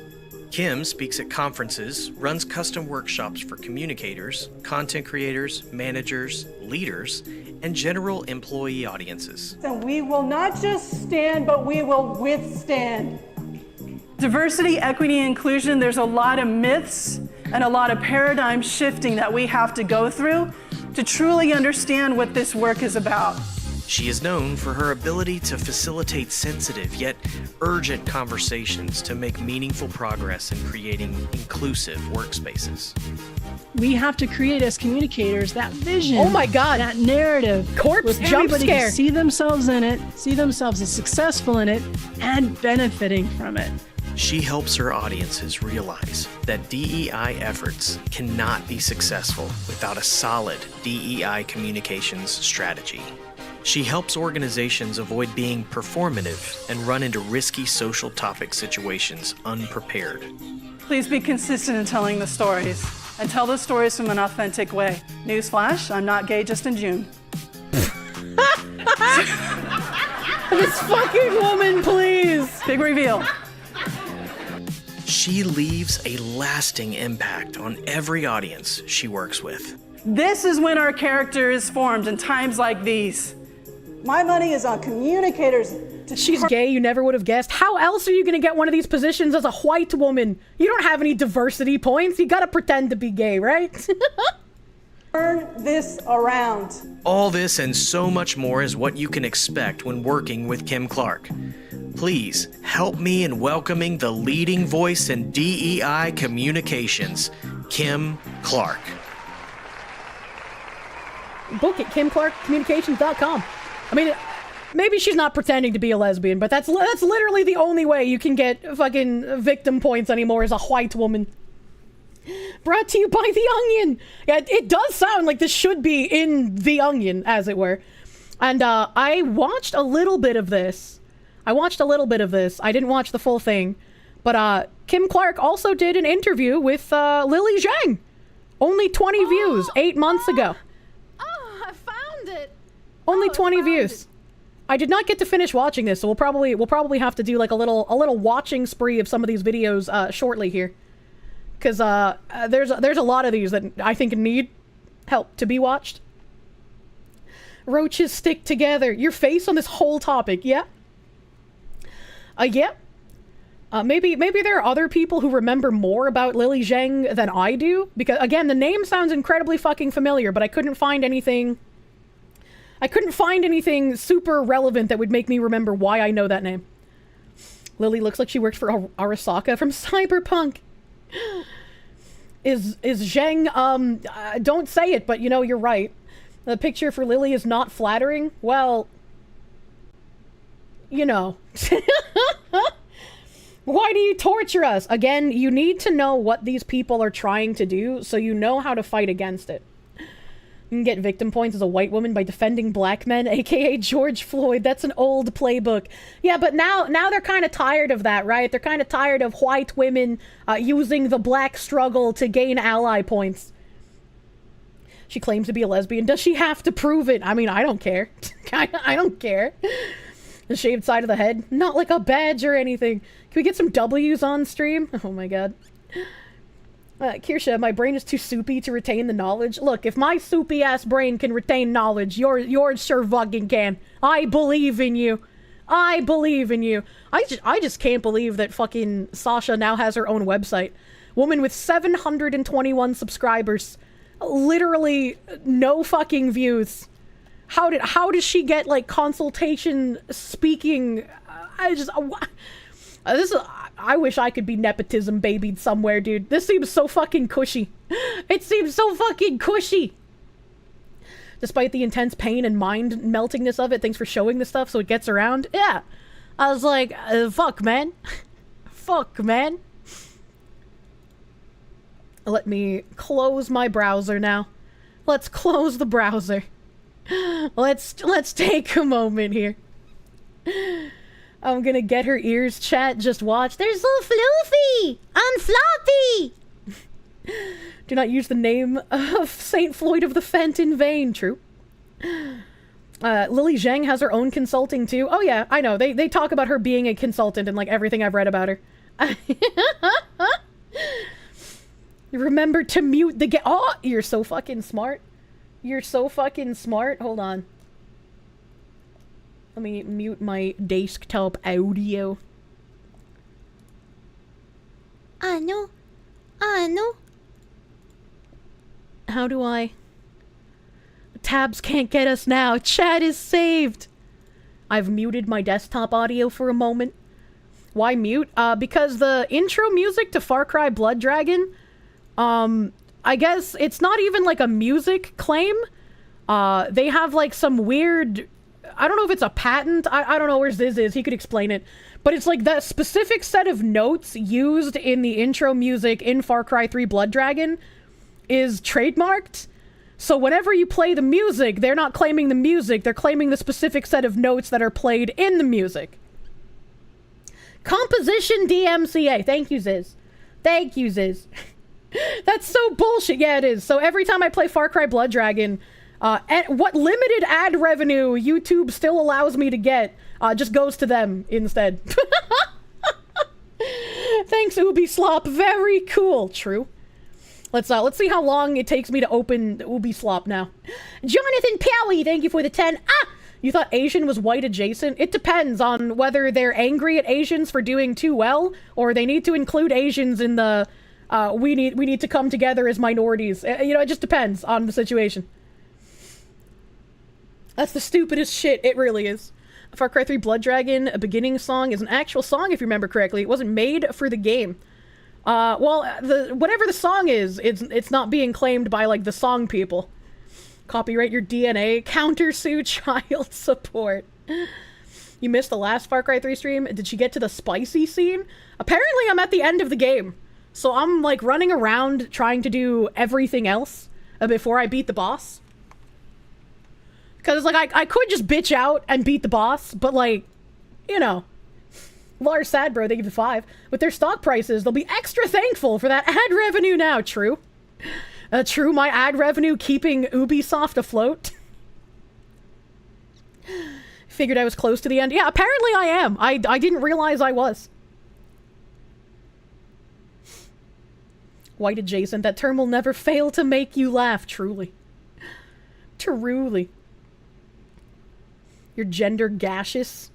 Kim speaks at conferences, runs custom workshops for communicators, content creators, managers, leaders, and general employee audiences. And we will not just stand, but we will withstand. Diversity, equity, and inclusion, there's a lot of myths and a lot of paradigm shifting that we have to go through to truly understand what this work is about. She is known for her ability to facilitate sensitive yet urgent conversations to make meaningful progress in creating inclusive workspaces. We have to create as communicators that vision. Oh my God. That narrative. Corpse jump scare. See themselves in it, see themselves as successful in it, and benefiting from it. She helps her audiences realize that DEI efforts cannot be successful without a solid DEI communications strategy. She helps organizations avoid being performative and run into risky social topic situations unprepared. Please be consistent in telling the stories, and tell the stories from an authentic way. Newsflash, I'm not gay just in June. This fucking woman, please! Big reveal. She leaves a lasting impact on every audience she works with. This is when our character is formed in times like these. My money is on communicators. She's gay, you never would have guessed. How else are you going to get one of these positions as a white woman? You don't have any diversity points. You got to pretend to be gay, right? Turn this around. All this and so much more is what you can expect when working with Kim Clark. Please help me in welcoming the leading voice in DEI communications, Kim Clark. Book it, KimClarkCommunications.com. I mean, maybe she's not pretending to be a lesbian, but that's literally the only way you can get fucking victim points anymore as a white woman. Brought to you by The Onion. Yeah, it does sound like this should be in The Onion, as it were. And I watched a little bit of this. I didn't watch the full thing. But Kim Clark also did an interview with Lily Zhang. Only 20 views 8 months ago. Oh, I found it. Only 20 views. I did not get to finish watching this, so we'll probably have to do like a little watching spree of some of these videos shortly here. Cause there's a lot of these that I think need help to be watched. Roaches stick together. Your face on this whole topic, yeah? Yeah. Maybe there are other people who remember more about Lily Zhang than I do, because again, the name sounds incredibly fucking familiar, but I couldn't find anything super relevant that would make me remember why I know that name. Lily looks like she worked for Arasaka from Cyberpunk. Is Zhang, don't say it, but you know, you're right. The picture for Lily is not flattering. Well, you know. Why do you torture us? Again, you need to know what these people are trying to do, so you know how to fight against it. You can get victim points as a white woman by defending black men, aka George Floyd. That's an old playbook. Yeah, but now they're kind of tired of that, right? They're kind of tired of white women using the black struggle to gain ally points. She claims to be a lesbian. Does she have to prove it? I mean, I don't care. I don't care. The shaved side of the head? Not like a badge or anything. Can we get some W's on stream? Oh my god. Kirsche, my brain is too soupy to retain the knowledge. Look, if my soupy-ass brain can retain knowledge, yours sure fucking can. I believe in you. I believe in you. I just can't believe that fucking Sasha now has her own website. Woman with 721 subscribers. Literally no fucking views. How does she get like consultation speaking? I wish I could be nepotism babied somewhere, dude. This seems so fucking cushy. It seems so fucking cushy. Despite the intense pain and mind meltingness of it, thanks for showing the stuff so it gets around. Yeah. I was like, fuck, man. Fuck, man. Let me close my browser now. Let's close the browser. Let's take a moment here. I'm gonna get her ears, chat. Just watch. They're so floofy and floppy. Do not use the name of Saint Floyd of the Fent in vain. True. Lily Zhang has her own consulting too. Oh yeah, I know. They talk about her being a consultant and like everything I've read about her. Remember to mute the oh, you're so fucking smart. You're so fucking smart. Hold on. Let me mute my desktop audio. No. No. How do I? Tabs can't get us now. Chat is saved. I've muted my desktop audio for a moment. Why mute? Because the intro music to Far Cry Blood Dragon, I guess it's not even like a music claim. They have like some weird, I don't know if it's a patent. I don't know where Ziz is. He could explain it. But it's like that specific set of notes used in the intro music in Far Cry 3 Blood Dragon is trademarked. So whenever you play the music, they're not claiming the music. They're claiming the specific set of notes that are played in the music. Composition DMCA. Thank you, Ziz. Thank you, Ziz. That's so bullshit. Yeah, it is. So every time I play Far Cry Blood Dragon, what limited ad revenue YouTube still allows me to get just goes to them instead. Thanks, Ubislop. Very cool. True. Let's see how long it takes me to open Ubislop now. Jonathan Powie, thank you for the 10. You thought Asian was white adjacent? It depends on whether they're angry at Asians for doing too well, or they need to include Asians in the we need to come together as minorities. You know, it just depends on the situation. That's the stupidest shit. It really is. Far Cry 3 Blood Dragon, a beginning song, is an actual song, if you remember correctly. It wasn't made for the game. Well, whatever the song is, it's not being claimed by, like, the song people. Copyright your DNA. Countersue child support. You missed the last Far Cry 3 stream? Did she get to the spicy scene? Apparently I'm at the end of the game. So I'm, like, running around trying to do everything else before I beat the boss. Because, like, I could just bitch out and beat the boss, but, like, you know. Lars Sad Bro, they give the 5. With their stock prices, they'll be extra thankful for that ad revenue now. True. True, my ad revenue keeping Ubisoft afloat. Figured I was close to the end. Yeah, apparently I am. I didn't realize I was. White adjacent. That term will never fail to make you laugh. Truly. Truly. Your gender gaseous.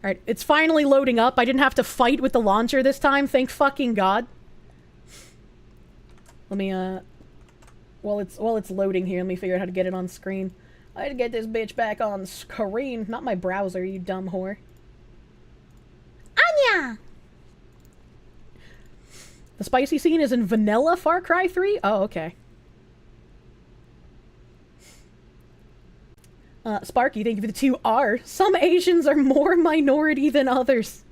Alright, it's finally loading up. I didn't have to fight with the launcher this time. Thank fucking God. Let me, while it's loading here, let me figure out how to get it on screen. I had to get this bitch back on screen. Not my browser, you dumb whore. Anya! The spicy scene is in vanilla Far Cry 3? Oh, okay. Sparky, thank you for the 2R. Some Asians are more minority than others.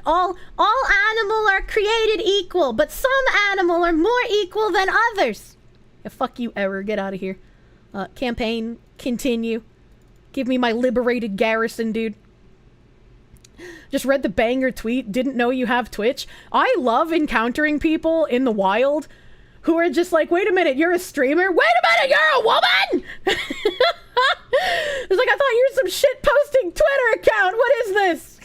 All animal are created equal, but some animal are more equal than others. Yeah, fuck you, Error. Get out of here. Campaign, continue. Give me my liberated garrison, dude. Just read the banger tweet. Didn't know you have Twitch. I love encountering people in the wild who are just like, wait a minute, you're a streamer? Wait a minute, you're a woman? It's like, I thought you were some shit-posting Twitter account. What is this?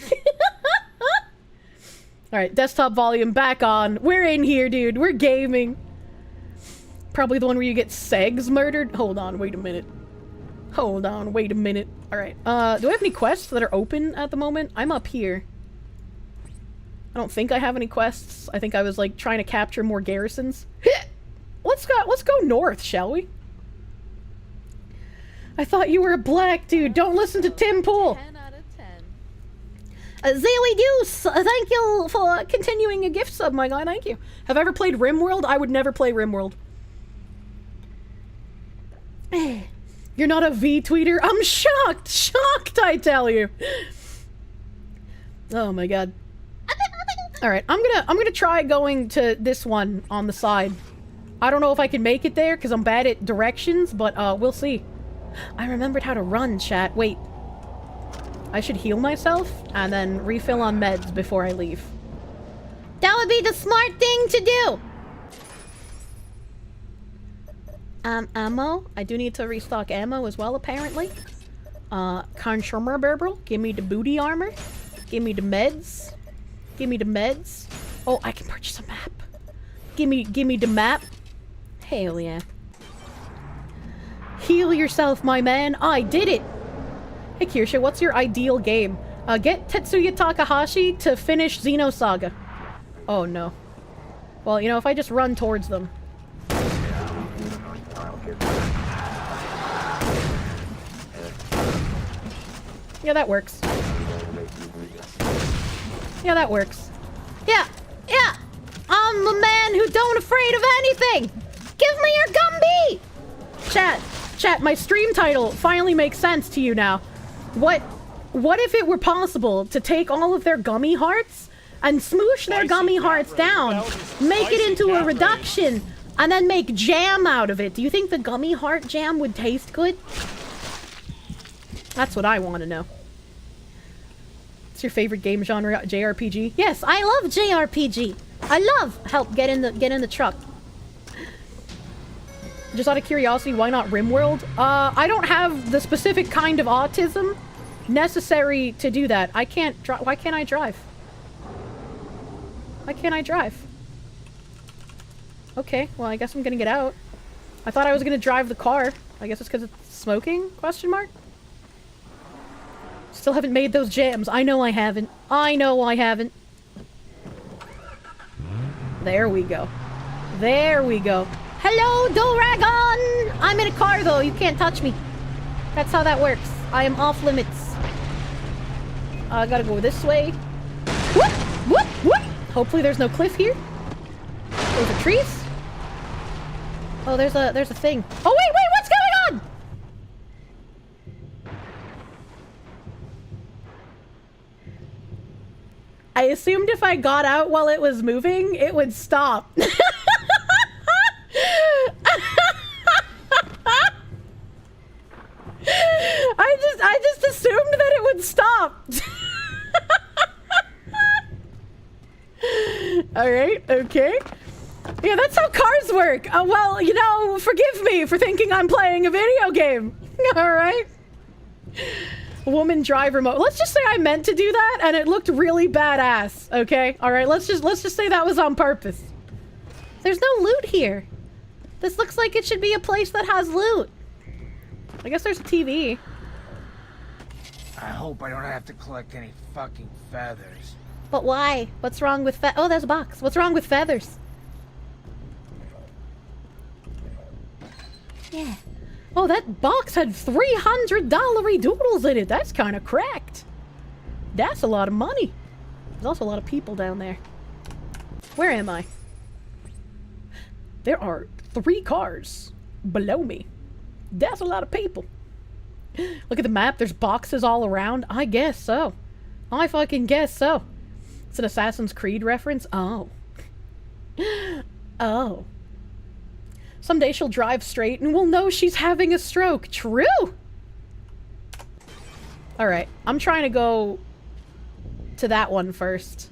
Alright, desktop volume back on. We're in here, dude. We're gaming. Probably the one where you get Segs murdered. Hold on, wait a minute. Hold on, wait a minute. Alright, do I have any quests that are open at the moment? I'm up here. I don't think I have any quests. I think I was, like, trying to capture more garrisons. Let's go north, shall we? I thought you were a black dude. Don't listen to Tim Pool. 10 out of 10. Zoe Deuce, thank you for continuing a gift sub, my guy. Thank you. Have I ever played RimWorld? I would never play RimWorld. You're not a V-tweeter? I'm shocked! Shocked, I tell you! Oh my god. Alright, I'm gonna try going to this one on the side. I don't know if I can make it there, because I'm bad at directions, but we'll see. I remembered how to run, chat. Wait. I should heal myself, and then refill on meds before I leave. That would be the smart thing to do! Ammo. I do need to restock ammo as well, apparently. Consumer Burble. Give me the booty armor. Give me the meds. Give me the meds. Oh, I can purchase a map. Give me the map. Hell yeah. Heal yourself, my man. I did it. Hey, Kirsche, what's your ideal game? Get Tetsuya Takahashi to finish Xenosaga. Oh, no. Well, you know, if I just run towards them. Yeah, that works. Yeah, that works. Yeah! I'm the man who don't afraid of anything! Give me your gumbie! Chat, my stream title finally makes sense to you now. What if it were possible to take all of their gummy hearts and smoosh their gummy hearts down, make it into a reduction, and then make jam out of it? Do you think the gummy heart jam would taste good? That's what I want to know. What's your favorite game genre? JRPG? Yes, I love JRPG. I love help get in the truck. Just out of curiosity, why not RimWorld? I don't have the specific kind of autism necessary to do that. I can't drive. Why can't I drive? Why can't I drive? Okay, well, I guess I'm gonna get out. I thought I was gonna drive the car. I guess it's because it's smoking? Question mark? Still haven't made those jams. I know I haven't. I know I haven't. There we go. There we go. Hello, Doragon! I'm in a car, though. You can't touch me. That's how that works. I am off limits. I gotta go this way. Whoop! Whoop! Whoop! Hopefully there's no cliff here. Those are trees. Oh, there's a thing. Oh, wait! What's going on? I assumed if I got out while it was moving, it would stop. Alright, okay. Yeah, that's how cars work. Well, you know, forgive me for thinking I'm playing a video game. Alright. Woman driver mode. Let's just say I meant to do that and it looked really badass. Okay? Alright, let's just say that was on purpose. There's no loot here. This looks like it should be a place that has loot. I guess there's a TV. I hope I don't have to collect any fucking feathers. But why? What's wrong with oh, there's a box. What's wrong with feathers? Yeah. Oh, that box had $300 doodles in it. That's kind of cracked. That's a lot of money. There's also a lot of people down there. Where am I? There are 3 cars below me. That's a lot of people. Look at the map. There's boxes all around. I guess so. I fucking guess so. It's an Assassin's Creed reference? Oh. Oh. Someday she'll drive straight and we'll know she's having a stroke. True! Alright, I'm trying to go to that one first.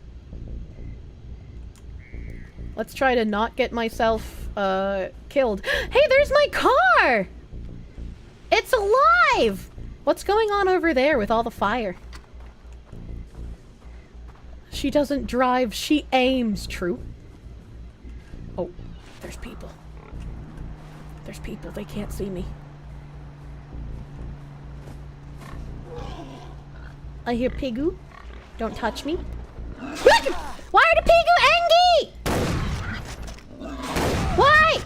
Let's try to not get myself, killed. Hey, there's my car! It's alive! What's going on over there with all the fire? She doesn't drive, she aims. True. Oh, there's people. There's people, they can't see me. I hear Pigu. Don't touch me. Why are the Pigu angry? Why?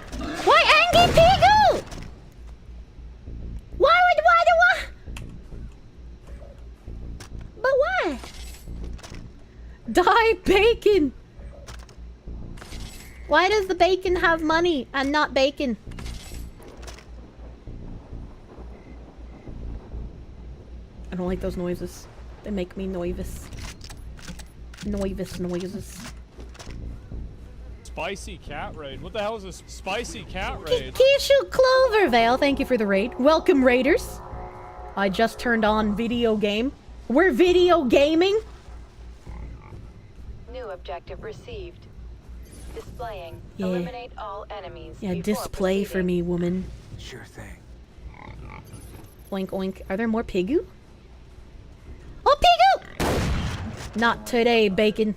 Why angry Pigu? Why? But why? Die bacon! Why does the bacon have money and not bacon? I don't like those noises. They make me nervous. Nervous noises. Spicy cat raid. What the hell is this spicy cat raid? Kirsche Clovervale, thank you for the raid. Welcome, raiders. I just turned on video game. We're video gaming. New objective received. Displaying. Yeah. Eliminate all enemies. Yeah, before display for me, woman. Sure thing. Oink oink. Are there more Pigu? Oh, Pigu! Not today, bacon.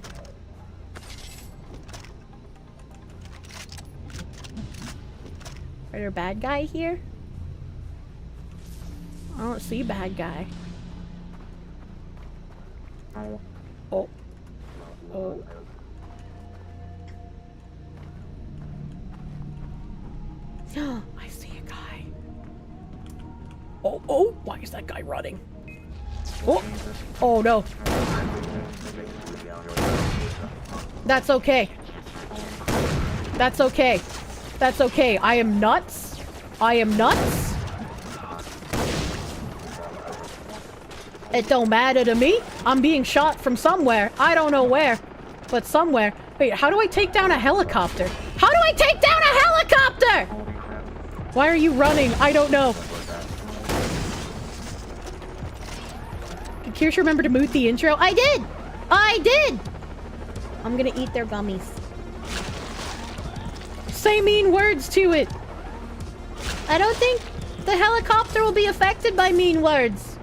Are there a bad guy here? I don't see bad guy. Oh. Oh. I see a guy. Oh, why is that guy running? Oh no. That's okay. That's okay. That's okay. I am nuts. I am nuts. It don't matter to me. I'm being shot from somewhere. I don't know where, but somewhere. Wait, how do I take down a helicopter? How do I take down a helicopter? Why are you running? I don't know. Did Kirsche remember to mute the intro? I did! I did! I'm gonna eat their gummies. Say mean words to it. I don't think the helicopter will be affected by mean words.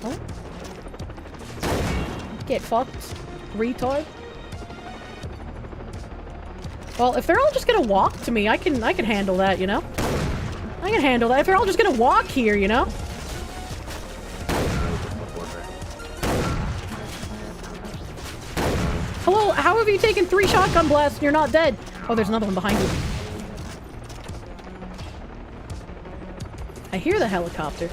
Oh. Get fucked, retard. Well, if they're all just gonna walk to me, I can handle that, you know? I can handle that. If they're all just gonna walk here, you know? Hello, how have you taken 3 shotgun blasts and you're not dead? Oh, there's another one behind you. I hear the helicopter.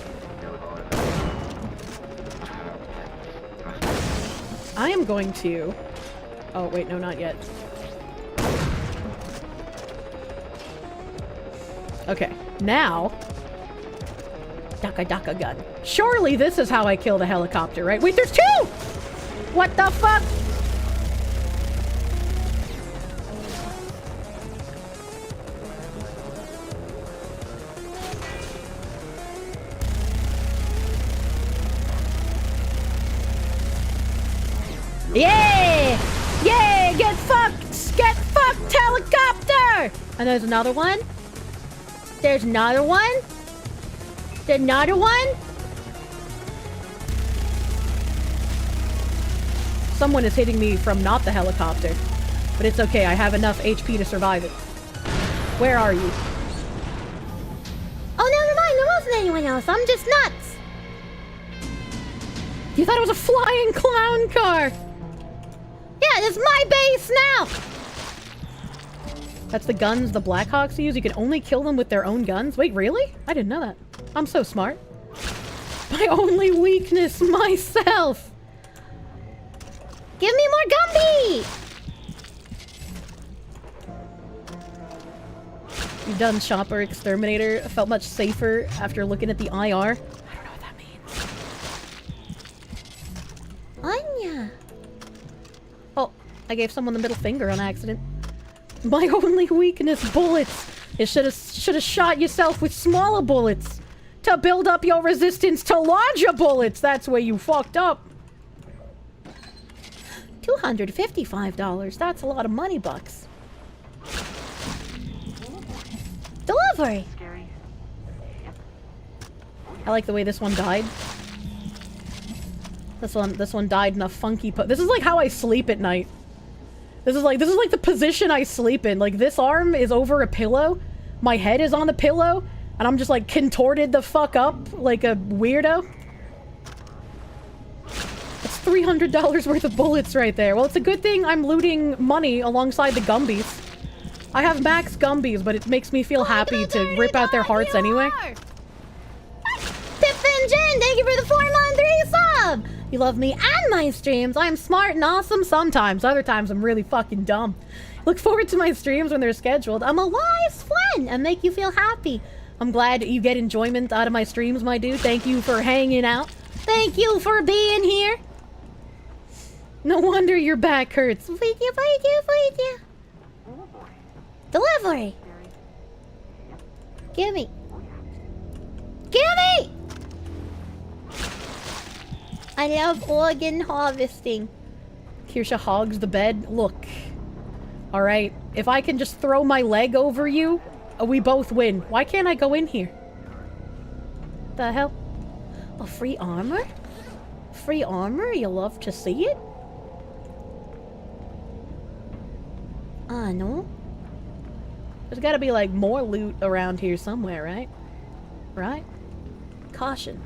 I am going to... Oh, wait, no, not yet. Okay, now... Daka Daka gun. Surely this is how I kill the helicopter, right? Wait, there's 2! What the fuck? Yeah! Yeah! Get fucked! Get fucked, helicopter! And there's another one. There's another one. There's another one. Someone is hitting me from not the helicopter. But it's okay, I have enough HP to survive it. Where are you? Oh, never mind, there wasn't anyone else. I'm just nuts. You thought it was a flying clown car! Yeah, this is my base now! That's the guns the Blackhawks use? You can only kill them with their own guns? Wait, really? I didn't know that. I'm so smart. My only weakness, myself! Give me more gumbie! You've done Shopper Exterminator. I felt much safer after looking at the IR. I don't know what that means. Anya. Oh, I gave someone the middle finger on accident. My only weakness, bullets. You should have shot yourself with smaller bullets to build up your resistance to larger bullets. That's where you fucked up. $255. That's a lot of money bucks. Delivery. I like the way this one died. This one died in a funky this is like how I sleep at night. This is like the position I sleep in. Like, this arm is over a pillow, my head is on the pillow, and I'm just like contorted the fuck up like a weirdo. That's $300 worth of bullets right there. Well, it's a good thing I'm looting money alongside the gumbies. I have max gumbies, but it makes me feel happy to rip out their hearts anyway. Pip and Jen, thank you for the 4-month resub! You love me and my streams. I'm smart and awesome sometimes. Other times I'm really fucking dumb. Look forward to my streams when they're scheduled. I'm a wise friend and make you feel happy. I'm glad you get enjoyment out of my streams, my dude. Thank you for hanging out. Thank you for being here. No wonder your back hurts. Thank you. Delivery. Gimme. Gimme! I love organ harvesting. Kirsche hogs the bed. Look. Alright, if I can just throw my leg over you, we both win. Why can't I go in here? The hell? A free armor? Free armor? You love to see it? No. There's gotta be, like, more loot around here somewhere, right? Right? Caution.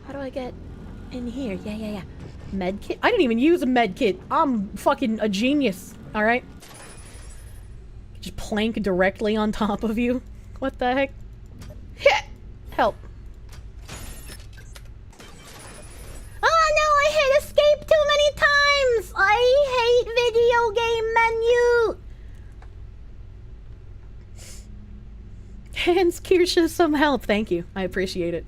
How do I get in here? Yeah. Med kit? I didn't even use a med kit. I'm fucking a genius, alright? Just plank directly on top of you. What the heck? Help. Oh no, I hit escape too many times! I hate video game menu! Hands Kirsche some help. Thank you. I appreciate it.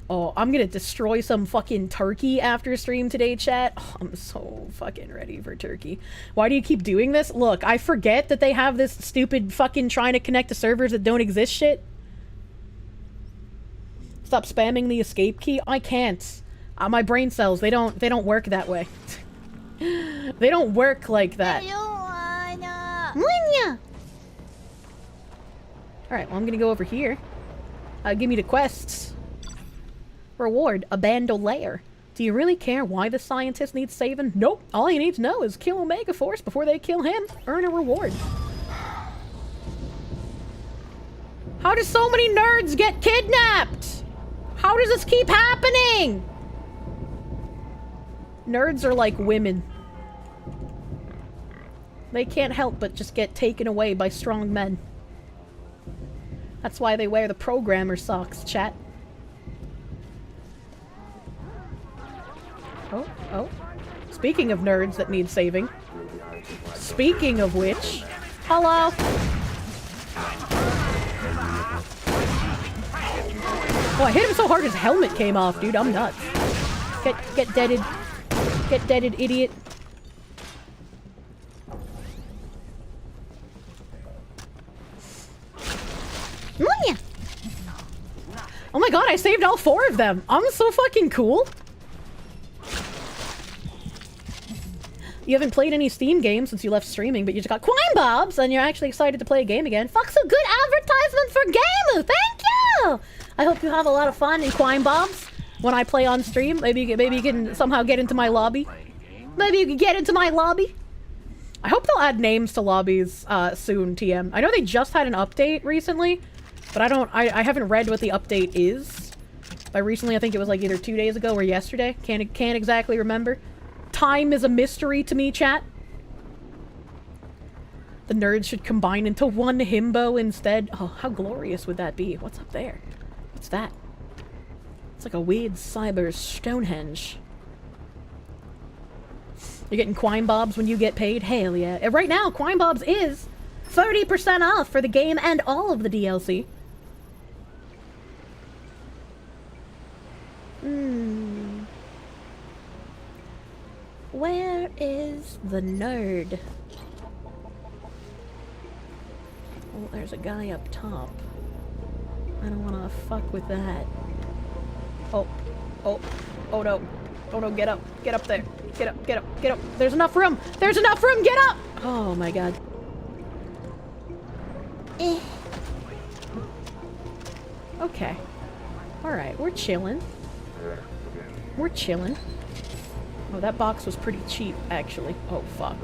Oh, I'm gonna destroy some fucking turkey after stream today, chat. Oh, I'm so fucking ready for turkey. Why do you keep doing this? Look, I forget that they have this stupid fucking trying to connect to servers that don't exist shit. Stop spamming the escape key. I can't. My brain cells, they don't work that way. They don't work like that. I don't wanna. Munya! Alright, well, I'm gonna go over here. Give me the quests. Reward, a bandolier. Do you really care why the scientist needs saving? Nope. All you need to know is kill Omega Force before they kill him. Earn a reward. How do so many nerds get kidnapped? How does this keep happening? Nerds are like women. They can't help but just get taken away by strong men. That's why they wear the programmer socks, chat. Oh. Speaking of nerds that need saving. Speaking of which... Hello! Oh, I hit him so hard his helmet came off, dude. I'm nuts. Get deaded. Get deaded, idiot. Munya! Oh my god, I saved all 4 of them. I'm so fucking cool. You haven't played any Steam games since you left streaming, but you just got Quine Bobs, and you're actually excited to play a game again. Fuck's a good advertisement for Gamu! Thank you! I hope you have a lot of fun in Quine Bobs when I play on stream. Maybe you can somehow get into my lobby. Maybe you can get into my lobby. I hope they'll add names to lobbies soon, TM. I know they just had an update recently, but I haven't read what the update is. By recently, I think it was like either 2 days ago or yesterday. Can't exactly remember. Time is a mystery to me, chat. The nerds should combine into one himbo instead. Oh, how glorious would that be? What's up there? What's that? It's like a weird cyber Stonehenge. You're getting Quine Bobs when you get paid? Hell yeah. And right now, Quine Bobs is 30% off for the game and all of the DLC. Where is the nerd? Oh, there's a guy up top. I don't wanna fuck with that. Oh no. Oh no, get up there. Get up. There's enough room! Get up! Oh my god. Okay. Alright, we're chilling. Oh, that box was pretty cheap, actually. Oh, fuck.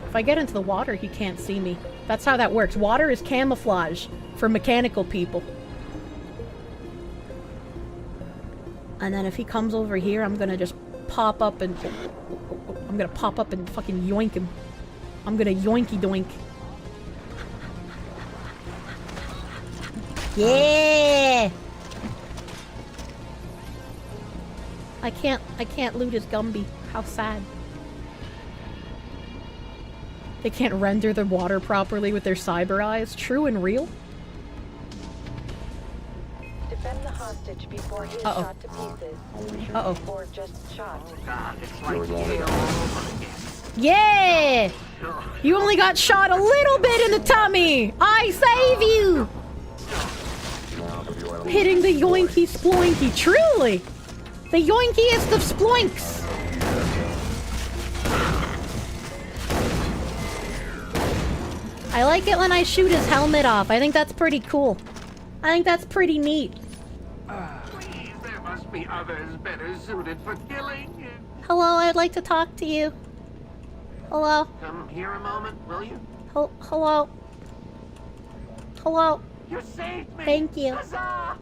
If I get into the water, he can't see me. That's how that works. Water is camouflage for mechanical people. And then if he comes over here, I'm gonna just pop up and... I'm gonna pop up and fucking yoink him. I'm gonna yoinky doink. Yeah! I can't loot his Gumby. How sad. They can't render the water properly with their cyber eyes. True and real. Defend the hostage before he is shot to pieces. Or just shot. Yeah! You only got shot a little bit in the tummy! I save you! Hitting the yoinky sploinky, truly! The yoinkiest of sploinks! I like it when I shoot his helmet off. I think that's pretty cool. I think that's pretty neat. Please, there must be others better suited for killing. Hello, I'd like to talk to you. Hello. Come here a moment, will you? Hello. You saved me. Thank you. Huzzah!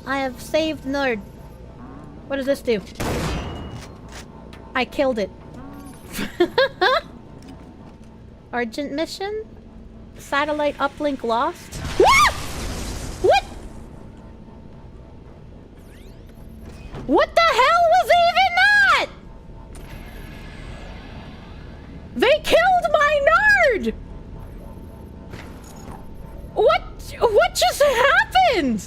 I have saved Nerd. What does this do? I killed it. Urgent mission? Satellite uplink lost? What? What the hell was even that? They killed my nerd! What just happened?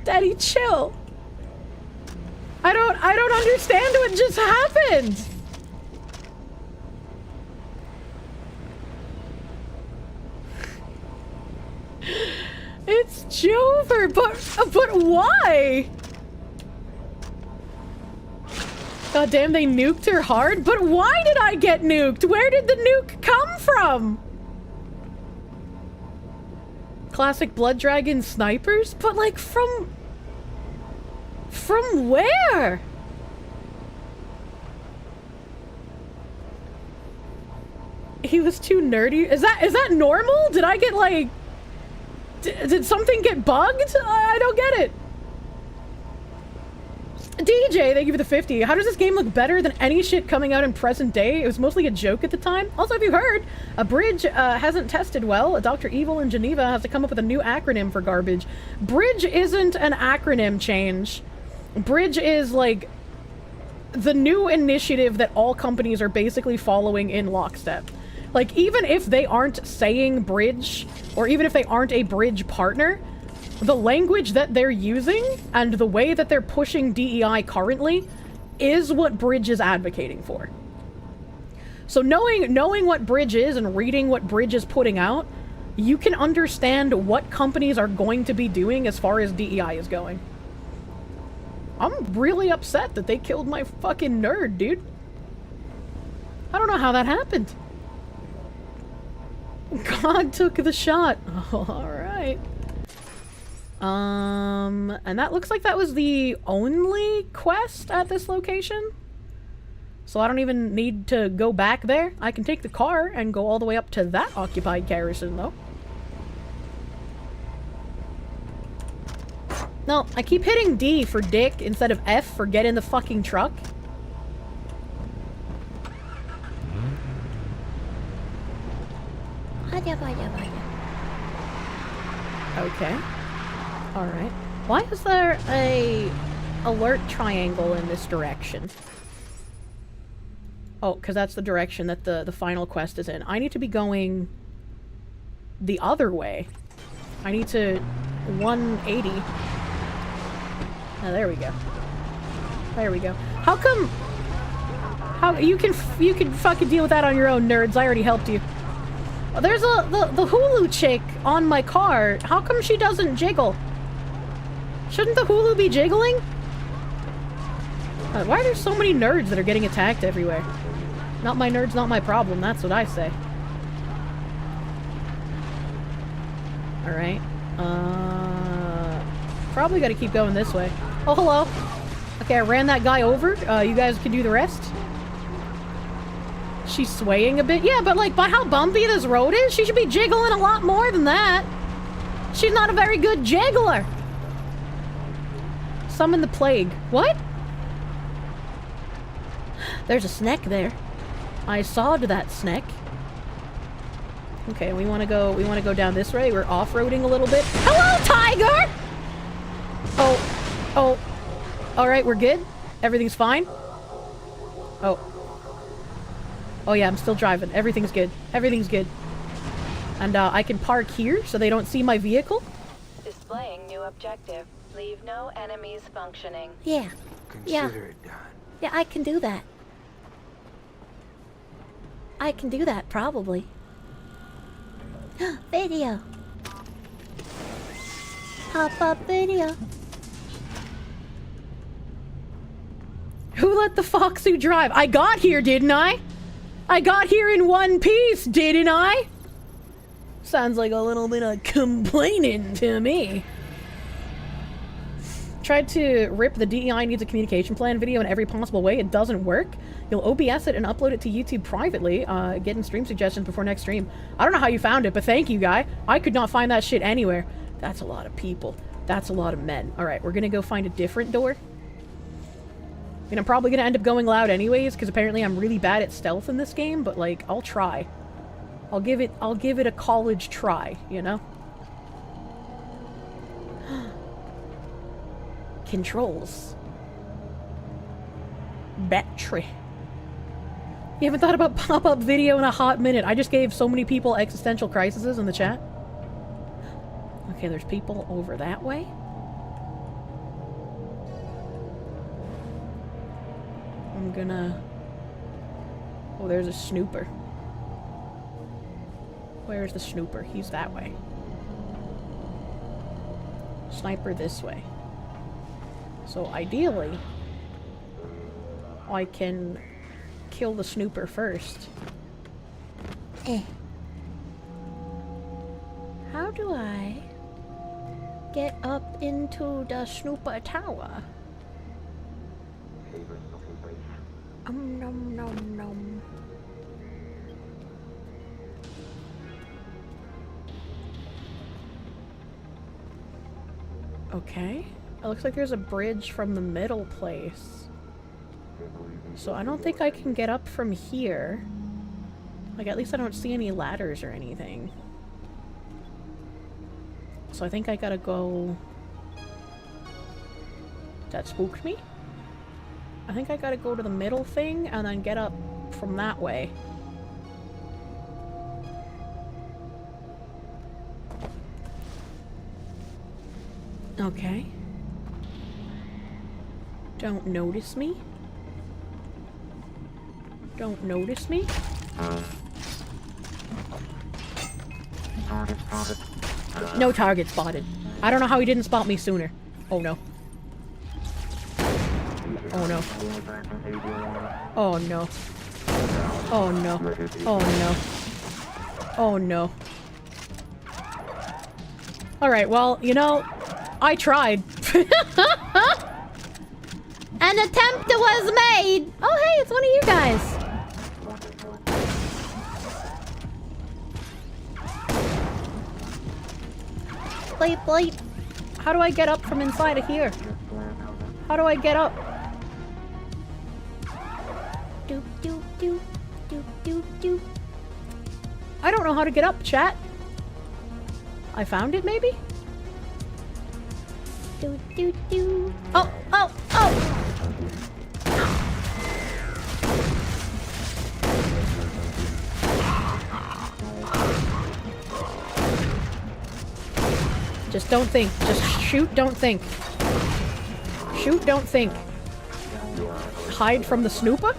Daddy, chill. I don't understand what just happened. It's Jover, but why? God damn, they nuked her hard? But why did I get nuked? Where did the nuke come from? Classic Blood Dragon snipers? But like from where? He was too nerdy? Is that normal? Did I get like... Did something get bugged? I don't get it. DJ, thank you for the 50. How does this game look better than any shit coming out in present day? It was mostly a joke at the time. Also, if you heard, a bridge hasn't tested well. Dr. Evil in Geneva has to come up with a new acronym for garbage. Bridge isn't an acronym change. Bridge is like the new initiative that all companies are basically following in lockstep. Like, even if they aren't saying bridge, or even if they aren't a bridge partner, the language that they're using and the way that they're pushing DEI currently is what Bridge is advocating for. So knowing what Bridge is and reading what Bridge is putting out, you can understand what companies are going to be doing as far as DEI is going. I'm really upset that they killed my fucking nerd, dude. I don't know how that happened. God took the shot. Oh, alright. And that looks like that was the only quest at this location. So I don't even need to go back there. I can take the car and go all the way up to that occupied garrison, though. No, I keep hitting D for dick instead of F for get in the fucking truck. Okay. Alright. Why is there a alert triangle in this direction? Oh, because that's the direction that the final quest is in. I need to be going the other way. I need to 180. Oh, there we go. There we go. How come... How you can fucking deal with that on your own, nerds. I already helped you. There's the Hulu chick on my car. How come she doesn't jiggle? Shouldn't the Hulu be jiggling? Why are there so many nerds that are getting attacked everywhere? Not my nerds, not my problem. That's what I say. Alright. Probably gotta keep going this way. Oh, hello. Okay, I ran that guy over. You guys can do the rest. She's swaying a bit. Yeah, but like, by how bumpy this road is, she should be jiggling a lot more than that. She's not a very good jiggler. Summon the plague. What? There's a snack there. I sawed that snack. Okay, we wanna go down this way. We're off-roading a little bit. Hello, tiger! Oh. Alright, we're good? Everything's fine? Oh. Oh yeah, I'm still driving. Everything's good. Everything's good. And I can park here so they don't see my vehicle. Displaying new objective. Leave no enemies functioning. Yeah. Consider it done. Yeah, I can do that. I can do that, probably. Video. Pop-up video. Who let the Foxu drive? I got here, didn't I? I got here in one piece, didn't I? Sounds like a little bit of complaining to me. Tried to rip the DEI needs a communication plan video in every possible way. It doesn't work. You'll OBS it and upload it to YouTube privately. Getting stream suggestions before next stream. I don't know how you found it, but thank you, guy. I could not find that shit anywhere. That's a lot of people. That's a lot of men. Alright, we're gonna go find a different door. I mean, I'm probably gonna end up going loud anyways, because apparently I'm really bad at stealth in this game, but like, I'll try. I'll give it a college try, you know? Controls. Battery. You haven't thought about pop-up video in a hot minute. I just gave so many people existential crises in the chat. Okay, there's people over that way. I'm gonna... Oh, there's a snooper. Where's the snooper? He's that way. Sniper this way. So ideally, I can kill the snooper first. How do I get up into the snooper tower? Nom nom nom. Okay. It looks like there's a bridge from the middle place. So I don't think I can get up from here. Like, at least I don't see any ladders or anything. So I think I gotta go... That spooked me? I think I gotta go to the middle thing and then get up from that way. Okay. Don't notice me. Don't notice me. No target spotted. I don't know how he didn't spot me sooner. Oh no. Oh no. Oh no. Oh no. Oh no. Oh no. Alright, well, you know, I tried. An attempt was made! Oh hey, it's one of you guys! Bleep, bleep. How do I get up from inside of here? How do I get up? Doop, doop, doop, doop, doop, doop. I don't know how to get up, chat. I found it, maybe? Doop, doop, doop. Oh, oh, oh! Just don't think. Just shoot, don't think. Shoot, don't think. Hide from the snooper?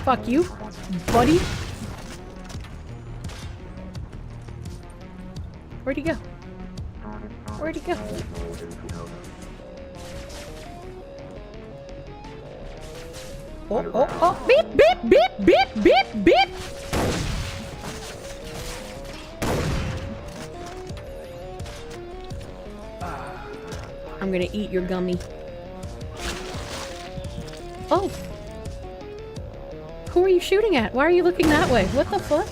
Fuck you, buddy. Where'd he go? Where'd he go? Oh, oh, oh, beep, beep, beep, beep, beep, beep! I'm gonna eat your gummy. Oh! Who are you shooting at? Why are you looking that way? What the fuck?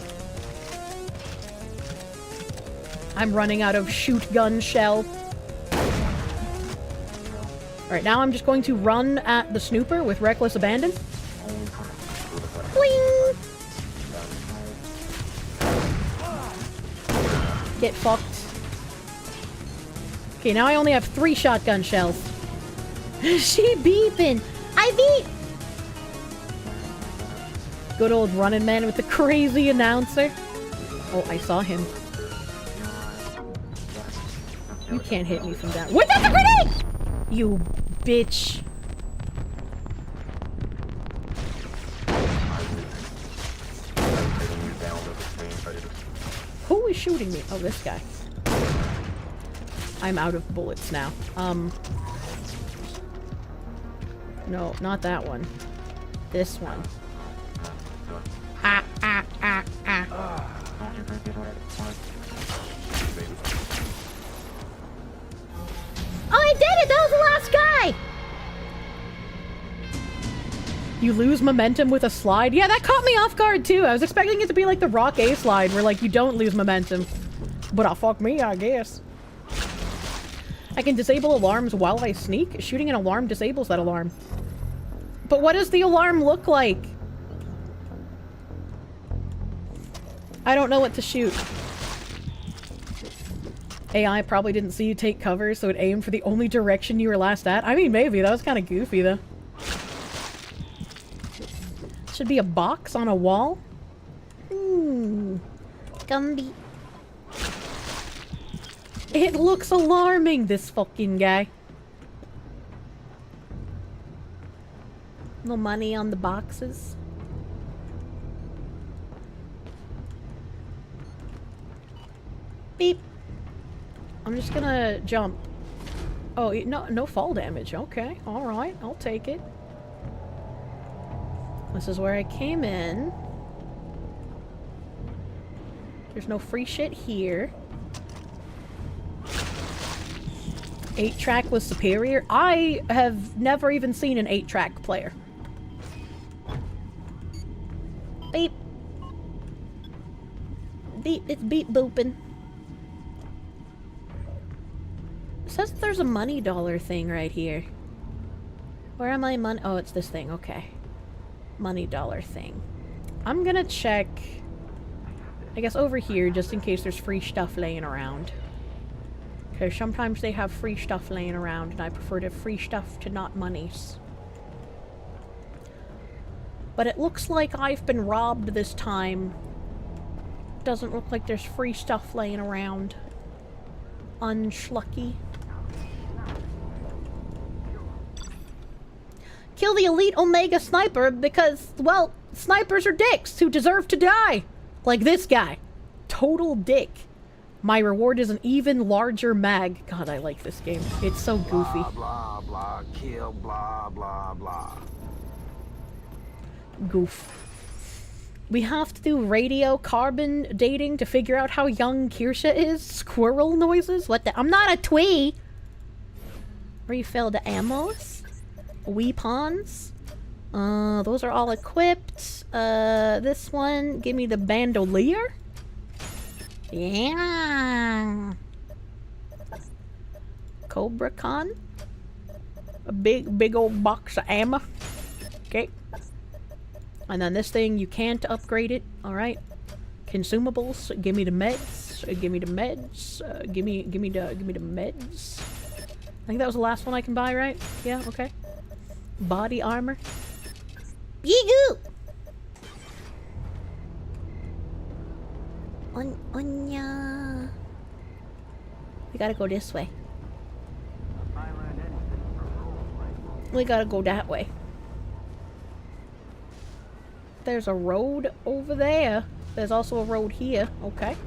I'm running out of shoot gun shell. Alright, now I'm just going to run at the snooper with reckless abandon. Boing! Get fucked. Okay, now I only have 3 shotgun shells. She beeping! I beep! Good old running man with the crazy announcer. Oh, I saw him. You can't hit me from down. Wait, that's a grenade! You bitch. Who is shooting me? Oh, this guy. I'm out of bullets now. No, not that one. This one. Ah, ah, ah, ah. Oh, I did it! That was the last guy! You lose momentum with a slide? Yeah, that caught me off guard too. I was expecting it to be like the Rock A slide where like you don't lose momentum. But fuck me, I guess. I can disable alarms while I sneak. Shooting an alarm disables that alarm. But what does the alarm look like? I don't know what to shoot. AI probably didn't see you take cover, so it aimed for the only direction you were last at. I mean, maybe. That was kind of goofy, though. Should be a box on a wall. Gumbie. It looks alarming, this fucking guy. No money on the boxes. Beep. I'm just gonna jump. Oh, no fall damage. Okay, alright, I'll take it. This is where I came in. There's no free shit here. 8-track was superior. I have never even seen an 8-track player. Beep. Beep, it's beep booping. It says there's a money dollar thing right here. Where am I money? Oh, it's this thing. Okay. Money dollar thing. I'm gonna check, I guess, over here just in case there's free stuff laying around. Because sometimes they have free stuff laying around and I prefer to free stuff to not monies. But it looks like I've been robbed this time. Doesn't look like there's free stuff laying around. Unschlucky. Kill the elite Omega sniper because, well, snipers are dicks who deserve to die. Like this guy. Total dick. My reward is an even larger mag. God, I like this game. It's so goofy. Blah, blah, blah, kill, blah, blah, blah. Goof. We have to do radiocarbon dating to figure out how young Kirsche is. Squirrel noises? What the? I'm not a twee! Refill the ammos. Weapons. Those are all equipped. This one, give me the bandolier. Yeah. Cobra Con. A big old box of ammo. Okay. And then this thing, you can't upgrade it. Alright. Consumables. Give me the meds. Give me the meds. Give me the meds. I think that was the last one I can buy, right? Yeah, okay. Body armor. Yee-goo! Onya. We gotta go this way. We gotta go that way. There's a road over there. There's also a road here. Okay.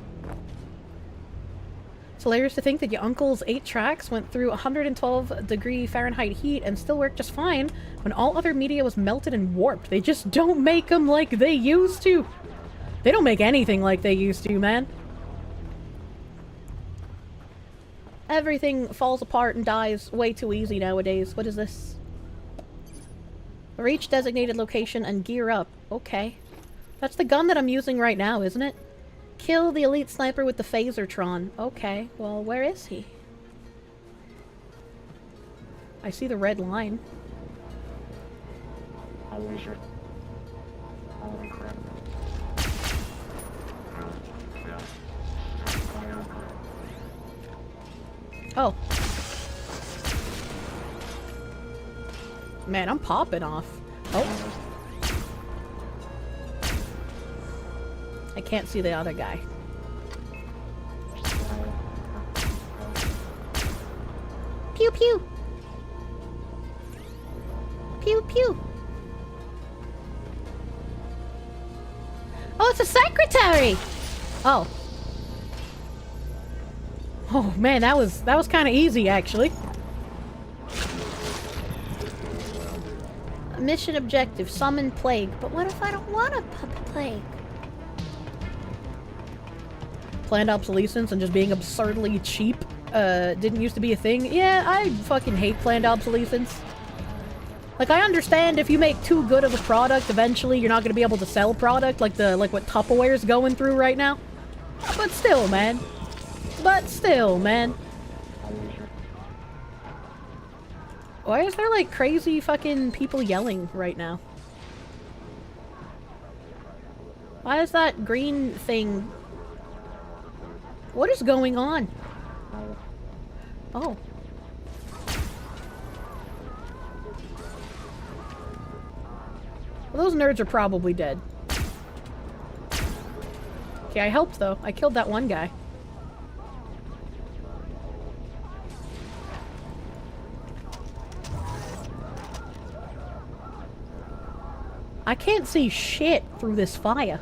It's hilarious to think that your uncle's 8 tracks went through 112-degree Fahrenheit heat and still worked just fine when all other media was melted and warped. They just don't make them like they used to. They don't make anything like they used to, man. Everything falls apart and dies way too easy nowadays. What is this? Reach designated location and gear up. Okay. That's the gun that I'm using right now, isn't it? Kill the elite sniper with the phasertron. Okay. Well, where is he? I see the red line. Oh. Man, I'm popping off. Oh. I can't see the other guy. Pew pew! Pew pew! Oh, it's a secretary! Oh. Oh man, that was kind of easy actually. Mission objective, summon plague. But what if I don't want a plague? Planned obsolescence and just being absurdly cheap didn't used to be a thing. Yeah, I fucking hate planned obsolescence. Like, I understand if you make too good of a product, eventually you're not going to be able to sell product like what Tupperware's going through right now. But still, man. Why is there, like, crazy fucking people yelling right now? Why is that green thing... What is going on? Oh. Well, those nerds are probably dead. Okay, I helped, though. I killed that one guy. I can't see shit through this fire.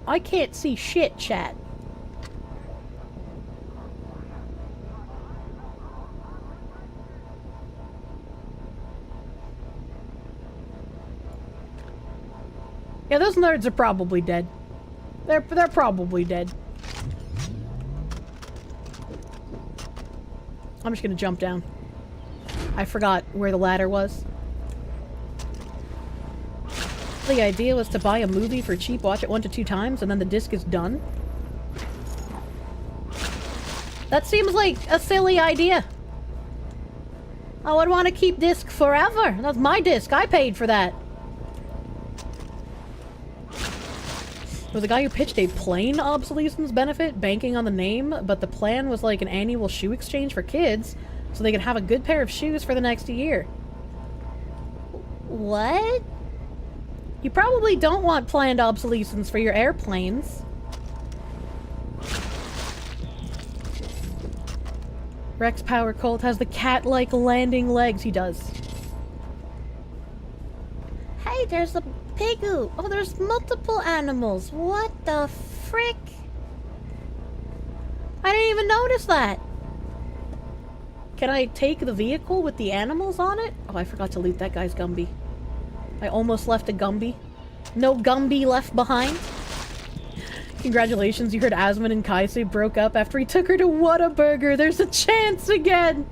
I can't see shit, chat. Yeah, those nerds are probably dead. They're probably dead. I'm just gonna jump down. I forgot where the ladder was. The idea was to buy a movie for cheap, watch it 1 to 2 times, and then the disc is done. That seems like a silly idea. I would want to keep disc forever. That's my disc. I paid for that. There was a guy who pitched a plain obsolescence benefit, banking on the name, but the plan was like an annual shoe exchange for kids, so they could have a good pair of shoes for the next year. What? You probably don't want planned obsolescence for your airplanes. Rex Power Colt has the cat-like landing legs. He does. Hey, there's a Pigu. Oh, there's multiple animals. What the frick? I didn't even notice that. Can I take the vehicle with the animals on it? Oh, I forgot to loot that guy's gumbie. I almost left a gumbie. No gumbie left behind. Congratulations, you heard Asmund and Kaise broke up after he took her to Whataburger. There's a chance again.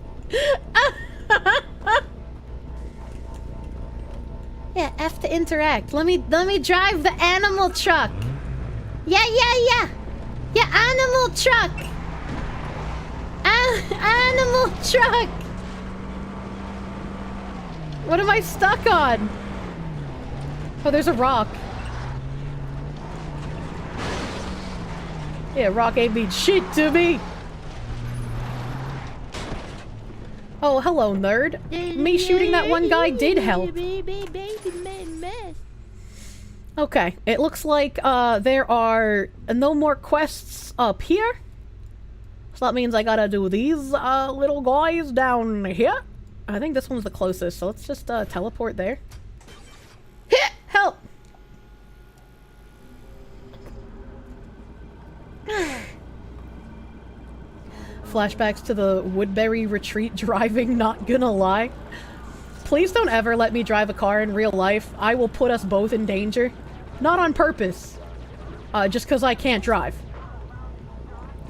Yeah, F to interact. Let me drive the animal truck. Yeah. Yeah, animal truck. Animal truck. What am I stuck on? Oh, there's a rock. Yeah, rock ain't mean shit to me. Oh, hello, nerd. Me shooting that one guy did help. Okay, it looks like there are no more quests up here. So that means I gotta do these little guys down here. I think this one's the closest, so let's just teleport there. Help! Flashbacks to the Woodbury retreat driving, not gonna lie. Please don't ever let me drive a car in real life. I will put us both in danger. Not on purpose. Just because I can't drive.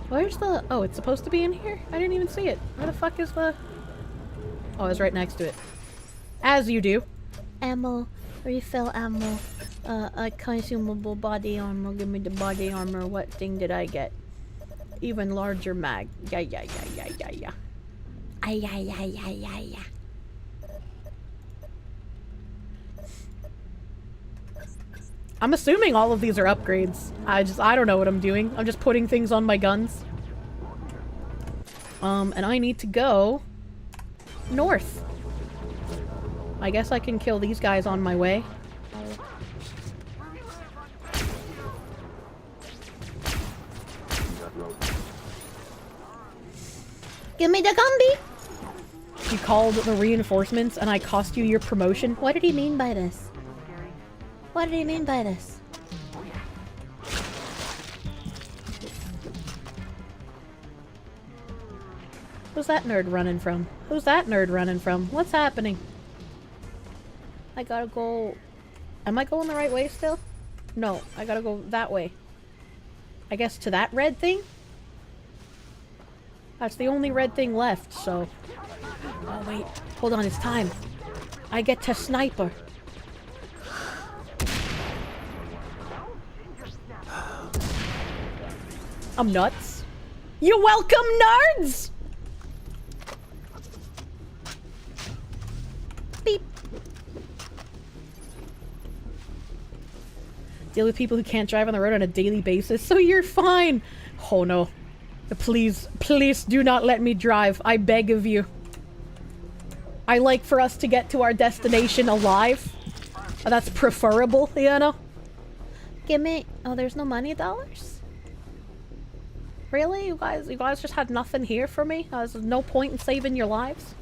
Where's the... Oh, it's supposed to be in here? I didn't even see it. Where the fuck is the... Oh, it's right next to it. As you do. Ammo. Refill ammo. A consumable body armor. Give me the body armor. What thing did I get? Even larger mag. Yeah. Ay. I'm assuming all of these are upgrades. I don't know what I'm doing. I'm just putting things on my guns. And I need to go north. I guess I can kill these guys on my way. Give me the gumbie! You called the reinforcements and I cost you your promotion? What did he mean by this? What did he mean by this? Who's that nerd running from? Who's that nerd running from? What's happening? I gotta go... Am I going the right way still? No, I gotta go that way. I guess to that red thing? That's the only red thing left, so... Oh wait, hold on, it's time. I get to sniper. I'm nuts. You're welcome, nerds! Beep. Deal with people who can't drive on the road on a daily basis, so you're fine. Oh no. Please do not let me drive. I beg of you. I like for us to get to our destination alive. That's preferable, you know? Give me... Oh, there's no money dollars? Really? You guys just had nothing here for me? There's no point in saving your lives?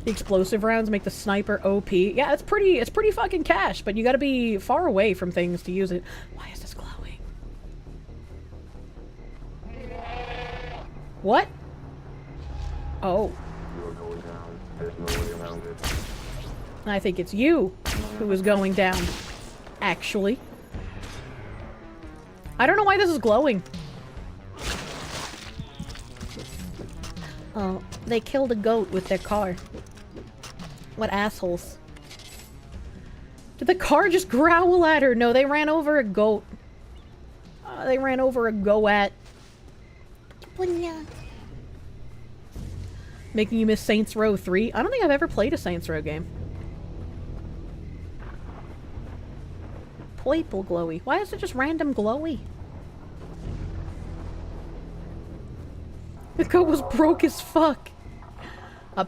The explosive rounds make the sniper OP. Yeah, it's pretty fucking cash, but you gotta be far away from things to use it. Why is this glowing? What? Oh. I think it's you who is going down, actually. I don't know why this is glowing. Oh, they killed a goat with their car. What assholes. Did the car just growl at her? No, they ran over a goat. They ran over a goat. Making you miss Saints Row 3? I don't think I've ever played a Saints Row game. Purple glowy. Why is it just random glowy? The goat was broke as fuck.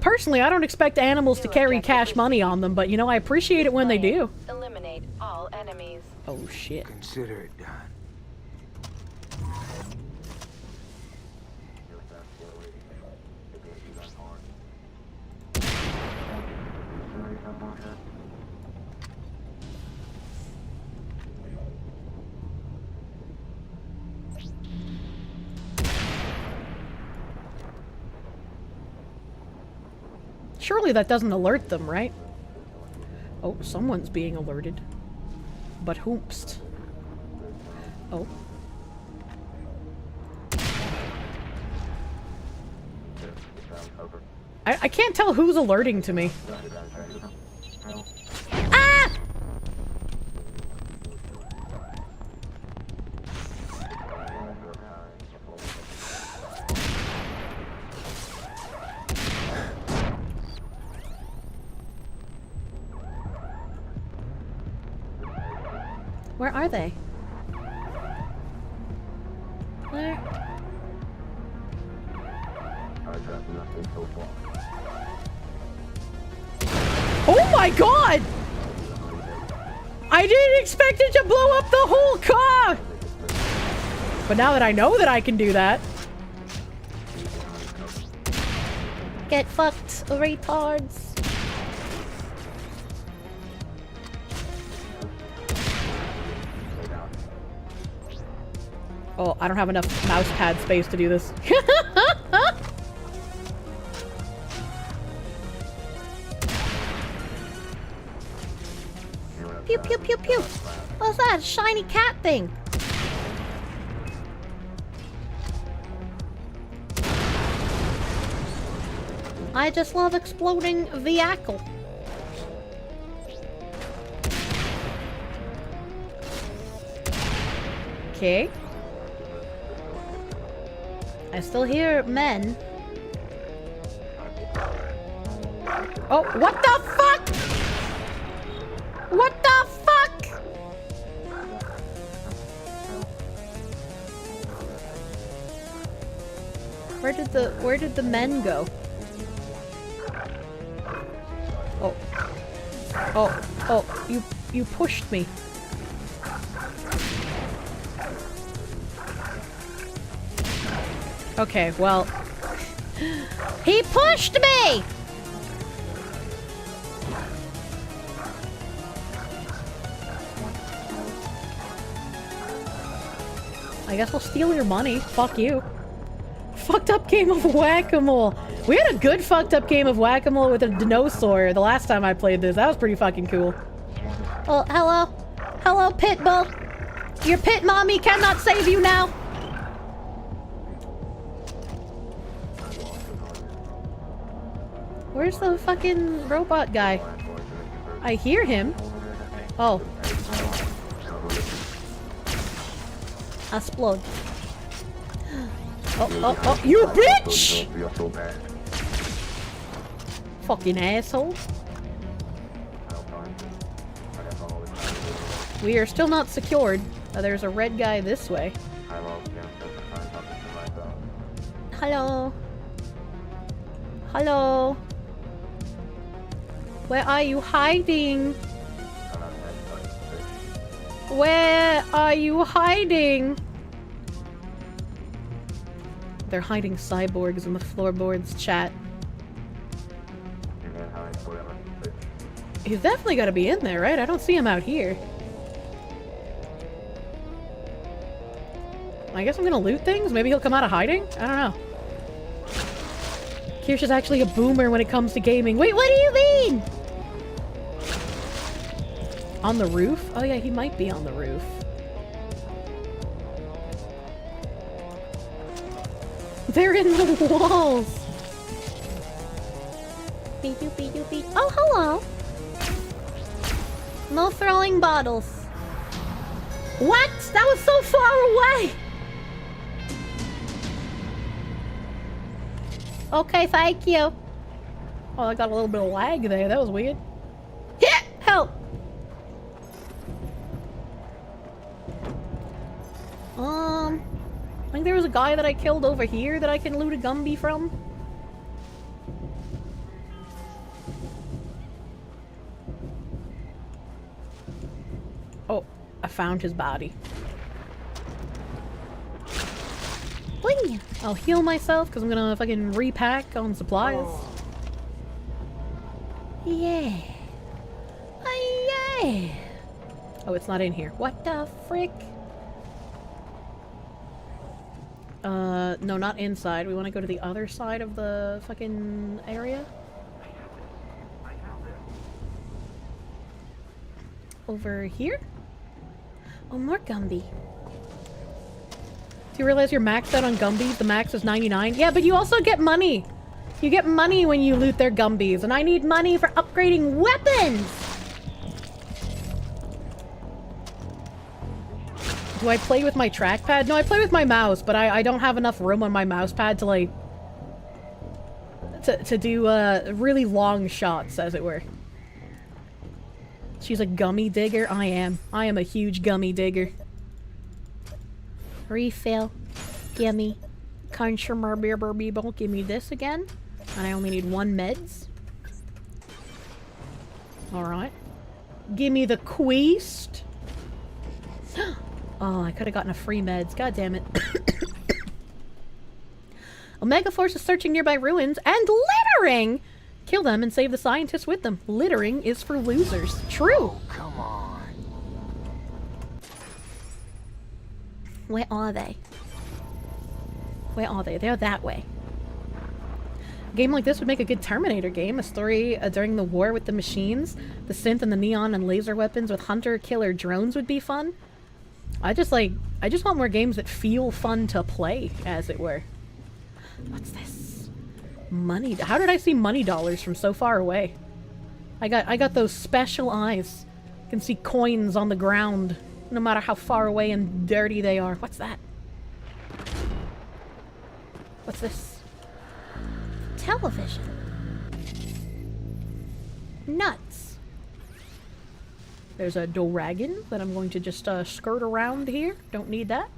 Personally, I don't expect animals to carry cash money on them, but you know, I appreciate it when they do. Eliminate all enemies. Oh shit. Consider it done. Surely that doesn't alert them, right? Oh, someone's being alerted. But whoopst. Oh. I can't tell who's alerting to me. Ah! Where are they? Where? Oh my god! I didn't expect it to blow up the whole car! But now that I know that I can do that... Get fucked, retards. Oh, I don't have enough mouse pad space to do this. Pew pew pew pew. What's that? Shiny cat thing. I just love exploding vehicle. Okay. I still hear men. Oh, what the fuck? What the fuck? Where did the men go? Oh. Oh, you pushed me. Okay, well... He pushed me! I guess we'll steal your money. Fuck you. Fucked up game of whack-a-mole. We had a good fucked up game of whack-a-mole with a dinosaur the last time I played this. That was pretty fucking cool. Oh, hello? Hello, Pitbull. Your pit mommy cannot save you now. Where's the fucking robot guy? I hear him. Oh. Explode. Oh, you bitch! Fucking asshole. We are still not secured. There's a red guy this way. Hello. Hello. Where are you hiding? Where are you hiding? They're hiding cyborgs in the floorboards chat. He's definitely gotta be in there, right? I don't see him out here. I guess I'm gonna loot things? Maybe he'll come out of hiding? I don't know. Kirsche is actually a boomer when it comes to gaming. Wait, what do you mean? On the roof? Oh yeah, he might be on the roof. They're in the walls! Beep, beep, beep, beep, beep. Oh, hello. No throwing bottles. What? That was so far away! Okay, thank you. Oh, I got a little bit of lag there. That was weird. Yeah! Help! I think there was a guy that I killed over here that I can loot a gumbie from. Oh, I found his body. Boing! I'll heal myself because I'm gonna fucking repack on supplies. Yeah. Yay! Oh, it's not in here. What the frick? No, not inside. We want to go to the other side of the fucking area. Over here? Oh, more Gumby. Do you realize you're maxed out on Gumbies? The max is 99? Yeah, but you also get money! You get money when you loot their Gumbies, and I need money for upgrading weapons! Do I play with my trackpad? No, I play with my mouse, but I don't have enough room on my mouse pad to, like... To do, really long shots, as it were. She's a gummy digger? I am. I am a huge gummy digger. Refill. Gimme. Consumer beer beeble. Give me this again. And I only need 1 meds. Alright. Give me the quest. Oh, I could have gotten a free meds. God damn it. Omega Force is searching nearby ruins and littering! Kill them and save the scientists with them. Littering is for losers. True! Oh, come on. Where are they? Where are they? They're that way. A game like this would make a good Terminator game. A story during the war with the machines. The synth and the neon and laser weapons with hunter-killer drones would be fun. I just want more games that feel fun to play, as it were. What's this? Money. How did I see money dollars from so far away? I got those special eyes. I can see coins on the ground, no matter how far away and dirty they are. What's that? What's this? Television. Nuts. There's a dragon that I'm going to just skirt around here. Don't need that.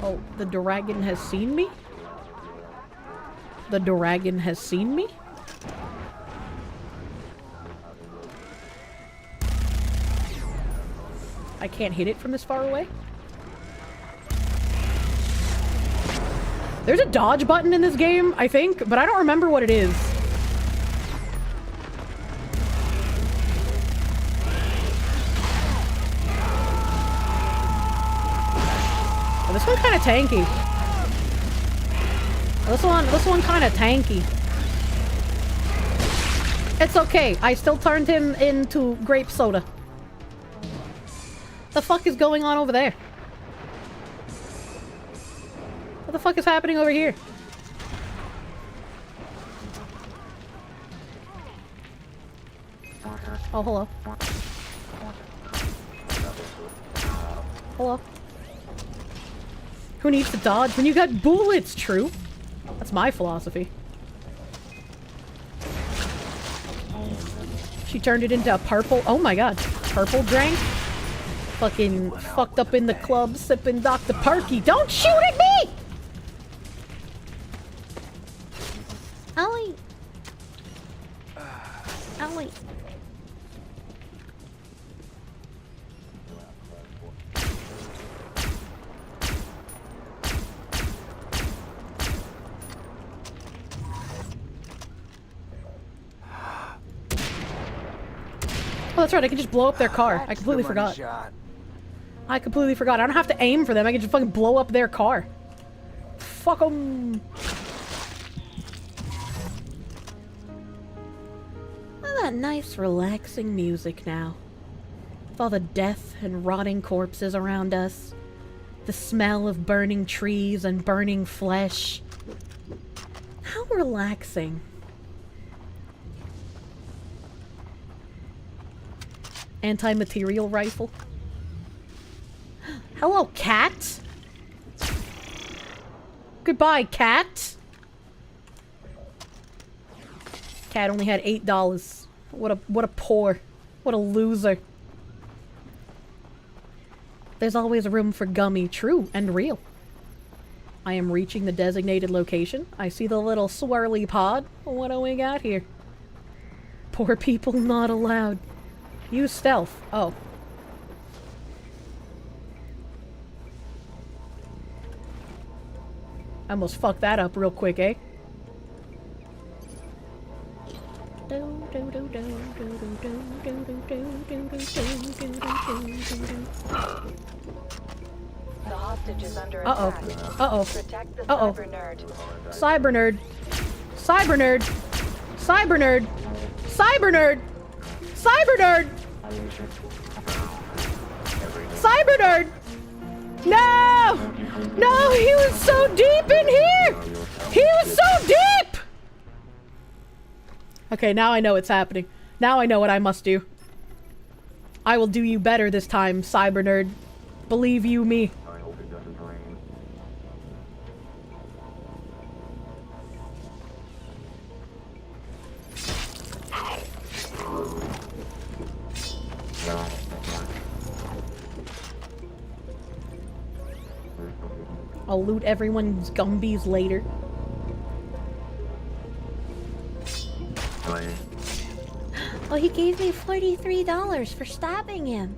Oh, the dragon has seen me? The dragon has seen me? I can't hit it from this far away? There's a dodge button in this game, I think, but I don't remember what it is. Oh, this one kind of tanky. This one kind of tanky. It's okay. I still turned him into grape soda. The fuck is going on over there? What the fuck is happening over here? Oh, hello. Hello. Who needs to dodge when you got bullets? True. That's my philosophy. She turned it into a purple. Oh my god. Purple drink? Fucking fucked up in the club sipping Dr. Parky. Don't shoot at me! Owie. Owie. Oh, that's right, I can just blow up their car. I completely forgot. I completely forgot. I don't have to aim for them, I can just fucking blow up their car. Fuck them. Oh, that nice, relaxing music now. With all the death and rotting corpses around us. The smell of burning trees and burning flesh. How relaxing. Anti-material rifle. Hello, cat. Goodbye, cat. Cat only had $8. What a poor, what a loser. There's always room for Gummy. True and real. I am reaching the designated location. I see the little swirly pod. What do we got here? Poor people not allowed. Use stealth. Oh. I almost fucked that up real quick, eh? The hostage is under Uh-oh. attack. Uh-oh. Protect the Uh-oh. cyber nerd. Cyber nerd. Cyber nerd. Cyber nerd. Cyber nerd. Cyber nerd. Cyber nerd. No! No, he was so deep in here! He was so deep! Okay, now I know what's happening. Now I know what I must do. I will do you better this time, cyber nerd. Believe you me. I'll loot everyone's gumbies later. Oh, he gave me $43 for stabbing him.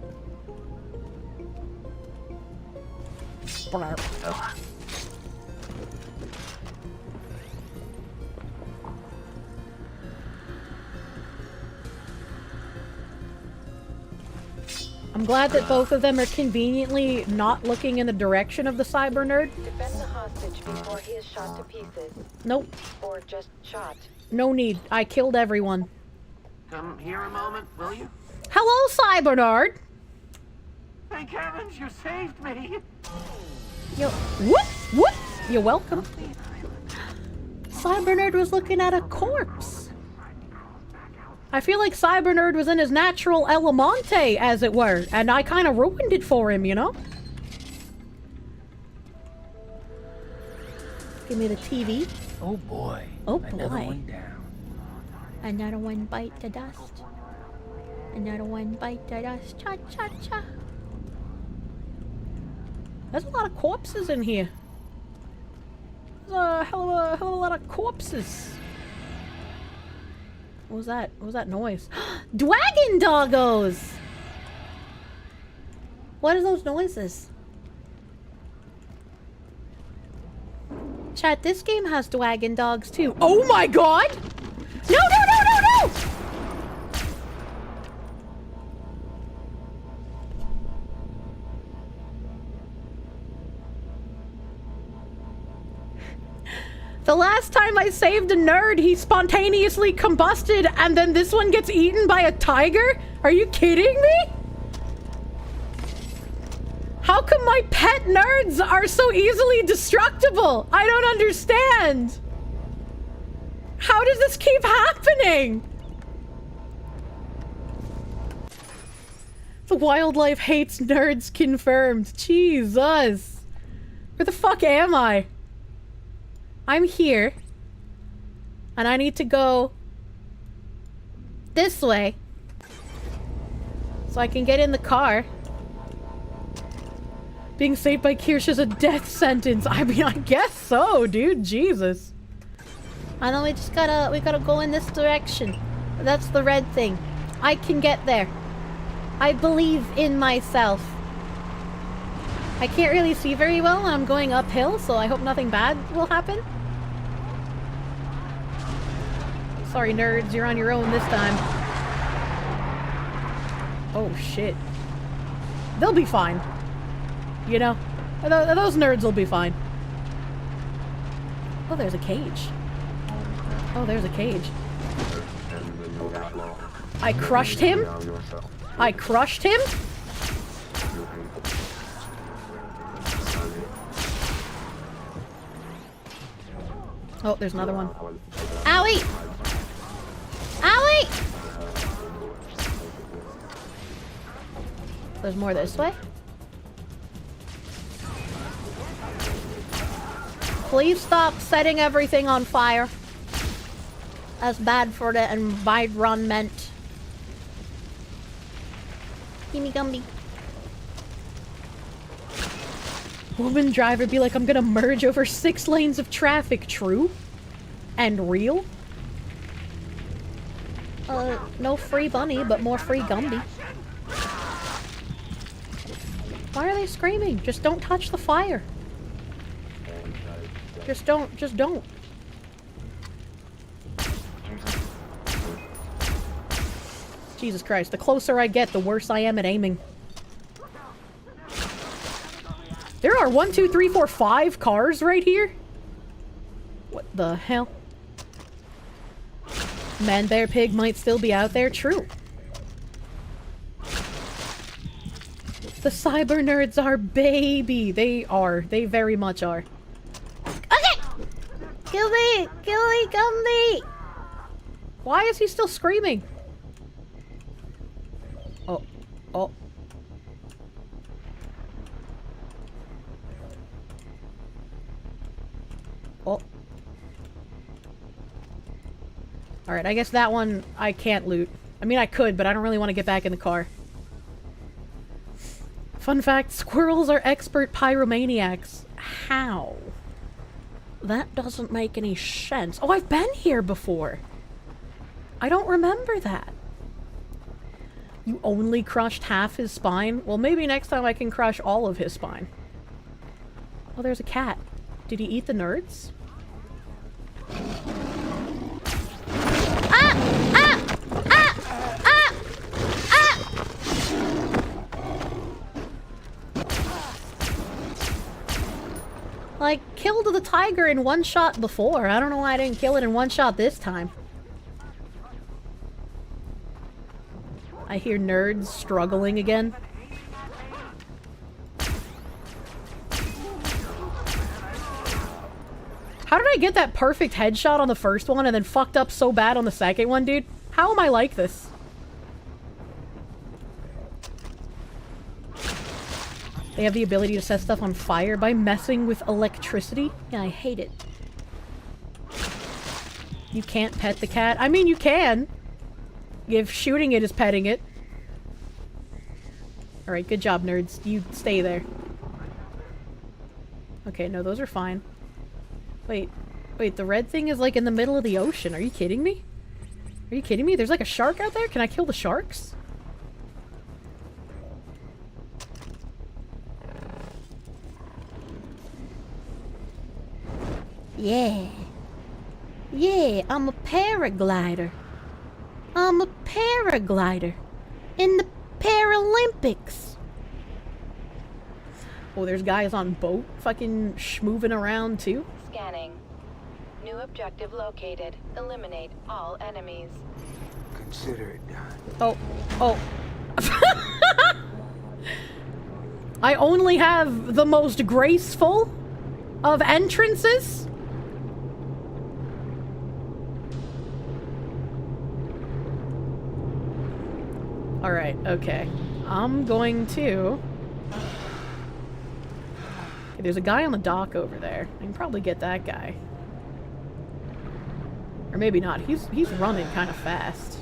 I'm glad that both of them are conveniently not looking in the direction of the cyber nerd. Defend the hostage before he is shot to pieces. Nope. Or just shot. No need. I killed everyone. Come here a moment, will you? Hello, cyber nerd. Thank heavens you saved me. Yo, whoop, whoop. You're welcome. Cyber nerd was looking at a corpse. I feel like cyber nerd was in his natural elemente, as it were, and I kind of ruined it for him, you know? Give me the TV. Oh boy. Oh Another boy. one down. Another one bite the dust. Another one bite the dust. Cha cha cha. There's a lot of corpses in here. There's a hell of a lot of corpses. What was that? What was that noise? Dwagon doggos! What are those noises? Chat, this game has dwagon dogs too. Oh my god! No, no, no, no, no! The last time I saved a nerd, he spontaneously combusted, and then this one gets eaten by a tiger? Are you kidding me? How come my pet nerds are so easily destructible? I don't understand. How does this keep happening? The wildlife hates nerds confirmed. Jesus. Where the fuck am I? I'm here. And I need to go this way. So I can get in the car. Being saved by Kirsche is a death sentence. I mean, I guess so, dude. Jesus. I know we gotta go in this direction. That's the red thing. I can get there. I believe in myself. I can't really see very well when I'm going uphill, so I hope nothing bad will happen. Sorry, nerds, you're on your own this time. Oh, shit. They'll be fine. You know? Those nerds will be fine. Oh, there's a cage. Oh, there's a cage. I crushed him? I crushed him? Oh, there's another one. Owie! Owie! There's more this way. Please stop setting everything on fire. That's bad for the environment. Gimme Gumby. Woman driver be like, I'm gonna merge over 6 lanes of traffic. True? And real? No free bunny, but more free Gumby. Why are they screaming? Just don't touch the fire. Just don't. Jesus Christ, the closer I get, the worse I am at aiming. There are 1, 2, 3, 4, 5 cars right here? What the hell? Man, Bear, Pig might still be out there. True. The cyber nerds are baby. They are. They very much are. Okay! Kill me! Kill me! Gumbie! Why is he still screaming? Oh. Oh. Oh. Alright, I guess that one I can't loot. I mean, I could, but I don't really want to get back in the car. Fun fact, squirrels are expert pyromaniacs. How? That doesn't make any sense. Oh, I've been here before. I don't remember that. You only crushed half his spine? Well, maybe next time I can crush all of his spine. Oh, there's a cat. Did he eat the nerds? I killed the tiger in one shot before. I don't know why I didn't kill it in one shot this time. I hear nerds struggling again. How did I get that perfect headshot on the first one and then fucked up so bad on the second one, dude? How am I like this? They have the ability to set stuff on fire by messing with electricity? Yeah, I hate it. You can't pet the cat? I mean, you can. If shooting it is petting it. Alright, good job, nerds. You stay there. Okay, no, those are fine. Wait, the red thing is like in the middle of the ocean. Are you kidding me? Are you kidding me? There's like a shark out there? Can I kill the sharks? Yeah. Yeah, I'm a paraglider. I'm a paraglider. In the Paralympics. Oh, there's guys on boat fucking schmooving around too? Scanning. New objective located. Eliminate all enemies. Consider it done. Oh. Oh. I only have the most graceful of entrances? Alright, okay. I'm going to... Okay, there's a guy on the dock over there. I can probably get that guy. Or maybe not. He's running kind of fast.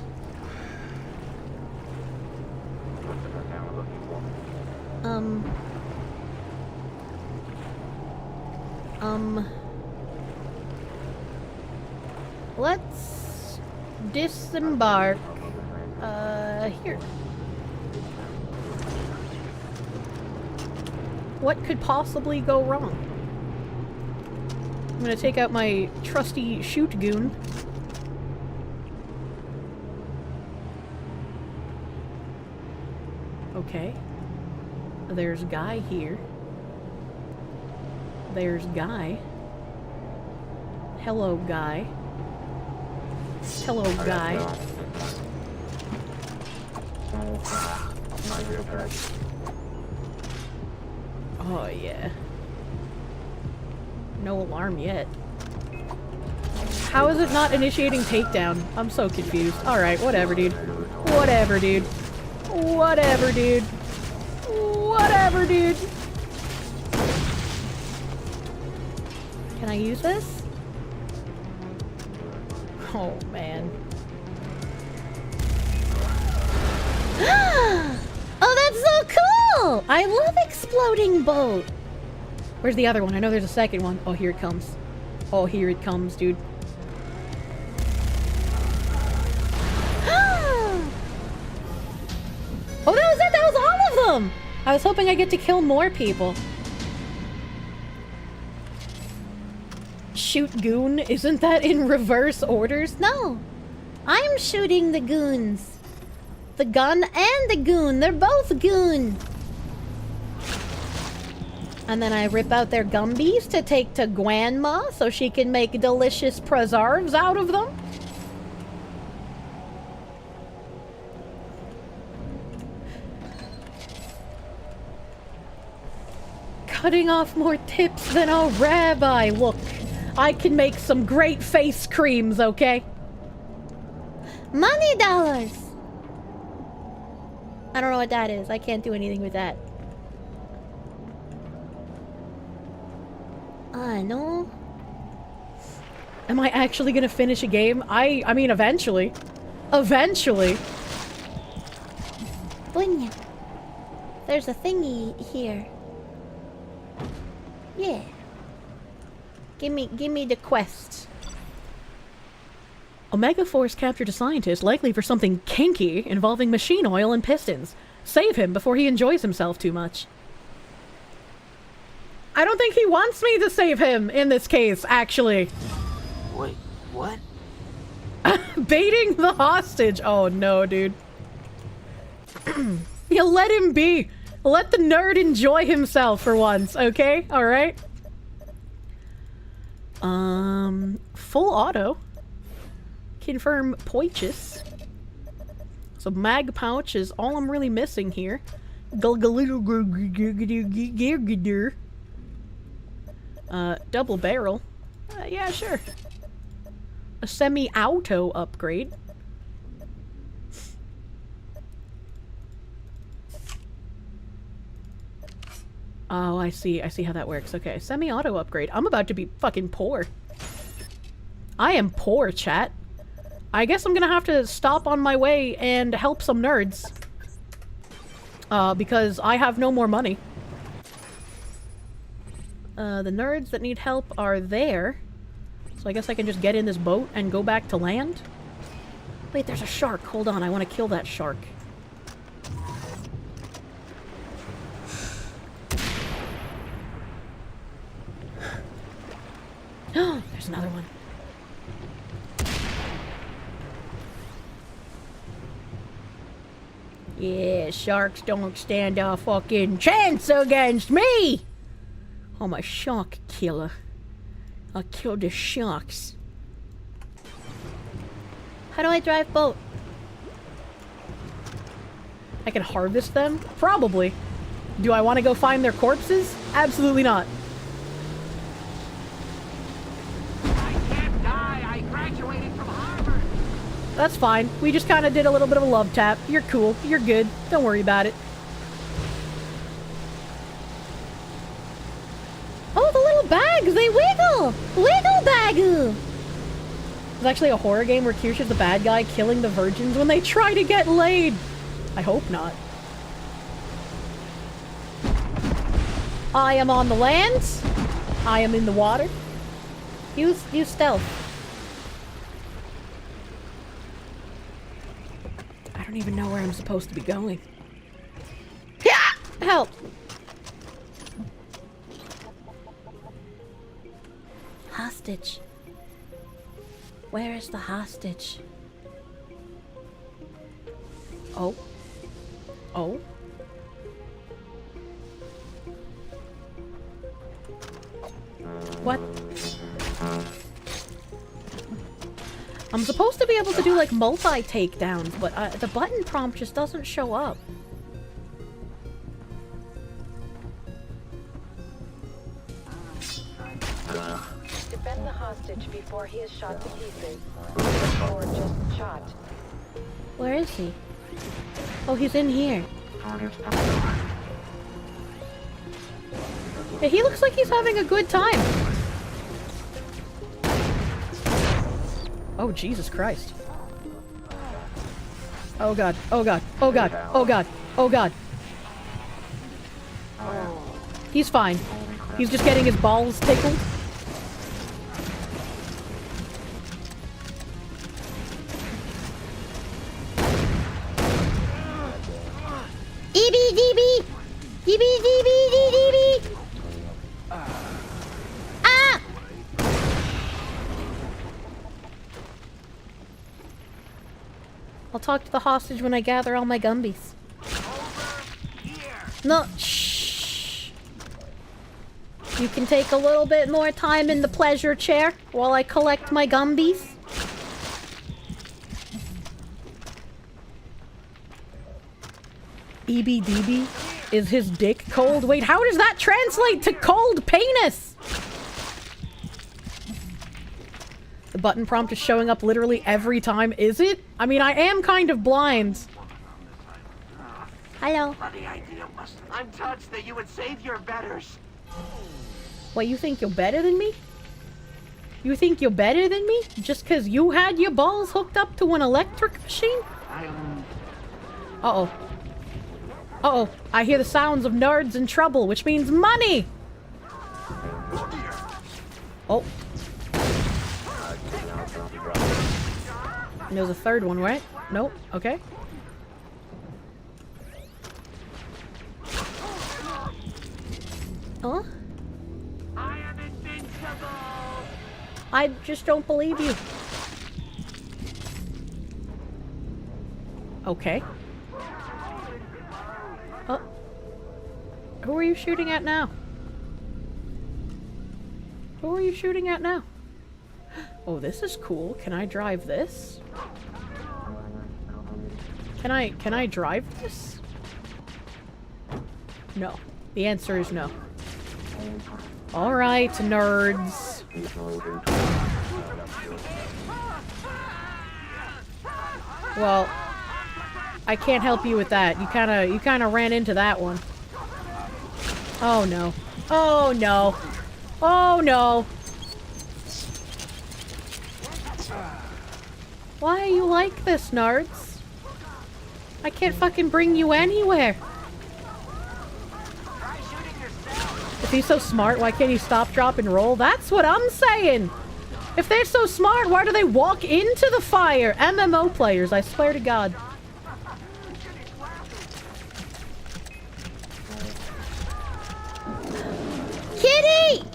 Let's disembark, here. What could possibly go wrong? I'm gonna take out my trusty shoot goon. Okay. There's Guy here. There's Guy. Hello, Guy. Hello, Guy. Oh, yeah. No alarm yet. How is it not initiating takedown? I'm so confused. Alright, whatever, dude. Whatever, dude. Whatever, dude. Whatever, dude. Can I use this? Oh, man. Oh, that's so cool! I love exploding boat. Where's the other one? I know there's a second one. Oh, here it comes. Oh, here it comes, dude. Oh, that was it! That was all of them! I was hoping I get to kill more people. Shoot goon? Isn't that in reverse orders? No. I'm shooting the goons. The gun and the goon. They're both goon. And then I rip out their gumbies to take to Grandma so she can make delicious preserves out of them. Cutting off more tips than a rabbi. Look, I can make some great face creams, okay? Money dollars! I don't know what that is. I can't do anything with that. No. Am I actually gonna finish a game? I mean, eventually. Eventually. Boing. There's a thingy here. Yeah. Give me the quest. Omega Force captured a scientist likely for something kinky involving machine oil and pistons. Save him before he enjoys himself too much. I don't think he wants me to save him in this case, actually. Wait, what? Baiting the hostage. Oh no, dude. You let him be. Let the nerd enjoy himself for once, okay? Alright? Full auto. Confirm poiches. So mag pouch is all I'm really missing here. Double barrel. Yeah, sure. A semi-auto upgrade. Oh, I see how that works. Okay, semi-auto upgrade. I'm about to be fucking poor. I am poor, chat. I guess I'm gonna have to stop on my way and help some nerds. Because I have no more money. The nerds that need help are there. So I guess I can just get in this boat and go back to land? Wait, there's a shark. Hold on, I want to kill that shark. Oh, there's another one. Yeah, sharks don't stand a fucking chance against me! I'm a shark killer. I'll kill the sharks. How do I drive boat? I can harvest them? Probably. Do I want to go find their corpses? Absolutely not. I can't die. I graduated from Harvard. That's fine. We just kind of did a little bit of a love tap. You're cool. You're good. Don't worry about it. Oh, the little bags! They wiggle! Wiggle bagoo! There's actually a horror game where Kirsche is the bad guy killing the virgins when they try to get laid. I hope not. I am on the land. I am in the water. Use stealth. I don't even know where I'm supposed to be going. Help! Hostage. Where is the hostage? Oh. Oh. What? I'm supposed to be able to do like multi-takedowns, but the button prompt just doesn't show up. Defend the hostage before he is shot to pieces. Or just shot. Where is he? Oh, he's in here. Yeah, he looks like he's having a good time. Oh, Jesus Christ. Oh god, oh god, oh god, oh god, oh god. He's fine. He's just getting his balls tickled. EBDB! EBDB! Ah! I'll talk to the hostage when I gather all my gumbies. No, shh. You can take a little bit more time in the pleasure chair while I collect my gumbies. EBDB? Is his dick cold? Wait, how does that translate to cold penis? The button prompt is showing up literally every time, is it? I mean, I am kind of blind. Hello. I'm touched that you would save your betters. What, you think you're better than me? You think you're better than me? Just because you had your balls hooked up to an electric machine? Uh-oh. Uh-oh. I hear the sounds of nerds in trouble, which means money! Oh. And there's a third one, right? Nope. Okay. Huh? I am invincible. I just don't believe you. Okay. Oh. Who are you shooting at now? Who are you shooting at now? Oh, this is cool. Can I drive this? Can I drive this? No. The answer is no. Alright, nerds. Well, I can't help you with that. You kinda ran into that one. Oh no. Oh no. Oh no. Why are you like this, nerds? I can't fucking bring you anywhere. If he's so smart, why can't he stop, drop, and roll? That's what I'm saying! If they're so smart, why do they walk into the fire? MMO players, I swear to God. Kitty!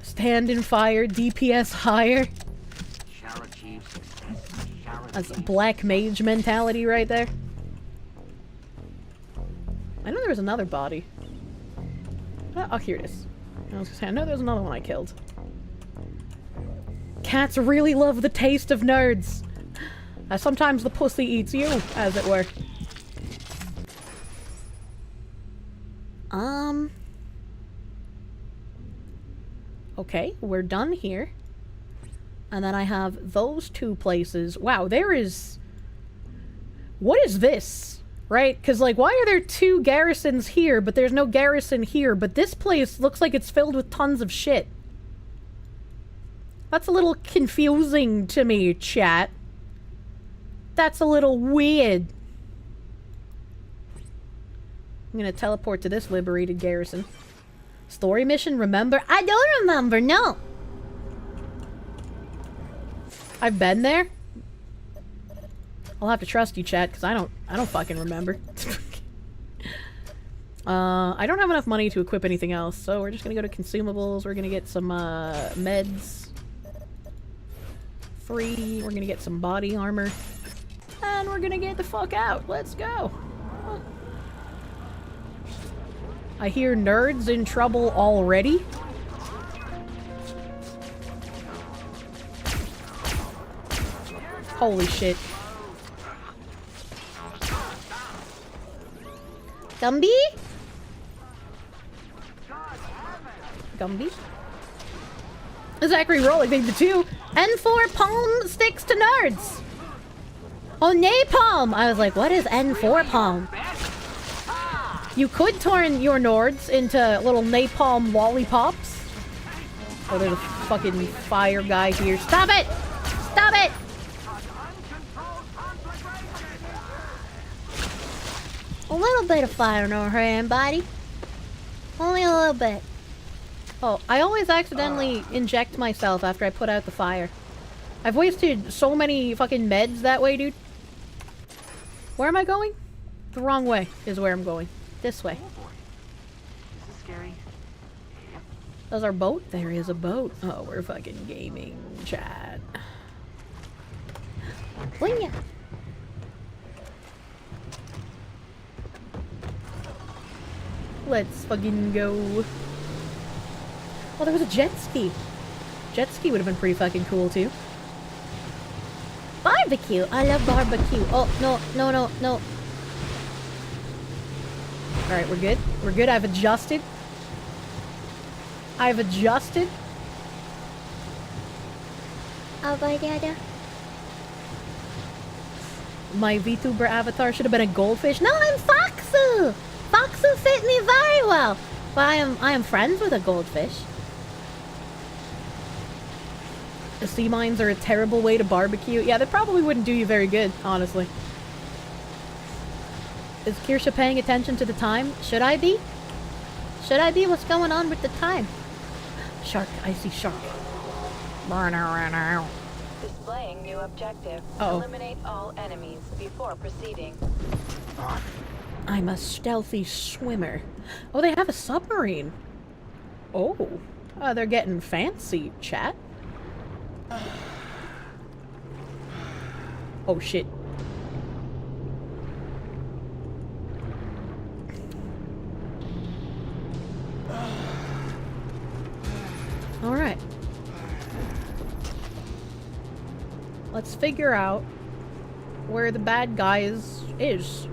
Stand and fire, DPS higher. That's black mage mentality right there. I know there was another body. Oh, here it is. I was gonna say, I know there's another one I killed. Cats really love the taste of nerds. Sometimes the pussy eats you, as it were. Okay, we're done here. And then I have those two places. Wow, there is... What is this? Right? Because, like, why are there two garrisons here, but there's no garrison here? But this place looks like it's filled with tons of shit. That's a little confusing to me, chat. That's a little weird. I'm gonna teleport to this liberated garrison. Story mission, remember? I don't remember, no. I've been there. I'll have to trust you, chat, because I don't fucking remember. I don't have enough money to equip anything else, so we're just gonna go to consumables. We're gonna get some meds. 3. We're gonna get some body armor. And we're gonna get the fuck out. Let's go. Huh. I hear nerds in trouble already. Holy shit. Gumbie? Gumbie? Zachary rolling thing to 2. N4 palm sticks to nerds. Oh, napalm! I was like, what is N4 palm? You could turn your nerds into little napalm lollipops. Oh, there's a fucking fire guy here. Stop it! Stop it! A little bit of fire in her hand, buddy. Only a little bit. Oh, I always accidentally inject myself after I put out the fire. I've wasted so many fucking meds that way, dude. Where am I going? The wrong way is where I'm going. This way. scary. Does our boat? There is a boat. Oh, we're fucking gaming, chat. Bling. Let's fucking go. Oh, there was a jet ski. Jet ski would have been pretty fucking cool too. Barbecue. I love barbecue. Oh, no, no, no, no. Alright, we're good. We're good. I've adjusted. I've adjusted. Oh, my God. My VTuber avatar should have been a goldfish. No, I'm Foxu! Foxu fit me very well. But I am friends with a goldfish. The sea mines are a terrible way to barbecue. Yeah, they probably wouldn't do you very good, honestly. Is Kirsche paying attention to the time? Should I be? Should I be? What's going on with the time? Shark. I see shark. Displaying new objective. Uh-oh. Eliminate all enemies before proceeding. I'm a stealthy swimmer. Oh, they have a submarine. Oh. They're getting fancy, chat. Oh, shit. Alright. Let's figure out where the bad guy is.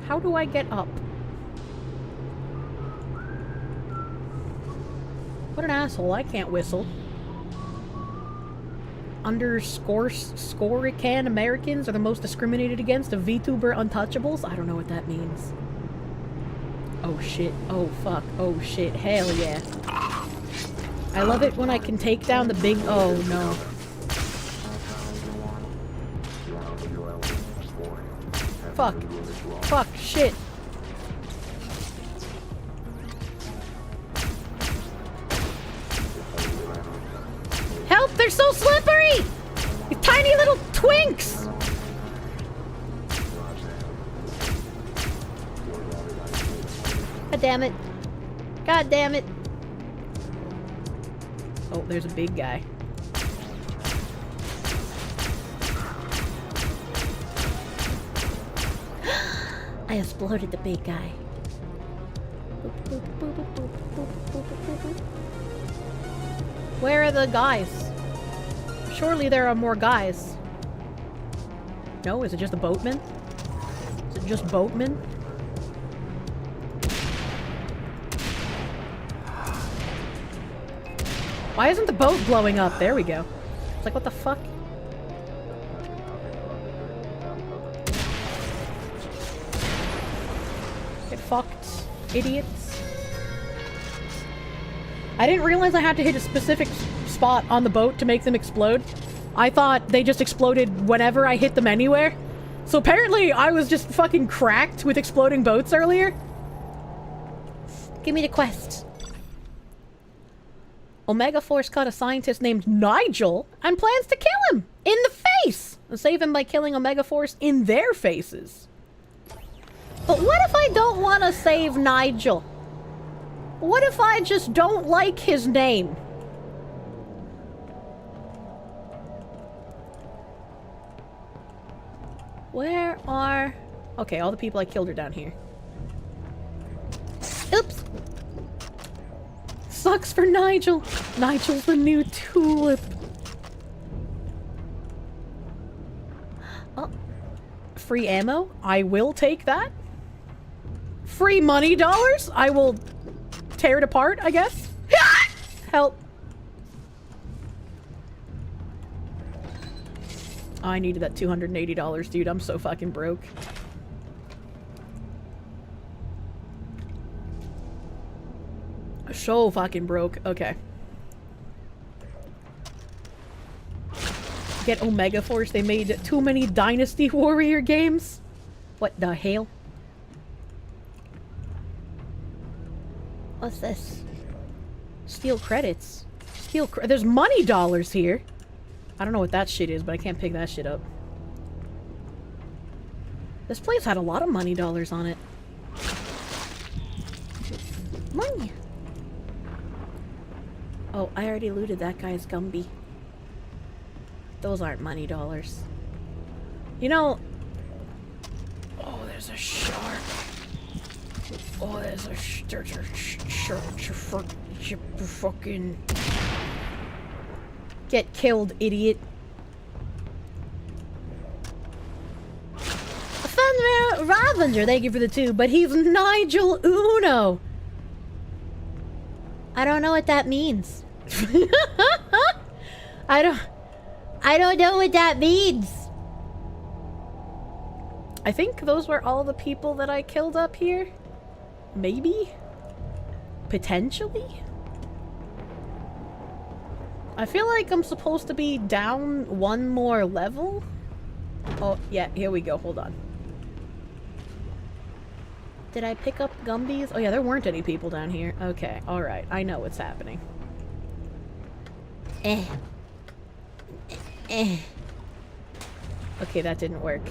How do I get up? What an asshole, I can't whistle. Scorican Americans are the most discriminated against of VTuber untouchables? I don't know what that means. Oh shit, oh fuck, oh shit, hell yeah. I love it when I can take down the big- oh no. Fuck. Fuck, shit. Help! They're so slippery! You tiny little twinks! God damn it. God damn it. Oh, there's a big guy. I exploded the big guy. Where are the guys? Surely there are more guys. No? Is it just a boatman? Is it just boatman? Why isn't the boat blowing up? There we go. It's like, what the fuck? Get fucked, idiots. I didn't realize I had to hit a specific spot on the boat to make them explode. I thought they just exploded whenever I hit them anywhere. So apparently I was just fucking cracked with exploding boats earlier. Give me the quest. Omega Force caught a scientist named Nigel and plans to kill him in the face and save him by killing Omega Force in their faces. But what if I don't want to save Nigel? What if I just don't like his name? Where are... Okay, all the people I killed are down here. Oops. Sucks for Nigel. Nigel's the new tulip. Oh. Free ammo? I will take that. Free money dollars? I will tear it apart, I guess. Help. Oh, I needed that $280, dude. I'm so fucking broke. So fucking broke. Okay. Get Omega Force. They made too many Dynasty Warrior games. What the hell? What's this? Steal credits. There's money dollars here. I don't know what that shit is, but I can't pick that shit up. This place had a lot of money dollars on it. Money. Oh, I already looted that guy's gumbie. Those aren't money dollars. You know... Oh, there's a shark. Oh, there's a shark. Fucking... Get killed, idiot. Ravenger, thank you for the 2, but he's Nigel Uno. I don't know what that means. I don't know what that means. I think those were all the people that I killed up here. Maybe? Potentially? I feel like I'm supposed to be down one more level. Oh, yeah, here we go. Hold on. Did I pick up gumbies? Oh yeah, there weren't any people down here. Okay, alright. I know what's happening. Eh. Okay, that didn't work.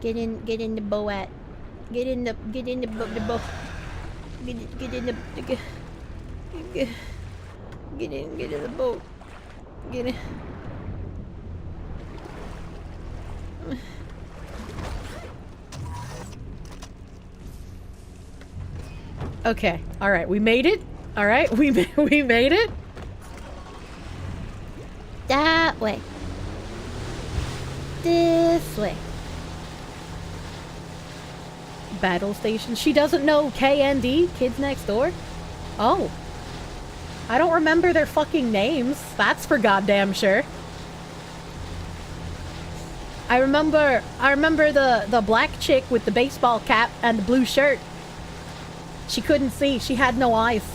Get in the boat. Get in the boat. Get in the boat. Get in. Okay, alright, we made it. Alright, we made it. That way. This way. Battle station. She doesn't know KND, Kids Next Door? Oh. I don't remember their fucking names. That's for goddamn sure. I remember the black chick with the baseball cap and the blue shirt. She couldn't see. She had no eyes.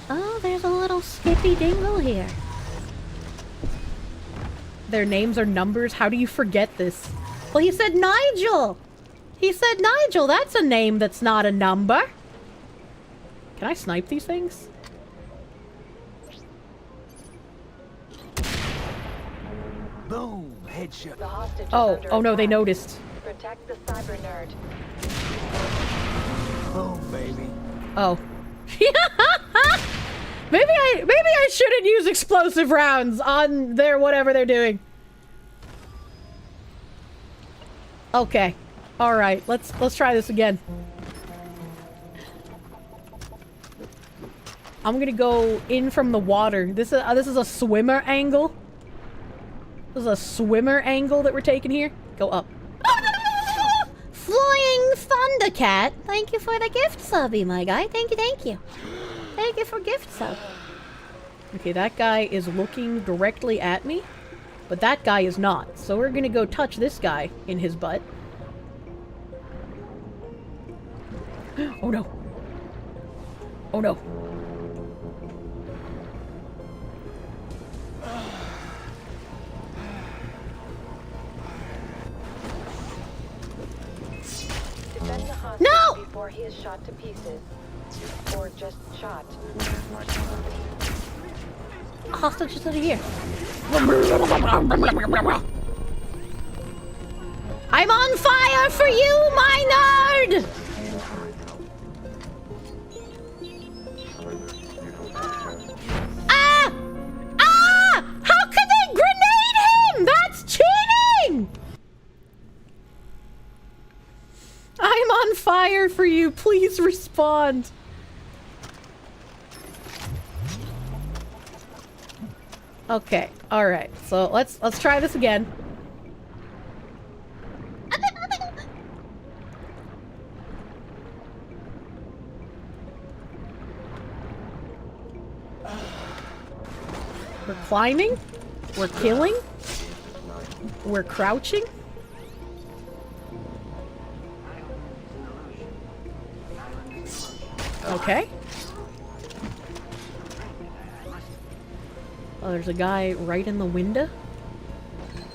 Oh, there's a little Skippy Dingle here. Their names are numbers? How do you forget this? Well, he said Nigel! He said Nigel! That's a name that's not a number! Can I snipe these things? Boom! Headshot. Oh no, they noticed. Protect the cyber nerd. Boom, baby. Oh. Maybe I shouldn't use explosive rounds on their whatever they're doing. Okay. Alright, let's try this again. I'm gonna go in from the water. This is a swimmer angle. This is a swimmer angle that we're taking here. Go up. Flying Thundercat, thank you for the gift subby, my guy. Thank you, thank you. Thank you for gift sub. Okay, that guy is looking directly at me, but that guy is not. So we're gonna go touch this guy in his butt. Oh no. Oh no. Defend the hostage No! before he is shot to pieces. Or just shot. Hostage is over here. I'm on fire for you, my nerd! Ah! Ah! How could they grenade him? That's cheating! I'm on fire for you. Please respond. Okay. All right. So let's try this again. We're climbing. We're killing. We're crouching. Okay. Oh, there's a guy right in the window.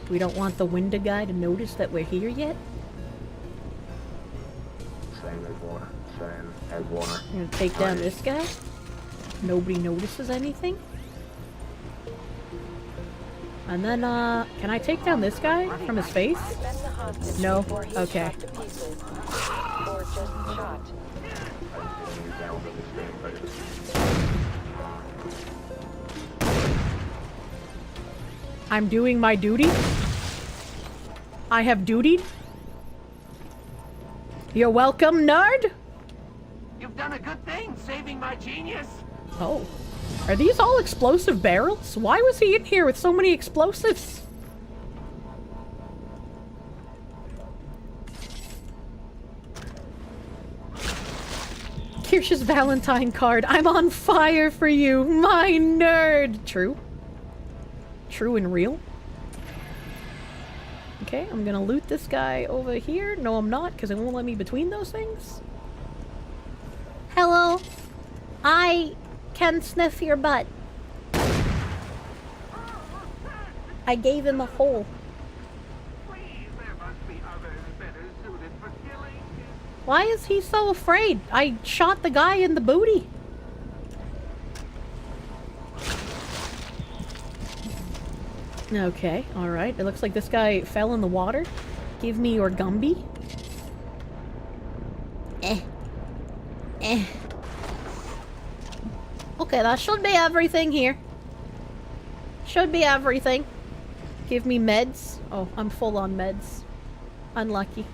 We don't want the window guy to notice that we're here yet. Same as water. Same as water. I'm gonna take down this guy. Nobody notices anything. And then, can I take down this guy from his face? No? Okay. Or just shot. I'm doing my duty. I have dutied. You're welcome, nerd. You've done a good thing, saving my genius. Oh. Are these all explosive barrels? Why was he in here with so many explosives? Kirsche's Valentine card. I'm on fire for you, my nerd. True. True and real. Okay, I'm gonna loot this guy over here. No, I'm not, because it won't let me between those things. Hello. I can sniff your butt. I gave him a hole. Why is he so afraid? I shot the guy in the booty. Okay, alright. It looks like this guy fell in the water. Give me your gumbie. Okay, that should be everything here. Should be everything. Give me meds. Oh, I'm full on meds. Unlucky.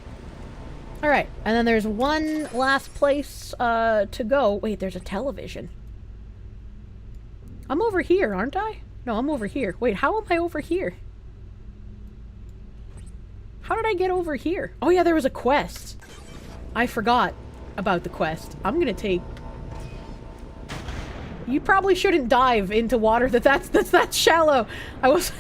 Alright, and then there's one last place to go. Wait, there's a television. I'm over here, aren't I? No, I'm over here. Wait, how am I over here? How did I get over here? Oh yeah, there was a quest. I forgot about the quest. I'm gonna take... You probably shouldn't dive into water that's that shallow. I wasn't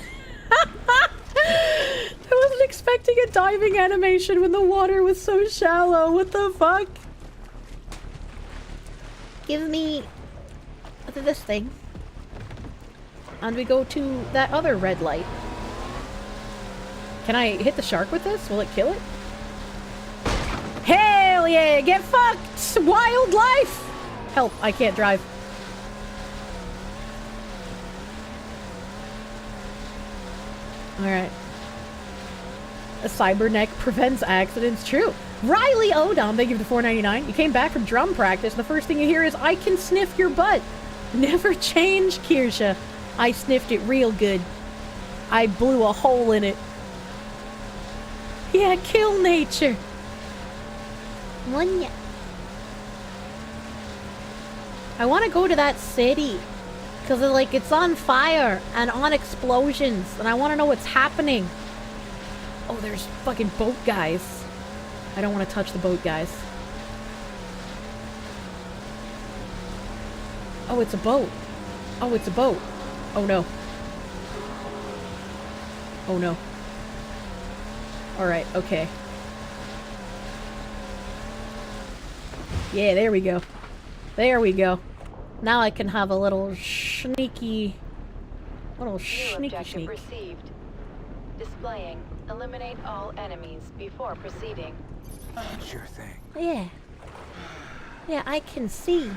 expecting a diving animation when the water was so shallow. What the fuck? Give me this thing. And we go to that other red light. Can I hit the shark with this? Will it kill it? Hell yeah! Get fucked! Wildlife! Help, I can't drive. Alright. A cyberneck prevents accidents. True. Riley Odom, thank you for the $4.99. You came back from drum practice, and the first thing you hear is, I can sniff your butt. Never change, Kirsche. I sniffed it real good. I blew a hole in it. Yeah, kill nature. One. I want to go to that city. Because, like, it's on fire and on explosions. And I want to know what's happening. Oh, there's fucking boat guys. I don't want to touch the boat guys. Oh, it's a boat. Oh, it's a boat. Oh, no. Oh, no. Alright, okay. Yeah, there we go. There we go. Now I can have a little sneaky... New objective received. Displaying. Eliminate all enemies before proceeding. Sure thing. Yeah. Yeah, I can see.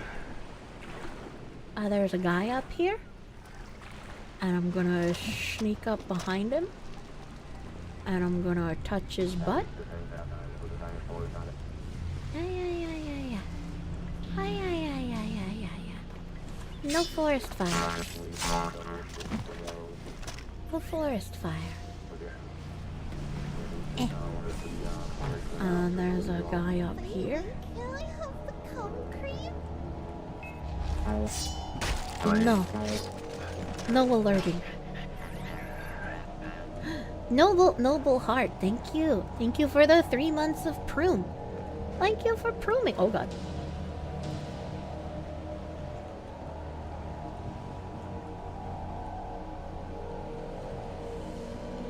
There's a guy up here. And I'm gonna sneak up behind him. And I'm gonna touch his butt. Yeah. No forest fire. No forest fire. And there's a guy up here. Can I have the cum cream? No. No alerting. Noble heart, thank you. Thank you for the 3 months of prune. Thank you for pruning. Oh god.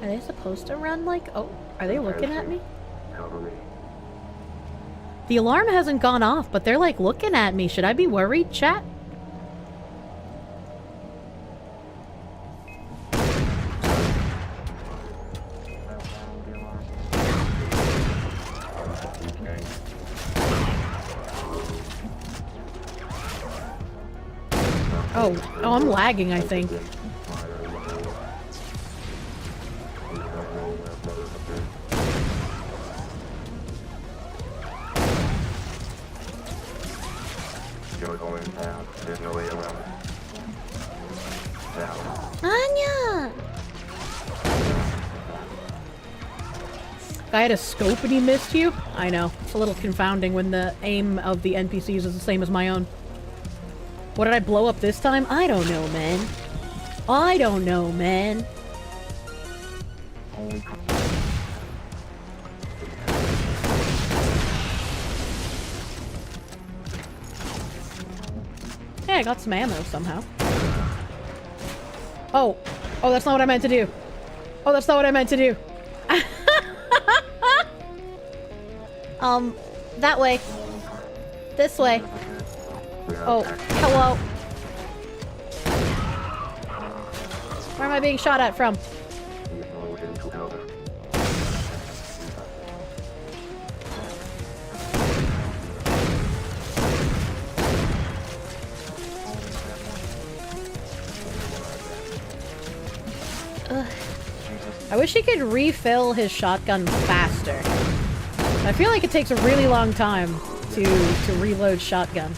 Are they supposed to run like... Oh, are they looking at me? The alarm hasn't gone off, but they're like looking at me. Should I be worried, chat? Oh, I'm lagging, I think. No way around it. Now. Anya! I had a scope and he missed you? I know. It's a little confounding when the aim of the NPCs is the same as my own. What did I blow up this time? I don't know, man. I don't know, man. Hey, I got some ammo somehow. Oh. Oh, that's not what I meant to do. Oh, that's not what I meant to do. That way. This way. Oh, hello. Where am I being shot at from? Ugh. I wish he could refill his shotgun faster. I feel like it takes a really long time to reload shotgun.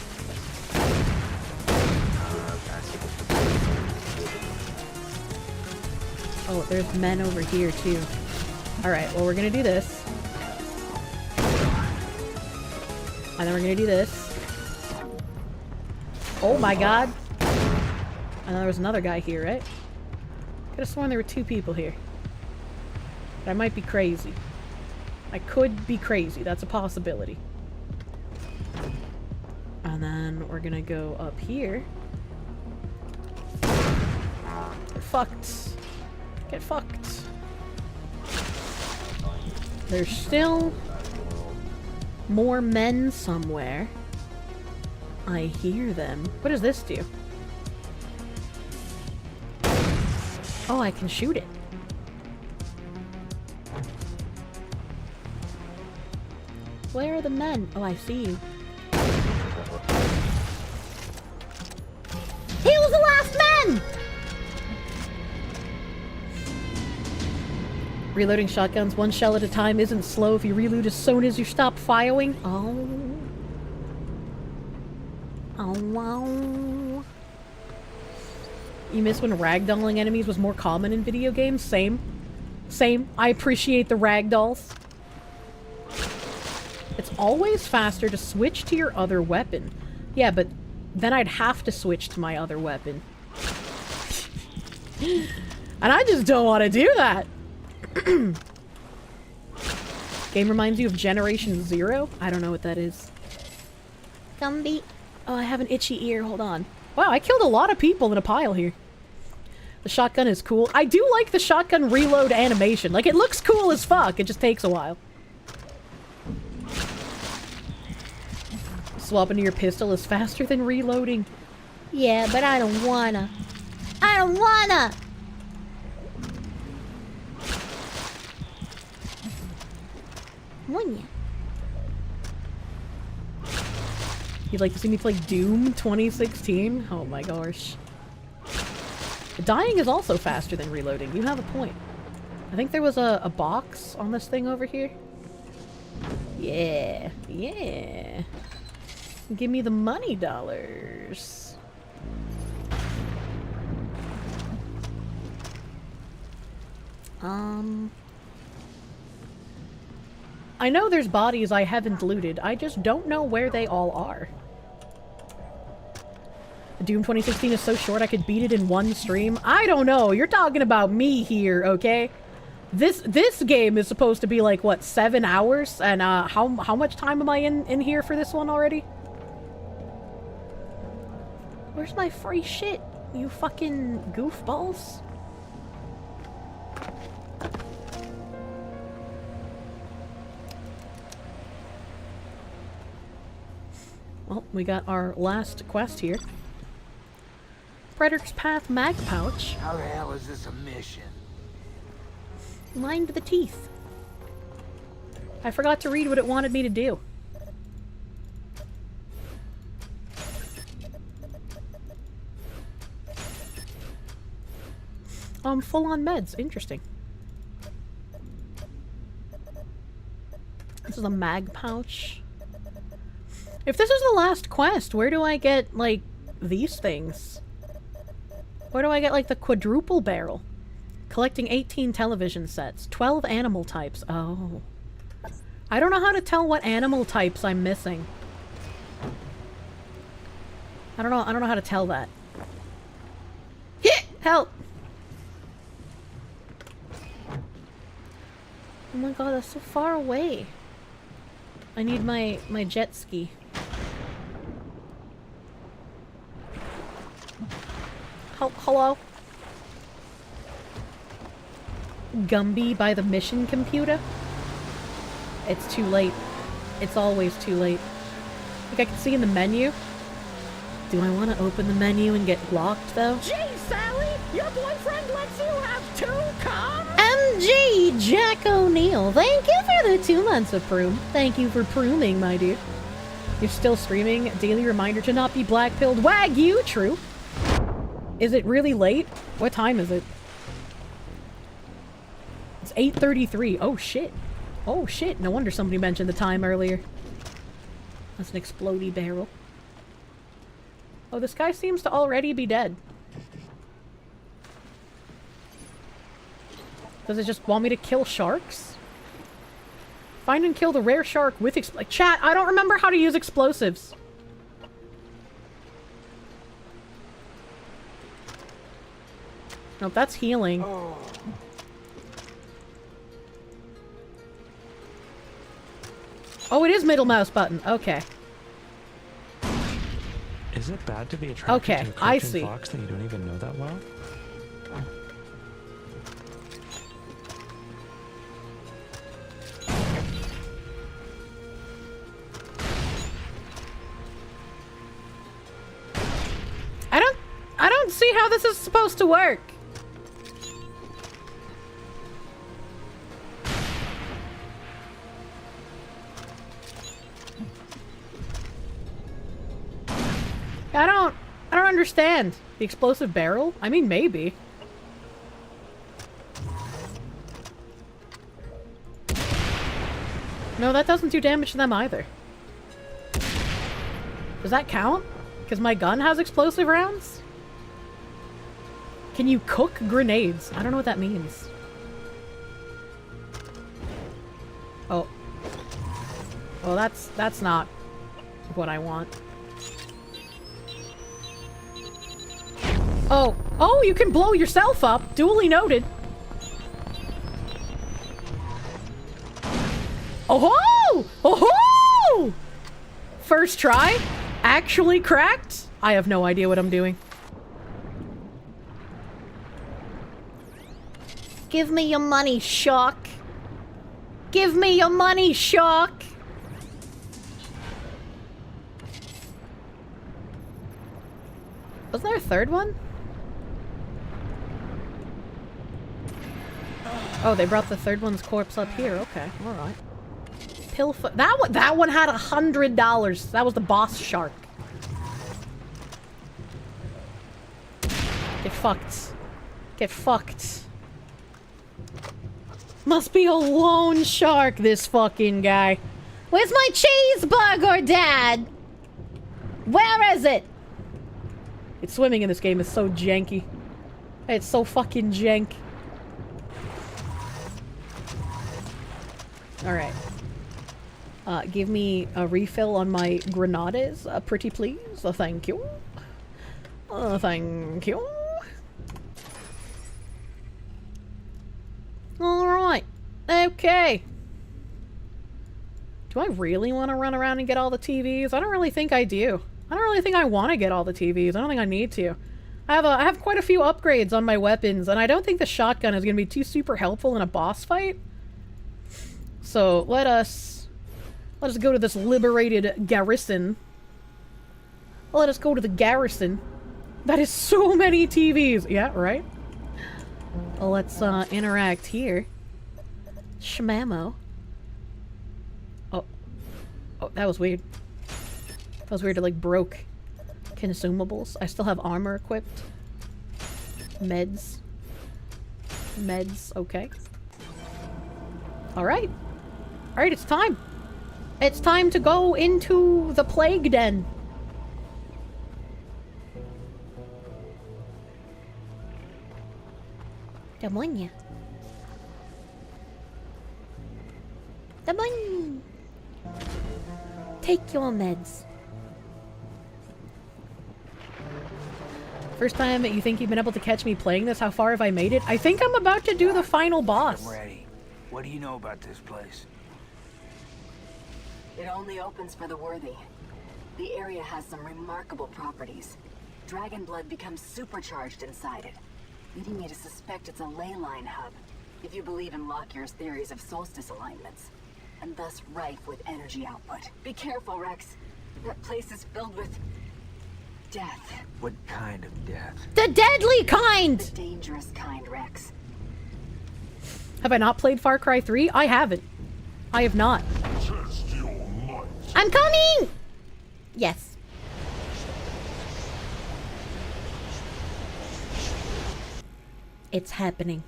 Oh, there's men over here too. Alright, well we're gonna do this. And then we're gonna do this. Oh my god! And then there was another guy here, right? Could have sworn there were two people here. But I might be crazy. I could be crazy. That's a possibility. And then we're gonna go up here. Get fucked. Get fucked. There's still more men somewhere. I hear them. What does this do? Oh, I can shoot it. Where are the men? Oh, I see you. He was the last man! Reloading shotguns one shell at a time isn't slow if you reload as soon as you stop firing. Oh. Oh, wow. You miss when ragdolling enemies was more common in video games? Same. Same. I appreciate the ragdolls. It's always faster to switch to your other weapon. Yeah, but then I'd have to switch to my other weapon. And I just don't want to do that. Game reminds you of Generation Zero? I don't know what that is. Gumbie. Oh, I have an itchy ear. Hold on. Wow, I killed a lot of people in a pile here. The shotgun is cool. I do like the shotgun reload animation. Like, it looks cool as fuck. It just takes a while. Swapping to your pistol is faster than reloading. Yeah, but I don't wanna. I don't wanna! Wanna. You'd like to see me play Doom 2016? Oh my gosh. Dying is also faster than reloading. You have a point. I think there was a box on this thing over here. Yeah. Yeah. Give me the money dollars. I know there's bodies I haven't looted. I just don't know where they all are. Doom 2016 is so short I could beat it in one stream. I don't know. You're talking about me here, okay? This game is supposed to be like, what, 7 hours? And how much time am I in here for this one already? Where's my free shit, you fucking goofballs? Well, we got our last quest here. Predator's Path mag pouch. How the hell is this a mission? Mind the teeth. I forgot to read what it wanted me to do. Full on meds. Interesting. This is a mag pouch. If this is the last quest, where do I get, like, these things? Where do I get, like, the quadruple barrel? Collecting 18 television sets. 12 animal types. Oh. I don't know how to tell what animal types I'm missing. I don't know how to tell that. Help! Oh my god, that's so far away. I need my jet ski. Hello? Gumbie by the mission computer? It's too late. It's always too late. Like I can see in the menu. Do I want to open the menu and get blocked though? Gee, Sally, your boyfriend lets you have 2 cums? MG Jack O'Neill, thank you for the 2 months of Proom. Thank you for prooming, my dude. You're still streaming. Daily reminder to not be black-pilled. Wagyu, true. Is it really late? What time is it? It's 8:33. Oh shit. Oh shit. No wonder somebody mentioned the time earlier. That's an explodey barrel. Oh, this guy seems to already be dead. Does it just want me to kill sharks? Find and kill the rare shark with chat, I don't remember how to use explosives. Nope, that's healing. Oh, it is middle mouse button. Okay. Is it bad to be attracted to a I cartoon see. fox that you don't even know that well? I don't see how this is supposed to work. I don't understand. The explosive barrel? I mean, maybe. No, that doesn't do damage to them either. Does that count? Because my gun has explosive rounds? Can you cook grenades? I don't know what that means. Oh. Well, that's not what I want. Oh. Oh, you can blow yourself up. Duly noted. Oh-ho! Oh-ho! First try? Actually cracked? I have no idea what I'm doing. Give me your money, Shark. Give me your money, Shark. Wasn't there a third one? Oh, they brought the third one's corpse up here. Okay, all right. Pillfoot. That one had $100. That was the boss shark. Get fucked. Get fucked. Must be a lone shark, this fucking guy. Where's my cheeseburger, Dad? Where is it? It's swimming in this game is so janky. It's so fucking jank. Alright. Give me a refill on my grenades, pretty please. Thank you. Thank you. Alright. Okay. Do I really want to run around and get all the TVs? I don't really think I do. I don't really think I want to get all the TVs. I don't think I need to. I have quite a few upgrades on my weapons, and I don't think the shotgun is going to be too super helpful in a boss fight. So let us go to this liberated garrison. Let us go to the garrison. That is so many TVs. Yeah, right? Well, let's interact here. Shmamo. Oh, that was weird. That was weird. It like broke consumables. I still have armor equipped. Meds. Okay. Alright. Alright, it's time. It's time to go into the plague den. Demonia. Demonia. Take your meds. First time you think you've been able to catch me playing this? How far have I made it? I think I'm about to do the final boss. I'm ready. What do you know about this place? It only opens for the worthy. The area has some remarkable properties. Dragon blood becomes supercharged inside it, leading me to suspect it's a ley line hub, if you believe in Lockyer's theories of solstice alignments, and thus rife with energy output. Be careful, Rex. That place is filled with death. What kind of death? The deadly kind! The dangerous kind, Rex. Have I not played Far Cry 3? I haven't. I have not. I'm coming! Yes. It's happening.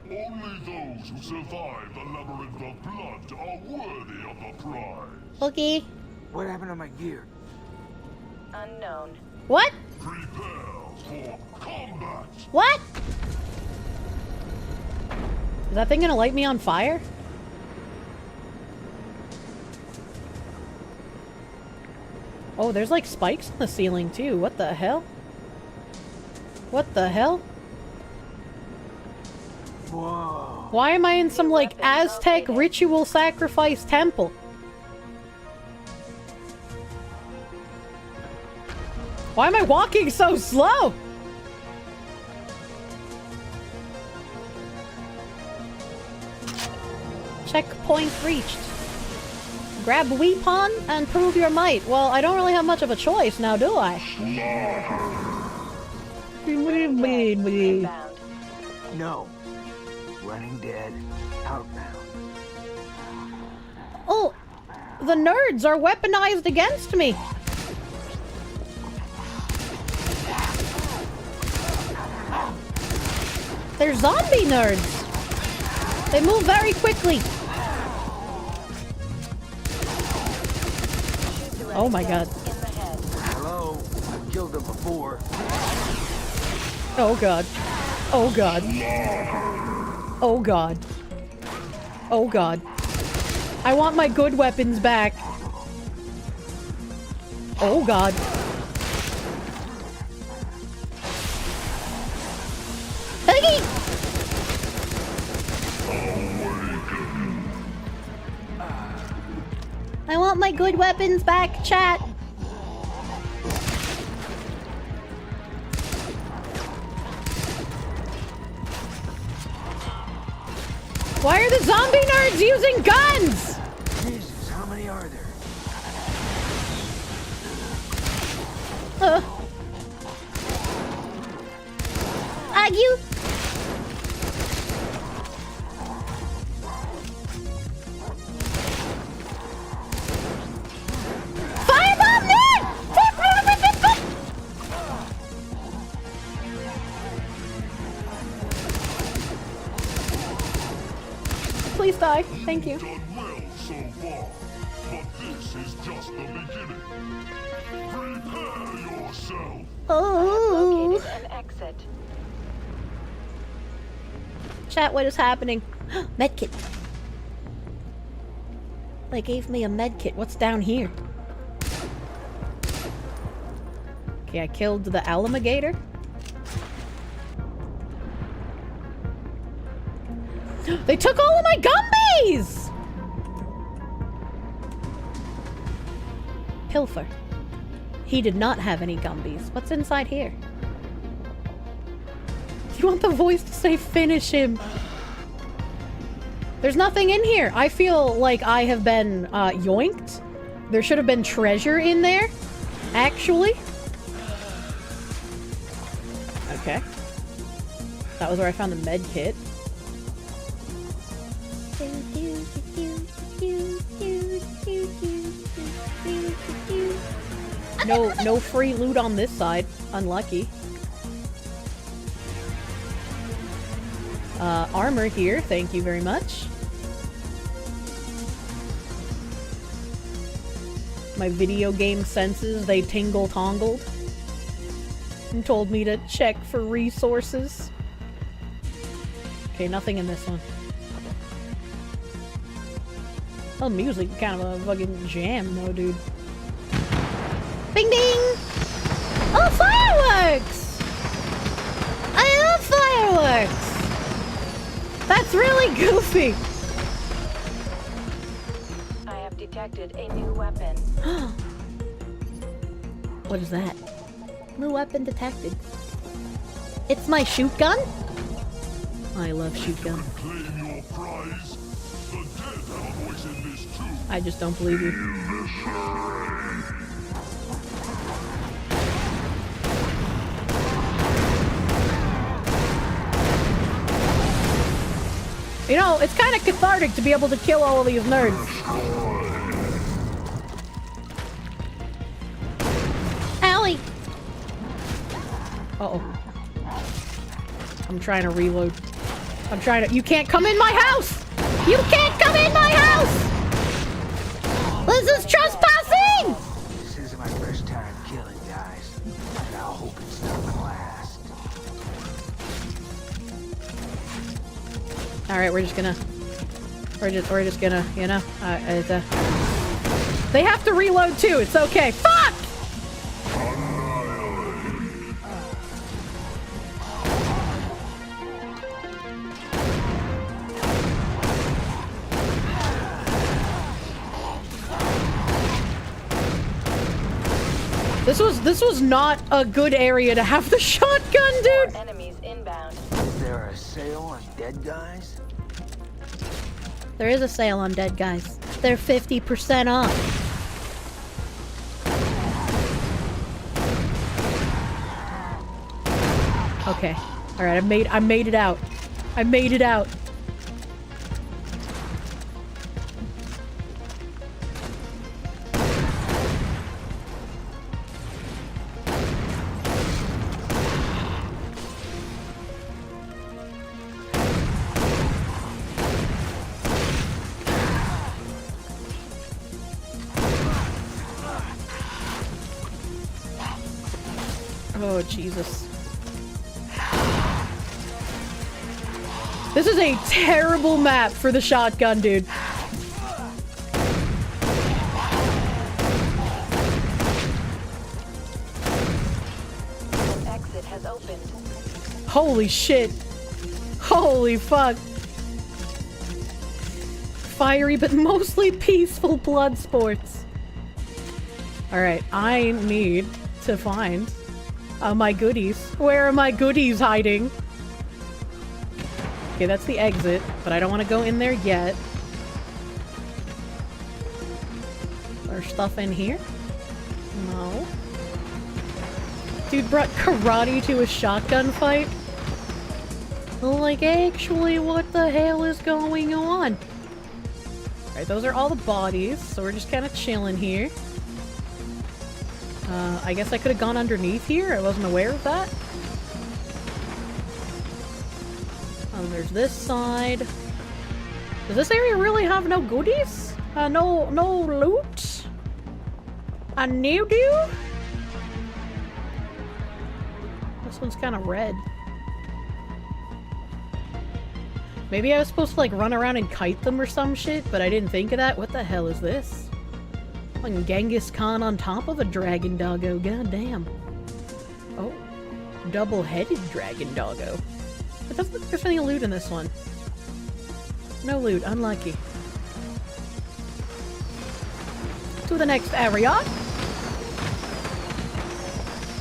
Only those who survive the labyrinth of blood are worthy of the prize. Okay. What happened to my gear? Unknown. What? Prepare for combat. What? Is that thing gonna light me on fire? Oh, there's like spikes on the ceiling too. What the hell? What the hell? Whoa. Why am I in some like Aztec ritual sacrifice temple? Why am I walking so slow? Checkpoint reached. Grab weapon and prove your might. Well, I don't really have much of a choice now, do I? No. Running dead. Outbound. Oh, the nerds are weaponized against me. They're zombie nerds. They move very quickly. Oh my god. Hello. I've killed them before. Oh god. Oh god. Oh god. Oh god. I want my good weapons back. Oh god. Okay. I want my good weapons back, chat. Why are the zombie nerds using guns? Jesus, how many are there? Argue. Firebomb there! Please die. Thank you. Done well so far, but this is just the beginning. Prepare yourself. Oh. Located an exit. Chat, what is happening? Medkit. They gave me a medkit. What's down here? Okay, I killed the alligator. They took all of my gumbies! Pilfer. He did not have any gumbies. What's inside here? Do you want the voice to say finish him? There's nothing in here. I feel like I have been yoinked. There should have been treasure in there, actually. Okay. That was where I found the med kit. No free loot on this side. Unlucky. Armor here, thank you very much. My video game senses, they tingle-tongled. and told me to check for resources. Okay, nothing in this one. Oh, music, kind of a fucking jam though, dude. Bing ding! Oh, fireworks! I love fireworks! That's really goofy! I have detected a new weapon. What is that? New weapon detected. It's my shoot gun? I love shoot gun. Claim your prize. The dead have a voice in this too. I just don't believe you. You know, it's kind of cathartic to be able to kill all of these nerds. Owie! Uh-oh. I'm trying to reload. I'm trying to— You can't come in my house! You can't come in my house! This is trespassing! This isn't my first time killing guys, and I hope it's not the last. Alright, we're just gonna, you know, they have to reload too, it's okay. Fuck! This was not a good area to have the shotgun, dude! Enemies inbound. Is there a sale on dead guys? There is a sale on dead guys. They're 50% off. Okay. Alright, I made it out. I made it out. Oh, Jesus. This is a terrible map for the shotgun, dude. An exit has opened. Holy shit. Holy fuck. Fiery but mostly peaceful blood sports. Alright, I need to find my goodies. Where are my goodies hiding? Okay, that's the exit, but I don't want to go in there yet. There's stuff in here? No. Dude brought karate to a shotgun fight? Like, actually, what the hell is going on? Alright, those are all the bodies, so we're just kind of chilling here. I guess I could have gone underneath here. I wasn't aware of that. There's this side. Does this area really have no goodies? No loot? A new do? This one's kind of red. Maybe I was supposed to like run around and kite them or some shit, but I didn't think of that. What the hell is this? Like Genghis Khan on top of a dragon doggo. God damn. Oh. Double-headed dragon doggo. It doesn't look like there's any loot in this one. No loot. Unlucky. To the next area.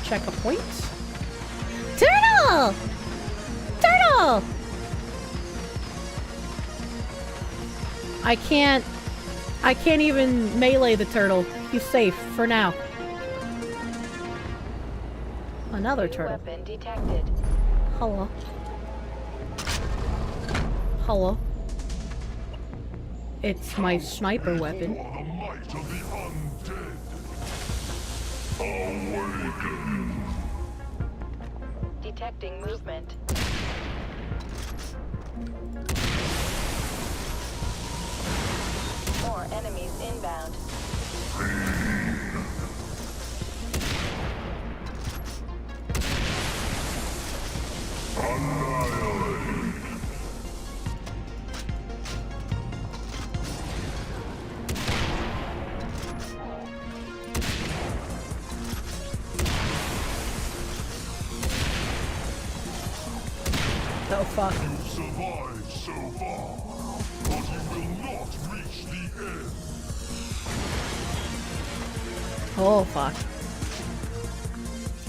Check a point. Turtle! Turtle! I can't even melee the turtle. He's safe for now. Another turtle. Weapon detected. Hello. Hello. It's my sniper weapon. Detecting movement. More enemies inbound. Oh fuck. You survived so far, but you will not reach the end. Oh fuck.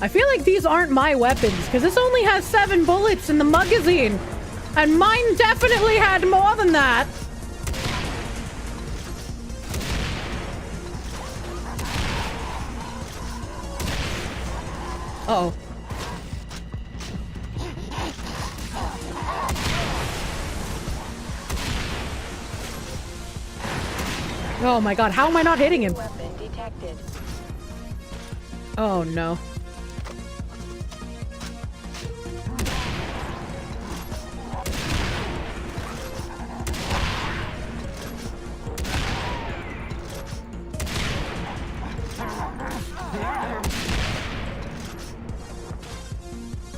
I feel like these aren't my weapons, because this only has 7 bullets in the magazine. And mine definitely had more than that. Uh-oh. Oh my god, how am I not hitting him? Weapon detected. Oh no.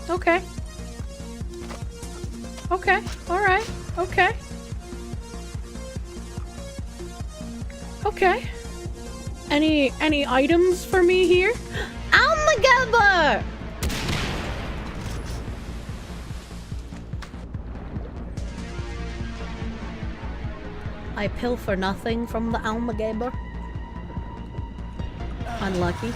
Okay. Okay. Alright. Okay. Okay. Any items for me here? Almagaba! I pilfer nothing from the Almagaber. Unlucky.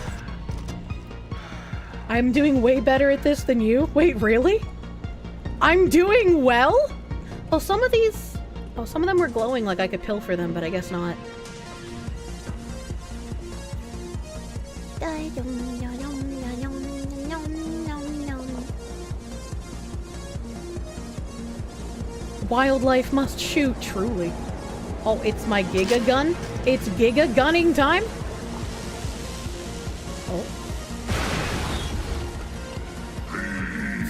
I'm doing way better at this than you? Wait, really? I'm doing well? Oh, some of these... Oh, some of them were glowing like I could pilfer them, but I guess not. Wildlife must shoot, truly. Oh, it's my Giga gun? It's Giga gunning time? Oh.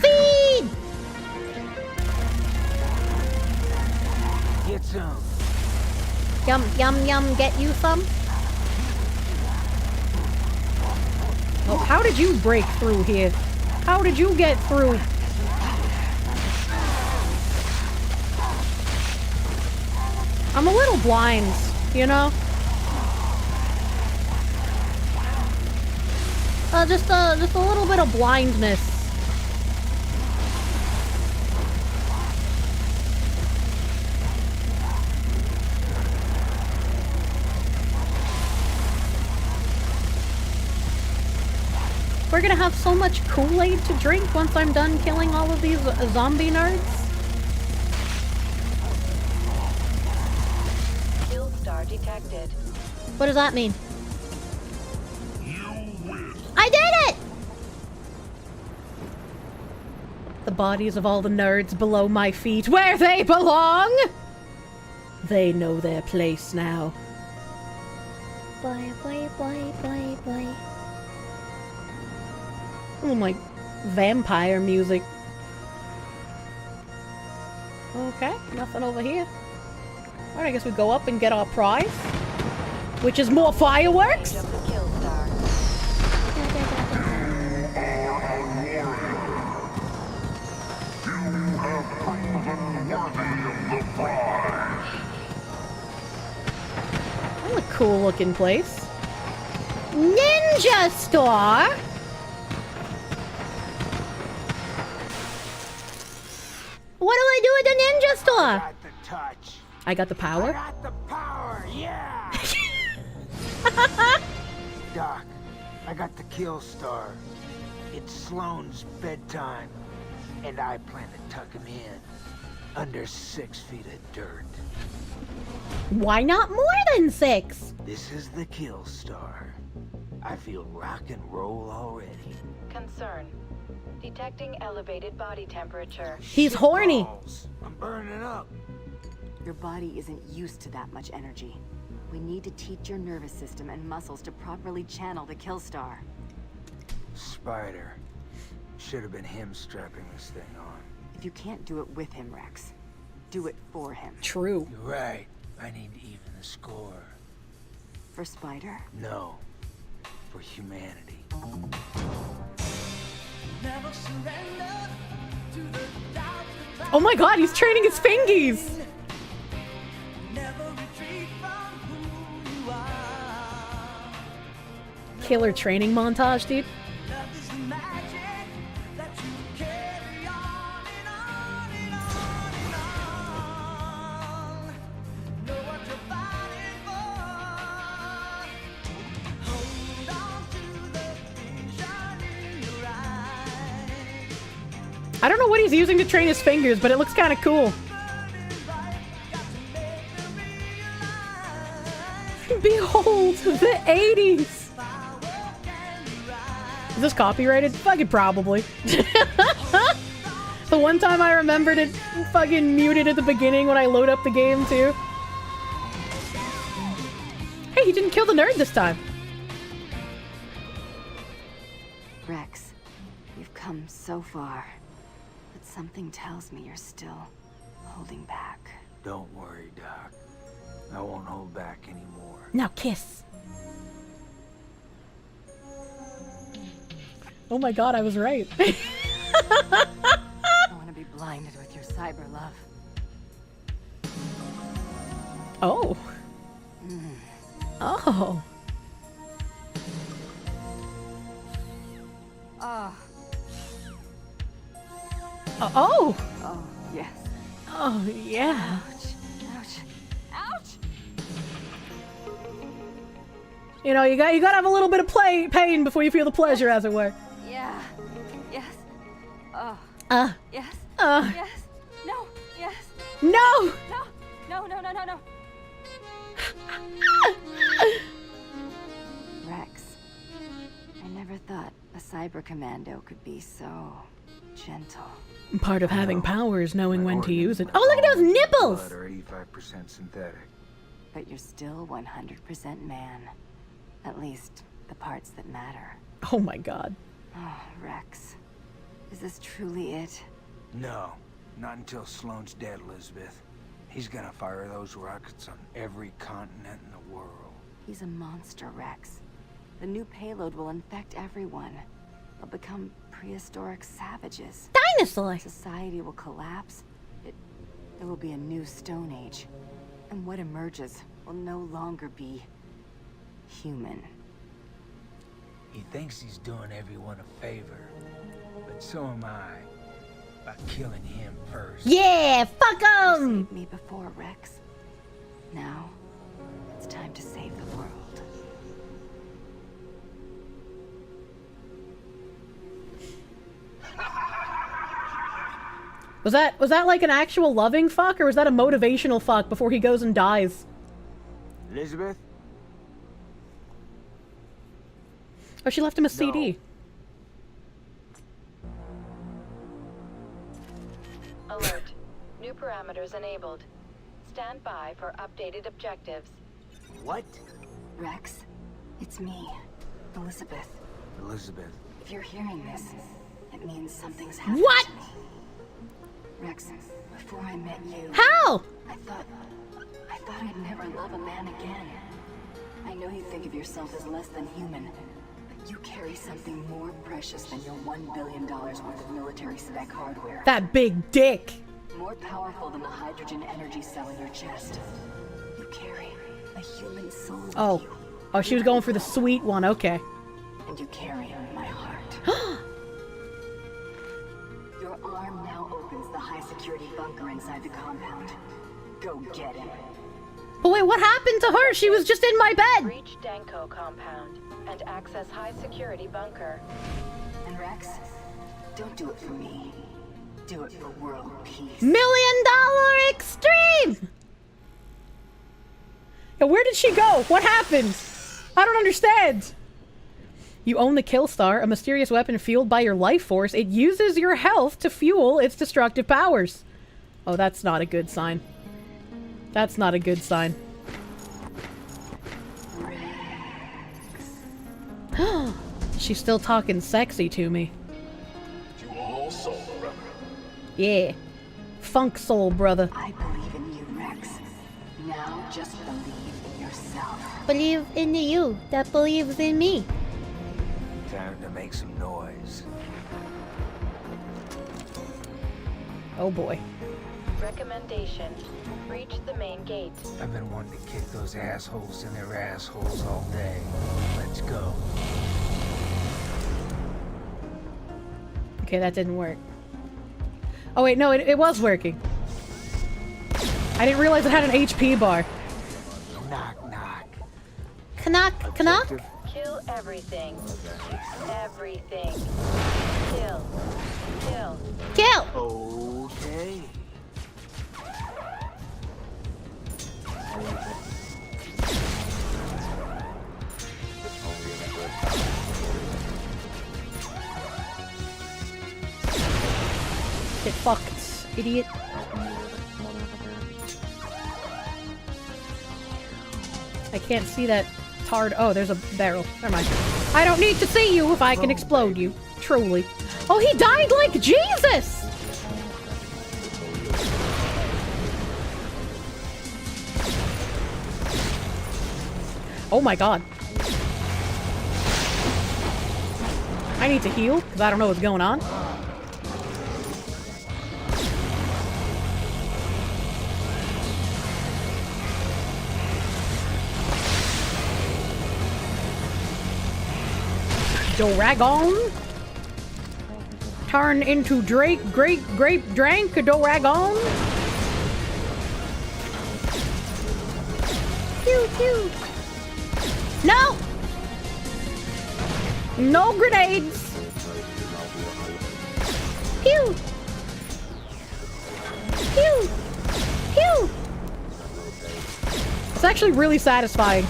Feed! Get some. Yum, yum, yum, get you some? Oh, how did you break through here? How did you get through? I'm a little blind, you know? Just a little bit of blindness. We're gonna have so much Kool-Aid to drink once I'm done killing all of these zombie nerds. Kill star detected. What does that mean? You win. I did it! The bodies of all the nerds below my feet, where they belong! They know their place now. Bye, bye, bye, bye, bye. Oh my, vampire music. Okay, nothing over here. Alright, I guess we go up and get our prize. Which is more fireworks? Of the kill star. You have proven worthy of the prize. That's a cool looking place. Ninja store? What do I do at the ninja store? Got the touch. I got the power? I got the power, yeah! Doc, I got the kill star. It's Sloane's bedtime, and I plan to tuck him in under 6 feet of dirt. Why not more than 6? This is the kill star. I feel rock and roll already. Concern. Detecting elevated body temperature. He's horny. Balls. I'm burning up. Your body isn't used to that much energy. We need to teach your nervous system and muscles to properly channel the kill star. Spider. Should have been him strapping this thing on. If you can't do it with him, Rex, do it for him. True. You're right. I need to even the score. For Spider? No. For humanity. Oh my god, he's training his fingies! Killer training montage, dude. I don't know what he's using to train his fingers, but it looks kind of cool. Behold, the 80s! Is this copyrighted? Fucking probably. The one time I remembered it fucking muted at the beginning when I load up the game, too. Hey, he didn't kill the nerd this time. Rex, you've come so far, but something tells me you're still holding back. Don't worry, Doc. I won't hold back anymore. Now kiss. Oh my god, I was right. I want to be blinded with your cyber love. Oh. Oh. Oh. Oh. Oh, yes. Oh, yeah. Ouch. Ouch. You know, you gotta have a little bit of pain before you feel the pleasure, as it were. Yeah. Yes. Oh. Yes. Yes. No. Yes. No. No. No. No. No. No. No. Rex, I never thought a cyber commando could be so gentle. Part of having power is knowing when to use it. Oh, look at those nipples! Blood are 85% synthetic. But you're still 100% man. At least the parts that matter. Oh my god. Oh, Rex. Is this truly it? No, not until Sloane's dead, Elizabeth. He's gonna fire those rockets on every continent in the world. He's a monster, Rex. The new payload will infect everyone. They'll become prehistoric savages. Dinosaur! Society will collapse. There will be a new Stone Age. And what emerges will no longer be human. He thinks he's doing everyone a favor, but so am I. By killing him first. Yeah, fuck You him! saved me before, Rex. Now, it's time to save the world. Was that like an actual loving fuck, or was that a motivational fuck before he goes and dies? Elizabeth? Oh, she left him a CD. Alert. New parameters enabled. Stand by for updated objectives. What? Rex, it's me, Elizabeth. Elizabeth. If you're hearing this, it means something's happened What? to me. Rex, before I met you... How? I thought I'd never love a man again. I know you think of yourself as less than human, but you carry something more precious than your $1 billion worth of military spec hardware. That big dick. More powerful than the hydrogen energy cell in your chest. You carry a human soul with Oh. you. Oh, she was going for the sweet one, okay. And you carry my heart. Your arm now opens the high-security bunker inside the compound. Go get him. But wait, what happened to her? She was just in my bed! Reach Danko compound and access high security bunker. And Rex, don't do it for me. Do it for world peace. $1 million extreme! Yo, where did she go? What happened? I don't understand. You own the Killstar, a mysterious weapon fueled by your life force. It uses your health to fuel its destructive powers. Oh, that's not a good sign. That's not a good sign. She's still talking sexy to me. You all saw, brother. Yeah. Funk soul, brother. I believe in you, Rex. Now just believe in yourself. Believe in you that believes in me. Time to make some noise. Oh boy. Recommendation. Reach the main gate. I've been wanting to kick those assholes in their assholes all day. Let's go. Okay, that didn't work. Oh wait, no, it was working. I didn't realize it had an HP bar. Knock, knock. Knock, knock? Kill everything. Everything. Kill. Kill. Kill! Get fucked, idiot. I can't see that tard. Oh, there's a barrel. Never mind. I don't need to see you if I can explode you. Truly. Oh, he died like Jesus! Oh my god. I need to heal, because I don't know what's going on. Doragon. Turn into grape drank Doragon. Pew pew. No! No grenades! Pew! Pew! Pew! It's actually really satisfying.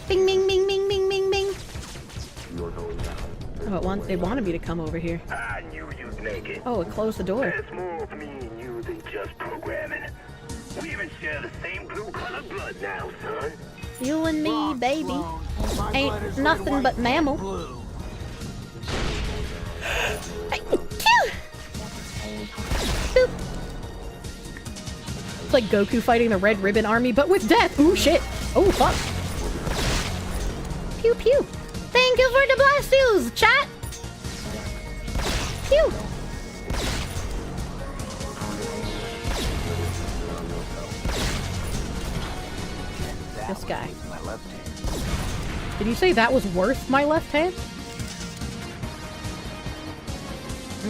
Bing, bing, bing, bing, bing, bing, bing. Oh, they wanted me to come over here. I knew you'd make it. Oh, it closed the door. There's more of me and you than just programming. We even share the same blue color blood now, son. You and me, baby, ain't nothing but mammal. It's like Goku fighting the Red Ribbon Army, but with death. Ooh, shit. Oh, fuck. Pew, pew. Thank you for the blasters, chat. Pew. This guy. Did you say that was worth my left hand?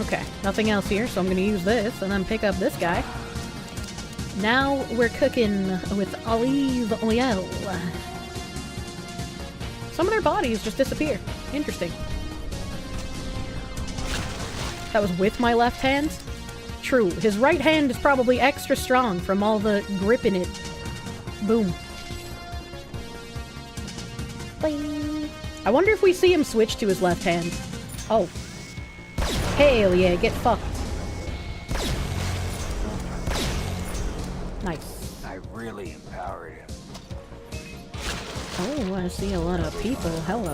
Okay, nothing else here, so I'm gonna use this and then pick up this guy. Now we're cooking with olive oil. Some of their bodies just disappear. Interesting. That was with my left hand? True. His right hand is probably extra strong from all the grip in it. Boom. Bing. I wonder if we see him switch to his left hand. Oh. Hell yeah, get fucked. Nice. I really empowered him. Oh, I see a lot of people. Hello.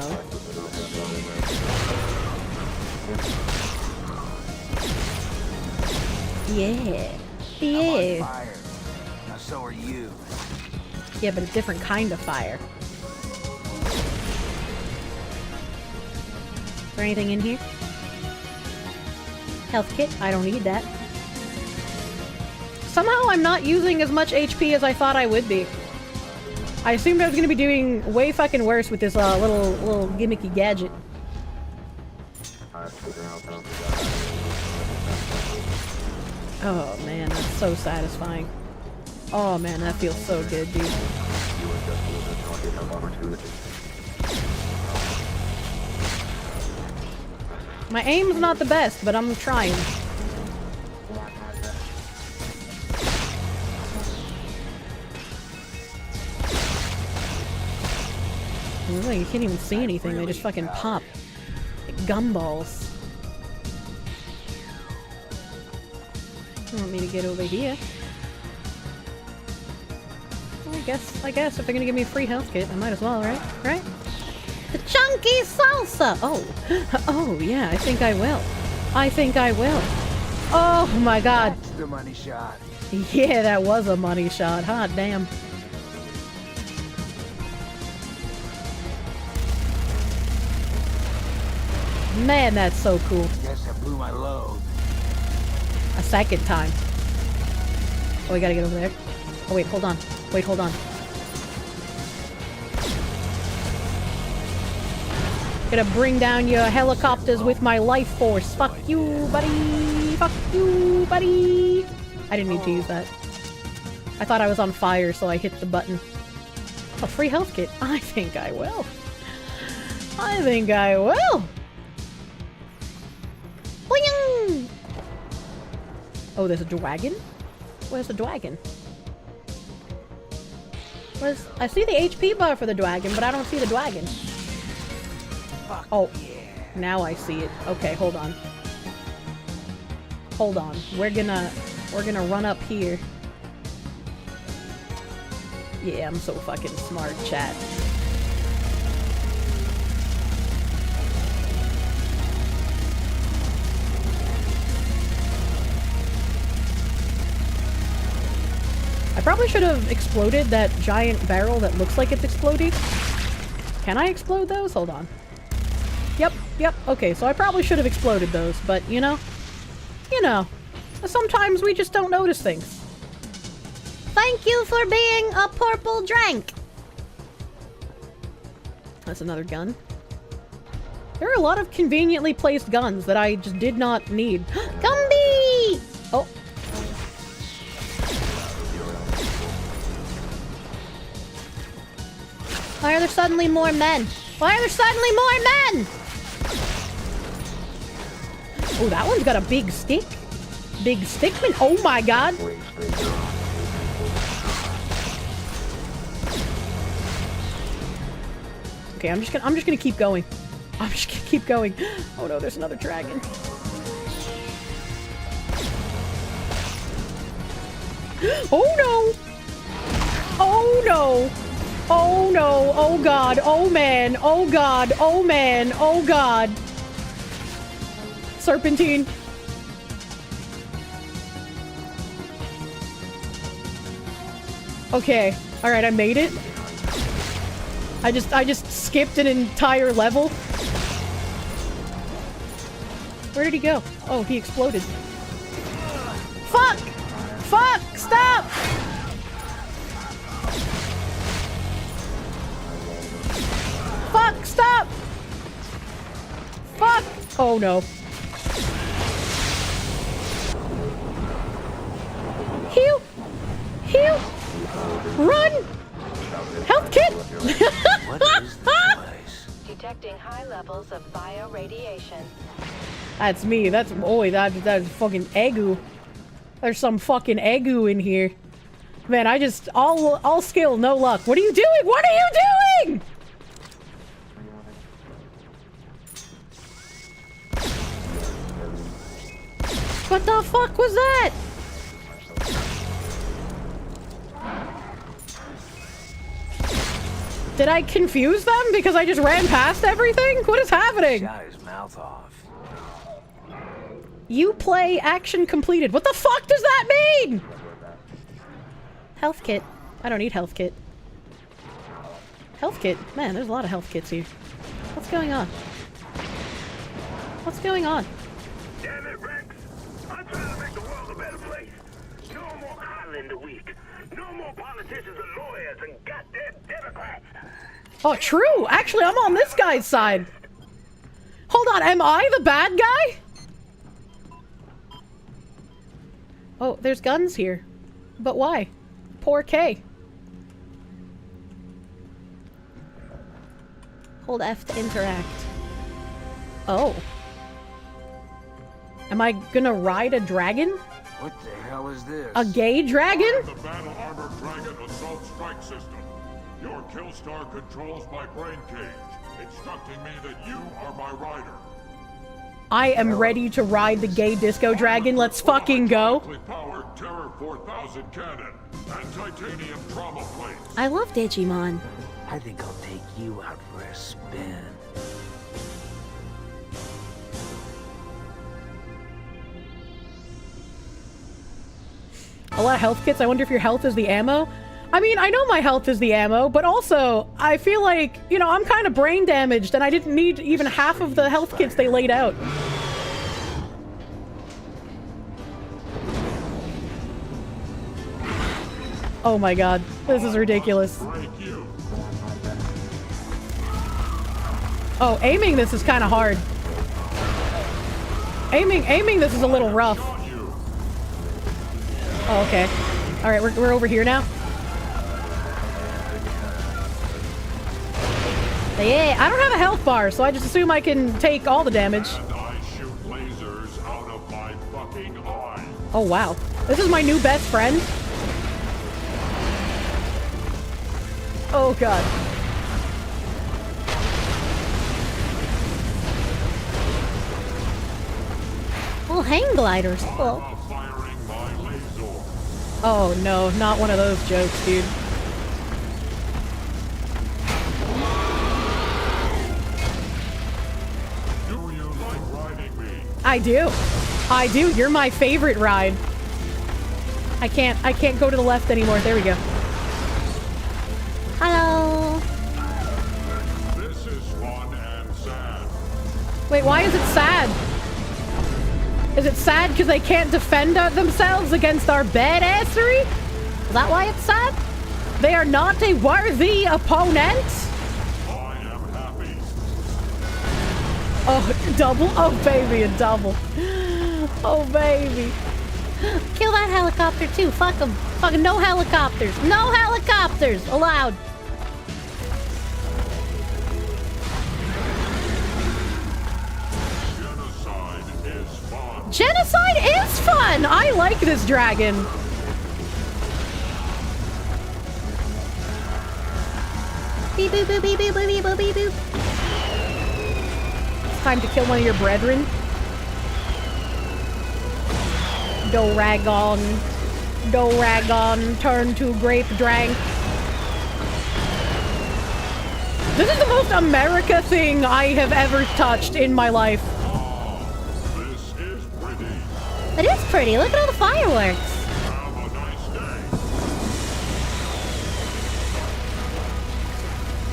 Yeah. Yeah. I'm on fire. Now so are you. Yeah, but a different kind of fire. Is there anything in here? Health kit? I don't need that. Somehow I'm not using as much HP as I thought I would be. I assumed I was gonna be doing way fucking worse with this little gimmicky gadget. Oh man, that's so satisfying. Oh man, that feels so good, dude. My aim's not the best, but I'm trying. Oh, you can't even see anything, they just fucking pop. Like gumballs. You want me to get over here? Well, I guess if they're gonna give me a free health kit, I might as well, right? Right? The chunky salsa! Oh. Oh, yeah, I think I will. I think I will. Oh my god. That's the money shot. Yeah, that was a money shot. Hot damn. Man, that's so cool. Guess I blew my load. A second time. Oh, we gotta get over there. Oh, wait, hold on. Wait, hold on. Gonna bring down your helicopters with my life force. Fuck you, buddy. Fuck you, buddy. I didn't need to use that. I thought I was on fire, so I hit the button. A free health kit. I think I will. I think I will. Boing! Oh, there's a dragon? Where's the dragon? I see the HP bar for the dragon, but I don't see the dragon. Oh, now I see it. Okay, hold on. Hold on. We're gonna run up here. Yeah, I'm so fucking smart, chat. I probably should have exploded that giant barrel that looks like it's exploding. Can I explode those? Hold on. Yep, okay, so I probably should have exploded those, but you know, sometimes we just don't notice things. Thank you for being a purple drink. That's another gun. There are a lot of conveniently placed guns that I just did not need. Gumbie! Oh. Why are there suddenly more men? Why are there suddenly more men? Oh, that one's got a big stick. Big stickman. Oh my god. Okay, I'm just gonna keep going. I'm just gonna keep going. Oh no, there's another dragon. Oh no! Oh no! Oh no! Oh god! Oh man! Oh god! Oh man! Oh god! Serpentine. Okay. Alright, I made it. I just skipped an entire level. Where did he go? Oh, he exploded. Fuck! Fuck! Stop! Fuck! Stop! Fuck! Oh no. Heal! Heal! Run! Health kit! What is this place? Detecting high levels of bioradiation. That's me. That's that's fucking egu. There's some fucking egu in here. Man, I just all skill, no luck. What are you doing? What are you doing? What the fuck was that? Did I confuse them because I just ran past everything? What is happening? Shot his mouth off. You play action completed. What the fuck does that mean? Health kit. I don't need health kit. Health kit? Man, there's a lot of health kits here. What's going on? What's going on? Damn it, Rex. I'm trying to make the world a better place. No more Islander week. No more politicians and lawyers and goddamn Democrats. Oh, true. Actually, I'm on this guy's side. Hold on. Am I the bad guy? Oh, there's guns here. But why? Poor K. Hold F to interact. Oh. Am I gonna ride a dragon? What the hell is this? A gay dragon? The Battle Armor Dragon Assault Strike System. Your kill star controls my brain cage, instructing me that you are my rider. I am ready to ride the gay disco dragon. Let's fucking go. Powered Terror 4000 cannon and titanium trauma plates. I love Digimon. I think I'll take you out for a spin. A lot of health kits. I wonder if your health is the ammo. I mean, I know my health is the ammo, but also, I feel like, you know, I'm kind of brain damaged and I didn't need even half of the health kits they laid out. Oh my god. This is ridiculous. Oh, aiming this is kind of hard. Aiming this is a little rough. Oh, okay. Alright, we're over here now. Yeah, I don't have a health bar, so I just assume I can take all the damage. And I shoot lasers out of my fucking eyes. Oh, wow. This is my new best friend. Oh god. Oh, hang gliders. Cool. Oh no, not one of those jokes, dude. Do you like riding me? I do. I do. You're my favorite ride. I can't go to the left anymore. There we go. Hello. This is fun and sad. Wait, why is it sad? Is it sad because they can't defend themselves against our badassery? Is that why it's sad? They are not a worthy opponent? I am happy. Oh, double? Oh, baby, a double. Oh, baby. Kill that helicopter too. Fuck them. Fucking no helicopters. No helicopters allowed. Genocide is fun! I like this dragon. Beep boop boop beep boop boop boop beep boop. It's time to kill one of your brethren. Doragon. Doragon, turn to grape drank. This is the most America thing I have ever touched in my life. It is pretty. Look at all the fireworks.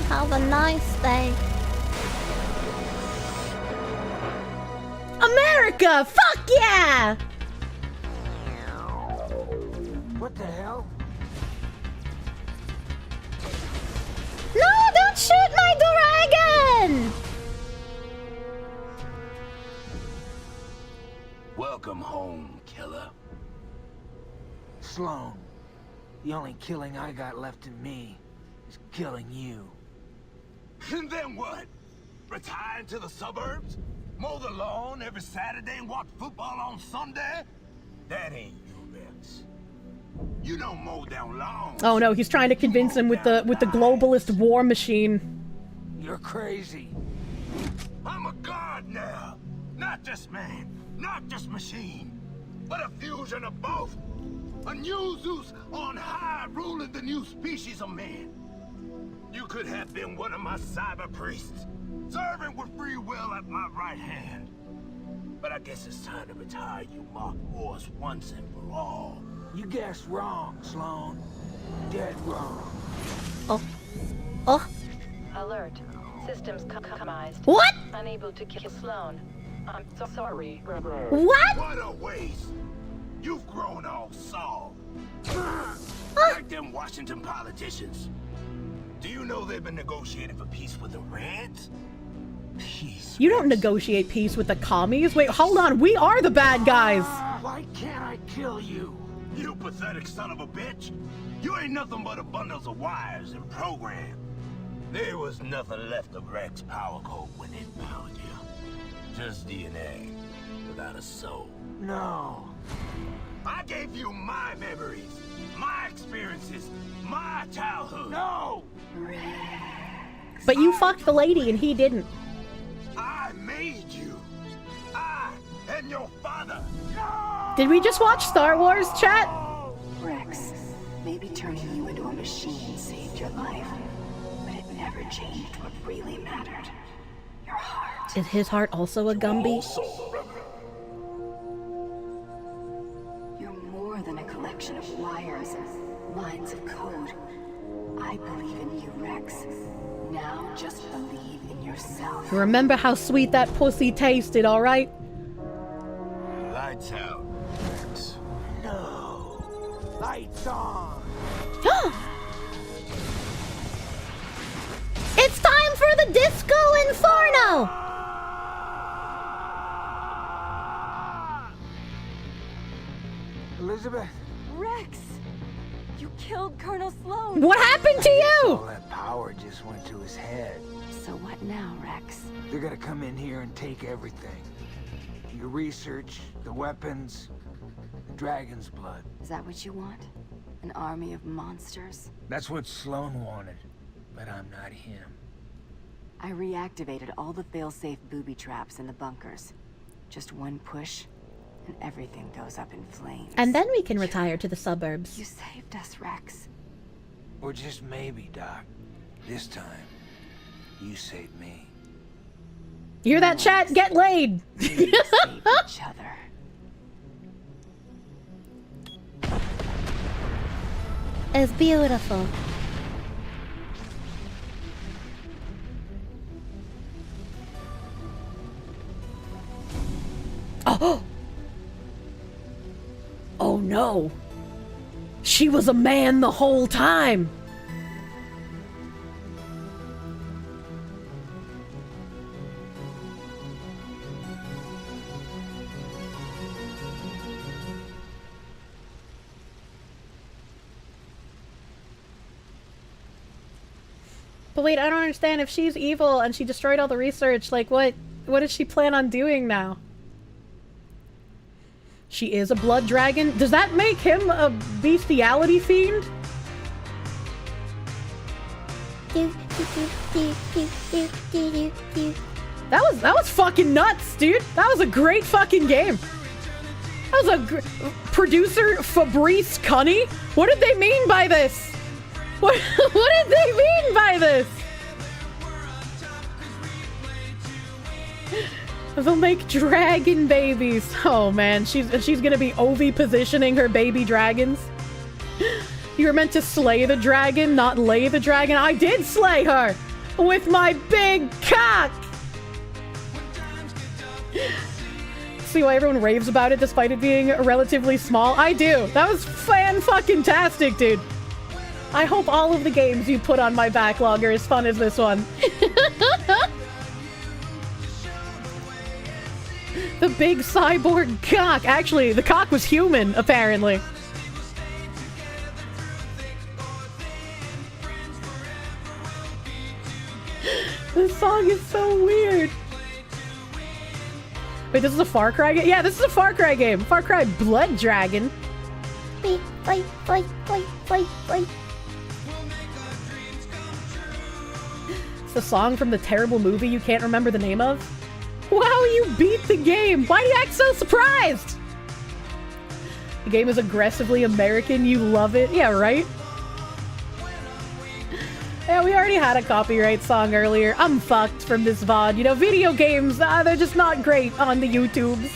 Have a nice day. Have a nice day. America! Fuck yeah! What the hell? No, don't shoot my dragon! Welcome home, killer. Sloan, the only killing I got left in me is killing you. And then what? Retire to the suburbs? Mow the lawn every Saturday and watch football on Sunday? That ain't you, Rex. You don't mow down lawns. Oh no, he's trying to convince him with the globalist war machine. You're crazy. I'm a god now. Not just man, not just machine, but a fusion of both. A new Zeus on high ruling the new species of man. You could have been one of my cyber priests, serving with free will at my right hand. But I guess it's time to retire you mock wars once and for all. You guessed wrong, Sloan. Dead wrong. Oh. Oh. Alert. Systems compromised. What? Unable to kill Sloan. I'm so sorry. What? What a waste. You've grown all soft. Like them Washington politicians. Do you know they've been negotiating for peace with the Reds? Peace. You don't negotiate peace with the commies. Wait, hold on. We are the bad guys. Why can't I kill you? You pathetic son of a bitch. You ain't nothing but a bundles of wires and program. There was nothing left of Rex power code when it found you. Just DNA without a soul. No. I gave you my memories, my experiences, my childhood. No! But you fucked the lady and he didn't. I made you. I am your father. Did we just watch Star Wars, chat? Rex, maybe turning you into a machine saved your life, but it never changed what really mattered. Your heart. Is his heart also a Gumby? You're more than a collection of wires and lines of code. I believe in you, Rex. Now just believe in yourself. Remember how sweet that pussy tasted, alright? Lights out, Rex. No. Lights on. It's time for the Disco Inferno! Elizabeth? Rex! You killed Colonel Sloan! What happened to you? All that power just went to his head. So what now, Rex? They're gonna come in here and take everything. Your research, the weapons, the dragon's blood. Is that what you want? An army of monsters? That's what Sloan wanted. but I'm not him. I reactivated all the fail-safe booby traps in the bunkers. Just one push, and everything goes up in flames. And then we can retire to the suburbs. You saved us, Rex. Or just maybe, Doc. This time, you saved me. Hear that, chat? Get laid! We save each other. It's beautiful. Oh! Oh no! She was a man the whole time! But wait, I don't understand. If she's evil and she destroyed all the research, like what does she plan on doing now? She is a blood dragon? Does that make him a bestiality fiend? That was fucking nuts, dude. That was a great fucking game. That was a producer Fabrice Cunny? What did they mean by this? What did they mean by this? They'll make dragon babies. Oh man, she's gonna be OV positioning her baby dragons. You were meant to slay the dragon, not lay the dragon. I did slay her with my big cock. See why everyone raves about it despite it being relatively small? I do. That was fan-fucking-tastic, dude. I hope all of the games you put on my backlog are as fun as this one. The big cyborg cock. Actually, the cock was human, apparently. This song is so weird. Wait, this is a Far Cry game? Yeah, this is a Far Cry game. Far Cry Blood Dragon. Fight, fight, fight, fight, fight, fight. It's the song from the terrible movie you can't remember the name of. Wow, you beat the game! Why do you act so surprised? The game is aggressively American, you love it. Yeah, right? Yeah, we already had a copyright song earlier. I'm fucked from this VoD. You know, video games, they're just not great on the YouTubes.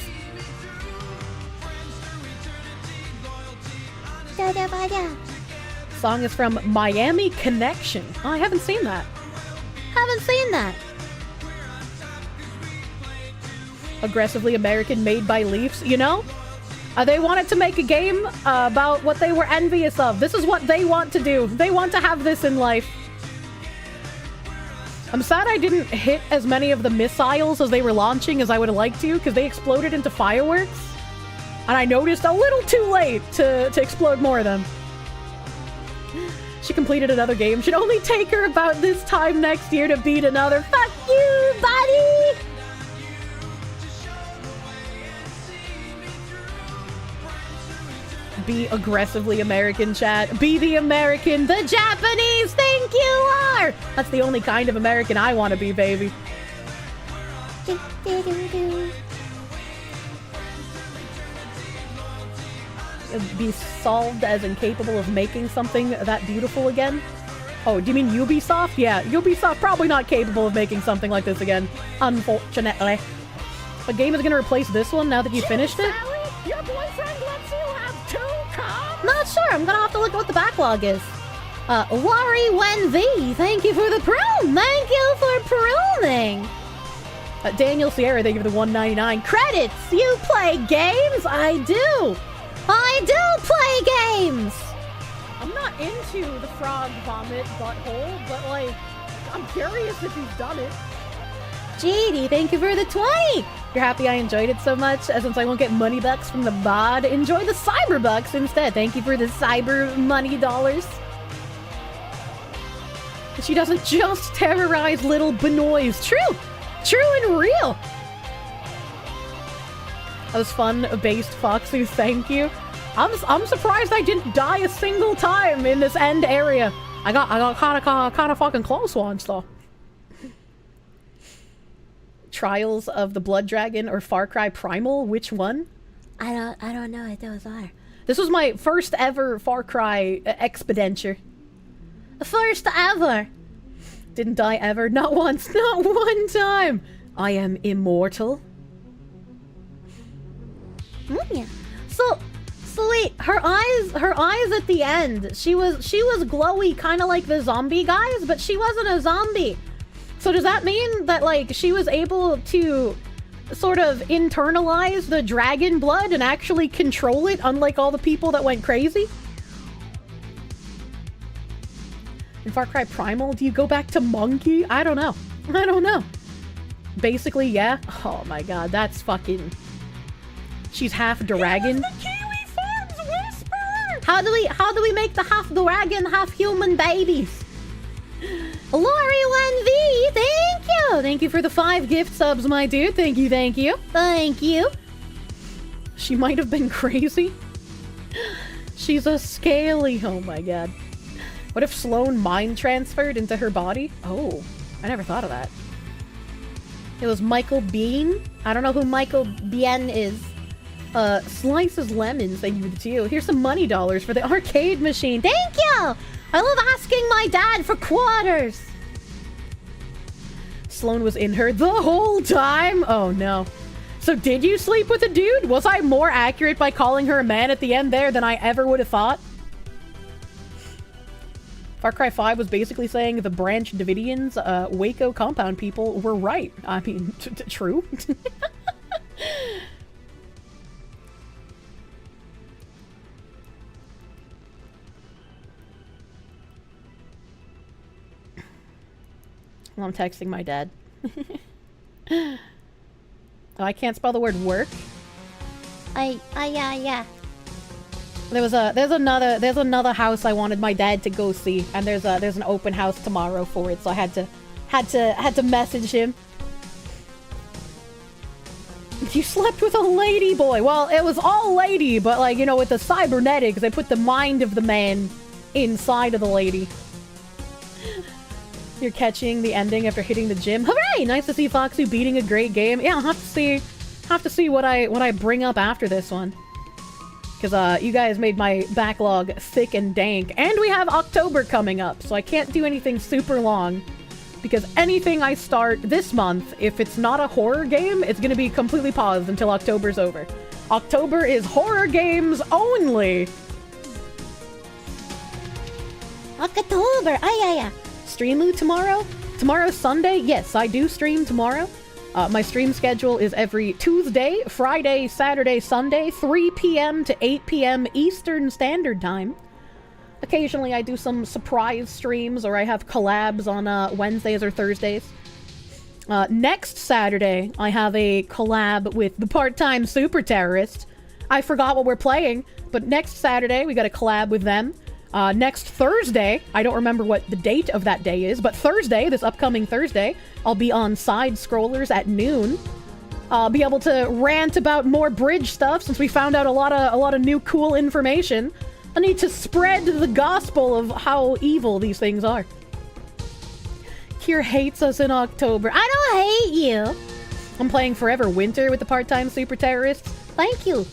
Song is from Miami Connection. Oh, I haven't seen that. Haven't seen that. Aggressively American, made by Leafs, you know? They wanted to make a game about what they were envious of. This is what they want to do. They want to have this in life. I'm sad I didn't hit as many of the missiles as they were launching as I would have liked to, because they exploded into fireworks. And I noticed a little too late to explode more of them. She completed another game. Should only take her about this time next year to beat another. Fuck you, buddy! Be aggressively American, chat. Be the American the Japanese think you are! That's the only kind of American I want to be, baby. Be solved as incapable of making something that beautiful again? Oh, do you mean Ubisoft? Yeah, Ubisoft probably not capable of making something like this again, unfortunately. A game is going to replace this one now that you finished it? Your boyfriend lets you have 2 cars? Not sure. I'm gonna have to look at what the backlog is. Wari Wen V, thank you for the prune. Thank you for pruning. Daniel Sierra, thank you for the $1.99. Credits. You play games? I do. I do play games. I'm not into the frog vomit butthole, but like, I'm curious if he's done it. JD, thank you for the 20. You're happy I enjoyed it so much, since I won't get money bucks from the VoD. Enjoy the cyber bucks instead. Thank you for the cyber money dollars. She doesn't just terrorize little Benoys. True! True and real! That was fun, based Foxy, thank you. I'm surprised I didn't die a single time in this end area. I got kind of fucking close once though. Trials of the Blood Dragon or Far Cry Primal? Which one? I don't know what those are. This was my first ever Far Cry expenditure. First ever. Didn't die ever. Not once. Not one time. I am immortal. Yeah. So wait, her eyes at the end. She was glowy, kind of like the zombie guys, but she wasn't a zombie. So does that mean that like she was able to sort of internalize the dragon blood and actually control it, unlike all the people that went crazy? In Far Cry Primal, do you go back to Monkey? I don't know. I don't know. Basically, yeah. Oh my god, that's fucking... She's half dragon. How do we make the half dragon, half human babies? Lori 1V, thank you! Thank you for the 5 gift subs, my dude. Thank you, thank you. Thank you. She might have been crazy. She's a scaly... Oh my god. What if Sloane mind transferred into her body? Oh, I never thought of that. It was Michael Bean? I don't know who Michael Bien is. Slices lemons, thank you for the 2. Here's some money dollars for the arcade machine. Thank you! I love asking my dad for quarters. Sloane was in her the whole time? Oh no. So did you sleep with a dude? Was I more accurate by calling her a man at the end there than I ever would have thought? Far Cry 5 was basically saying the Branch Davidians, Waco compound people were right. I mean, true. Well, I'm texting my dad. Oh, I can't spell the word work. Yeah. There's another house I wanted my dad to go see, and there's an open house tomorrow for it, so I had to message him. You slept with a lady boy. Well, it was all lady, but like, you know, with the cybernetics, they put the mind of the man inside of the lady. You're catching the ending after hitting the gym. Hooray! Nice to see Foxy beating a great game. Yeah, I'll have to see what I bring up after this one. Because you guys made my backlog thick and dank. And we have October coming up, so I can't do anything super long. Because anything I start this month, if it's not a horror game, it's going to be completely paused until October's over. October is horror games only! October! Yeah. Streamu tomorrow? Tomorrow's Sunday? Yes, I do stream tomorrow. My stream schedule is every Tuesday, Friday, Saturday, Sunday, 3 p.m. to 8 p.m. Eastern Standard Time. Occasionally I do some surprise streams, or I have collabs on Wednesdays or Thursdays. Next Saturday, I have a collab with the Part-Time Super Terrorist. I forgot what we're playing, but next Saturday we got a collab with them. Next Thursday, I don't remember what the date of that day is, but Thursday, this upcoming Thursday, I'll be on Side Scrollers at noon. I'll be able to rant about more bridge stuff since we found out a lot of new cool information. I need to spread the gospel of how evil these things are. Kier hates us in October. I don't hate you. I'm playing Forever Winter with the Part-Time Super Terrorists. Thank you.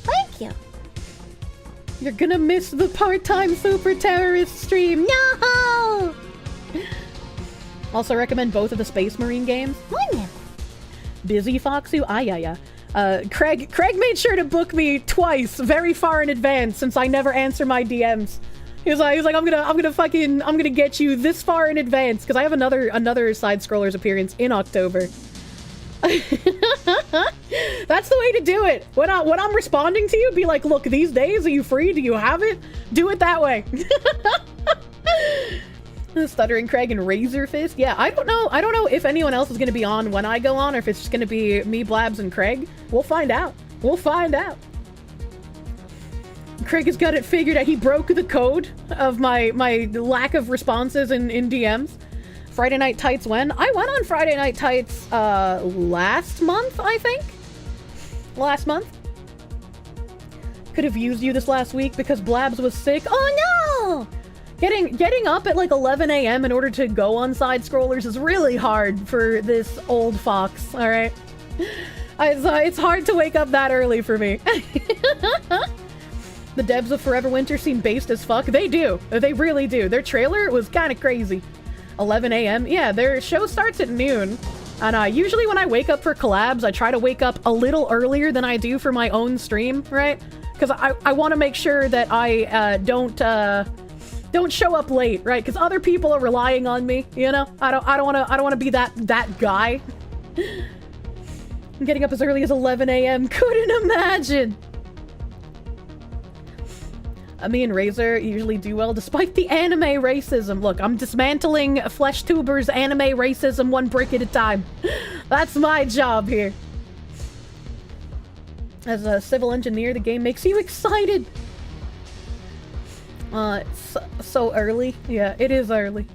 You're gonna miss the Part-Time Super Terrorist stream. No! Also recommend both of the Space Marine games. Yeah. Busy Foxu? Yeah. Craig made sure to book me twice, very far in advance, since I never answer my DMs. He was like, I'm gonna get you this far in advance, because I have another Side Scrollers appearance in October. That's the way to do it. When I'm responding to you, be like, look, these days, are you free? Do you have it? Do it that way. Stuttering Craig and Razor Fist. Yeah, I don't know if anyone else is going to be on when I go on, or if it's just going to be me, Blabs, and Craig. We'll find out. Craig has got it figured out. He broke the code of my lack of responses in DMs. Friday Night Tights when? I went on Friday Night Tights last month, I think? Last month? Could have used you this last week because Blabs was sick. Oh no! Getting up at like 11 a.m. in order to go on side scrollers is really hard for this old fox, alright? It's hard to wake up that early for me. The devs of Forever Winter seem based as fuck. They do. They really do. Their trailer was kind of crazy. 11 a.m. Yeah, their show starts at noon. And usually when I wake up for collabs, I try to wake up a little earlier than I do for my own stream, right? Because I want to make sure that I don't show up late, right? Because other people are relying on me, you know? I don't want to be that guy. I'm getting up as early as 11 a.m. Couldn't imagine. Me and Razor usually do well despite the anime racism. Look, I'm dismantling FleshTuber's anime racism one brick at a time. That's my job here. As a civil engineer, the game makes you excited. It's so early. Yeah, it is early.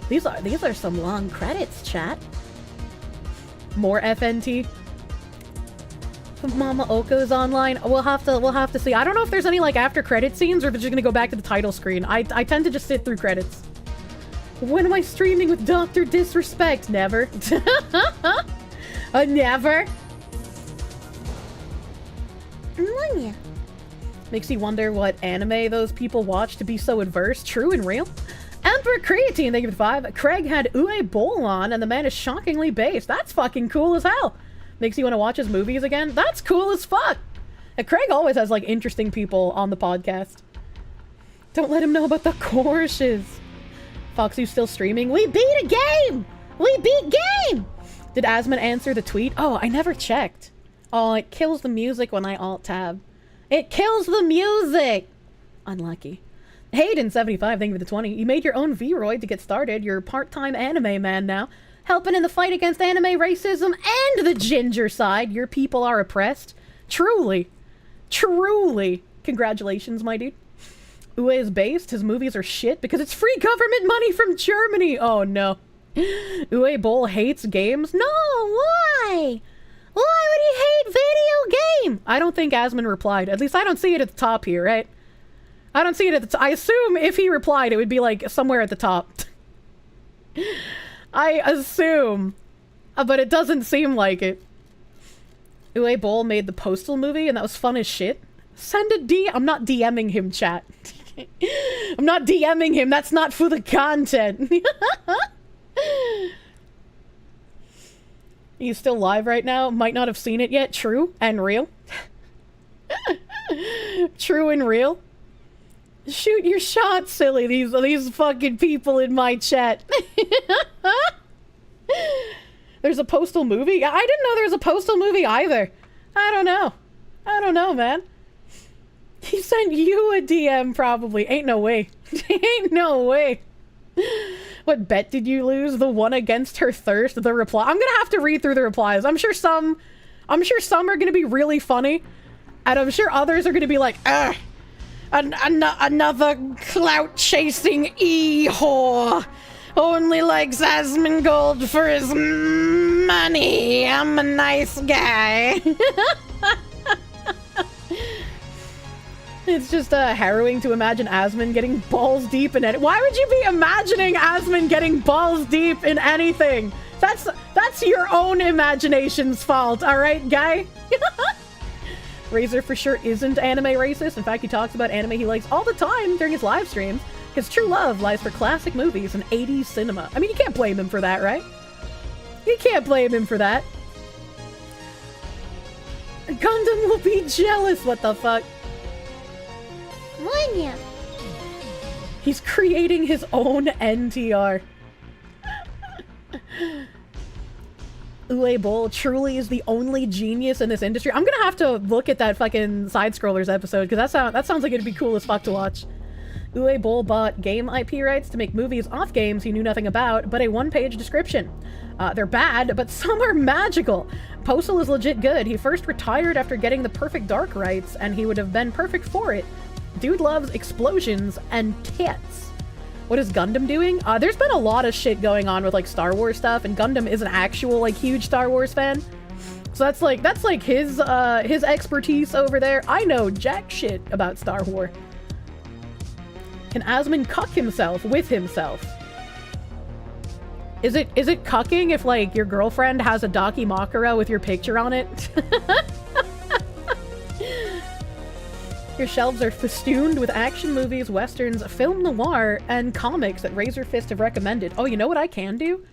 These are some long credits, chat. More FNT. Mama Oko's online. We'll have to see. I don't know if there's any like after credit scenes or if it's just gonna go back to the title screen. I tend to just sit through credits. When am I streaming with Dr. Disrespect? Never. Never. Makes you wonder what anime those people watch to be so adverse. True and real. Emperor Creatine, thank you for the 5. Craig had Uwe Boll on, and the man is shockingly based. That's fucking cool as hell. Makes you want to watch his movies again? That's cool as fuck! And Craig always has, like, interesting people on the podcast. Don't let him know about the Kirsches. Foxy's still streaming. We beat a game! We beat game! Did Asmon answer the tweet? Oh, I never checked. Oh, it kills the music when I alt-tab. It kills the music! Unlucky. Hayden75, thank you for the 20. You made your own V-Roid to get started. You're a part-time anime man now. Helping in the fight against anime racism and the ginger side. Your people are oppressed. Truly. Truly. Congratulations, my dude. Uwe is based. His movies are shit because it's free government money from Germany. Oh, no. Uwe Boll hates games? No, why? Why would he hate video game? I don't think Asmon replied. At least I don't see it at the top here, right? I don't see it at the top. I assume if he replied, it would be like somewhere at the top. I assume. But it doesn't seem like it. Uwe Boll made the Postal movie and that was fun as shit. Send a D. I'm not DMing him, chat. I'm not DMing him. That's not for the content. He's still live right now. Might not have seen it yet. True and real. True and real. Shoot your shot, silly. These fucking people in my chat. There's a Postal movie? I didn't know there was a Postal movie either. I don't know. I don't know, man. He sent you a DM, probably. Ain't no way. Ain't no way. What bet did you lose? The one against her thirst? The reply? I'm gonna have to read through the replies. I'm sure some are gonna be really funny. And I'm sure others are gonna be like, ugh. Another clout-chasing e-whore. Only likes Asmongold for his money. I'm a nice guy. It's just harrowing to imagine Asmon getting balls deep in it. Why would you be imagining Asmon getting balls deep in anything? That's your own imagination's fault, alright, guy? Razor for sure isn't anime racist. In fact, he talks about anime he likes all the time during his live streams. His true love lies for classic movies and 80s cinema. I mean, you can't blame him for that, right? You can't blame him for that. Gundam will be jealous. What the fuck? What? He's creating his own NTR. Uwe Boll truly is the only genius in this industry. I'm gonna have to look at that fucking Side Scrollers episode, because that sounds like it'd be cool as fuck to watch. Uwe Boll bought game IP rights to make movies off games he knew nothing about, but a one-page description. They're bad, but some are magical. Postal is legit good. He first retired after getting the Perfect Dark rights, and he would have been perfect for it. Dude loves explosions and tits. What is Gundam doing? There's been a lot of shit going on with, like, Star Wars stuff, and Gundam is an actual, like, huge Star Wars fan. So that's like his expertise over there. I know jack shit about Star Wars. Can Asmund cuck himself with himself? Is it cucking if, like, your girlfriend has a Dakimakura with your picture on it? Your shelves are festooned with action movies, westerns, film noir, and comics that Razor Fist have recommended. Oh, you know what I can do?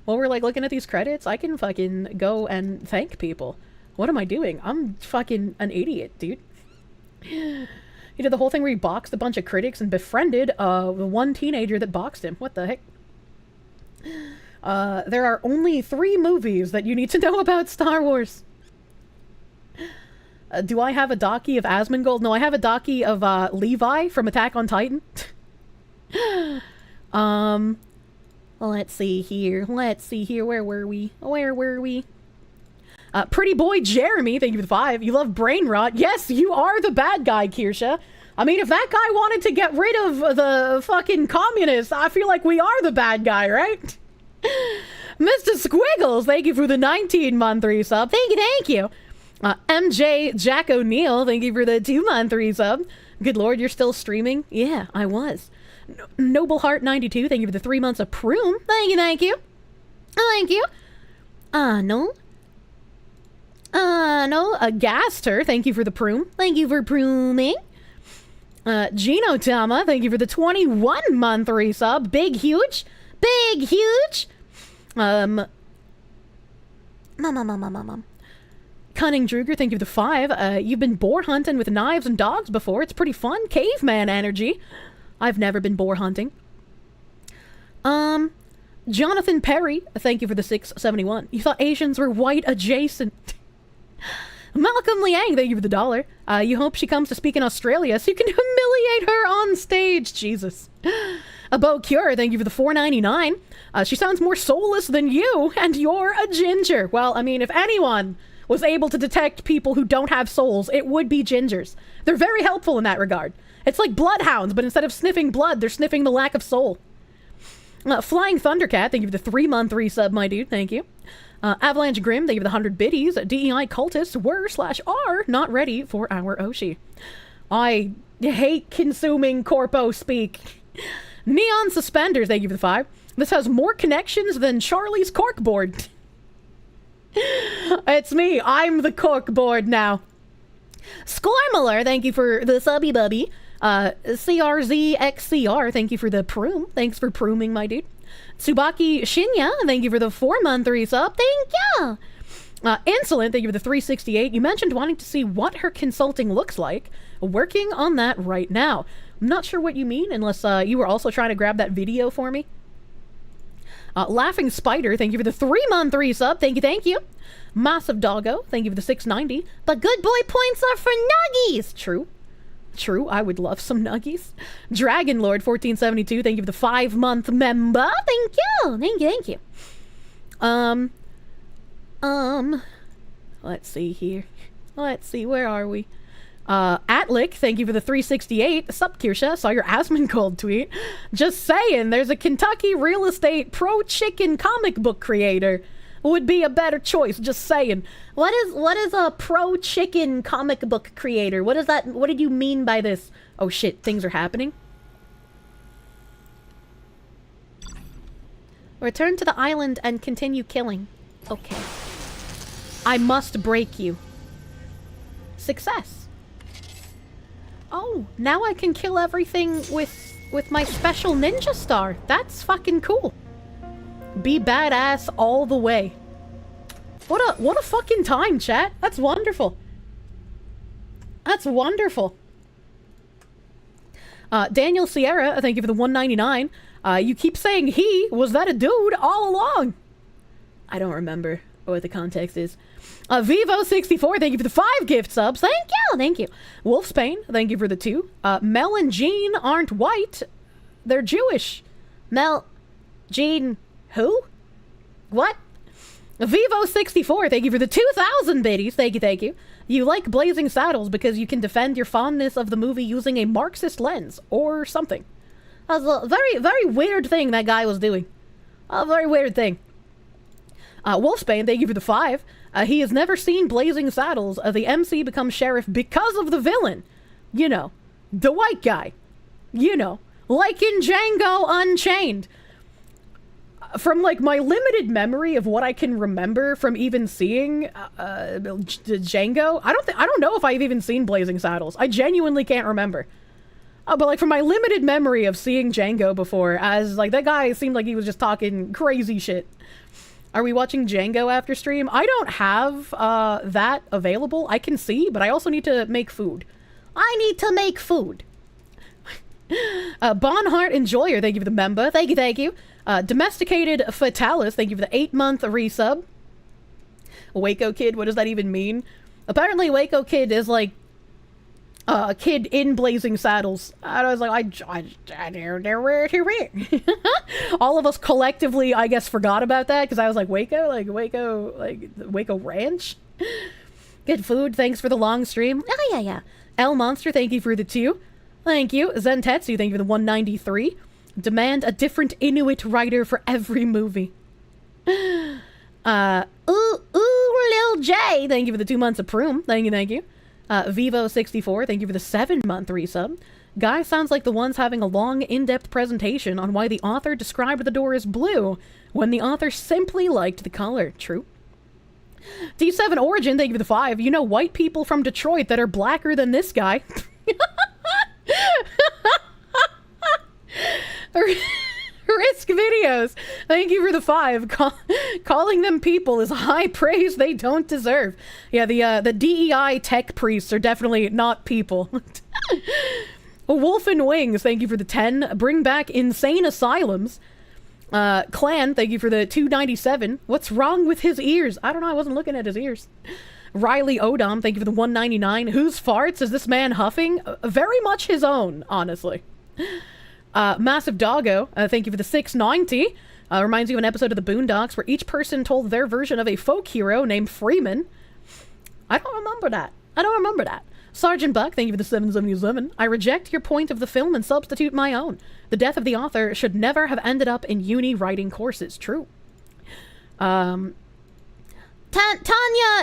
While we're, like, looking at these credits, I can fucking go and thank people. What am I doing? I'm fucking an idiot, dude. He did the whole thing where he boxed a bunch of critics and befriended the one teenager that boxed him. What the heck? There are only 3 movies that you need to know about Star Wars. Do I have a Daki of Asmongold? No, I have a Daki of Levi from Attack on Titan. Let's see here. Where were we? Pretty boy Jeremy, thank you for the 5. You love brain rot. Yes, you are the bad guy, Kirsche. I mean, if that guy wanted to get rid of the fucking communists, I feel like we are the bad guy, right? Mr. Squiggles, thank you for the 19-month resub. Thank you. MJ Jack O'Neill, thank you for the 2-month resub. Good lord, you're still streaming? Yeah, I was. Noble Heart 92, thank you for the 3 months of Prune. Thank you. No. Gaster, thank you for the Prune. Thank you for pruning. Gino Tama, thank you for the 21-month resub. Big huge. Cunning Druger, thank you for the 5. You've been boar hunting with knives and dogs before. It's pretty fun. Caveman energy. I've never been boar hunting. Jonathan Perry, thank you for the 671. You thought Asians were white adjacent. Malcolm Liang, thank you for the $1. You hope she comes to speak in Australia so you can humiliate her on stage. Jesus. Bo Cure, thank you for the $4.99. She sounds more soulless than you, and you're a ginger. Well, I mean, if anyone was able to detect people who don't have souls, it would be gingers. They're very helpful in that regard. It's like bloodhounds, but instead of sniffing blood, they're sniffing the lack of soul. Flying Thundercat, thank you for the 3-month resub, my dude. Thank you. Avalanche Grim, thank you for the 100 biddies. DEI cultists were/are not ready for our Oshi. I hate consuming corpo speak. Neon Suspenders, thank you for the 5. This has more connections than Charlie's corkboard. It's me. I'm the corkboard now. Squirmler, thank you for the subby bubby. CRZXCR, thank you for the prune. Thanks for pruning, my dude. Tsubaki Shinya, thank you for the 4-month resub. Thank you. Insolent, thank you for the 368. You mentioned wanting to see what her consulting looks like. Working on that right now. I'm not sure what you mean, unless you were also trying to grab that video for me. Laughing Spider, thank you for the 3-month resub. Thank you. Massive Doggo, thank you for the 690. But good boy points are for nuggies. True, I would love some nuggies. Dragon Lord 1472, thank you for the 5-month member. Thank you. Let's see here. Where are we? Atlick, thank you for the 368. Sup, Kirsche? Saw your Asmongold tweet. Just saying, there's a Kentucky real estate pro-chicken comic book creator. Would be a better choice, just saying. What is a pro-chicken comic book creator? What is that? What did you mean by this? Oh shit, things are happening. Return to the island and continue killing. Okay. I must break you. Success. Oh, now I can kill everything with my special ninja star. That's fucking cool. Be badass all the way. What a fucking time, chat. That's wonderful. Daniel Sierra, thank you for the 199. You keep saying he. Was that a dude all along? I don't remember what the context is. Vivo64, thank you for the 5 gift subs. Thank you. Wolfsbane, thank you for the 2. Mel and Jean aren't white. They're Jewish. Mel, Jean, who? What? Vivo64, thank you for the 2,000 biddies. Thank you. You like Blazing Saddles because you can defend your fondness of the movie using a Marxist lens or something. That was a very, very weird thing that guy was doing. A very weird thing. Wolfsbane, thank you for the 5. He has never seen Blazing Saddles. The MC becomes sheriff because of the villain. You know, the white guy. You know, like in Django Unchained. From, like, my limited memory of what I can remember from even seeing Django, I don't know if I've even seen Blazing Saddles. I genuinely can't remember. But, like, from my limited memory of seeing Django before, as, like, that guy seemed like he was just talking crazy shit. Are we watching Django after stream? I don't have that available. I can see, but I also need to make food. I need to make food. Bonheart Enjoyer, thank you for the member. Thank you, thank you. Domesticated Fatalis, thank you for the 8-month resub. Waco Kid, what does that even mean? Apparently Waco Kid is like a kid in Blazing Saddles. I was like, all of us collectively, I guess, forgot about that because I was like, Waco Ranch? Good food, thanks for the long stream. Oh, yeah. L Monster, thank you for the 2. Thank you. Zentetsu, thank you for the 193. Demand a different Inuit writer for every movie. Lil J, thank you for the 2 months of Proom. Thank you. Vivo64, thank you for the 7-month resub. Guy sounds like the ones having a long, in-depth presentation on why the author described the door as blue, when the author simply liked the color. True. D7 Origin, thank you for the 5. You know white people from Detroit that are blacker than this guy. Risk Videos, thank you for the 5. Calling them people is high praise they don't deserve. Yeah, the DEI tech priests are definitely not people. Wolf and Wings, thank you for the 10. Bring back insane asylums. Clan, thank you for the 297. What's wrong with his ears? I don't know, I wasn't looking at his ears. Riley Odom, thank you for the 199. Whose farts is this man huffing? Very much his own, honestly. Massive Doggo, thank you for the 690. Reminds you of an episode of the Boondocks where each person told their version of a folk hero named Freeman. I don't remember that. Sergeant Buck, thank you for the 777. I reject your point of the film and substitute my own. The death of the author should never have ended up in uni writing courses. True. Tanya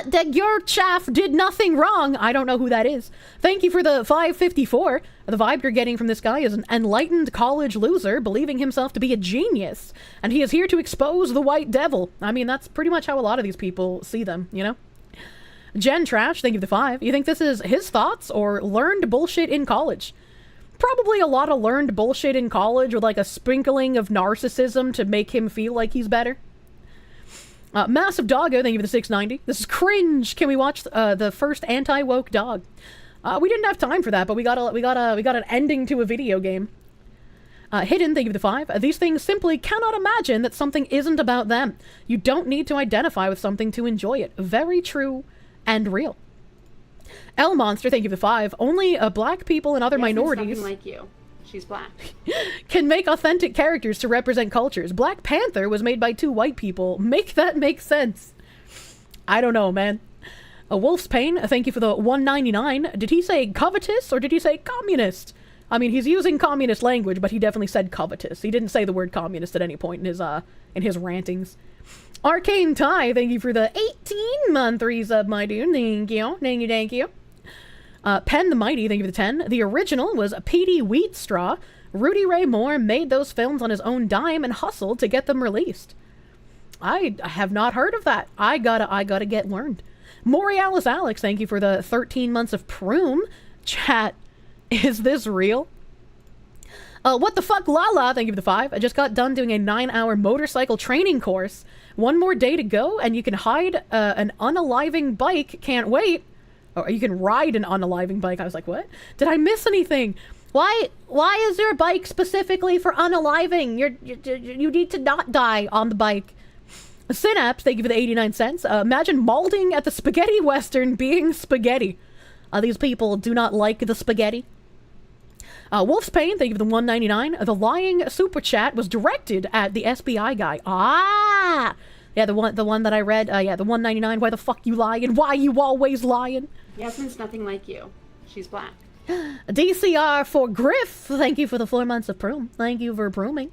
Degurchaff did nothing wrong. I don't know who that is. Thank you for the 554. The vibe you're getting from this guy is an enlightened college loser believing himself to be a genius. And he is here to expose the white devil. I mean, that's pretty much how a lot of these people see them, you know? Jen Trash, thank you for the 5. You think this is his thoughts or learned bullshit in college? Probably a lot of learned bullshit in college with like a sprinkling of narcissism to make him feel like he's better. Massive Doggo, thank you for the 690. This is cringe. Can we watch the first anti-woke dog? We didn't have time for that, but we got an ending to a video game. Hidden, thank you for the 5. These things simply cannot imagine that something isn't about them. You don't need to identify with something to enjoy it. Very true and real. L Monster, thank you for the 5. Only black people and other minorities. Nothing like you. She's black. Can make authentic characters to represent cultures. Black Panther was made by 2 white people. Make that make sense. I don't know, man. A Wolf's Pain, thank you for the 199. Did he say covetous or did he say communist? I mean, he's using communist language, but he definitely said covetous. He didn't say the word communist at any point in his rantings. Arcane Tie, thank you for the 18-month resub, my dude. Thank you. Penn the Mighty, thank you for the 10. The original was Petey Wheatstraw. Rudy Ray Moore made those films on his own dime and hustled to get them released. I have not heard of that. I gotta get learned. Morialis Alex, thank you for the 13 months of Proom. Chat, is this real? What the fuck, Lala, thank you for the 5. I just got done doing a 9-hour motorcycle training course. 1 more day to go, and you can hide an unaliving bike. Can't wait. Or you can ride an unaliving bike. I was like, what? Did I miss anything? Why is there a bike specifically for unaliving? You need to not die on the bike. Synapse, thank you for the 89 cents. Imagine molding at the spaghetti western being spaghetti. These people do not like the spaghetti. Wolf's Pain, thank you for the 199. The lying super chat was directed at the SBI guy. Ah! Yeah, the one that I read. Yeah, the 199. Why the fuck you lying? Why you always lying? Yasmin's nothing like you. She's black. DCR for Griff. Thank you for the 4 months of Proom. Thank you for Prooming.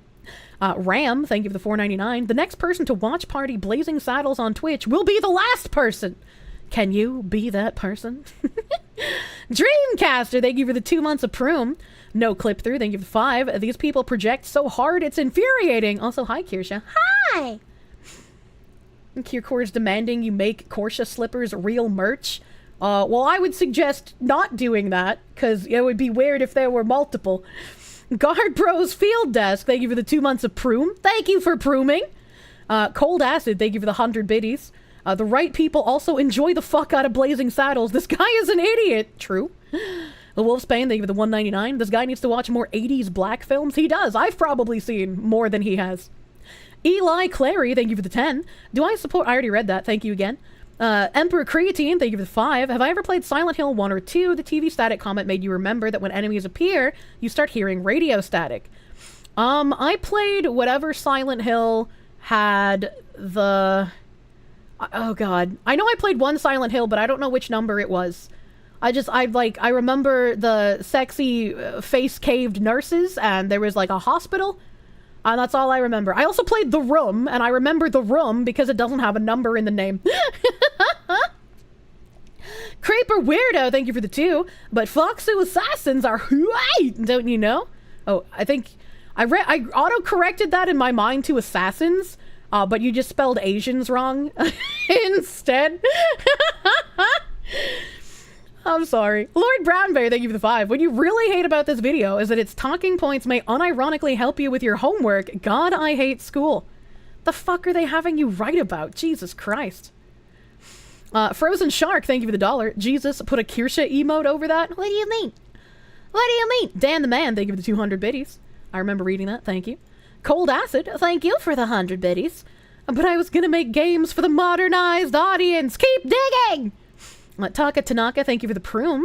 Ram, thank you for the $4.99. The next person to watch party Blazing Saddles on Twitch will be the last person. Can you be that person? Dreamcaster, thank you for the 2 months of Proom. No clip through, thank you for the 5. These people project so hard it's infuriating. Also, hi, Kirsche. Hi! Kierkor's demanding you make Kirsche slippers real merch. Well, I would suggest not doing that, because it would be weird if there were multiple. Guard Bros Field Desk, thank you for the 2 months of Proom. Thank you for Prooming. Cold Acid, thank you for the 100 biddies. The right people also enjoy the fuck out of Blazing Saddles. This guy is an idiot. True. The Wolfsbane, thank you for the $1.99. This guy needs to watch more 80s black films. He does. I've probably seen more than he has. Eli Clary, thank you for the 10. Do I support... I already read that. Thank you again. Emperor Creatine, thank you for the 5. Have I ever played Silent Hill 1 or 2? The TV static comment made you remember that when enemies appear, you start hearing radio static. I played whatever Silent Hill had the... Oh god. I know I played one Silent Hill, but I don't know which number it was. I remember the sexy face-caved nurses, and there was like a hospital. And that's all I remember. I also played The Room, and I remember The Room because it doesn't have a number in the name. Creeper Weirdo, thank you for the 2. But Foxu Assassins are white, don't you know? Oh, I think... I auto-corrected that in my mind to Assassins, but you just spelled Asians wrong instead. I'm sorry. Lord Brownbear, thank you for the 5. What you really hate about this video is that its talking points may unironically help you with your homework. God, I hate school. The fuck are they having you write about? Jesus Christ. Frozen Shark, thank you for the $1. Jesus, put a Kirsche emote over that? What do you mean? What do you mean? Dan the Man, thank you for the 200 biddies. I remember reading that, thank you. Cold Acid, thank you for the 100 biddies. But I was gonna make games for the modernized audience. Keep digging! Taka Tanaka, thank you for the Proom.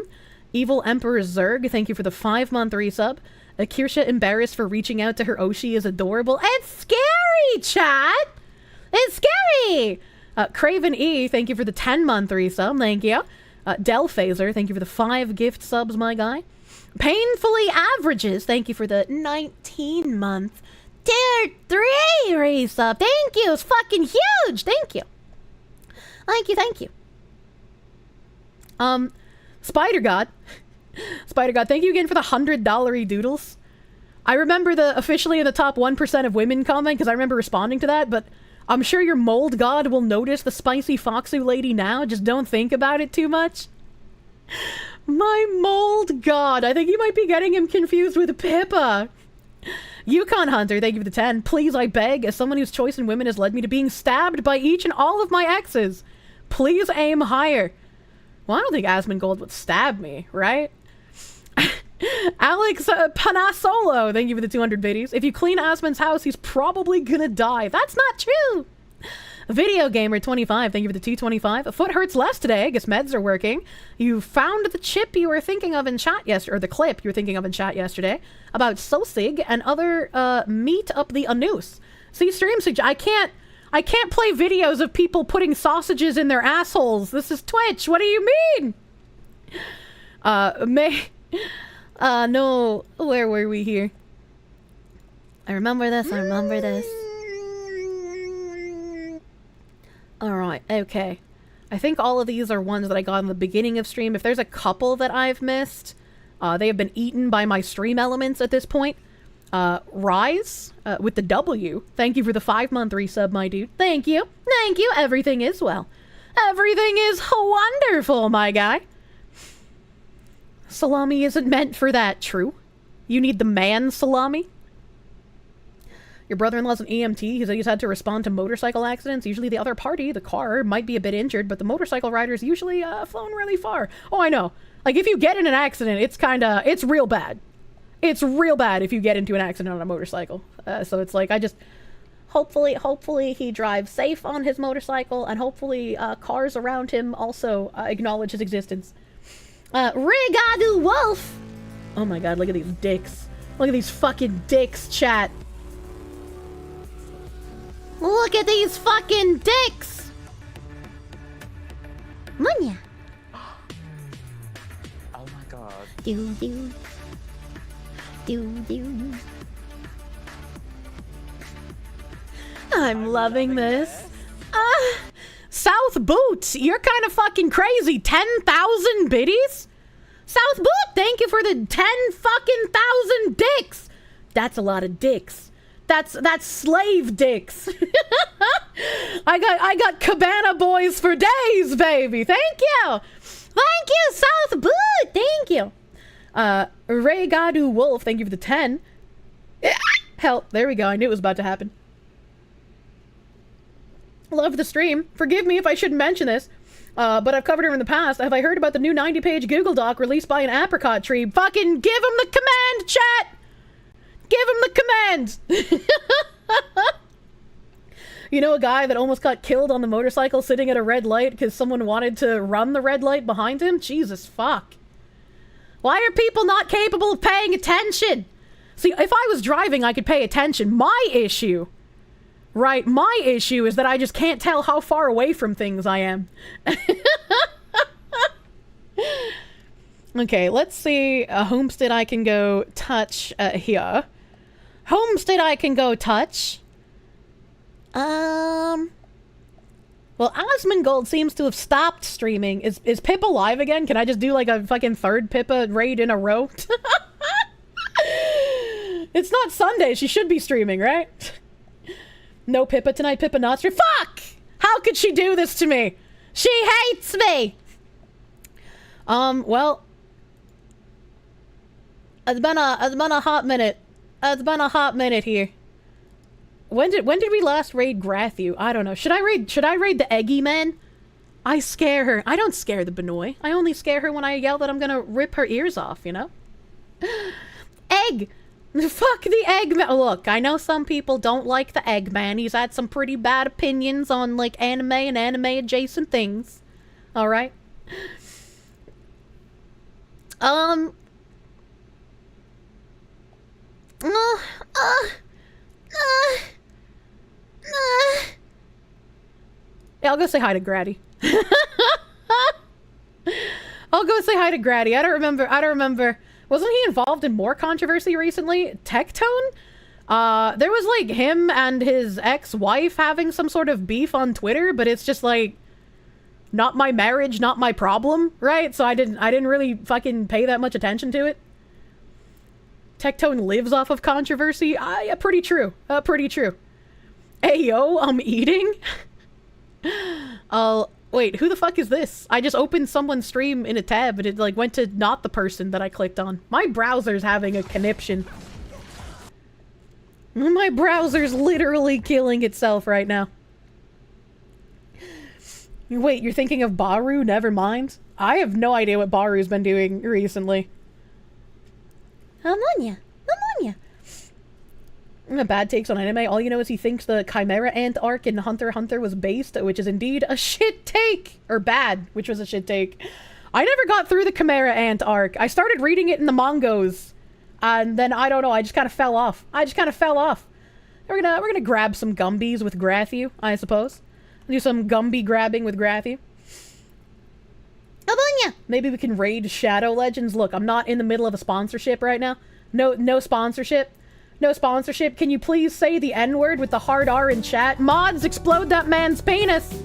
Evil Emperor Zerg, thank you for the 5-month resub. Kirsche embarrassed for reaching out to her Oshi is adorable. It's scary, chat! It's scary! Craven E, thank you for the 10-month resub, thank you. Del Phaser, thank you for the 5 gift subs, my guy. Painfully Averages, thank you for the 19-month Tier 3 resub. Thank you, it's fucking huge! Thank you. Thank you, thank you. Spider God, thank you again for the $100 doodles. I remember the officially in the top 1% of women comment because I remember responding to that, but I'm sure your mold god will notice the spicy Foxu lady now. Just don't think about it too much. My mold god. I think you might be getting him confused with Pippa. Yukon Hunter, thank you for the 10. Please, I beg, as someone whose choice in women has led me to being stabbed by each and all of my exes, please aim higher. Well, I don't think Asmongold would stab me, right? Alex Panasolo, thank you for the 200 biddies. If you clean Asmon's house, he's probably gonna die. That's not true! Video Gamer 25, thank you for the 225. A foot hurts less today. I guess meds are working. You found the chip you were thinking of in chat yesterday, or the clip you were thinking of in chat yesterday, about Sosig and other meat up the anus. See, stream I can't play videos of people putting sausages in their assholes. This is Twitch. What do you mean? No. Where were we here? I remember this. Alright, okay. I think all of these are ones that I got in the beginning of stream. If there's a couple that I've missed, they have been eaten by my stream elements at this point. Rise, with the W. Thank you for the 5-month resub, my dude. Thank you. Thank you. Everything is well. Everything is wonderful, my guy. Salami isn't meant for that, true? You need the man salami? Your brother-in-law's an EMT. He said he's had to respond to motorcycle accidents. Usually the other party, the car, might be a bit injured, but the motorcycle rider's usually flown really far. Oh, I know. Like, if you get in an accident, it's real bad. It's real bad if you get into an accident on a motorcycle. So it's like, hopefully he drives safe on his motorcycle, and hopefully cars around him also acknowledge his existence. Rigadu Wolf! Oh my god, look at these dicks. Look at these fucking dicks, chat. Look at these fucking dicks! Munya. Oh my god. Do. I'm loving this. South Boot, you're kind of fucking crazy. 10,000 biddies? South Boot, thank you for the 10,000 dicks. That's a lot of dicks. That's slave dicks. I got cabana boys for days, baby. Thank you. Thank you, South Boot. Thank you. Ray Gadu Wolf, thank you for the 10. Hell, there we go. I knew it was about to happen. Love the stream. Forgive me if I shouldn't mention this, but I've covered her in the past. Have I heard about the new 90-page Google Doc released by an apricot tree? Fucking give him the command, chat! Give him the command! You know a guy that almost got killed on the motorcycle sitting at a red light because someone wanted to run the red light behind him? Jesus fuck. Why are people not capable of paying attention? See, if I was driving, I could pay attention. My issue, right, my issue is that I just can't tell how far away from things I am. Okay, let's see a homestead I can go touch here. Homestead I can go touch. Well, Osmongold seems to have stopped streaming. Is Pippa live again? Can I just do like a fucking third Pippa raid in a row? It's not Sunday. She should be streaming, right? No Pippa tonight. Pippa not stream. Fuck! How could she do this to me? She hates me! Well... It's been a hot minute. It's been a hot minute here. When did we last raid Grathu? I don't know. Should I raid the Eggy Man? I scare her. I don't scare the Benoy. I only scare her when I yell that I'm gonna rip her ears off, you know? Egg! Fuck the Eggman. Look, I know some people don't like the Eggman. He's had some pretty bad opinions on, like, anime and anime-adjacent things. Alright? Yeah, I'll go say hi to Grady. I'll go say hi to Grady. I don't remember. Wasn't he involved in more controversy recently? Tectone? There was like him and his ex-wife having some sort of beef on Twitter, but it's just like not my marriage, not my problem, right? So I didn't really fucking pay that much attention to it. Tectone lives off of controversy? Yeah, pretty true. Pretty true. Ayo, I'm eating? Wait, who the fuck is this? I just opened someone's stream in a tab and it like went to not the person that I clicked on. My browser's having a conniption. My browser's literally killing itself right now. Wait, you're thinking of Baru? Never mind. I have no idea what Baru's been doing recently. Ammonia. Bad takes on anime. All you know is he thinks the Chimera Ant arc in Hunter x Hunter was based, which is indeed a shit take. Or bad, which was a shit take. I never got through the Chimera Ant arc. I started reading it in the mangos. And then, I don't know, I just kind of fell off. We're gonna grab some gumbies with Grathu, I suppose. Do some Gumby grabbing with Grathu. Abonya! Maybe we can raid Shadow Legends. Look, I'm not in the middle of a sponsorship right now. No sponsorship. No sponsorship. Can you please say the N-word with the hard R in chat? Mods, explode that man's penis!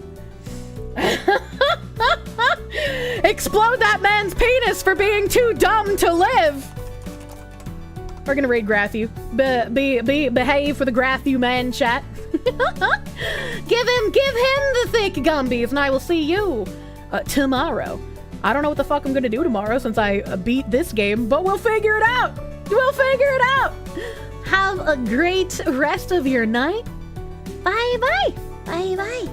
Explode that man's penis for being too dumb to live! We're gonna raid Grathu. Behave for the Grathu man, chat. Give him the thick gumbies, and I will see you tomorrow. I don't know what the fuck I'm gonna do tomorrow since I beat this game, but we'll figure it out! We'll figure it out! Have a great rest of your night. Bye-bye. Bye-bye.